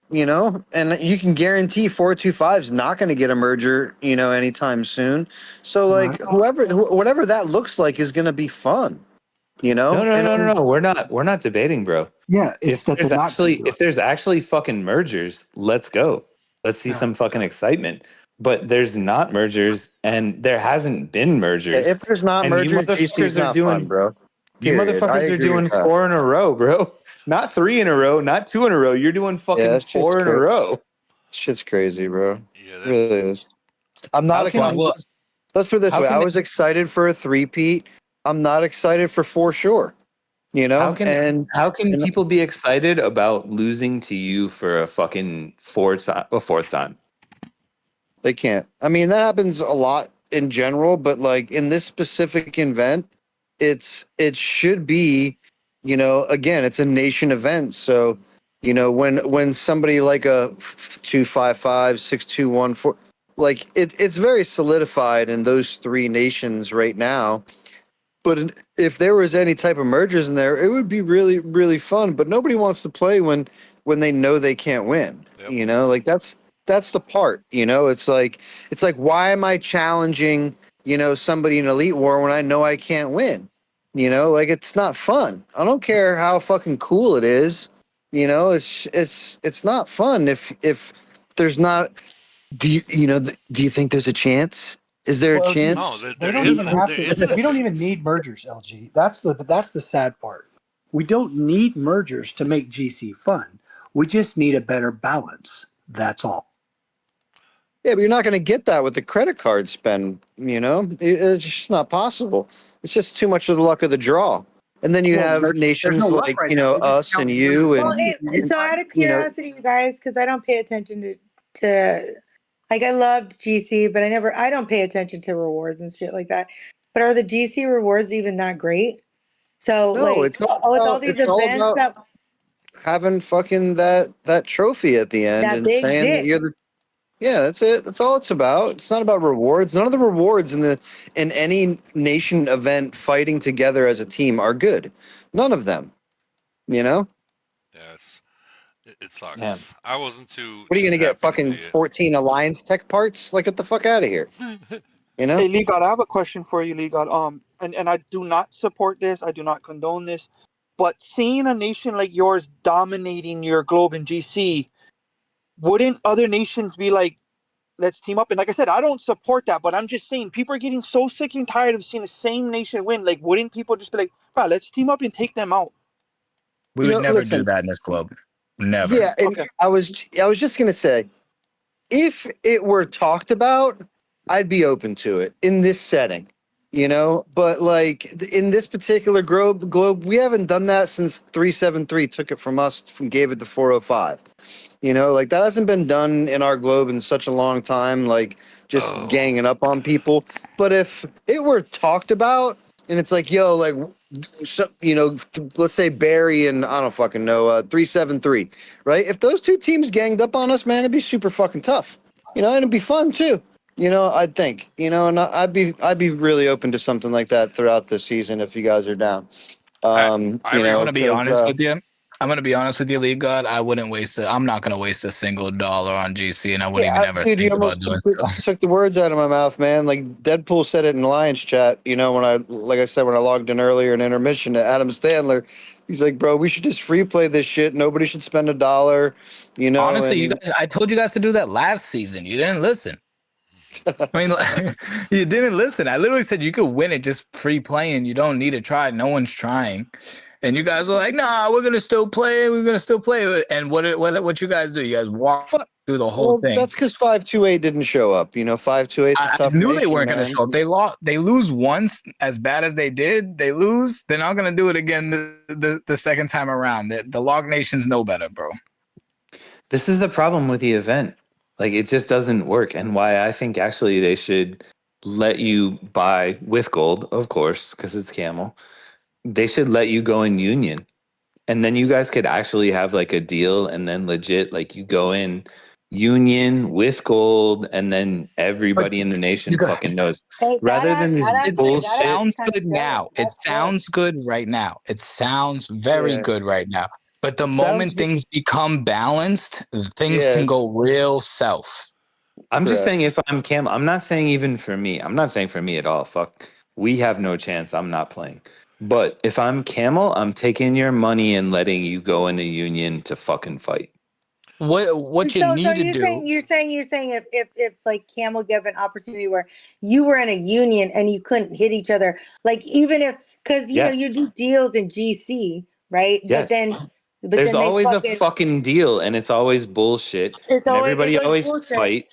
Speaker 2: you know, and you can guarantee 425 is not going to get a merger, you know, anytime soon. So like whatever that looks like is going to be fun, you
Speaker 4: No,
Speaker 2: know,
Speaker 4: no,
Speaker 2: and
Speaker 4: no, no,
Speaker 2: then,
Speaker 4: no. We're not debating, bro.
Speaker 7: Yeah, it's that they're not going to do
Speaker 4: If
Speaker 7: it.
Speaker 4: there's actually fucking mergers, let's go. Let's see
Speaker 7: Yeah.
Speaker 4: some fucking excitement. But there's not mergers, and there hasn't been mergers,
Speaker 2: if there's not
Speaker 4: and you
Speaker 2: mergers, GC's
Speaker 4: motherfuckers are
Speaker 2: not fun,
Speaker 4: doing
Speaker 2: bro.
Speaker 4: you
Speaker 2: Period. I
Speaker 4: motherfuckers are
Speaker 2: agree with
Speaker 4: doing
Speaker 2: that.
Speaker 4: 4 in a row, bro. Not 3 in a row, not 2 in a row. You're doing
Speaker 2: Yeah,
Speaker 4: fucking
Speaker 2: that shit's
Speaker 4: 4 in a
Speaker 2: crazy.
Speaker 4: row.
Speaker 2: Shit's crazy, bro.
Speaker 1: Yeah,
Speaker 2: It really is. I'm not.
Speaker 4: How can
Speaker 2: Let's put it this
Speaker 4: how
Speaker 2: way. I
Speaker 4: can
Speaker 2: was excited for a three-peat. I'm not excited for sure. You
Speaker 4: how
Speaker 2: know,
Speaker 4: can how can people be excited about losing to you for a fucking fourth time?
Speaker 2: they can't. I mean, that happens a lot in general, but like in this specific event, it should be, you know, again, it's a nation event. So, you know, when somebody like a 255, 6214, like it's very solidified in those three nations right now. But if there was any type of mergers in there, it would be really, really fun. But nobody wants to play when they know they can't win.
Speaker 1: Yep.
Speaker 2: You know, like that's the part. You know, it's like why am I challenging somebody in Elite War when I know I can't win? You know, like it's not fun. I don't care how fucking cool it is. You know, it's not fun if there's not. Do you think there's a chance? Is there a
Speaker 7: Well,
Speaker 1: No,
Speaker 2: chance?
Speaker 7: they
Speaker 1: there
Speaker 7: don't even
Speaker 1: isn't.
Speaker 7: have
Speaker 1: There
Speaker 7: to.
Speaker 1: isn't a
Speaker 7: We don't even
Speaker 1: chance.
Speaker 7: need mergers, LG. That's the sad part. We don't need mergers to make GC fun. We just need a better balance. That's all.
Speaker 2: Yeah, but you're not going to get that with the credit card spend. You know, it's just not possible. It's just too much of the luck of the draw. And then you
Speaker 7: Well,
Speaker 2: have
Speaker 7: there's no
Speaker 2: nations
Speaker 7: luck
Speaker 2: like
Speaker 7: right now. We just
Speaker 2: us and
Speaker 7: count the
Speaker 2: you
Speaker 5: Well,
Speaker 2: and
Speaker 5: so out of
Speaker 2: you know.
Speaker 5: curiosity, you guys, because I don't pay attention to like I loved GC, but I don't pay attention to rewards and shit like that. But are the GC rewards even that great? So
Speaker 2: No,
Speaker 5: like with all these
Speaker 2: it's all
Speaker 5: events
Speaker 2: about
Speaker 5: that
Speaker 2: having fucking that trophy at the end
Speaker 5: that
Speaker 2: and
Speaker 5: big
Speaker 2: saying that
Speaker 5: dick.
Speaker 2: you're the. Yeah, that's it. That's all it's about. It's not about rewards. None of the rewards in any nation event fighting together as a team are good. None of them. You know.
Speaker 1: Yes, it
Speaker 4: Yeah.
Speaker 1: sucks. I wasn't
Speaker 2: What are you
Speaker 1: too
Speaker 2: gonna get?
Speaker 1: happy to see
Speaker 2: Fucking
Speaker 1: it.
Speaker 2: 14 Alliance Tech parts? Like, get the fuck out of here. You know?
Speaker 12: Hey, Lee God, I have a question for you, Lee God. And I do not support this. I do not condone this. But seeing a nation like yours dominating your globe in GC, wouldn't other nations be like, let's team up? And like I said, I don't support that, but I'm just saying people are getting so sick and tired of seeing the same nation win. Like, wouldn't people just be like, wow, let's team up and take them out?
Speaker 16: We would never do
Speaker 2: Listen.
Speaker 16: that in this club. Never.
Speaker 2: Yeah, and
Speaker 12: Okay.
Speaker 2: I was just gonna say, if it were talked about, I'd be open to it in this setting, you know. But like in this particular globe, we haven't done that since 373 took it from us, gave it to 405. You know, like that hasn't been done in our globe in such a long time. Like just
Speaker 1: Oh,
Speaker 2: ganging up on people. But if it were talked about, and it's like, yo, like, so, you know, let's say Barry and I don't fucking know, 373, right? If those two teams ganged up on us, man, it'd be super fucking tough. You know, and it'd be fun too. I'd think, and I'd be really open to something like that throughout the season if you guys are down.
Speaker 16: I'm gonna be honest with you. I'm gonna be honest with you, League God. I wouldn't waste it. I'm not gonna waste a single dollar on GC, and I wouldn't even ever
Speaker 2: Dude, you
Speaker 16: think about
Speaker 2: almost
Speaker 16: doing so.
Speaker 2: took the words out of my mouth, man. Like Deadpool said it in Lions chat. Like I said, when I logged in earlier in intermission to Adam Standler, he's like, "Bro, we should just free play this shit. Nobody should spend a dollar."
Speaker 16: Honestly, you
Speaker 2: And
Speaker 16: guys, I told you guys to do that last season. You didn't listen. I mean, you didn't listen. I literally said you could win it just free playing. You don't need to try. No one's trying. And you guys are like, "Nah, we're gonna still play. We're gonna still play." And what you guys do? You guys walk through the whole thing.
Speaker 2: That's because 528 didn't show up. 528's a
Speaker 16: I
Speaker 2: tough
Speaker 16: knew
Speaker 2: nation,
Speaker 16: they weren't
Speaker 2: man.
Speaker 16: going to show up. They lost. They lose once, as bad as they did. They lose. They're not going to do it again the second time around. The Log Nations know better, bro.
Speaker 4: This is the problem with the event. Like, it just doesn't work. And why I think actually they should let you buy with gold, of course, because it's Camel. They should let you go in Union. And then you guys could actually have like a deal and then legit, like you go in Union with gold and then everybody in the nation fucking knows.
Speaker 5: Hey,
Speaker 4: Rather than this
Speaker 16: It
Speaker 4: bullshit.
Speaker 16: sounds good now. It sounds good right now. It sounds very good right now. But the moment things become balanced, things can go real south.
Speaker 4: I'm just saying if I'm Cam, I'm not saying even for me. I'm not saying for me at all. Fuck. We have no chance. I'm not playing. But if I'm Camel, I'm taking your money and letting you go into Union to fucking fight.
Speaker 16: What you need to do?
Speaker 5: You're saying if like Camel gave an opportunity where you were in a union and you couldn't hit each other, like even if because you do deals in GC, right?
Speaker 4: Yes.
Speaker 5: But
Speaker 4: There's
Speaker 5: then
Speaker 4: always a fucking deal, and it's always bullshit.
Speaker 5: It's
Speaker 4: and
Speaker 5: always
Speaker 4: everybody always
Speaker 5: bullshit.
Speaker 4: fight.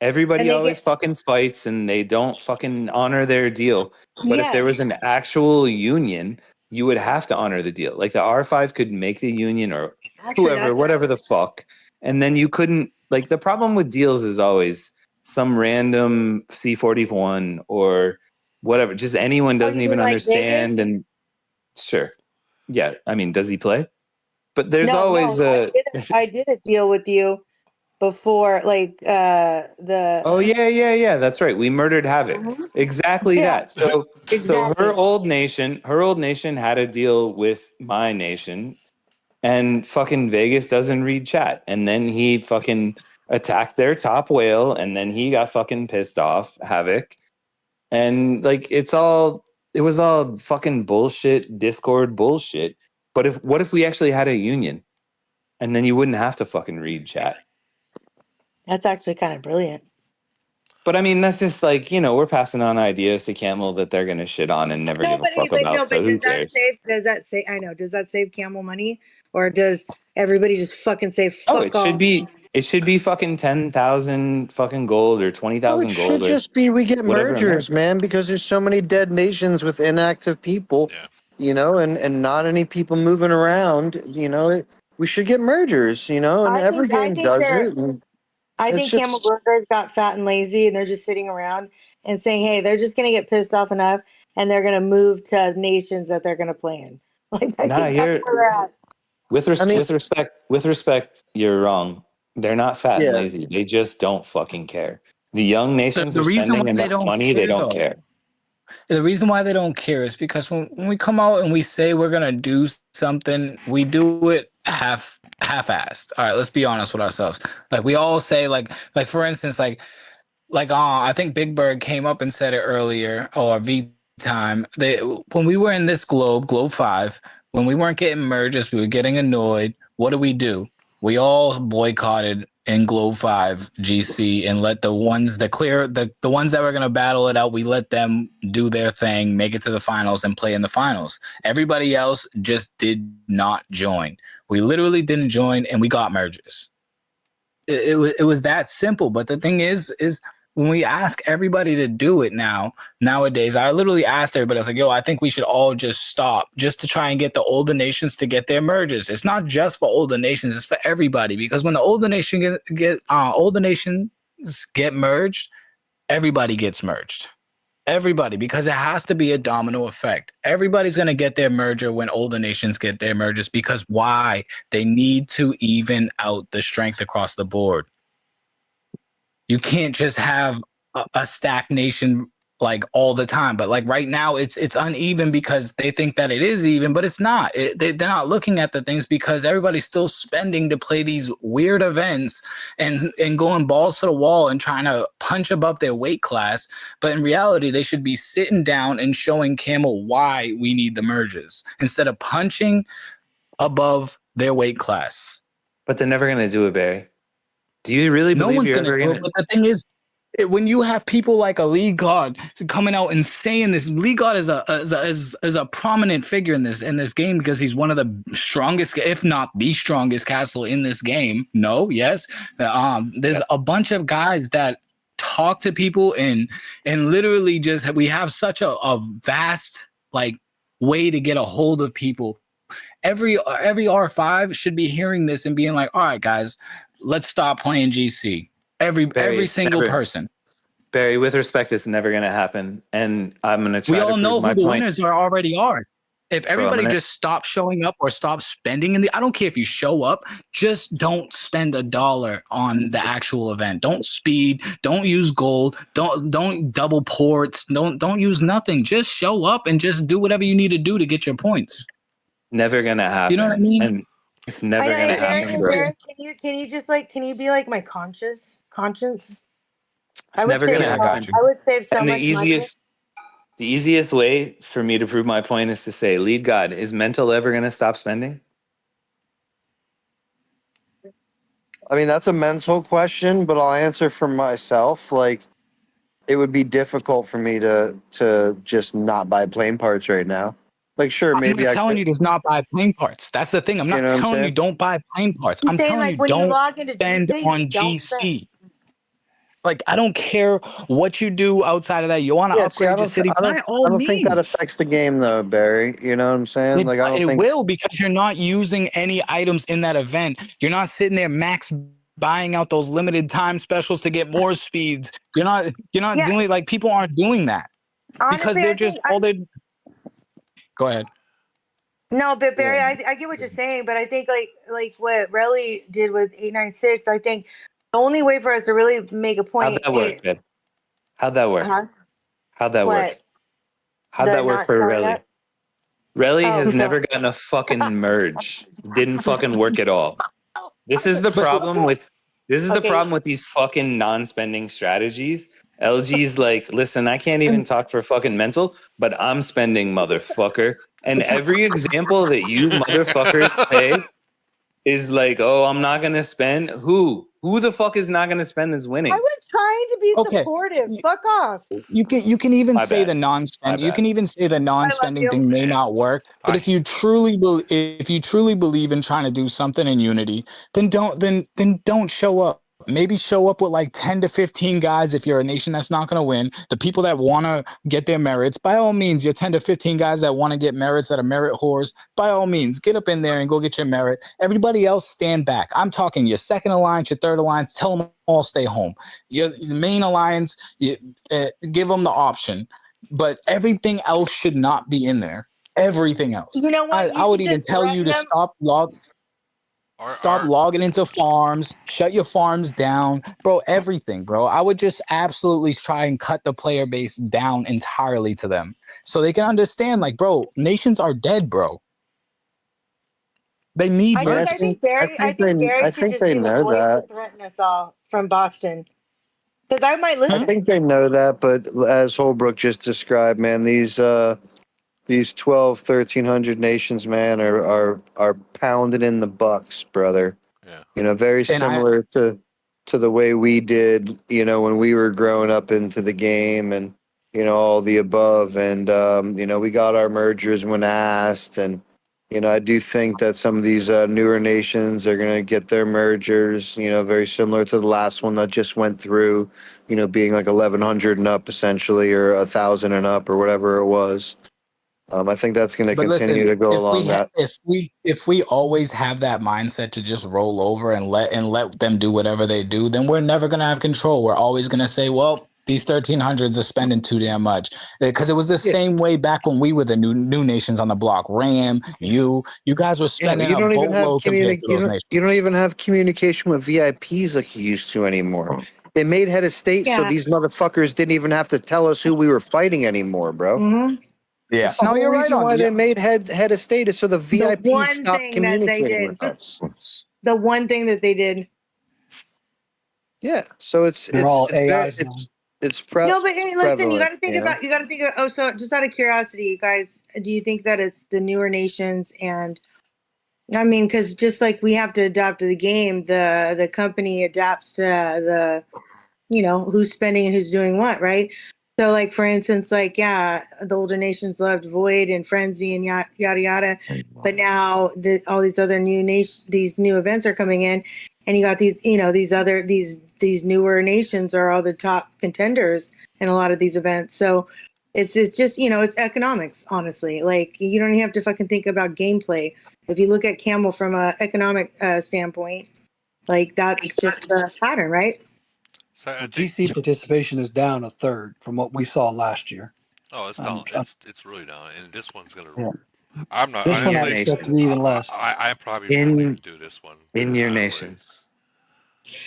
Speaker 4: Everybody
Speaker 5: And they
Speaker 4: always
Speaker 5: get-
Speaker 4: fucking fights, and they don't fucking honor their deal. But if there
Speaker 5: Yes.
Speaker 4: was an actual union, you would have to honor the deal. Like the R5 could make the union or whoever, whatever the fuck, and then you couldn't. Like the problem with deals is always some random C41 or whatever. Just anyone doesn't
Speaker 5: you
Speaker 4: even
Speaker 5: mean like
Speaker 4: understand.
Speaker 5: Vegas?
Speaker 4: And sure, yeah. I mean, does he play? But there's
Speaker 5: No,
Speaker 4: always a.
Speaker 5: I did a deal with you before, like the.
Speaker 4: Oh yeah. That's right. We murdered Havoc. Exactly
Speaker 5: Yeah.
Speaker 4: that. So
Speaker 5: Exactly.
Speaker 4: her old nation had a deal with my nation, and fucking Vegas doesn't read chat, and then he fucking attacked their top whale, and then he got fucking pissed off, Havoc, and like it was all fucking bullshit, Discord bullshit. But what if we actually had a union, and then you wouldn't have to fucking read chat?
Speaker 5: That's actually kind of brilliant.
Speaker 4: But I mean, that's just like, we're passing on ideas to Camel that they're going to shit on and never give a fuck about. So who cares?
Speaker 5: Does that save Camel money, or does everybody just fucking say fuck
Speaker 4: Oh, it should be fucking 10,000 fucking gold or 20,000
Speaker 2: it should
Speaker 4: gold or
Speaker 2: just be we get
Speaker 4: whatever
Speaker 2: mergers,
Speaker 4: amount.
Speaker 2: man, because there's so many dead nations with inactive people, and not any people moving around. We should get mergers, and every game does it. and
Speaker 5: I
Speaker 2: it's
Speaker 5: think Camel Burgers got fat and lazy, and they're just sitting around and saying, "Hey, they're just gonna get pissed off enough, and they're gonna move to nations that they're gonna play in." Like I
Speaker 4: Nah,
Speaker 5: think that's where they're at.
Speaker 4: with respect, you're wrong. They're not fat and lazy. They just don't fucking care. The young nations
Speaker 16: The
Speaker 4: are
Speaker 16: reason
Speaker 4: spending
Speaker 16: why they
Speaker 4: enough
Speaker 16: don't
Speaker 4: money, they
Speaker 16: care,
Speaker 4: don't
Speaker 16: though.
Speaker 4: care.
Speaker 16: The reason why they don't care is because when we come out and we say we're gonna do something, we do it half-assed. All right, let's be honest with ourselves. Like we all say, like for instance, I think Big Bird came up and said it earlier, or V Time. When we were in this globe 5, when we weren't getting merges, we were getting annoyed. What do? We all boycotted in Globe 5 GC and let the ones that the ones that were going to battle it out, we let them do their thing, make it to the finals and play in the finals. Everybody else just did not join. We literally didn't join and we got merges. It was that simple. But the thing is when we ask everybody to do it nowadays, I literally asked everybody, I was like, yo, I think we should all just stop just to try and get the older nations to get their merges. It's not just for older nations, it's for everybody. Because when the older nations get merged, everybody gets merged. Everybody, because it has to be a domino effect. Everybody's going to get their merger when older nations get their mergers. Because why? They need to even out the strength across the board. You can't just have a stack nation like all the time, but like right now it's uneven because they think that it is even, but it's not. They're not looking at the things because everybody's still spending to play these weird events and going balls to the wall and trying to punch above their weight class. But in reality, they should be sitting down and showing Camel why we need the merges instead of punching above their weight class.
Speaker 4: But they're never going to do it, Barry. Do you really believe
Speaker 16: no one's
Speaker 4: you're
Speaker 16: gonna
Speaker 4: ever
Speaker 16: do
Speaker 4: going
Speaker 16: it, but the thing is, when you have people like a Lee God coming out and saying this, Lee God is a prominent figure in this game because he's one of the strongest, if not the strongest castle in this game. No, yes, there's a bunch of guys that talk to people and literally just we have such a vast like way to get a hold of people. Every R5 should be hearing this and being like, all right, guys, let's stop playing GC. Every single person.
Speaker 4: Barry, with respect, it's never going to happen. And I'm going to try
Speaker 16: We all
Speaker 4: to
Speaker 16: know
Speaker 4: prove my
Speaker 16: who the
Speaker 4: point.
Speaker 16: winners already are. If everybody just stops showing up or stops spending I don't care if you show up, just don't spend $1 on the actual event. Don't speed, don't use gold, don't double ports, don't use nothing. Just show up and just do whatever you need to do to get your points.
Speaker 4: Never going to happen.
Speaker 16: You know what I mean?
Speaker 4: And it's never going to happen, bro.
Speaker 5: Can you be like my conscience?
Speaker 4: It's never going to happen.
Speaker 5: I would save so
Speaker 4: and
Speaker 5: much money.
Speaker 4: The easiest way for me to prove my point is to say, Lead God, is Mental ever going to stop spending?
Speaker 2: I mean, that's a mental question, but I'll answer for myself. Like, it would be difficult for me to just not buy plane parts right now. Like, sure, maybe
Speaker 16: I'm telling you to not buy plane parts. That's the thing. I'm not telling you don't buy plane parts. I'm telling you don't spend on GC. Like, I don't care what you do outside of that. You want to upgrade your city? By all means.
Speaker 2: think that affects the game, though, Barry. You know what I'm saying? Like, I don't think
Speaker 16: it will, because you're not using any items in that event. You're not sitting there max buying out those limited time specials to get more speeds. You're not doing, like, people aren't doing that.
Speaker 5: Honestly,
Speaker 16: because they're just all they. Go ahead.
Speaker 5: No, but Barry, I get what you're saying, but I think like what Relly did with 896, I think the only way for us to really make a point.
Speaker 4: How'd that work, babe? How'd that work? How'd that work? How'd that work for Relly? Relly has never gotten a fucking merge. Didn't fucking work at all. This is the problem with the problem with these fucking non-spending strategies. LG's like, listen, I can't even talk for fucking Mental, but I'm spending, motherfucker. And every example that you motherfuckers say is like, oh, I'm not gonna spend. Who the fuck is not gonna spend is winning?
Speaker 5: I was trying to be supportive. Fuck off.
Speaker 16: You can even say the non-spend. You can even say the non-spending thing may not work. But if you truly believe in trying to do something in Unity, then don't show up. Maybe show up with like 10 to 15 guys if you're a nation that's not going to win. The people that want to get their merits, by all means, your 10 to 15 guys that want to get merits, that are merit whores, by all means, get up in there and go get your merit. Everybody else, stand back. I'm talking your second alliance, your third alliance, tell them all stay home. Your main alliance, give them the option. But everything else should not be in there. Everything else.
Speaker 5: You know what?
Speaker 16: I would even tell you to stop logging into farms, shut your farms down, bro, everything, bro. I would just absolutely try and cut the player base down entirely to them so they can understand, like, bro, nations are dead, bro. They need merch.
Speaker 5: I think Barry should just be the voice to threaten us all from Boston. Because I might listen.
Speaker 2: I think they know that, but as Holbrook just described, man, these 1,200-1,300 nations, man, are pounded in the bucks, brother.
Speaker 1: Yeah.
Speaker 2: You know, very similar to the way we did, you know, when we were growing up into the game, and you know, all the above. And you know, we got our mergers when asked, and you know, I do think that some of these newer nations are going to get their mergers, you know, very similar to the last one that just went through, you know, being like 1,100 and up essentially, or 1,000 and up, or whatever it was. I think that's going to continue to go along that.
Speaker 16: If we always have that mindset to just roll over and let them do whatever they do, then we're never going to have control. We're always going to say, well, these 1,300s are spending too damn much, because it was the same way back when we were the new nations on the block. Ram, you guys were spending
Speaker 2: you don't
Speaker 16: a
Speaker 2: even have
Speaker 16: boatload compared to those nations.
Speaker 2: you don't even have communication with VIPs like you used to anymore. It made head of state, so
Speaker 5: Yeah.
Speaker 2: these motherfuckers didn't even have to tell us who we were fighting anymore, bro.
Speaker 5: Mm-hmm.
Speaker 11: Yeah.
Speaker 2: That's the
Speaker 12: No,
Speaker 2: whole
Speaker 12: you're right
Speaker 2: reason
Speaker 12: on.
Speaker 2: why
Speaker 12: Yeah.
Speaker 2: they made head of state is so the
Speaker 5: The
Speaker 2: VIPs
Speaker 5: one
Speaker 2: stopped
Speaker 5: thing that they
Speaker 2: communicating
Speaker 5: did.
Speaker 2: with us.
Speaker 5: The one thing that they did.
Speaker 2: Yeah, so
Speaker 7: They're all AIs now.
Speaker 5: No, but hey, listen, you got
Speaker 2: prevalent.
Speaker 5: to think about. You got to think of. Oh, so just out of curiosity, you guys, do you think that it's the newer nations and? I mean, because just like we have to adapt to the game, the company adapts to the, who's spending and who's doing what, right? So, like for instance, like yeah, the older nations loved Void and Frenzy and yada yada yada, but now all these other these new events are coming in, and you got these, these newer nations are all the top contenders in a lot of these events. So. It's just it's economics, honestly. Like you don't even have to fucking think about gameplay. If you look at Camel from an economic standpoint, like that's just the pattern, right?
Speaker 1: So I
Speaker 7: Well,
Speaker 1: think.
Speaker 7: GC participation is down a third from what we saw last year.
Speaker 1: Oh, it's down. It's really down, and this one's gonna.
Speaker 7: Yeah.
Speaker 1: I'm not
Speaker 7: This one I
Speaker 1: honestly.
Speaker 7: expect to be even less.
Speaker 1: I probably won't even do this one.
Speaker 4: In your
Speaker 1: honestly.
Speaker 4: nations.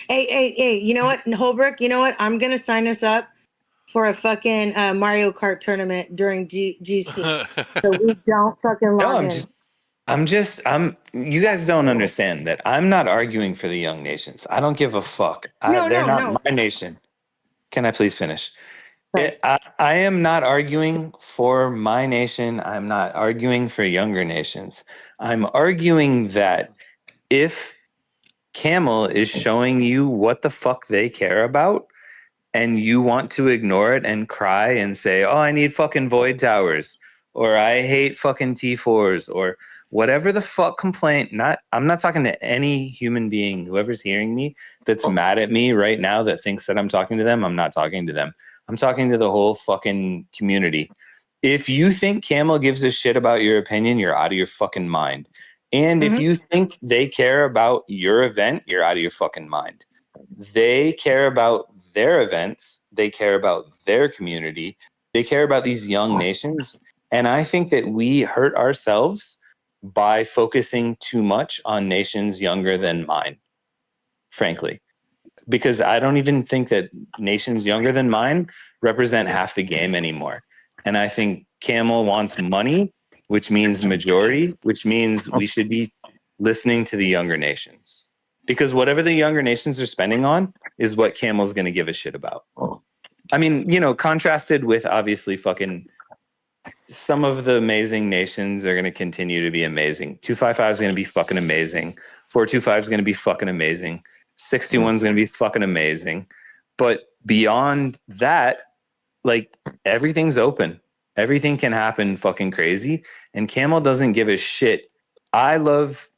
Speaker 5: Hey, you know what, Holbrook? You know what? I'm gonna sign us up for a fucking Mario Kart tournament during GC, so we don't fucking
Speaker 4: No,
Speaker 5: log in.
Speaker 4: you guys don't understand that I'm not arguing for the young nations. I don't give a fuck. They're not my nation. Can I please finish? I am not arguing for my nation. I'm not arguing for younger nations. I'm arguing that if Camel is showing you what the fuck they care about, and you want to ignore it and cry and say, "Oh, I need fucking void towers," or "I hate fucking T4s," or whatever the fuck complaint. I'm not talking to any human being, whoever's hearing me, that's mad at me right now that thinks that I'm talking to them. I'm not talking to them. I'm talking to the whole fucking community. If you think Camel gives a shit about your opinion, you're out of your fucking mind. And if you think they care about your event, you're out of your fucking mind. They care about their events. They care about their community. They care about these young nations. And I think that we hurt ourselves by focusing too much on nations younger than mine, frankly. Because I don't even think that nations younger than mine represent half the game anymore. And I think Camel wants money, which means majority, which means we should be listening to the younger nations. Because whatever the younger nations are spending on is what Camel's going to give a shit about. I mean, contrasted with obviously fucking some of the amazing nations are going to continue to be amazing. 255 is going to be fucking amazing. 425 is going to be fucking amazing. 61 is going to be fucking amazing. But beyond that, like everything's open. Everything can happen fucking crazy. And Camel doesn't give a shit. I love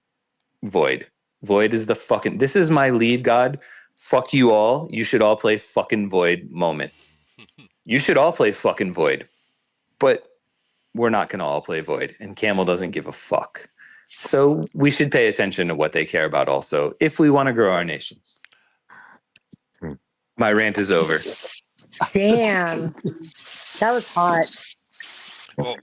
Speaker 4: Void. Void is this is my lead god. Fuck you all. You should all play fucking Void moment. You should all play fucking Void. But we're not going to all play Void. And Camel doesn't give a fuck. So we should pay attention to what they care about also if we want to grow our nations. My rant is over.
Speaker 5: Damn, that was hot.
Speaker 1: Well,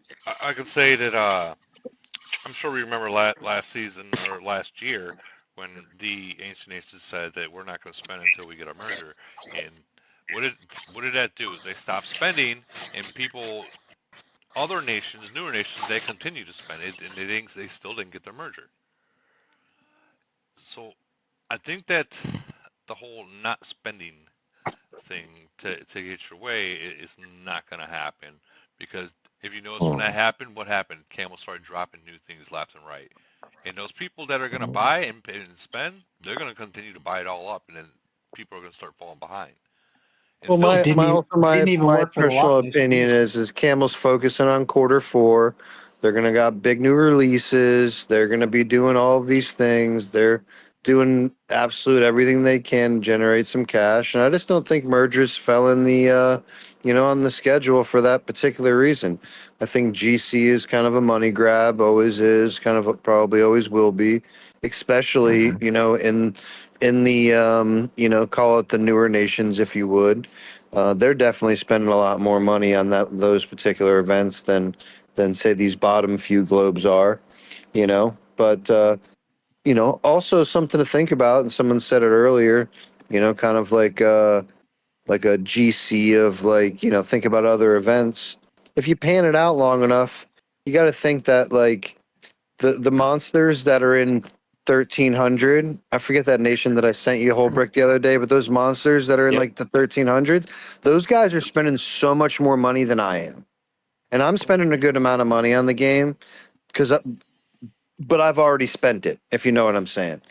Speaker 1: I can say that I'm sure we remember last season or last year when the Ancient Nations said that we're not going to spend until we get a merger. And what did that do? They stopped spending, and other nations, newer nations, they continue to spend it, and they still didn't get their merger. So I think that the whole not spending thing to get your way is not going to happen, because if you notice when that happened, what happened? Camel started dropping new things left and right, and those people that are going to buy and spend, they're going to continue to buy it all up, and then people are going to start falling behind.
Speaker 2: Well, my personal opinion is Camel's focusing on Q4. They're gonna got big new releases. They're gonna be doing all of these things. They're doing absolute everything they can to generate some cash. And I just don't think mergers fell in the on the schedule for that particular reason. I think GC is kind of a money grab, always is, probably always will be, especially in the call it the newer nations, if you would. They're definitely spending a lot more money on those particular events than say these bottom few globes are, But also something to think about, and someone said it earlier, kind of like like a GC of like, think about other events. If you pan it out long enough, you got to think that like the monsters that are in 1300, I forget that nation that I sent you Holbrick the other day, but those monsters that are in
Speaker 9: Yep.
Speaker 2: like the 1300s, those guys are spending so much more money than I am. And I'm spending a good amount of money on the game because but I've already spent it, if you know what I'm saying.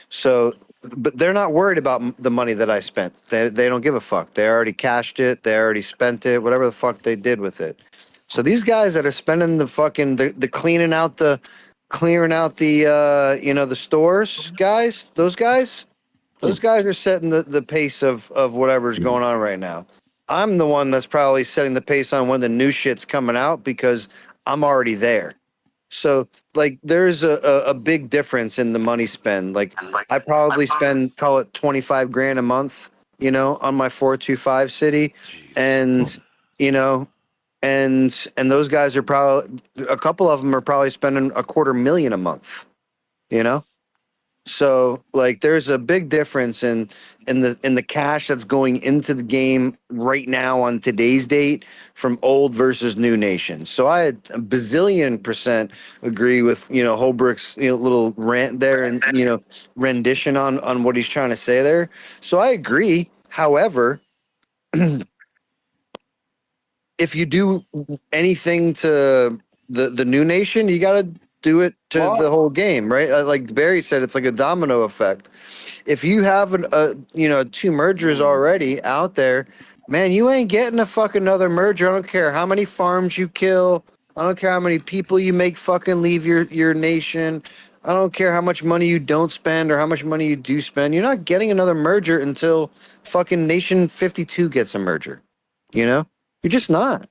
Speaker 2: So, but they're not worried about the money that I spent. They don't give a fuck. They already cashed it. They already spent it. Whatever the fuck they did with it. So these guys that are spending the fucking the clearing out the the stores guys, those guys are setting the pace of whatever's going on right now. I'm the one that's probably setting the pace on when the new shit's coming out because I'm already there. So like there's a big difference in the money spend. Like I probably spend call it 25 grand a month, on my 425 city. And you know, and those guys are probably a couple of them are probably spending $250,000 a month, you know? So like there's a big difference in the cash that's going into the game right now on today's date from old versus new nations. So I had a bazillion percent agree with Holbrook's little rant there and rendition on what he's trying to say there. So I agree. However, if you do anything to the new nation, you got to do it to the whole game, right? Like Barry said, it's like a domino effect. If you have two mergers already out there, man, you ain't getting a fucking another merger. I don't care how many farms you kill. I don't care how many people you make fucking leave your nation. I don't care how much money you don't spend or how much money you do spend. You're not getting another merger until fucking Nation 52 gets a merger. You're just not.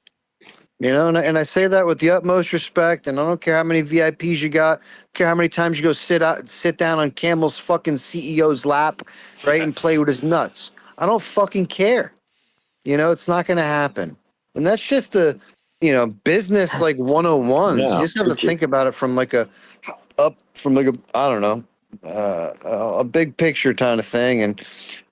Speaker 2: And I say that with the utmost respect. And I don't care how many VIPs you got. I don't care how many times you go sit down on Camel's fucking CEO's lap, right, and play with his nuts. I don't fucking care. It's not going to happen. And that's just business like 101. You just have to think about it from like I don't know, a big picture kind of thing. And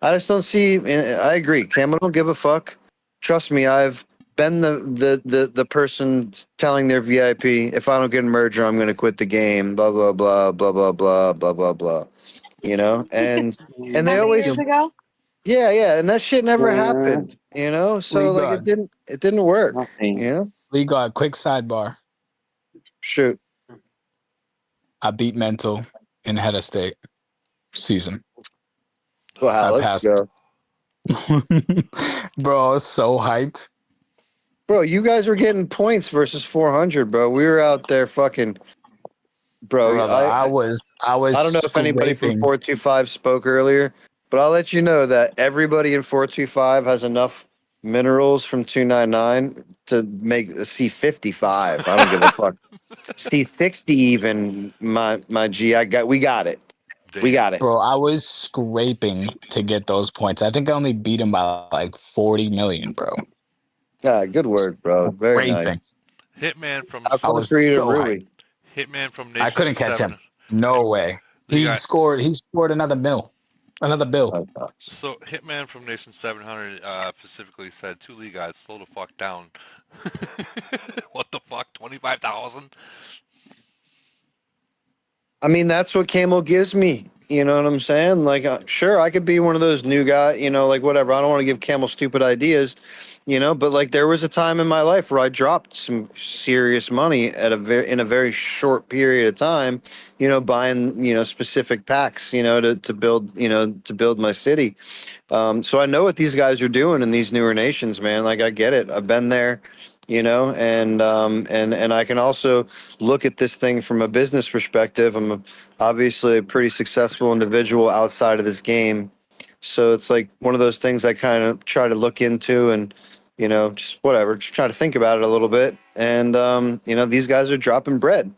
Speaker 2: I just don't see. And I agree. Camel don't give a fuck. Trust me, I've been the person telling their VIP, if I don't get a merger, I'm going to quit the game. Blah blah blah blah blah blah blah blah blah. And
Speaker 14: How
Speaker 2: they
Speaker 14: many
Speaker 2: always,
Speaker 14: years ago?
Speaker 2: yeah, and that shit never happened. So
Speaker 16: League
Speaker 2: like it
Speaker 16: gods.
Speaker 2: didn't work.
Speaker 16: League god. Quick sidebar.
Speaker 2: Shoot.
Speaker 16: I beat Mental in head of state season.
Speaker 2: Wow, let's go.
Speaker 16: Bro, I was so hyped.
Speaker 2: Bro, you guys were getting points versus 400, bro. We were out there fucking, bro.
Speaker 16: Brother, I was
Speaker 2: I don't know if anybody from
Speaker 16: scraping.
Speaker 2: 425 spoke earlier, but I'll let you know that everybody in 425 has enough minerals from 299 to make a C55. I don't give a fuck. C60 even, my G. We got it. We got it.
Speaker 16: Bro, I was scraping to get those points. I think I only beat him by like 40 million, bro.
Speaker 2: Ah, good word, bro. Very
Speaker 16: Scraping.
Speaker 2: nice.
Speaker 1: Hitman from
Speaker 2: How close were you to Rui?
Speaker 1: Hitman from
Speaker 16: I
Speaker 1: Nation
Speaker 16: couldn't catch
Speaker 1: 7.
Speaker 16: him. No way. He scored another bill. Another bill.
Speaker 1: So Hitman from Nation 700 specifically said, two league guys, slow the fuck down. What the fuck? 25,000?
Speaker 2: I mean, that's what Camel gives me. You know what I'm saying? Like, sure, I could be one of those new guys, like whatever. I don't want to give Camel stupid ideas, but like there was a time in my life where I dropped some serious money in a very short period of time, buying, specific packs, to build my city. So I know what these guys are doing in these newer nations, man. Like I get it. I've been there, and I can also look at this thing from a business perspective. I'm obviously a pretty successful individual outside of this game. So it's like one of those things I kind of try to look into and, just whatever, just try to think about it a little bit. And, these guys are dropping bread,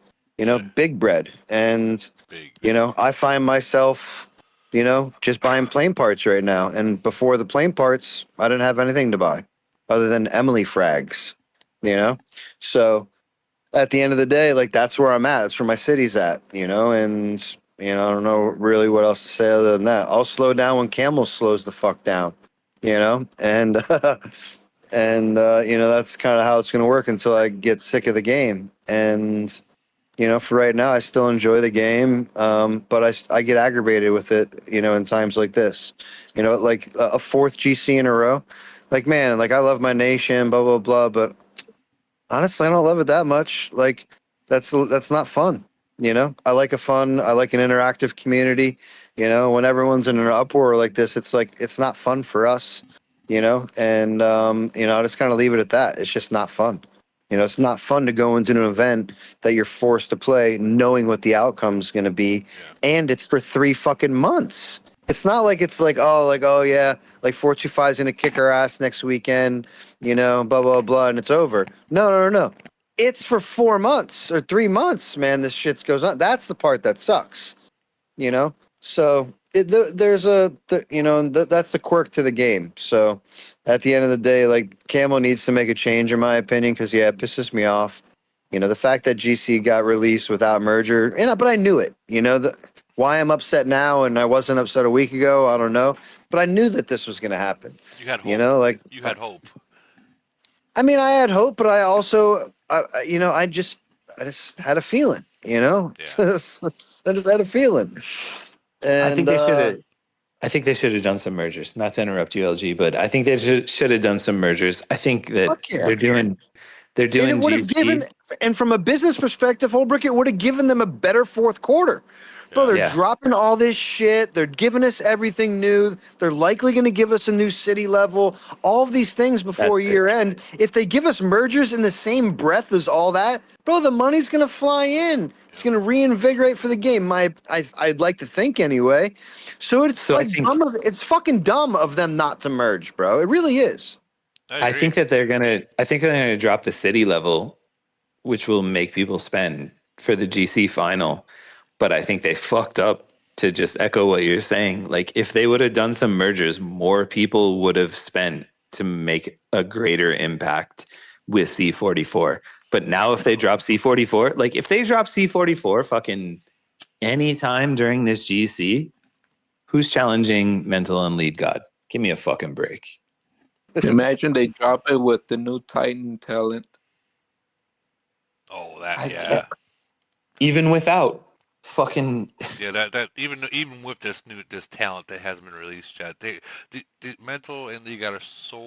Speaker 2: big bread. And, I find myself, just buying plane parts right now. And before the plane parts, I didn't have anything to buy other than Emily frags, So at the end of the day, like that's where I'm at. That's where my city's at, and, I don't know really what else to say other than that. I'll slow down when Camel slows the fuck down, and that's kind of how it's going to work until I get sick of the game. And for right now, I still enjoy the game, but I get aggravated with it, in times like this, like a fourth GC in a row. Like, man, like I love my nation, blah blah blah, but honestly, I don't love it that much. Like, that's not fun. I like I like an interactive community. When everyone's in an uproar like this, it's like it's not fun for us. And I just kind of leave it at that. It's just not fun. It's not fun to go into an event that you're forced to play, knowing what the outcome's going to be, and it's for 3 fucking months. It's not like it's like oh yeah, like 425's gonna kick our ass next weekend, blah blah blah, and it's over. No. It's for 4 months or 3 months, man. This shit goes on. That's the part that sucks, you know. So that's the quirk to the game. So at the end of the day, like Camel needs to make a change, in my opinion, because it pisses me off. The fact that GC got released without merger, but I knew it. Why I'm upset now and I wasn't upset a week ago, I don't know. But I knew that this was going to happen.
Speaker 1: You had hope. You had hope.
Speaker 2: I mean, I had hope, but I also, I just had a feeling.
Speaker 1: Yeah.
Speaker 2: I just had a feeling. And
Speaker 4: I think they should have done some mergers. Not to interrupt you, LG, but I think they should have done some mergers. I think that they're doing
Speaker 2: and it would have given, and from a business perspective, Holbrook, it would have given them a better fourth quarter. Bro, they're dropping all this shit. They're giving us everything new. They're likely going to give us a new city level. All of these things before year end. If they give us mergers in the same breath as all that, bro, the money's going to fly in. It's going to reinvigorate for the game. I'd like to think anyway. So it's it's fucking dumb of them not to merge, bro. It really is.
Speaker 4: I think they're gonna drop the city level, which will make people spend for the GC final. But I think they fucked up, to just echo what you're saying. Like, if they would have done some mergers, more people would have spent to make a greater impact with C44. But now if they drop C44, like if they drop C44 fucking anytime during this GC, who's challenging Mental and Lead God? Give me a fucking break.
Speaker 14: Imagine they drop it with the new Titan talent.
Speaker 1: Oh, that
Speaker 4: Even without fucking
Speaker 1: that even with this talent that hasn't been released yet, the Mental and League are so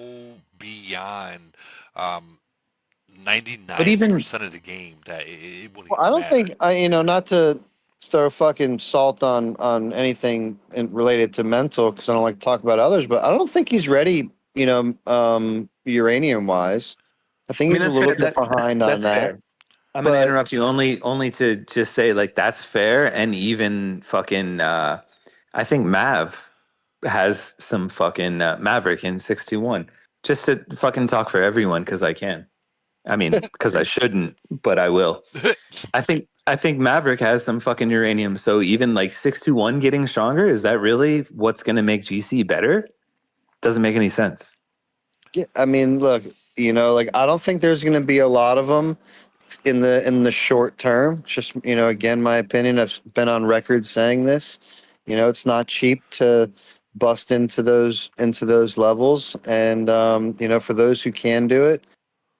Speaker 1: beyond 99% of the game that it wouldn't.
Speaker 2: Well, I don't think not to throw fucking salt on anything related to Mental, because I don't like to talk about others, but I don't think he's ready. Uranium wise, I think he's a little bit behind on that.
Speaker 4: Fair. I'm going to interrupt you only to just say, like, that's fair. And even fucking, I think Mav has some fucking Maverick in 621, just to fucking talk for everyone, because I can. I mean, because I shouldn't, but I will. I think Maverick has some fucking uranium. So even like 621 getting stronger, is that really what's going to make GC better? Doesn't make any sense.
Speaker 2: Yeah, I mean, look, like I don't think there's going to be a lot of them in the short term. Just again, my opinion. I've been on record saying this. It's not cheap to bust into those levels, and for those who can do it,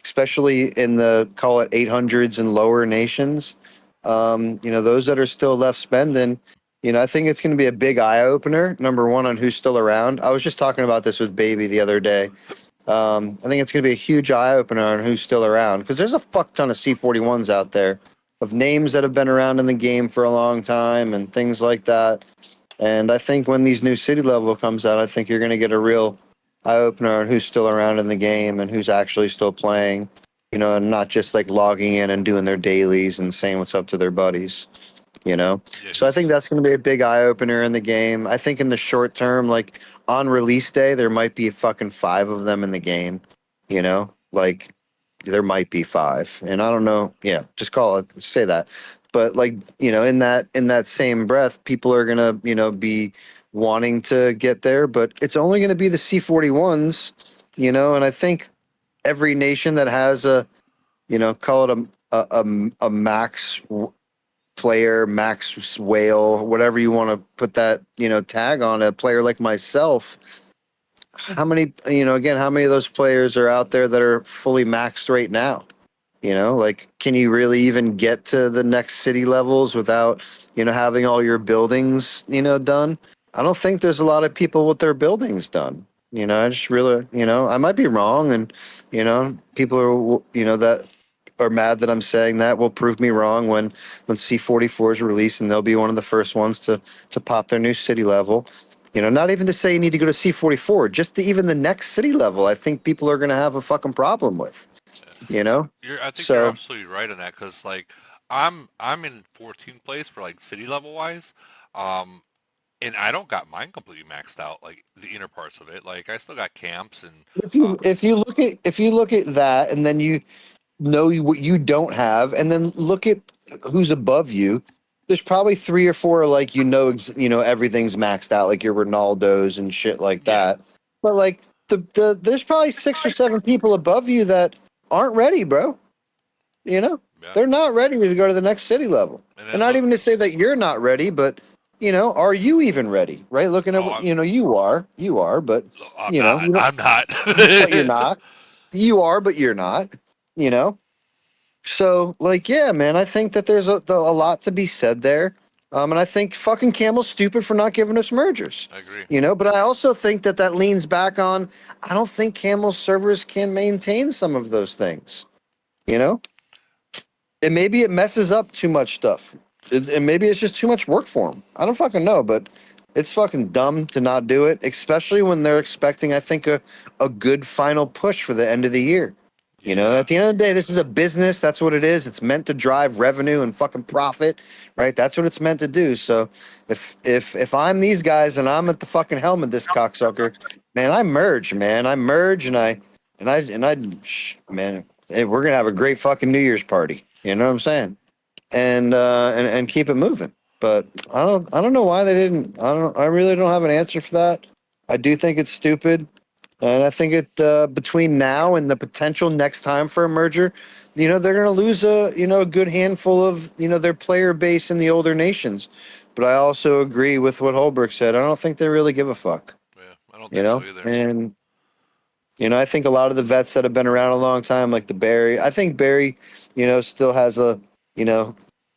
Speaker 2: especially in the call it 800s and lower nations, those that are still left spending. I think it's going to be a big eye opener. Number one, on who's still around. I was just talking about this with Baby the other day. I think it's going to be a huge eye opener on who's still around, because there's a fuck ton of C41s out there of names that have been around in the game for a long time and things like that. And I think when these new city level comes out, I think you're going to get a real eye opener on who's still around in the game and who's actually still playing, and not just like logging in and doing their dailies and saying what's up to their buddies. So I think that's going to be a big eye opener in the game. I think in the short term, like on release day, there might be fucking 5 of them in the game. Like there might be 5, and I don't know. Yeah, just call it, say that. But like in that same breath, people are gonna be wanting to get there, but it's only going to be the C41s. And I think every nation that has a call it a max player, max whale, whatever you want to put that tag on, a player like myself, how many, again, how many of those players are out there that are fully maxed right now? Like, can you really even get to the next city levels without, having all your buildings, done? I don't think there's a lot of people with their buildings done. I just really, I might be wrong. And, people are, that are mad that I'm saying that will prove me wrong when C44 is released, and they'll be one of the first ones to pop their new city level. Not even to say you need to go to C44, just to even the next city level, I think people are going to have a fucking problem with.
Speaker 1: I think you're
Speaker 2: So
Speaker 1: absolutely right on that because like I'm in 14th place for like city level wise, um, and I don't got mine completely maxed out like the inner parts of it. Like I still got camps and
Speaker 2: if you look at that, and then you know what you don't have, and then look at who's above you. There's probably three or four like everything's maxed out, like your Ronaldos and shit like that. But like there's probably 6 or 7 people above you that aren't ready, bro. They're not ready to go to the next city level, and not even to say that you're not ready, but are you even ready? Right? Looking at what you are, but
Speaker 1: I'm
Speaker 2: you
Speaker 1: not.
Speaker 2: don't,
Speaker 1: I'm not.
Speaker 2: but you're not. You are, but you're not. You know. So, like, yeah, man, I think that there's a lot to be said there. And I think fucking Camel's stupid for not giving us mergers.
Speaker 1: I agree.
Speaker 2: But I also think that leans back on, I don't think Camel's servers can maintain some of those things. And maybe it messes up too much stuff. And maybe it's just too much work for them. I don't fucking know, but it's fucking dumb to not do it, especially when they're expecting, I think, a good final push for the end of the year. At the end of the day, this is a business. That's what it is. It's meant to drive revenue and fucking profit, right? That's what it's meant to do. So if I'm these guys and I'm at the fucking helm of this cocksucker, man, I merge, man. I merge man, hey, we're gonna have a great fucking New Year's party. You know what I'm saying? And keep it moving. But I don't know why they didn't. I really don't have an answer for that. I do think it's stupid. And I think between now and the potential next time for a merger, they're going to lose a good handful of their player base in the older nations. But I also agree with what Holbrook said. I don't think they really give a fuck.
Speaker 1: Yeah, I don't think so either.
Speaker 2: And I think a lot of the vets that have been around a long time, like the Barry, I think Barry, still has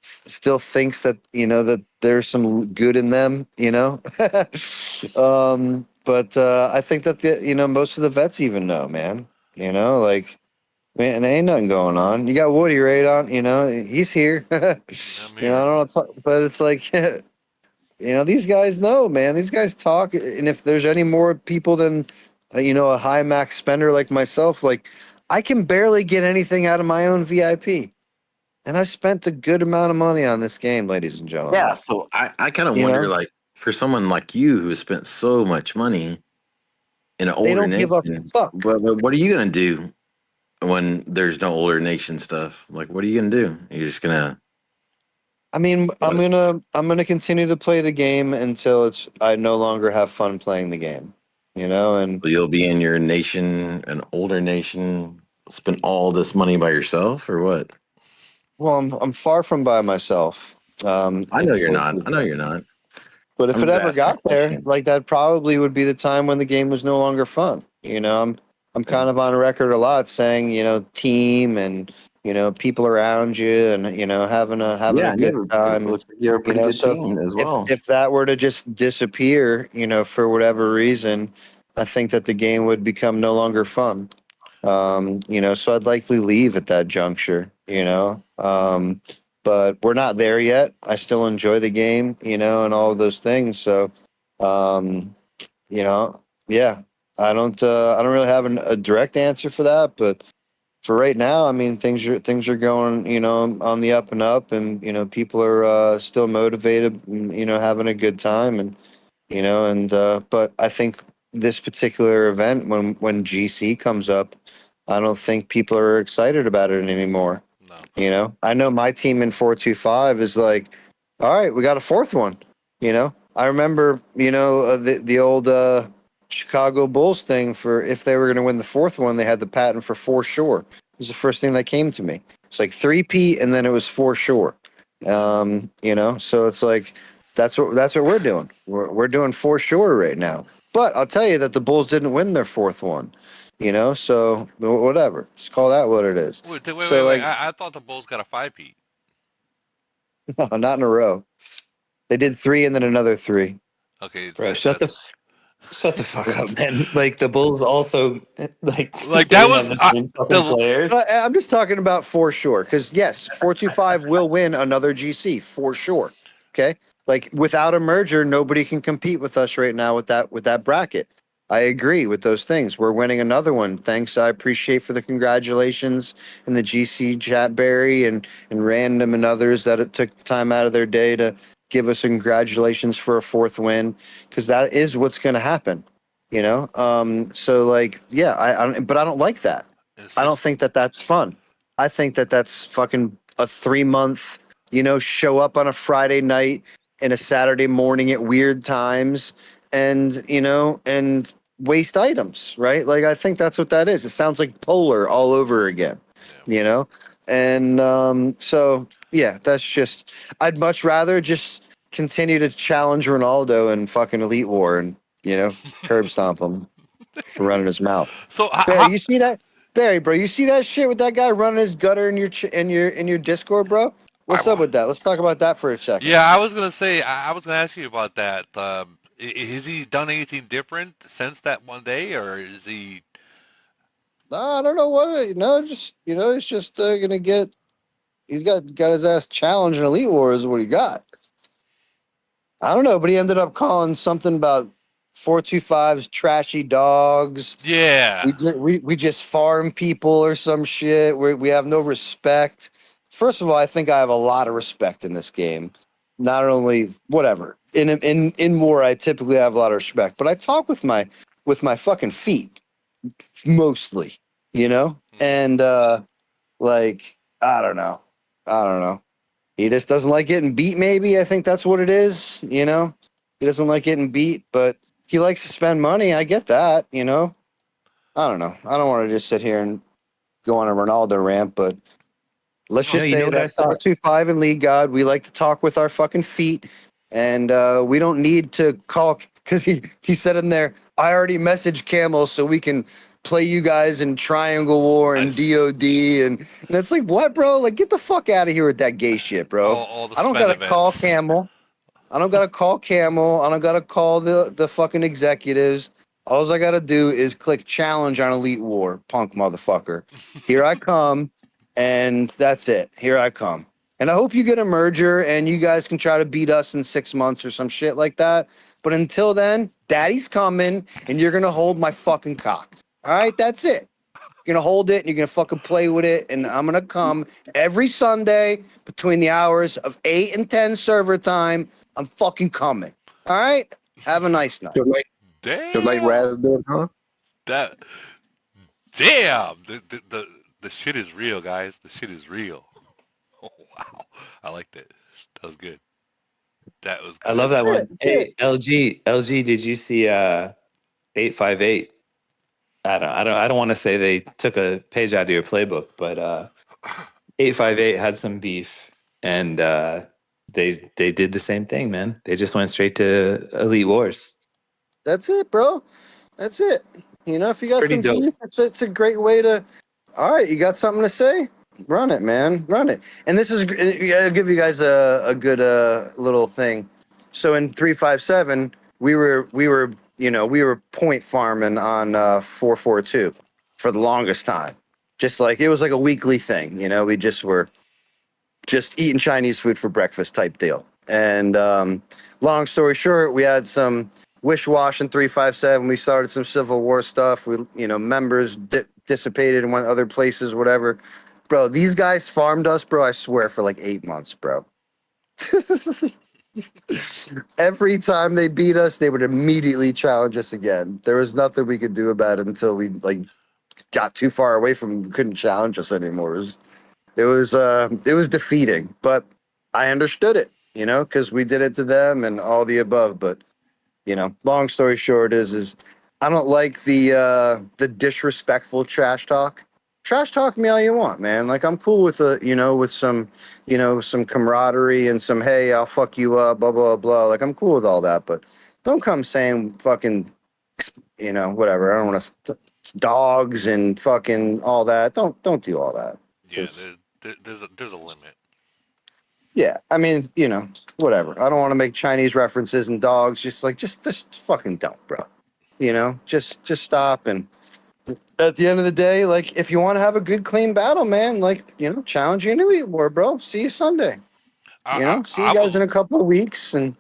Speaker 2: still thinks that that there's some good in them. But I think that most of the vets even know, man. Like, man, there ain't nothing going on. You got Woody right on. He's here. I don't know, but it's like, these guys know, man. These guys talk, and if there's any more people than a high max spender like myself, like I can barely get anything out of my own VIP. And I spent a good amount of money on this game, ladies and gentlemen.
Speaker 17: Yeah, so I kind of wonder, like, for someone like you who has spent so much money in an older
Speaker 2: don't give a
Speaker 17: nation,
Speaker 2: fuck.
Speaker 17: what are you gonna do when there's no older nation stuff? Like, what are you gonna do? You're just gonna.
Speaker 2: I mean, I'm gonna continue to play the game until I no longer have fun playing the game. And
Speaker 17: You'll be in your nation, an older nation, spend all this money by yourself, or what?
Speaker 2: well, I'm far from by myself.
Speaker 17: I know you're not. I know you're not.
Speaker 2: But if
Speaker 17: I'm
Speaker 2: it
Speaker 17: just
Speaker 2: ever
Speaker 17: asking a
Speaker 2: got there,
Speaker 17: question.
Speaker 2: like that probably would be the time when the game was no longer fun. I'm kind of on record a lot saying, team and people around you and having a good time.
Speaker 17: Looks like you're a pretty good
Speaker 2: So
Speaker 17: team as
Speaker 2: if
Speaker 17: well.
Speaker 2: if that were to just disappear, for whatever reason, I think that the game would become no longer fun. So I'd likely leave at that juncture. But we're not there yet. I still enjoy the game, and all of those things. So, yeah, I don't really have a direct answer for that, but for right now, I mean, things are going, on the up and up, and people are still motivated, and, having a good time, and but I think this particular event, when GC comes up, I don't think people are excited about it anymore. I know my team in 425 is like, all right, we got a fourth one. I remember, the old Chicago Bulls thing for if they were going to win the fourth one, they had the patent for foreshore. It was the first thing that came to me. It's like 3P and then it was foreshore. So it's like that's what we're doing. We're doing foreshore right now. But I'll tell you that the Bulls didn't win their fourth one. So whatever. Just call that what it is.
Speaker 1: Wait.
Speaker 2: So like,
Speaker 1: I thought the Bulls got a 5-peat.
Speaker 2: no, not in a row. They did 3 and then another 3.
Speaker 1: Okay,
Speaker 4: Bro, shut the fuck up, man. Like the Bulls also like
Speaker 1: like
Speaker 4: they
Speaker 1: that
Speaker 4: didn't have
Speaker 1: was
Speaker 4: the same fucking players.
Speaker 2: I'm just talking about for sure. Because yes, 425 will win another GC for sure. Okay, like without a merger, nobody can compete with us right now with that bracket. I agree with those things. We're winning another one. Thanks. I appreciate for the congratulations in the GC chat, Barry and Random and others that it took time out of their day to give us congratulations for a fourth win, because that is what's going to happen. So like, yeah, but I don't like that. I don't think that that's fun. I think that that's fucking a 3-month, show up on a Friday night and a Saturday morning at weird times and waste items, right? Like, I think that's what that is. It sounds like Polar all over again, And so, yeah, that's just, I'd much rather just continue to challenge Ronaldo in fucking Elite War and, curb stomp him for running his mouth.
Speaker 1: So
Speaker 2: Barry, you see that? Barry, bro, you see that shit with that guy running his gutter in your Discord, bro? What's up with that? Let's talk about that for a second.
Speaker 1: Yeah, I was gonna say. I was gonna ask you about that. Has he done anything different since that one day, or is he?
Speaker 2: I don't know what. No, just he's just gonna get. He's got his ass challenged in Elite War is what he got. I don't know, but he ended up calling something about 425's trashy dogs.
Speaker 1: Yeah.
Speaker 2: We just farm people or some shit. We have no respect. First of all, I think I have a lot of respect in this game. Not only whatever in war, I typically have a lot of respect, but I talk with my fucking feet mostly, and like I don't know. He just doesn't like getting beat. Maybe I think that's what it is. He doesn't like getting beat, but he likes to spend money. I get that. I don't know. I don't want to just sit here and go on a Ronaldo rant, but let's just say that 425 and League God, we like to talk with our fucking feet, and we don't need to call because he said in there, I already messaged Camel so we can play you guys in Triangle War and DOD, and it's like, what, bro? Like, get the fuck out of here with that gay shit, bro.
Speaker 1: All the
Speaker 2: I don't
Speaker 1: spend
Speaker 2: gotta call
Speaker 1: events.
Speaker 2: Camel. I don't gotta call Camel. I don't gotta call the fucking executives. All I gotta do is click challenge on Elite War, punk motherfucker. Here I come, and that's it. Here I come. And I hope you get a merger and you guys can try to beat us in 6 months or some shit like that. But until then, daddy's coming and you're gonna hold my fucking cock. All right, that's it. You're gonna hold it and you're gonna fucking play with it, and I'm gonna come every Sunday between the hours of 8 and 10 server time. I'm fucking coming. All right? Have a nice night.
Speaker 14: Just like Raspberry, huh?
Speaker 1: That damn. The shit is real, guys. The shit is real. Oh wow, I liked it. That was good. That was good.
Speaker 4: I love that one. Hey, LG, did you see 858? I don't want to say they took a page out of your playbook, but 858 had some beef, and they did the same thing, man. They just went straight to Elite Wars.
Speaker 2: That's it, bro. That's it. If you got some beef, it's a great way to. All right, you got something to say? Run it, man. Run it. And this is, I'll give you guys a good little thing. So in 357, we were point farming on 442 for the longest time. Just like it was like a weekly thing. We just were just eating Chinese food for breakfast type deal. And long story short, we had some wish wash in 357. We started some Civil War stuff. We, members dissipated and went other places, whatever. Bro, these guys farmed us, bro, I swear, for like 8 months, bro. Every time they beat us, they would immediately challenge us again. There was nothing we could do about it until we got too far away from them, couldn't challenge us anymore. It was defeating, but I understood it, because we did it to them and all the above. But long story short is I don't like the disrespectful trash talk. Trash talk me all you want, man. Like, I'm cool with with some some camaraderie and some, hey, I'll fuck you up, blah blah blah. Like, I'm cool with all that, but don't come saying fucking whatever. I don't want to dogs and fucking all that. Don't do all that.
Speaker 1: Yeah, there's a limit.
Speaker 2: Yeah, I mean, whatever. I don't want to make Chinese references and dogs. Just fucking don't, bro. Just stop. And at the end of the day, like, if you want to have a good, clean battle, man, like, challenge you in Elite War, bro. See you Sunday. See you guys in a couple of weeks, and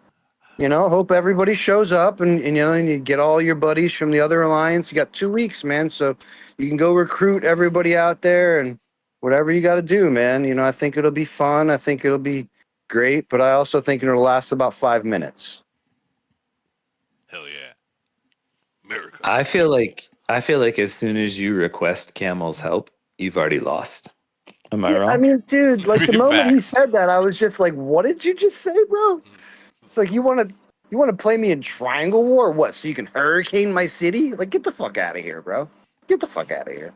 Speaker 2: hope everybody shows up, and and you get all your buddies from the other alliance. You got 2 weeks, man, so you can go recruit everybody out there and whatever you got to do, man. I think it'll be fun. I think it'll be great, but I also think it'll last about 5 minutes.
Speaker 1: Hell yeah, America.
Speaker 4: I feel like as soon as you request Camel's help, you've already lost. Am I wrong?
Speaker 2: I mean, dude, like the moment he said that, I was just like, "What did you just say, bro?" It's like you want to play me in Triangle War? Or what? So you can hurricane my city? Like, get the fuck out of here, bro. Get the fuck out of here.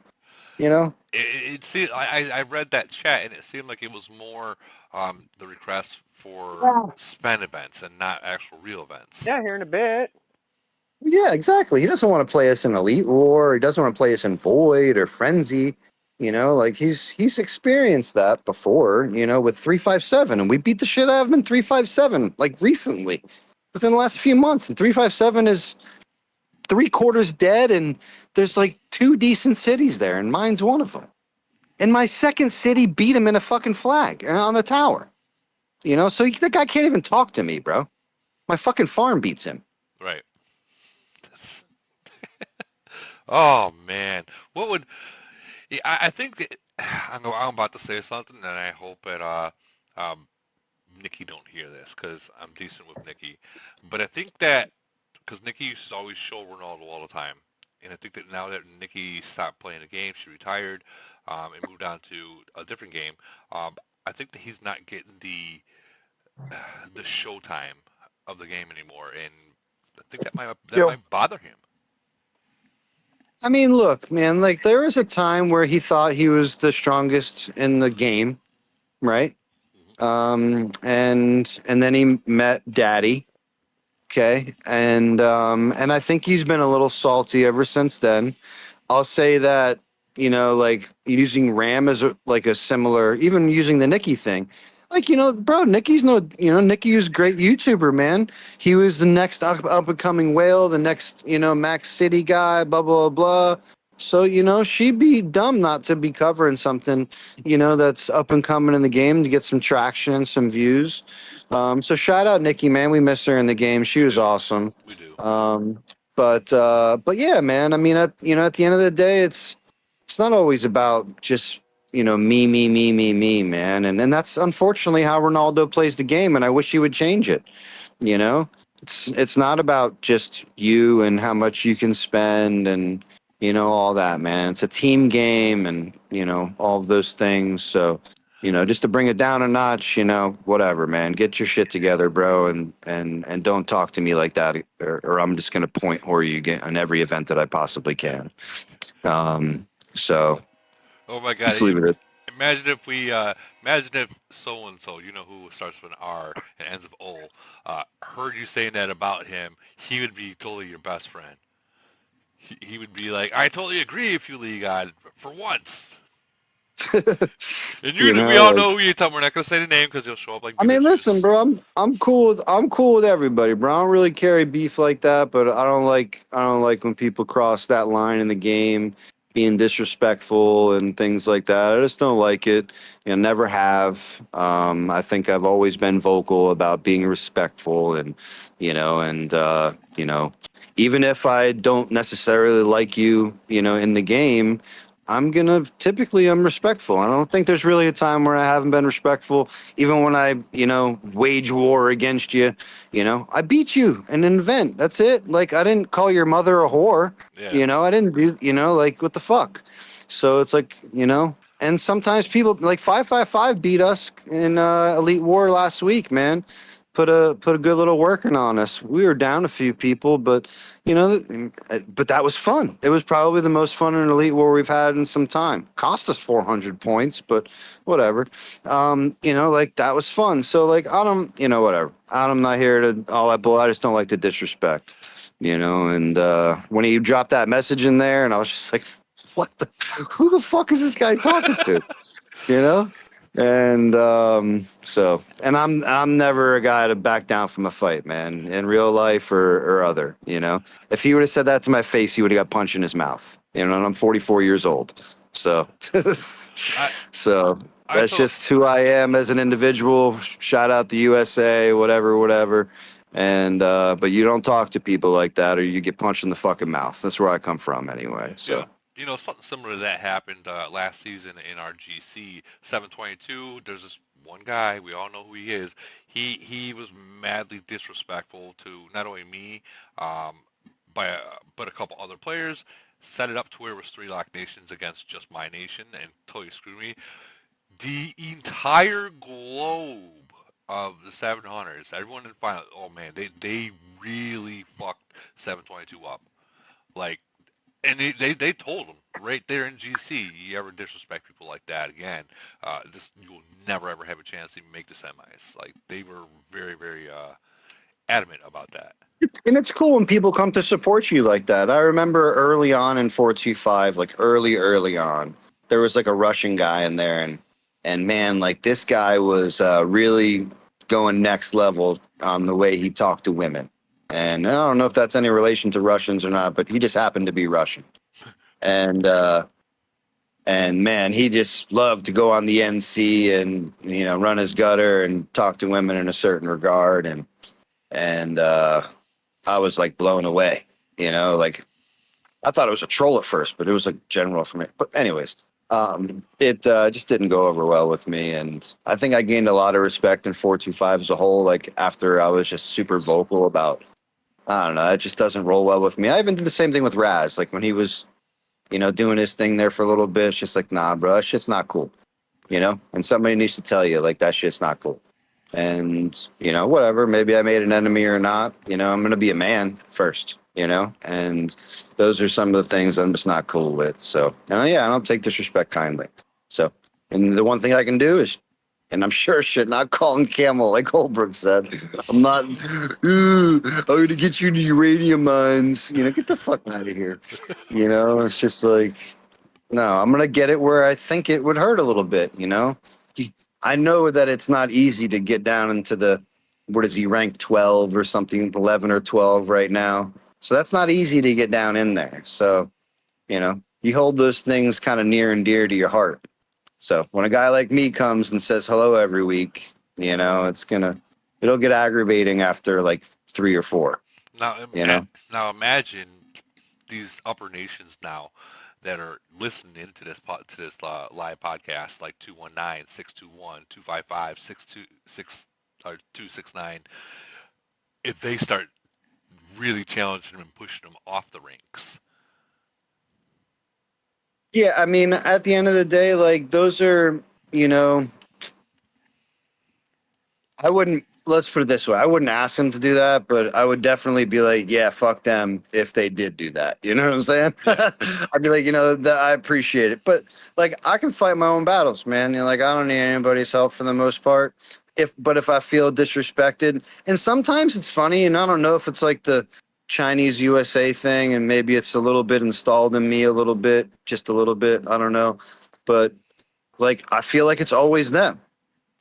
Speaker 1: It seemed, I read that chat and it seemed like it was more the request for spend events and not actual real events.
Speaker 3: Yeah, here in a bit.
Speaker 2: Yeah, exactly. He doesn't want to play us in Elite War. He doesn't want to play us in Void or Frenzy. Like he's experienced that before, with 357, and we beat the shit out of him in 357, like recently, within the last few months. And 357 is 3/4 dead, and there's like 2 decent cities there, and mine's one of them. And my second city beat him in a fucking flag on the tower. So the guy can't even talk to me, bro. My fucking farm beats him.
Speaker 1: Right. Oh man, what would? Yeah, I think that, I'm about to say something, and I hope that Nikki don't hear this because I'm decent with Nikki. But I think that because Nikki used to always show Ronaldo all the time, and I think that now that Nikki stopped playing the game, she retired and moved on to a different game. I think that he's not getting the showtime of the game anymore, and I think that might bother him.
Speaker 2: I mean, look, man, like there was a time where he thought he was the strongest in the game, right? And then he met Daddy, okay, and I think he's been a little salty ever since then. I'll say that like using Ram as a similar, even using the Nikki thing. Like, bro, Nikki's Nikki was a great YouTuber, man. He was the next up and coming whale, the next, Max City guy, blah, blah, blah. So, she'd be dumb not to be covering something, that's up and coming in the game to get some traction and some views. So shout out Nikki, man. We miss her in the game. She was awesome.
Speaker 1: We do.
Speaker 2: But yeah, man, I mean, at the end of the day, it's not always about just, me, man. And that's unfortunately how Ronaldo plays the game, and I wish he would change it. It's not about just you and how much you can spend and, all that, man. It's a team game and, all of those things. So, just to bring it down a notch, whatever, man. Get your shit together, bro, and don't talk to me like that, or I'm just gonna point whore you again on every event that I possibly can. So.
Speaker 1: Oh my God! Imagine if so and so, who starts with an R and ends with O, heard you saying that about him. He would be totally your best friend. He would be like, "I totally agree with you, Lee God, for once." And we all know who you're talking. We're not gonna say the name because he'll show up like.
Speaker 2: I mean, listen, bro. I'm cool. I'm cool with everybody, bro. I don't really carry beef like that, but I don't like when people cross that line in the game, being disrespectful and things like that. I just don't like it. Never have. I think I've always been vocal about being respectful and, even if I don't necessarily like you, in the game, I'm respectful. I don't think there's really a time where I haven't been respectful. Even when I, wage war against you, I beat you in an event. That's it. Like, I didn't call your mother a whore.
Speaker 1: Yeah.
Speaker 2: I didn't do, like, what the fuck? So it's like, and sometimes people like 555 beat us in Elite War last week, man. Put a good little working on us. We were down a few people, but but that was fun. It was probably the most fun in Elite War we've had in some time. Cost us 400 points, but whatever. Like that was fun. So like whatever. I'm not here to all that bull. I just don't like the disrespect. you know. And when he dropped that message in there, and I was just like, what the, who the fuck is this guy talking to? You know? And and I'm never a guy to back down from a fight, man, in real life or other, you know. If he would have said that to my face, he would have got punched in his mouth. You know, and I'm 44 years old. So so that's just who I am as an individual. Shout out the USA, whatever. And but you don't talk to people like that or you get punched in the fucking mouth. That's where I come from anyway. So
Speaker 1: you know, something similar to that happened last season in our GC 722. There's this one guy, we all know who he is. He was madly disrespectful to not only me, but a couple other players. Set it up to where it was 3 lock nations against just my nation and totally screwed me. The entire globe of the 700s, everyone in the final, oh man, they really fucked 722 up. Like, and they told him right there in GC, you ever disrespect people like that again, you will never ever have a chance to even make the semis. Like, they were very, very adamant about that.
Speaker 2: And it's cool when people come to support you like that. I remember early on in 425, like early on, there was like a Russian guy in there, and man, like this guy was really going next level on the way he talked to women. And I don't know if that's any relation to Russians or not, but he just happened to be Russian. And man, he just loved to go on the NC and, you know, run his gutter and talk to women in a certain regard. And I was like blown away, you know, like I thought it was a troll at first, but it was like general for me. But anyways, it just didn't go over well with me. And I think I gained a lot of respect in 425 as a whole. Like after I was just super vocal about, I don't know, it just doesn't roll well with me. I even did the same thing with Raz. Like when he was, you know, doing his thing there for a little bit, it's just like, nah, bro, that shit's not cool, you know? And somebody needs to tell you like that shit's not cool. And, you know, whatever, maybe I made an enemy or not, you know, I'm going to be a man first, you know, and those are some of the things I'm just not cool with. So, and yeah, I don't take disrespect kindly. So, and the one thing I can do is, and I'm sure shit, not calling Camel like Holbrook said. I'm not, I'm going to get you to uranium mines, you know, get the fuck out of here. You know, it's just like, no, I'm going to get it where I think it would hurt a little bit, you know? I know that it's not easy to get down into the, what is he, ranked 12 or something, 11 or 12 right now. So that's not easy to get down in there. So, you know, you hold those things kind of near and dear to your heart. So when a guy like me comes and says hello every week, you know, it'll get aggravating after like 3 or 4.
Speaker 1: Now,
Speaker 2: you know?
Speaker 1: Now imagine these upper nations now that are listening into this live podcast, like 219-621-255-269. If they start really challenging them and pushing them off the ranks.
Speaker 2: Yeah, I mean, at the end of the day, like those are, you know, I wouldn't, let's put it this way. I wouldn't ask them to do that, but I would definitely be like, yeah, fuck them if they did do that. You know what I'm saying? Yeah. I'd be like, you know, I appreciate it. But like, I can fight my own battles, man. You know, like, I don't need anybody's help for the most part. But if I feel disrespected, and sometimes it's funny, and I don't know if it's like the Chinese USA thing, and maybe it's a little bit installed in me a little bit, just a little bit. I don't know. But like, I feel like it's always them,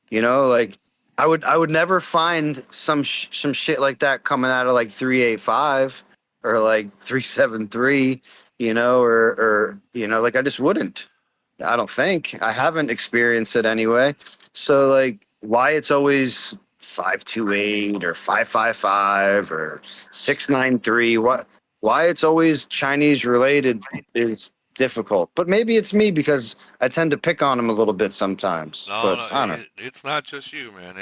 Speaker 2: you know, like, I would never find some shit like that coming out of like 385 or like 373, you know, or you know, like I just wouldn't. I don't think. I haven't experienced it anyway. So like why it's always 528 or 555 or 693, why it's always Chinese related is difficult. But maybe it's me because I tend to pick on them a little bit sometimes.
Speaker 1: No,
Speaker 2: But I don't know.
Speaker 1: it's not just you, man.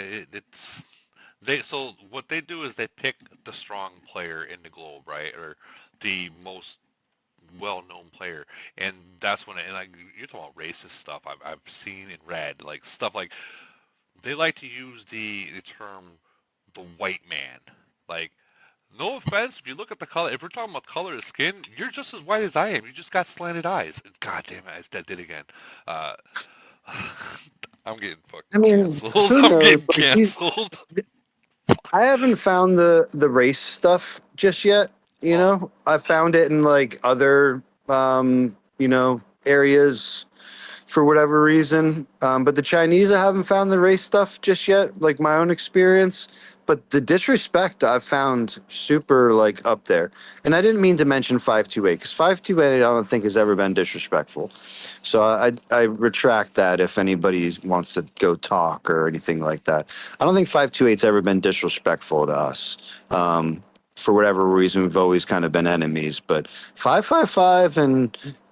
Speaker 1: So what they do is they pick the strong player in the globe, right, or the most well-known player, and that's when. And like you're talking about racist stuff, I've seen and read like stuff like they like to use the term the white man, like. No offense, if you look at the color, if we're talking about color of skin, you're just as white as I am. You just got slanted eyes. God damn it, I did it again. I'm getting fucking canceled. I'm getting canceled.
Speaker 2: I haven't found the race stuff just yet. You know, I found it in like other, areas for whatever reason. But the Chinese, I haven't found the race stuff just yet, like my own experience. But the disrespect I've found super like up there. And I didn't mean to mention 528 because 528 I don't think has ever been disrespectful. So I retract that if anybody wants to go talk or anything like that. I don't think 528's ever been disrespectful to us. For whatever reason, we've always kind of been enemies. But 555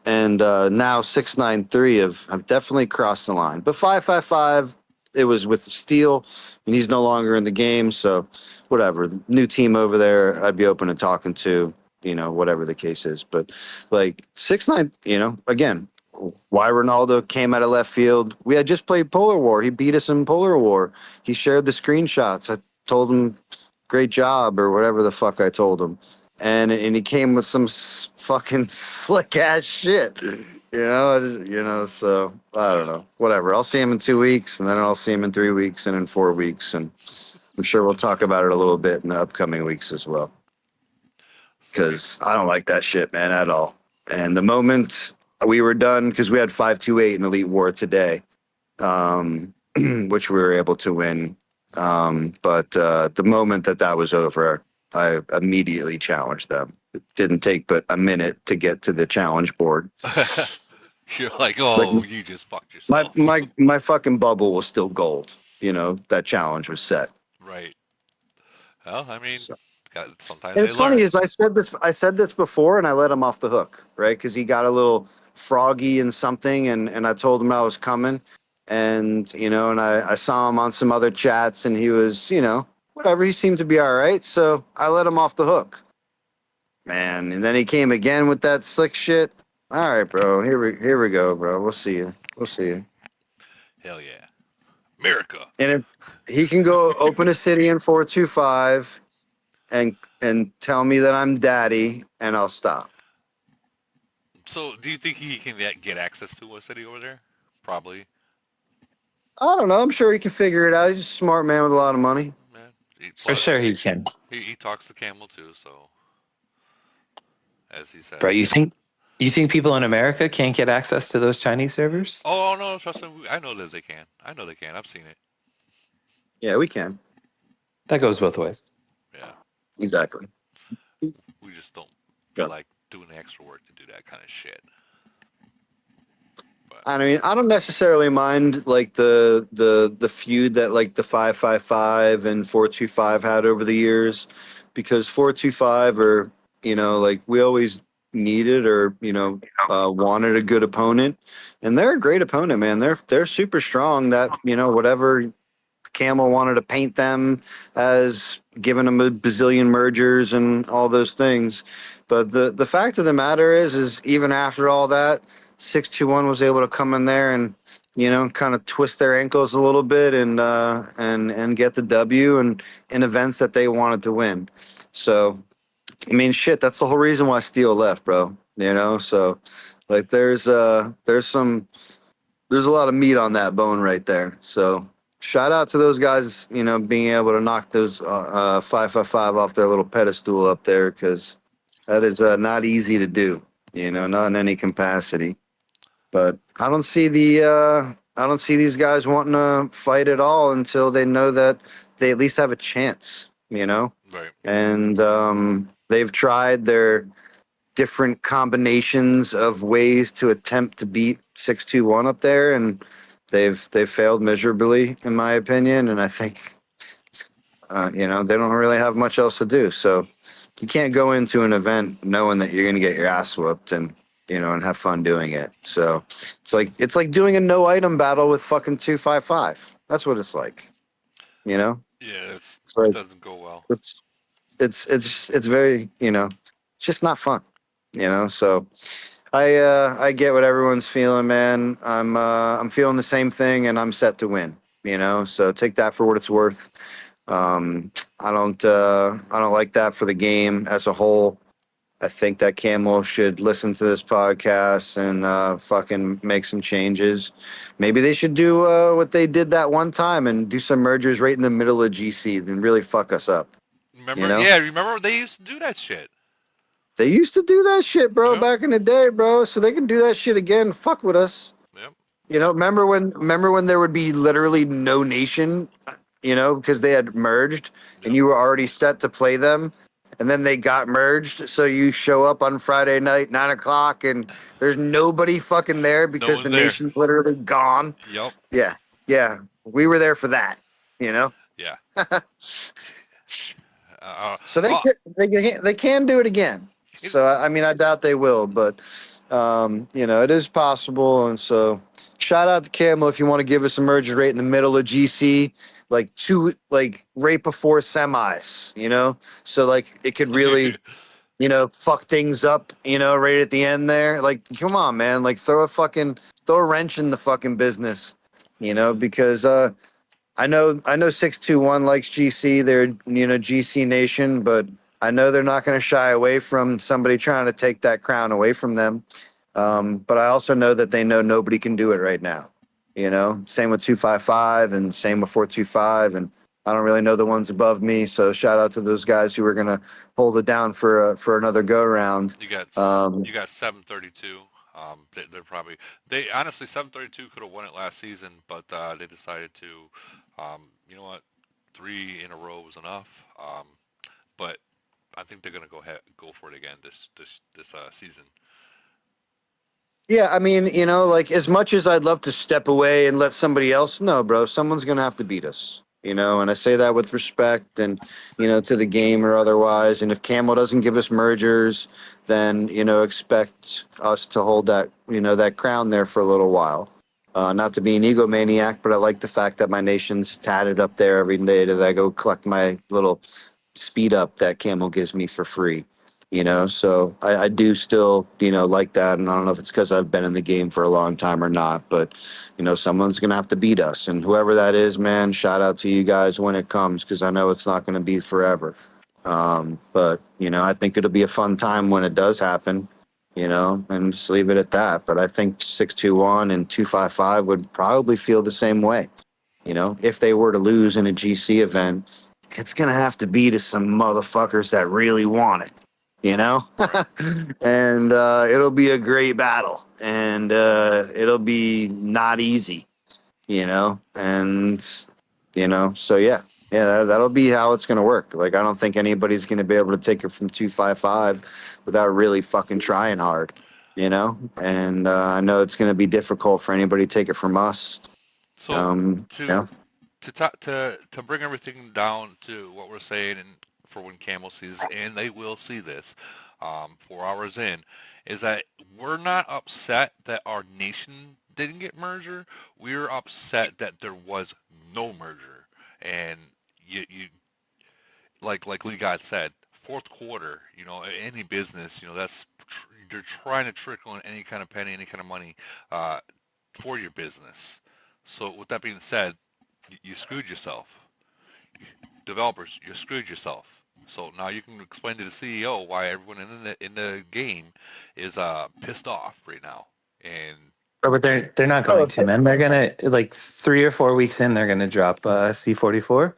Speaker 2: and now 693 have definitely crossed the line. But 555, it was with Steel, and he's no longer in the game. So whatever, new team over there, I'd be open to talking to, whatever the case is. But like 6-9, again, why Ronaldo came out of left field. We had just played Polar War. He beat us in Polar War. He shared the screenshots. I told him, great job, or whatever the fuck I told him. And he came with some fucking slick ass shit, So I don't know, whatever. I'll see him in 2 weeks, and then I'll see him in 3 weeks, and in 4 weeks, and I'm sure we'll talk about it a little bit in the upcoming weeks as well. Because I don't like that shit, man, at all. And the moment we were done, because we had 528 in Elite War today, which we were able to win. But the moment that was over, I immediately challenged them. It didn't take but a minute to get to the challenge board.
Speaker 1: You're like, you just fucked yourself.
Speaker 2: My fucking bubble was still gold. That challenge was set.
Speaker 1: Right. Well, I mean, sometimes
Speaker 2: and
Speaker 1: they
Speaker 2: it's funny
Speaker 1: learn.
Speaker 2: is I said this before, and I let him off the hook, right? Because he got a little froggy and something, and I told him I was coming, and and I saw him on some other chats, and he was whatever. He seemed to be all right, so I let him off the hook, man. And then he came again with that slick shit. All right, bro. Here we go, bro. We'll see you.
Speaker 1: Hell yeah, America.
Speaker 2: And if he can go open a city in 425 and tell me that I'm daddy, and I'll stop.
Speaker 1: So, do you think he can get access to a city over there? Probably.
Speaker 2: I don't know. I'm sure he can figure it out. He's a smart man with a lot of money.
Speaker 4: For sure he can.
Speaker 1: He talks to Camel too, so as he says.
Speaker 4: Bro, you think people in America can't get access to those Chinese servers?
Speaker 1: Oh no, trust me. I know that they can. I've seen it.
Speaker 2: Yeah, we can.
Speaker 4: That goes both ways.
Speaker 1: Yeah.
Speaker 2: Exactly.
Speaker 1: We just don't feel like doing the extra work to do that kind of shit.
Speaker 2: I mean, I don't necessarily mind like the feud that like the 555 and 425 had over the years, because 425 are like we always needed or wanted a good opponent, and they're a great opponent, man. They're super strong. That whatever Camel wanted to paint them as, giving them a bazillion mergers and all those things. But the fact of the matter is even after all that, 621 was able to come in there and kind of twist their ankles a little bit and get the W and in events that they wanted to win. So I mean, shit, that's the whole reason why Steel left, bro. So like there's a lot of meat on that bone right there. So shout out to those guys, being able to knock those 555 off their little pedestal up there, because that is not easy to do, not in any capacity. But I don't see these guys wanting to fight at all until they know that they at least have a chance,
Speaker 1: Right.
Speaker 2: And they've tried their different combinations of ways to attempt to beat 621 up there, and they've failed miserably, in my opinion. And I think they don't really have much else to do. So you can't go into an event knowing that you're going to get your ass whooped and and have fun doing it. So it's like doing a no item battle with fucking 255. That's what it's like.
Speaker 1: Yeah, it doesn't go well.
Speaker 2: It's very it's just not fun. So I get what everyone's feeling, man. I'm feeling the same thing, and I'm set to win. So take that for what it's worth. I don't like that for the game as a whole. I think that Camel should listen to this podcast and fucking make some changes. Maybe they should do what they did that one time and do some mergers right in the middle of GC and really fuck us up.
Speaker 1: Remember? Yeah, remember they used to do that shit.
Speaker 2: They used to do that shit, bro, back in the day, bro. So they can do that shit again. Fuck with us.
Speaker 1: Yep.
Speaker 2: You know, remember when there would be literally no nation, you know, because they had merged and you were already set to play them, and then they got merged. So you show up on Friday night, 9 o'clock, and there's nobody fucking there because
Speaker 1: one's
Speaker 2: the
Speaker 1: there.
Speaker 2: nation's literally gone.
Speaker 1: Yep.
Speaker 2: Yeah, yeah, we were there for that. You know.
Speaker 1: Yeah.
Speaker 2: So they can do it again. So I mean, I doubt they will, but you know, it is possible. And so, shout out to Camel if you want to give us a merger rate in the middle of GC, like right before semis. You know, so like it could really, you know, fuck things up. You know, right at the end there. Like, come on, man! Like throw a wrench in the fucking business. You know, because I know 621 likes GC. They're, you know, GC Nation, but I know they're not going to shy away from somebody trying to take that crown away from them. But I also know that they know nobody can do it right now. You know, same with 255 and same with 425, and I don't really know the ones above me. So shout out to those guys who are going to hold it down for another go round.
Speaker 1: You got 732. They're probably honestly 732 could have won it last season, but they decided to, you know what, 3 in a row was enough. But I think they're gonna go for it again this season.
Speaker 2: Yeah, I mean, you know, like as much as I'd love to step away and let somebody else know, bro, someone's gonna have to beat us. You know, and I say that with respect and, you know, to the game or otherwise. And if Camel doesn't give us mergers, then, you know, expect us to hold that, you know, that crown there for a little while. Not to be an egomaniac, but I like the fact that my nation's tatted up there every day that I go collect my little speed up that Camel gives me for free. You know, so I do still, you know, like that. And I don't know if it's because I've been in the game for a long time or not, but, you know, someone's going to have to beat us. And whoever that is, man, shout out to you guys when it comes, because I know it's not going to be forever. But, you know, I think it'll be a fun time when it does happen, you know, and just leave it at that. But I think 621 and 255 would probably feel the same way. You know, if they were to lose in a GC event, it's going to have to be to some motherfuckers that really want it, you know? And it'll be a great battle. And it'll be not easy, you know? And, you know, so yeah. Yeah, that'll be how it's going to work. Like, I don't think anybody's going to be able to take it from 255 without really fucking trying hard, you know? And I know it's going to be difficult for anybody to take it from us.
Speaker 1: So
Speaker 2: You know?
Speaker 1: to bring everything down to what we're saying, and for when Camel sees, and they will see this, 4 hours in, is that we're not upset that our nation didn't get merger. We're upset that there was no merger, and you like Lee God said, fourth quarter, you know, any business, you know, you're trying to trickle in any kind of penny, any kind of money for your business. So with that being said, you screwed yourself. Developers, you screwed yourself. So now you can explain to the CEO why everyone in the game is pissed off right now. And
Speaker 4: But they're not going to, man. They're gonna, like 3 or 4 weeks in, they're gonna drop C44,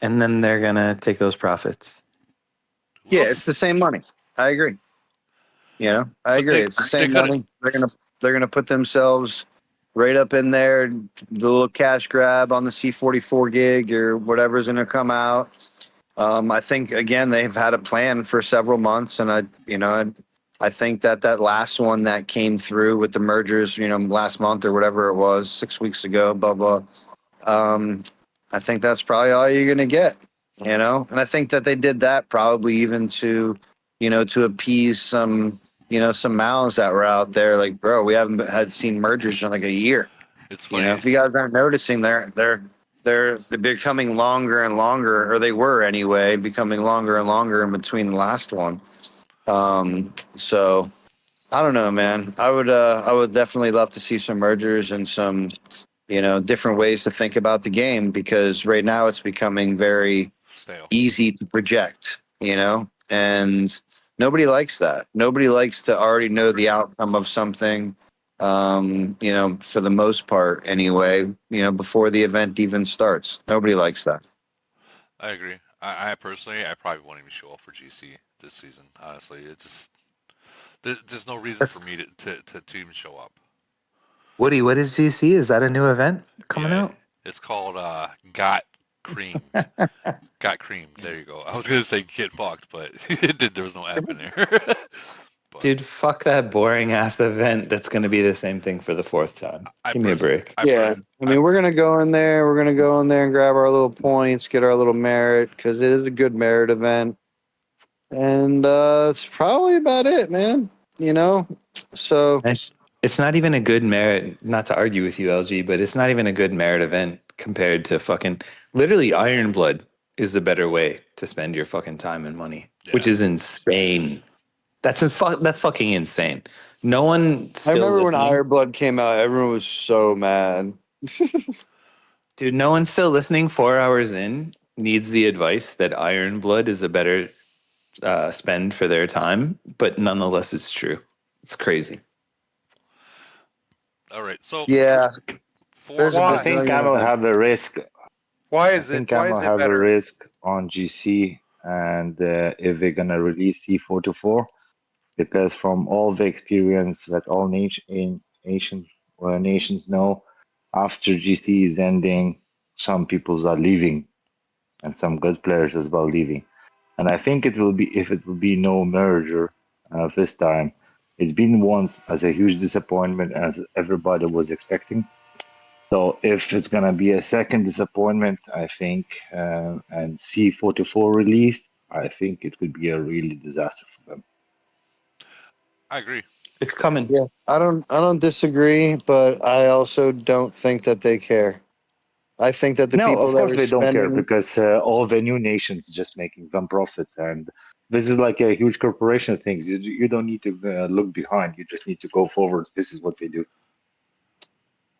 Speaker 4: and then they're gonna take those profits.
Speaker 2: Yeah, it's the same money. I agree. You know, I agree. It's the same money. They're gonna put themselves right up in there, the little cash grab on the C44 gig or whatever's gonna come out. I think again they've had a plan for several months, and I think that last one that came through with the mergers, you know, last month or whatever it was, 6 weeks ago, blah blah. I think that's probably all you're gonna get, you know. And I think that they did that probably even to, you know, to appease some, you know, some mouths that were out there. Like, bro, we haven't had seen mergers in like a year.
Speaker 1: It's funny.
Speaker 2: You know, if you guys aren't noticing, they're becoming longer and longer, or they were anyway, becoming longer and longer in between the last one. So I don't know, man. I would definitely love to see some mergers and some, you know, different ways to think about the game, because right now it's becoming very easy to project, you know, and nobody likes that. Nobody likes to already know the outcome of something, you know, for the most part anyway, you know, before the event even starts. Nobody likes that.
Speaker 1: I agree. I personally, I probably won't even show up for GC this season. Honestly, it's just there's no reason for me to even show up.
Speaker 4: Woody, what is GC? Is that a new event coming
Speaker 1: Yeah,
Speaker 4: out?
Speaker 1: it's called Got Creamed. Got creamed. There you go. I was gonna say get fucked, but there was no F in there.
Speaker 4: Dude, fuck that boring ass event. That's going to be the same thing for the fourth time. Give me a break.
Speaker 2: Yeah, I mean, we're gonna go in there. We're gonna go in there and grab our little points, get our little merit, because it is a good merit event, and it's probably about it, man. You know, so
Speaker 4: It's not even a good merit, not to argue with you, LG, but it's not even a good merit event compared to fucking literally Iron Blood is the better way to spend your fucking time and money, which is insane. That's fucking insane. No one
Speaker 2: I
Speaker 4: still
Speaker 2: remember when
Speaker 4: listening.
Speaker 2: Iron Blood came out, everyone was so mad.
Speaker 4: Dude, no one still listening 4 hours in needs the advice that Iron Blood is a better spend for their time, but nonetheless, it's true. It's crazy.
Speaker 1: All right, so
Speaker 2: yeah,
Speaker 10: There's I think Camel have a risk.
Speaker 3: Why
Speaker 10: I
Speaker 3: is
Speaker 10: think
Speaker 3: it? Why
Speaker 10: Camel
Speaker 3: is it
Speaker 10: have a
Speaker 3: better?
Speaker 10: risk on GC, and if they're gonna release C424, because from all the experience that all nations know, after GC is ending, some peoples are leaving, and some good players as well leaving. And I think it will be if it will be no merger this time. It's been once as a huge disappointment as everybody was expecting. So if it's gonna be a second disappointment, I think, and C44 released, I think it could be a really disaster for them.
Speaker 1: I agree.
Speaker 4: It's coming.
Speaker 2: Yeah, I don't disagree, but I also don't think that they care. I think that the
Speaker 10: No,
Speaker 2: people
Speaker 10: of
Speaker 2: that
Speaker 10: course
Speaker 2: are
Speaker 10: they don't care
Speaker 2: spending,
Speaker 10: because all the new nations just making them profits, and this is like a huge corporation things. You don't need to look behind. You just need to go forward. This is what they do.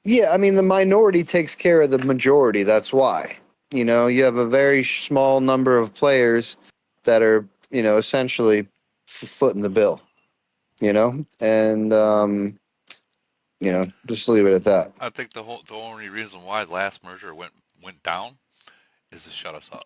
Speaker 2: yeah, I mean, the minority takes care of the majority. That's why. You know, you have a very small number of players that are, you know, essentially footing the bill. You know, and you know, just leave it at that.
Speaker 1: I think the only reason why the last merger went down is to shut us up.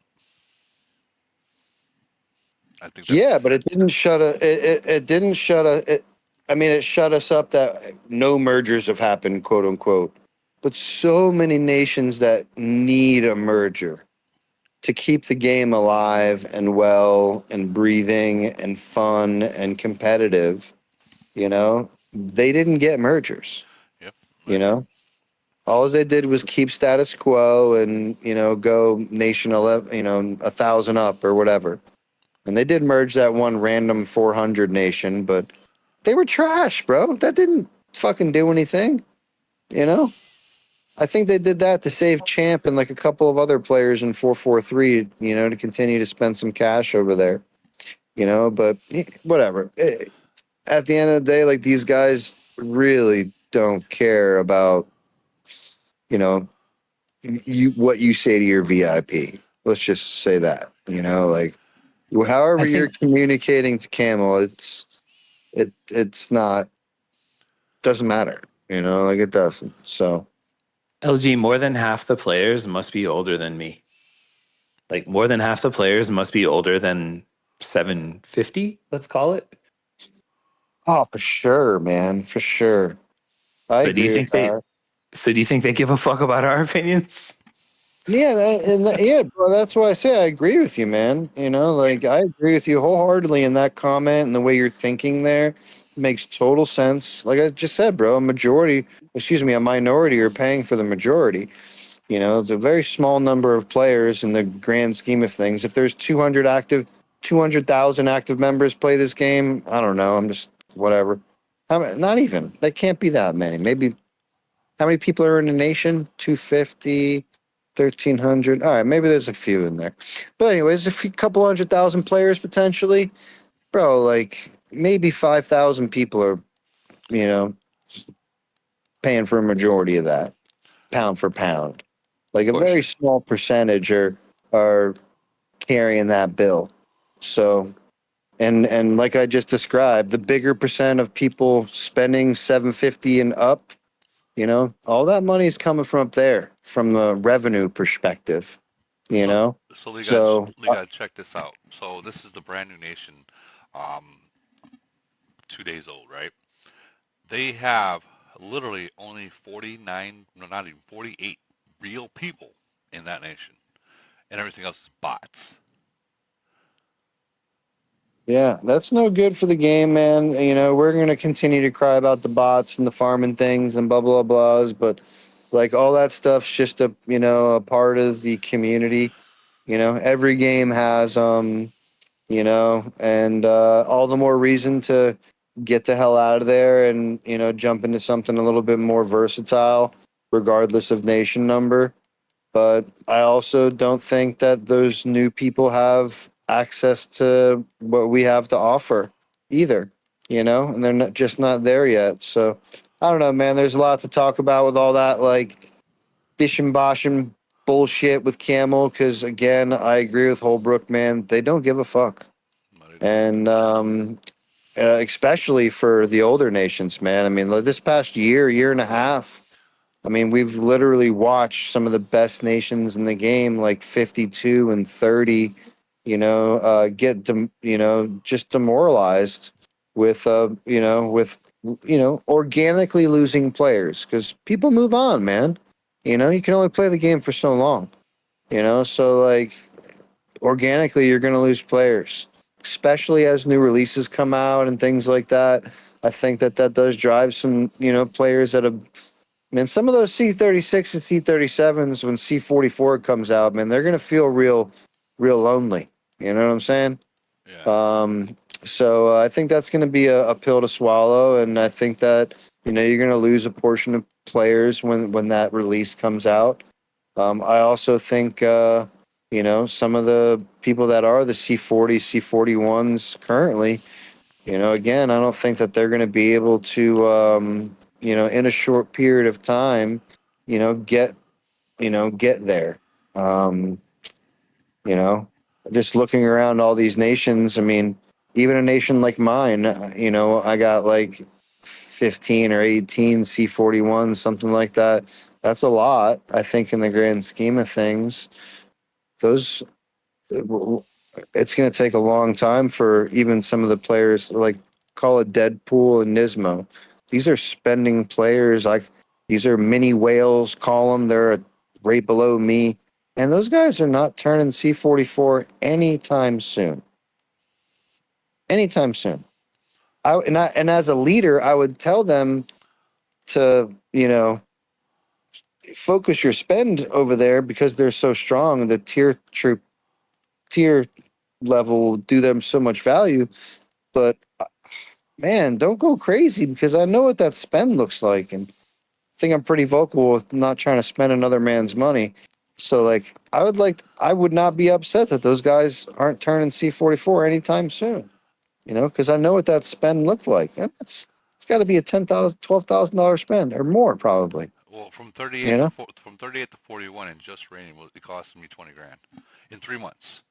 Speaker 1: I think
Speaker 2: Yeah,
Speaker 1: that's
Speaker 2: but it didn't shut it didn't shut it. I mean, it shut us up that no mergers have happened, quote unquote. But so many nations that need a merger to keep the game alive and well and breathing and fun and competitive, you know, they didn't get mergers.
Speaker 1: Yep.
Speaker 2: You know, all they did was keep status quo and, you know, go nation 11, you know, 1,000 up or whatever. And they did merge that one random 400 nation, but they were trash, bro. That didn't fucking do anything, you know? I think they did that to save Champ and like a couple of other players in 443, you know, to continue to spend some cash over there, you know, but whatever. At the end of the day, like these guys really don't care about, you know, you what you say to your VIP. Let's just say that, you know, like however
Speaker 4: I
Speaker 2: you're
Speaker 4: think
Speaker 2: communicating to Camel, it's not doesn't matter, you know, like it doesn't. So
Speaker 4: LG, more than half the players must be older than me. Like more than half the players must be older than 750, let's call it.
Speaker 2: oh, for sure, man, for sure. I
Speaker 4: So do you
Speaker 2: agree with
Speaker 4: think they
Speaker 2: that.
Speaker 4: so do you think they give a fuck about our opinions?
Speaker 2: Yeah, yeah, bro. That's why I say I agree with you, man. You know, like I agree with you wholeheartedly in that comment and the way you're thinking there makes total sense. Like I just said, bro, a minority are paying for the majority. You know, it's a very small number of players in the grand scheme of things. If there's 200,000 active members play this game, I don't know. I'm just whatever. Not even. There can't be that many. Maybe how many people are in the nation? 250, 1,300. All right, maybe there's a few in there. But anyways, couple 100,000 players potentially. Bro, like maybe 5,000 people are, you know, paying for a majority of that, pound for pound. Like a very small percentage are carrying that bill. So and like I just described, the bigger percent of people spending 750 and up, you know, all that money is coming from up there from the revenue perspective. you know?
Speaker 1: So you
Speaker 2: So,
Speaker 1: got to check this out. So this is the brand new nation, um, 2 days old, right? They have literally only 49, no, not even 48 real people in that nation, and everything else is bots.
Speaker 2: yeah, that's no good for the game, man. You know, we're going to continue to cry about the bots and the farming things and blah, blah, blahs, but like all that stuff's just a part of the community. You know, every game has, and all the more reason to get the hell out of there and, jump into something a little bit more versatile, regardless of nation number. But I also don't think that those new people have access to what we have to offer either, and they're just not there yet. So I don't know, man. There's a lot to talk about with all that, like bish and bosh and bullshit with Camel. Because again, I agree with Holbrook, man. They don't give a fuck, and especially for the older nations, man. I mean, like this past year and a half. I mean, we've literally watched some of the best nations in the game, like 52 and 30, just demoralized with organically losing players because people move on, man. You can only play the game for so long, so like organically you're going to lose players, especially as new releases come out and things like that. I think that does drive some, players that have. Man, some of those C-36 and C-37s when C-44 comes out, man, they're gonna feel real lonely. You know what I'm saying? So I think that's gonna be a pill to swallow, and I think that you're gonna lose a portion of players when that release comes out. I also think some of the people that are the C-40, C-41s currently. Again, I don't think that they're going to be able to, in a short period of time, get, get there. Um, you know, just looking around all these nations, I mean, even a nation like mine, I got like 15 or 18 C-41, something like that. That's a lot, I think, in the grand scheme of things. Those it's going to take a long time for even some of the players like call it Deadpool and Nismo. These are spending players. Like these are mini whales. Call them. They're right below me, and those guys are not turning C-44 anytime soon. Anytime soon. And as a leader, I would tell them to focus your spend over there because they're so strong. The tier level will do them so much value. But man, don't go crazy because I know what that spend looks like, and I think I'm pretty vocal with not trying to spend another man's money. So like, I would not be upset that those guys aren't turning C-44 anytime soon. Because I know what that spend looked like. It's got to be a $10,000, $12,000 spend or more probably.
Speaker 1: Well, from
Speaker 2: You know,
Speaker 1: 38 to 41 and just raining, it cost me 20 grand in 3 months.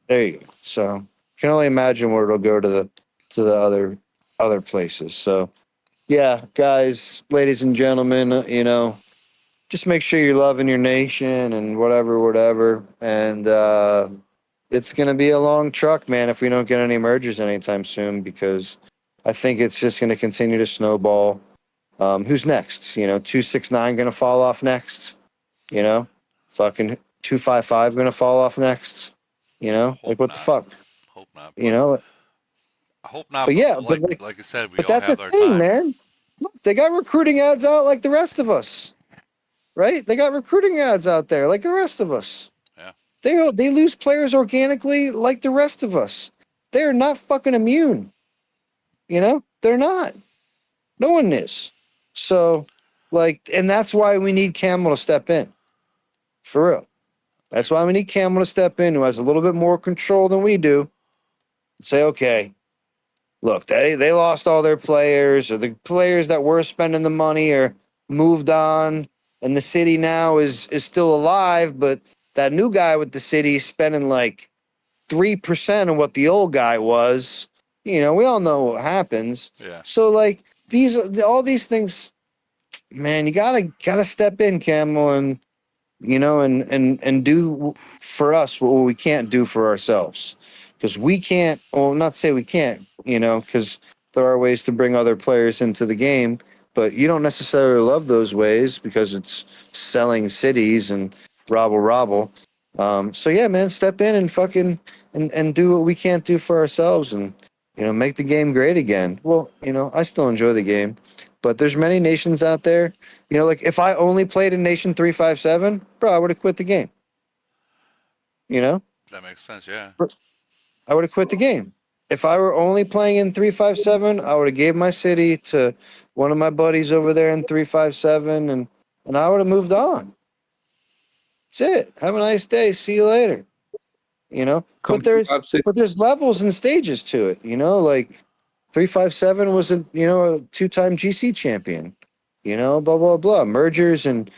Speaker 2: there you go. So you can only imagine where it'll go to the other places. So yeah, guys, ladies and gentlemen, just make sure you're loving your nation and whatever. And it's going to be a long truck, man, if we don't get any mergers anytime soon, because I think it's just going to continue to snowball. Who's next? 269 going to fall off next? Fucking 255 going to fall off next? Like what the fuck?
Speaker 1: Hope not.
Speaker 2: You know,
Speaker 1: I hope not.
Speaker 2: but yeah,
Speaker 1: But like I said, we
Speaker 2: but
Speaker 1: all
Speaker 2: that's the
Speaker 1: have our
Speaker 2: thing,
Speaker 1: time.
Speaker 2: man. Look, they got recruiting ads out like the rest of us, right? They got recruiting ads out there like the rest of us.
Speaker 1: Yeah.
Speaker 2: They lose players organically like the rest of us. They're not fucking immune. They're not. No one is. So, like, and that's why we need Camel to step in. For real. That's why we need Camel to step in, who has a little bit more control than we do. Say, okay, look, they lost all their players, or the players that were spending the money are moved on, and the city now is still alive, but that new guy with the city is spending like 3% of what the old guy was. We all know what happens.
Speaker 1: Yeah.
Speaker 2: So like all these things, man, you gotta step in, Camel, and and do for us what we can't do for ourselves, because we can't. Well, not to say we can't, because there are ways to bring other players into the game, but you don't necessarily love those ways because it's selling cities and robble. So yeah, man, step in and fucking and do what we can't do for ourselves, and make the game great again. Well, I still enjoy the game, but there's many nations out there. Like if I only played in Nation 357, bro, I would have quit the game.
Speaker 1: That makes sense. Yeah.
Speaker 2: I would have quit the game. If I were only playing in 357, I would have gave my city to one of my buddies over there in 357, and I would have moved on. That's it. Have a nice day. See you later.
Speaker 14: Come
Speaker 2: But there's levels and stages to it. Like 357 was a two-time GC champion. Blah blah blah. Mergers and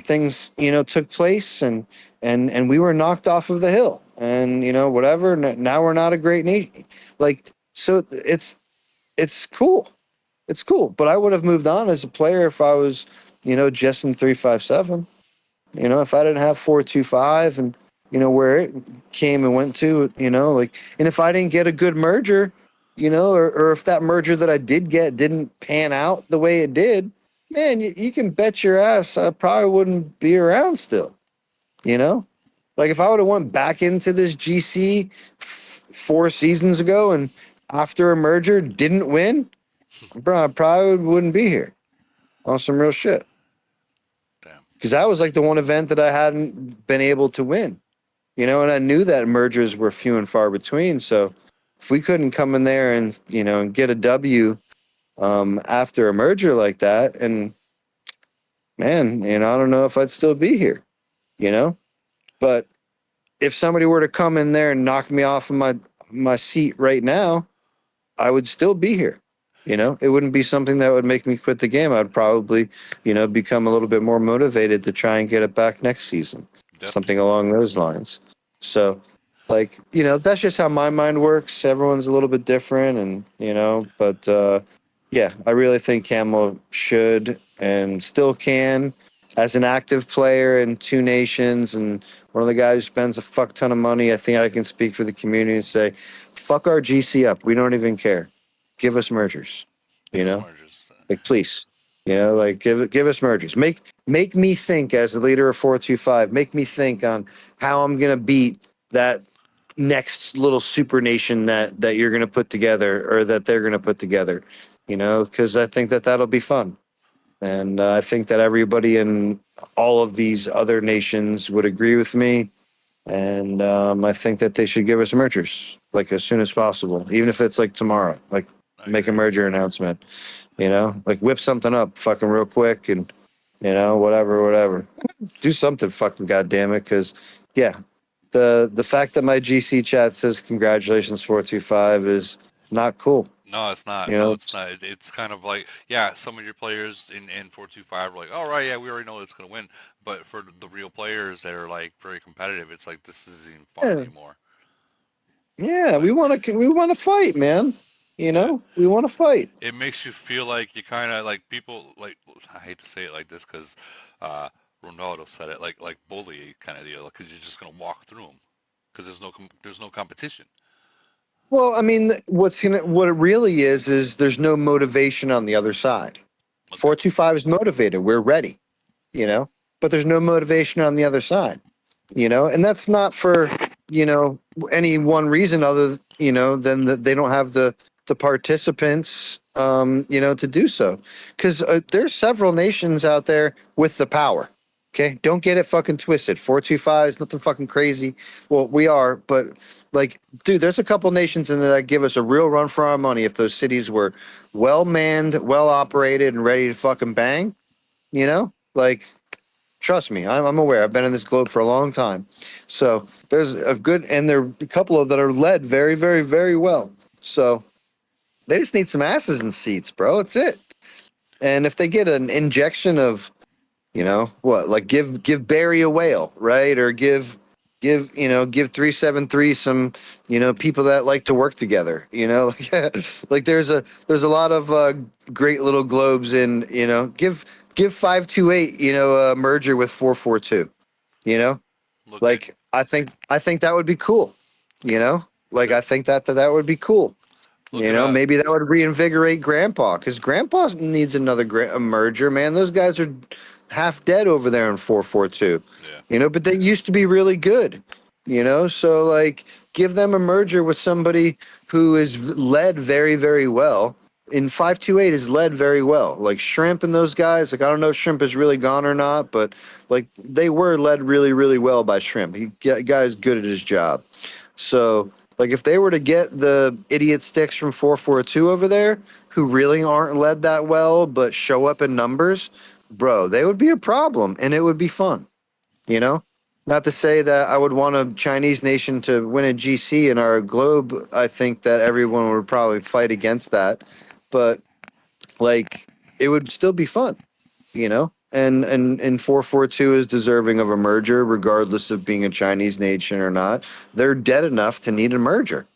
Speaker 2: things took place, and we were knocked off of the hill, and whatever. Now we're not a great nation. Like, so it's cool. It's cool. But I would have moved on as a player if I was just in 357. If I didn't have 425 and where it came and went to, and if I didn't get a good merger, or if that merger that I did get didn't pan out the way it did, man, you can bet your ass I probably wouldn't be around still. Like if I would have went back into this GC 4 seasons ago and after a merger didn't win, bro, I probably wouldn't be here on some real shit. Because that was like the one event that I hadn't been able to win, and I knew that mergers were few and far between. So if we couldn't come in there and, and get a W after a merger like that, and man, I don't know if I'd still be here, but if somebody were to come in there and knock me off of my seat right now, I would still be here. It wouldn't be something that would make me quit the game. I'd probably, become a little bit more motivated to try and get it back next season. Something along those lines. So, like, that's just how my mind works. Everyone's a little bit different, and, but yeah, I really think Camel should and still can, as an active player in two nations and one of the guys who spends a fuck ton of money. I think I can speak for the community and say, fuck our GC up. We don't even care. Give us mergers. Like please. Like give us mergers. Make me think as the leader of 425. Make me think on how I'm gonna beat that next little super nation that you're gonna put together or that they're gonna put together. Because I think that'll be fun. And I think that everybody in all of these other nations would agree with me. And I think that they should give us mergers like as soon as possible, even if it's like tomorrow. Like make a merger announcement, like whip something up fucking real quick and whatever. Do something fucking goddamn it, because yeah, the fact that my GC chat says congratulations 425 is not cool.
Speaker 1: No, it's not. No, it's not. It's kind of like, yeah, some of your players in 425 are like, all right, yeah, we already know it's going to win. But for the real players that are like very competitive, it's like this isn't even fun anymore.
Speaker 2: Yeah, we want to fight, man. We want to fight.
Speaker 1: It makes you feel like you kind of like people like, I hate to say it like this because Ronaldo said it, like bully kind of deal, because you're just going to walk through them because there's no competition.
Speaker 2: Well, I mean, what it really is there's no motivation on the other side. 425 is motivated. We're ready, but there's no motivation on the other side, and that's not for, any one reason other, than that they don't have the participants, to do so. Because there's several nations out there with the power. Okay, don't get it fucking twisted. 425 is nothing fucking crazy. Well, we are, but like, dude, there's a couple nations in there that give us a real run for our money if those cities were well manned, well operated, and ready to fucking bang. Like, trust me, I'm aware. I've been in this globe for a long time, so there's a good, and there are a couple of that are led very, very, very well. So they just need some asses in seats, bro. That's it. And if they get an injection of, like give Barry a whale, right? Or give 373 some, people that like to work together, like there's a lot of great little globes in, give 528, a merger with 442, You know, like I think that would be cool. You know, like I think that would be cool. You know, maybe that would reinvigorate Grandpa because Grandpa needs another a merger. Man, those guys are half dead over there in 442. You know, but they used to be really good. You know, so like give them a merger with somebody who is led very, very well. In 528 is led very well. Like Shrimp and those guys, like I don't know if Shrimp is really gone or not, but like they were led really, really well by Shrimp. He guy's good at his job. So like if they were to get the idiot sticks from 442 over there who really aren't led that well but show up in numbers, bro, they would be a problem and it would be fun. You know? Not to say that I would want a Chinese nation to win a GC in our globe. I think that everyone would probably fight against that. But like it would still be fun, you know? And 442 is deserving of a merger regardless of being a Chinese nation or not. They're dead enough to need a merger,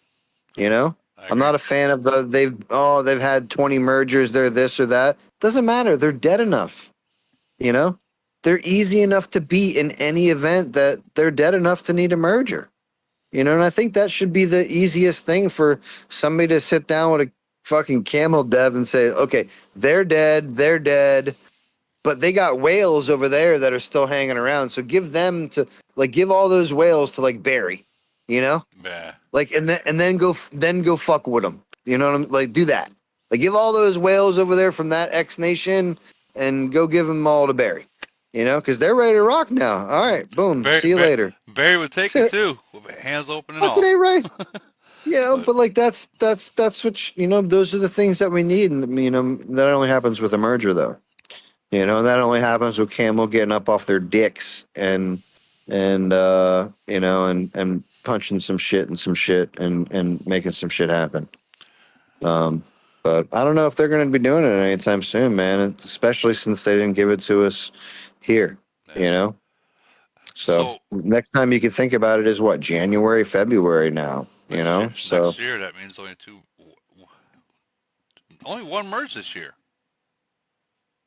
Speaker 2: you know? I'm not a fan of they've had 20 mergers, they're this or that. Doesn't matter. They're dead enough. You know? They're easy enough to beat in any event that they're dead enough to need a merger. You know, and I think that should be the easiest thing for somebody to sit down with a fucking Camel dev and say, okay, they're dead, but they got whales over there that are still hanging around. So give them to give all those whales to like Barry, you know?
Speaker 1: Yeah.
Speaker 2: Like and then go fuck with them. You know what I'm like? Do that. Like give all those whales over there from that X nation and go give them all to Barry. You know, because they're ready to rock now. All right, boom. See you later.
Speaker 1: Barry would take it too, with hands open and all.
Speaker 2: Fucking A right. You know, but like that's what you know. Those are the things that we need, and you know that only happens with a merger, though. You know, that only happens with Camel getting up off their dicks and you know and punching some shit and making some shit happen. But I don't know if they're going to be doing it anytime soon, man. Especially since they didn't give it to us here. You know. So next time you can think about it is what, January, February now. You know. So
Speaker 1: next year that means only one merge this year.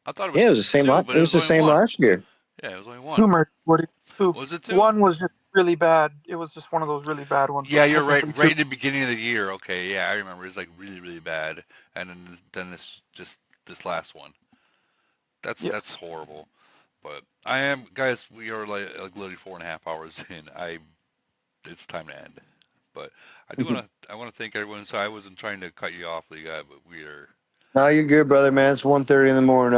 Speaker 1: I thought it was
Speaker 2: it was the same.
Speaker 1: two, but
Speaker 2: It was the same last year.
Speaker 1: Yeah, it was only one.
Speaker 3: Two merged. Two.
Speaker 1: Was it two?
Speaker 3: One was just really bad. It was just one of those really bad ones.
Speaker 1: Yeah, you're right. Right in the beginning of the year. Okay, yeah, I remember. It was like really, really bad, and then this last one. That's horrible. But I am, guys. We are like literally 4.5 hours in. It's time to end. But I do I want to thank everyone. So I wasn't trying to cut you off, Lee, but we are.
Speaker 2: No, you're good, brother, man. It's 1:30 in the morning.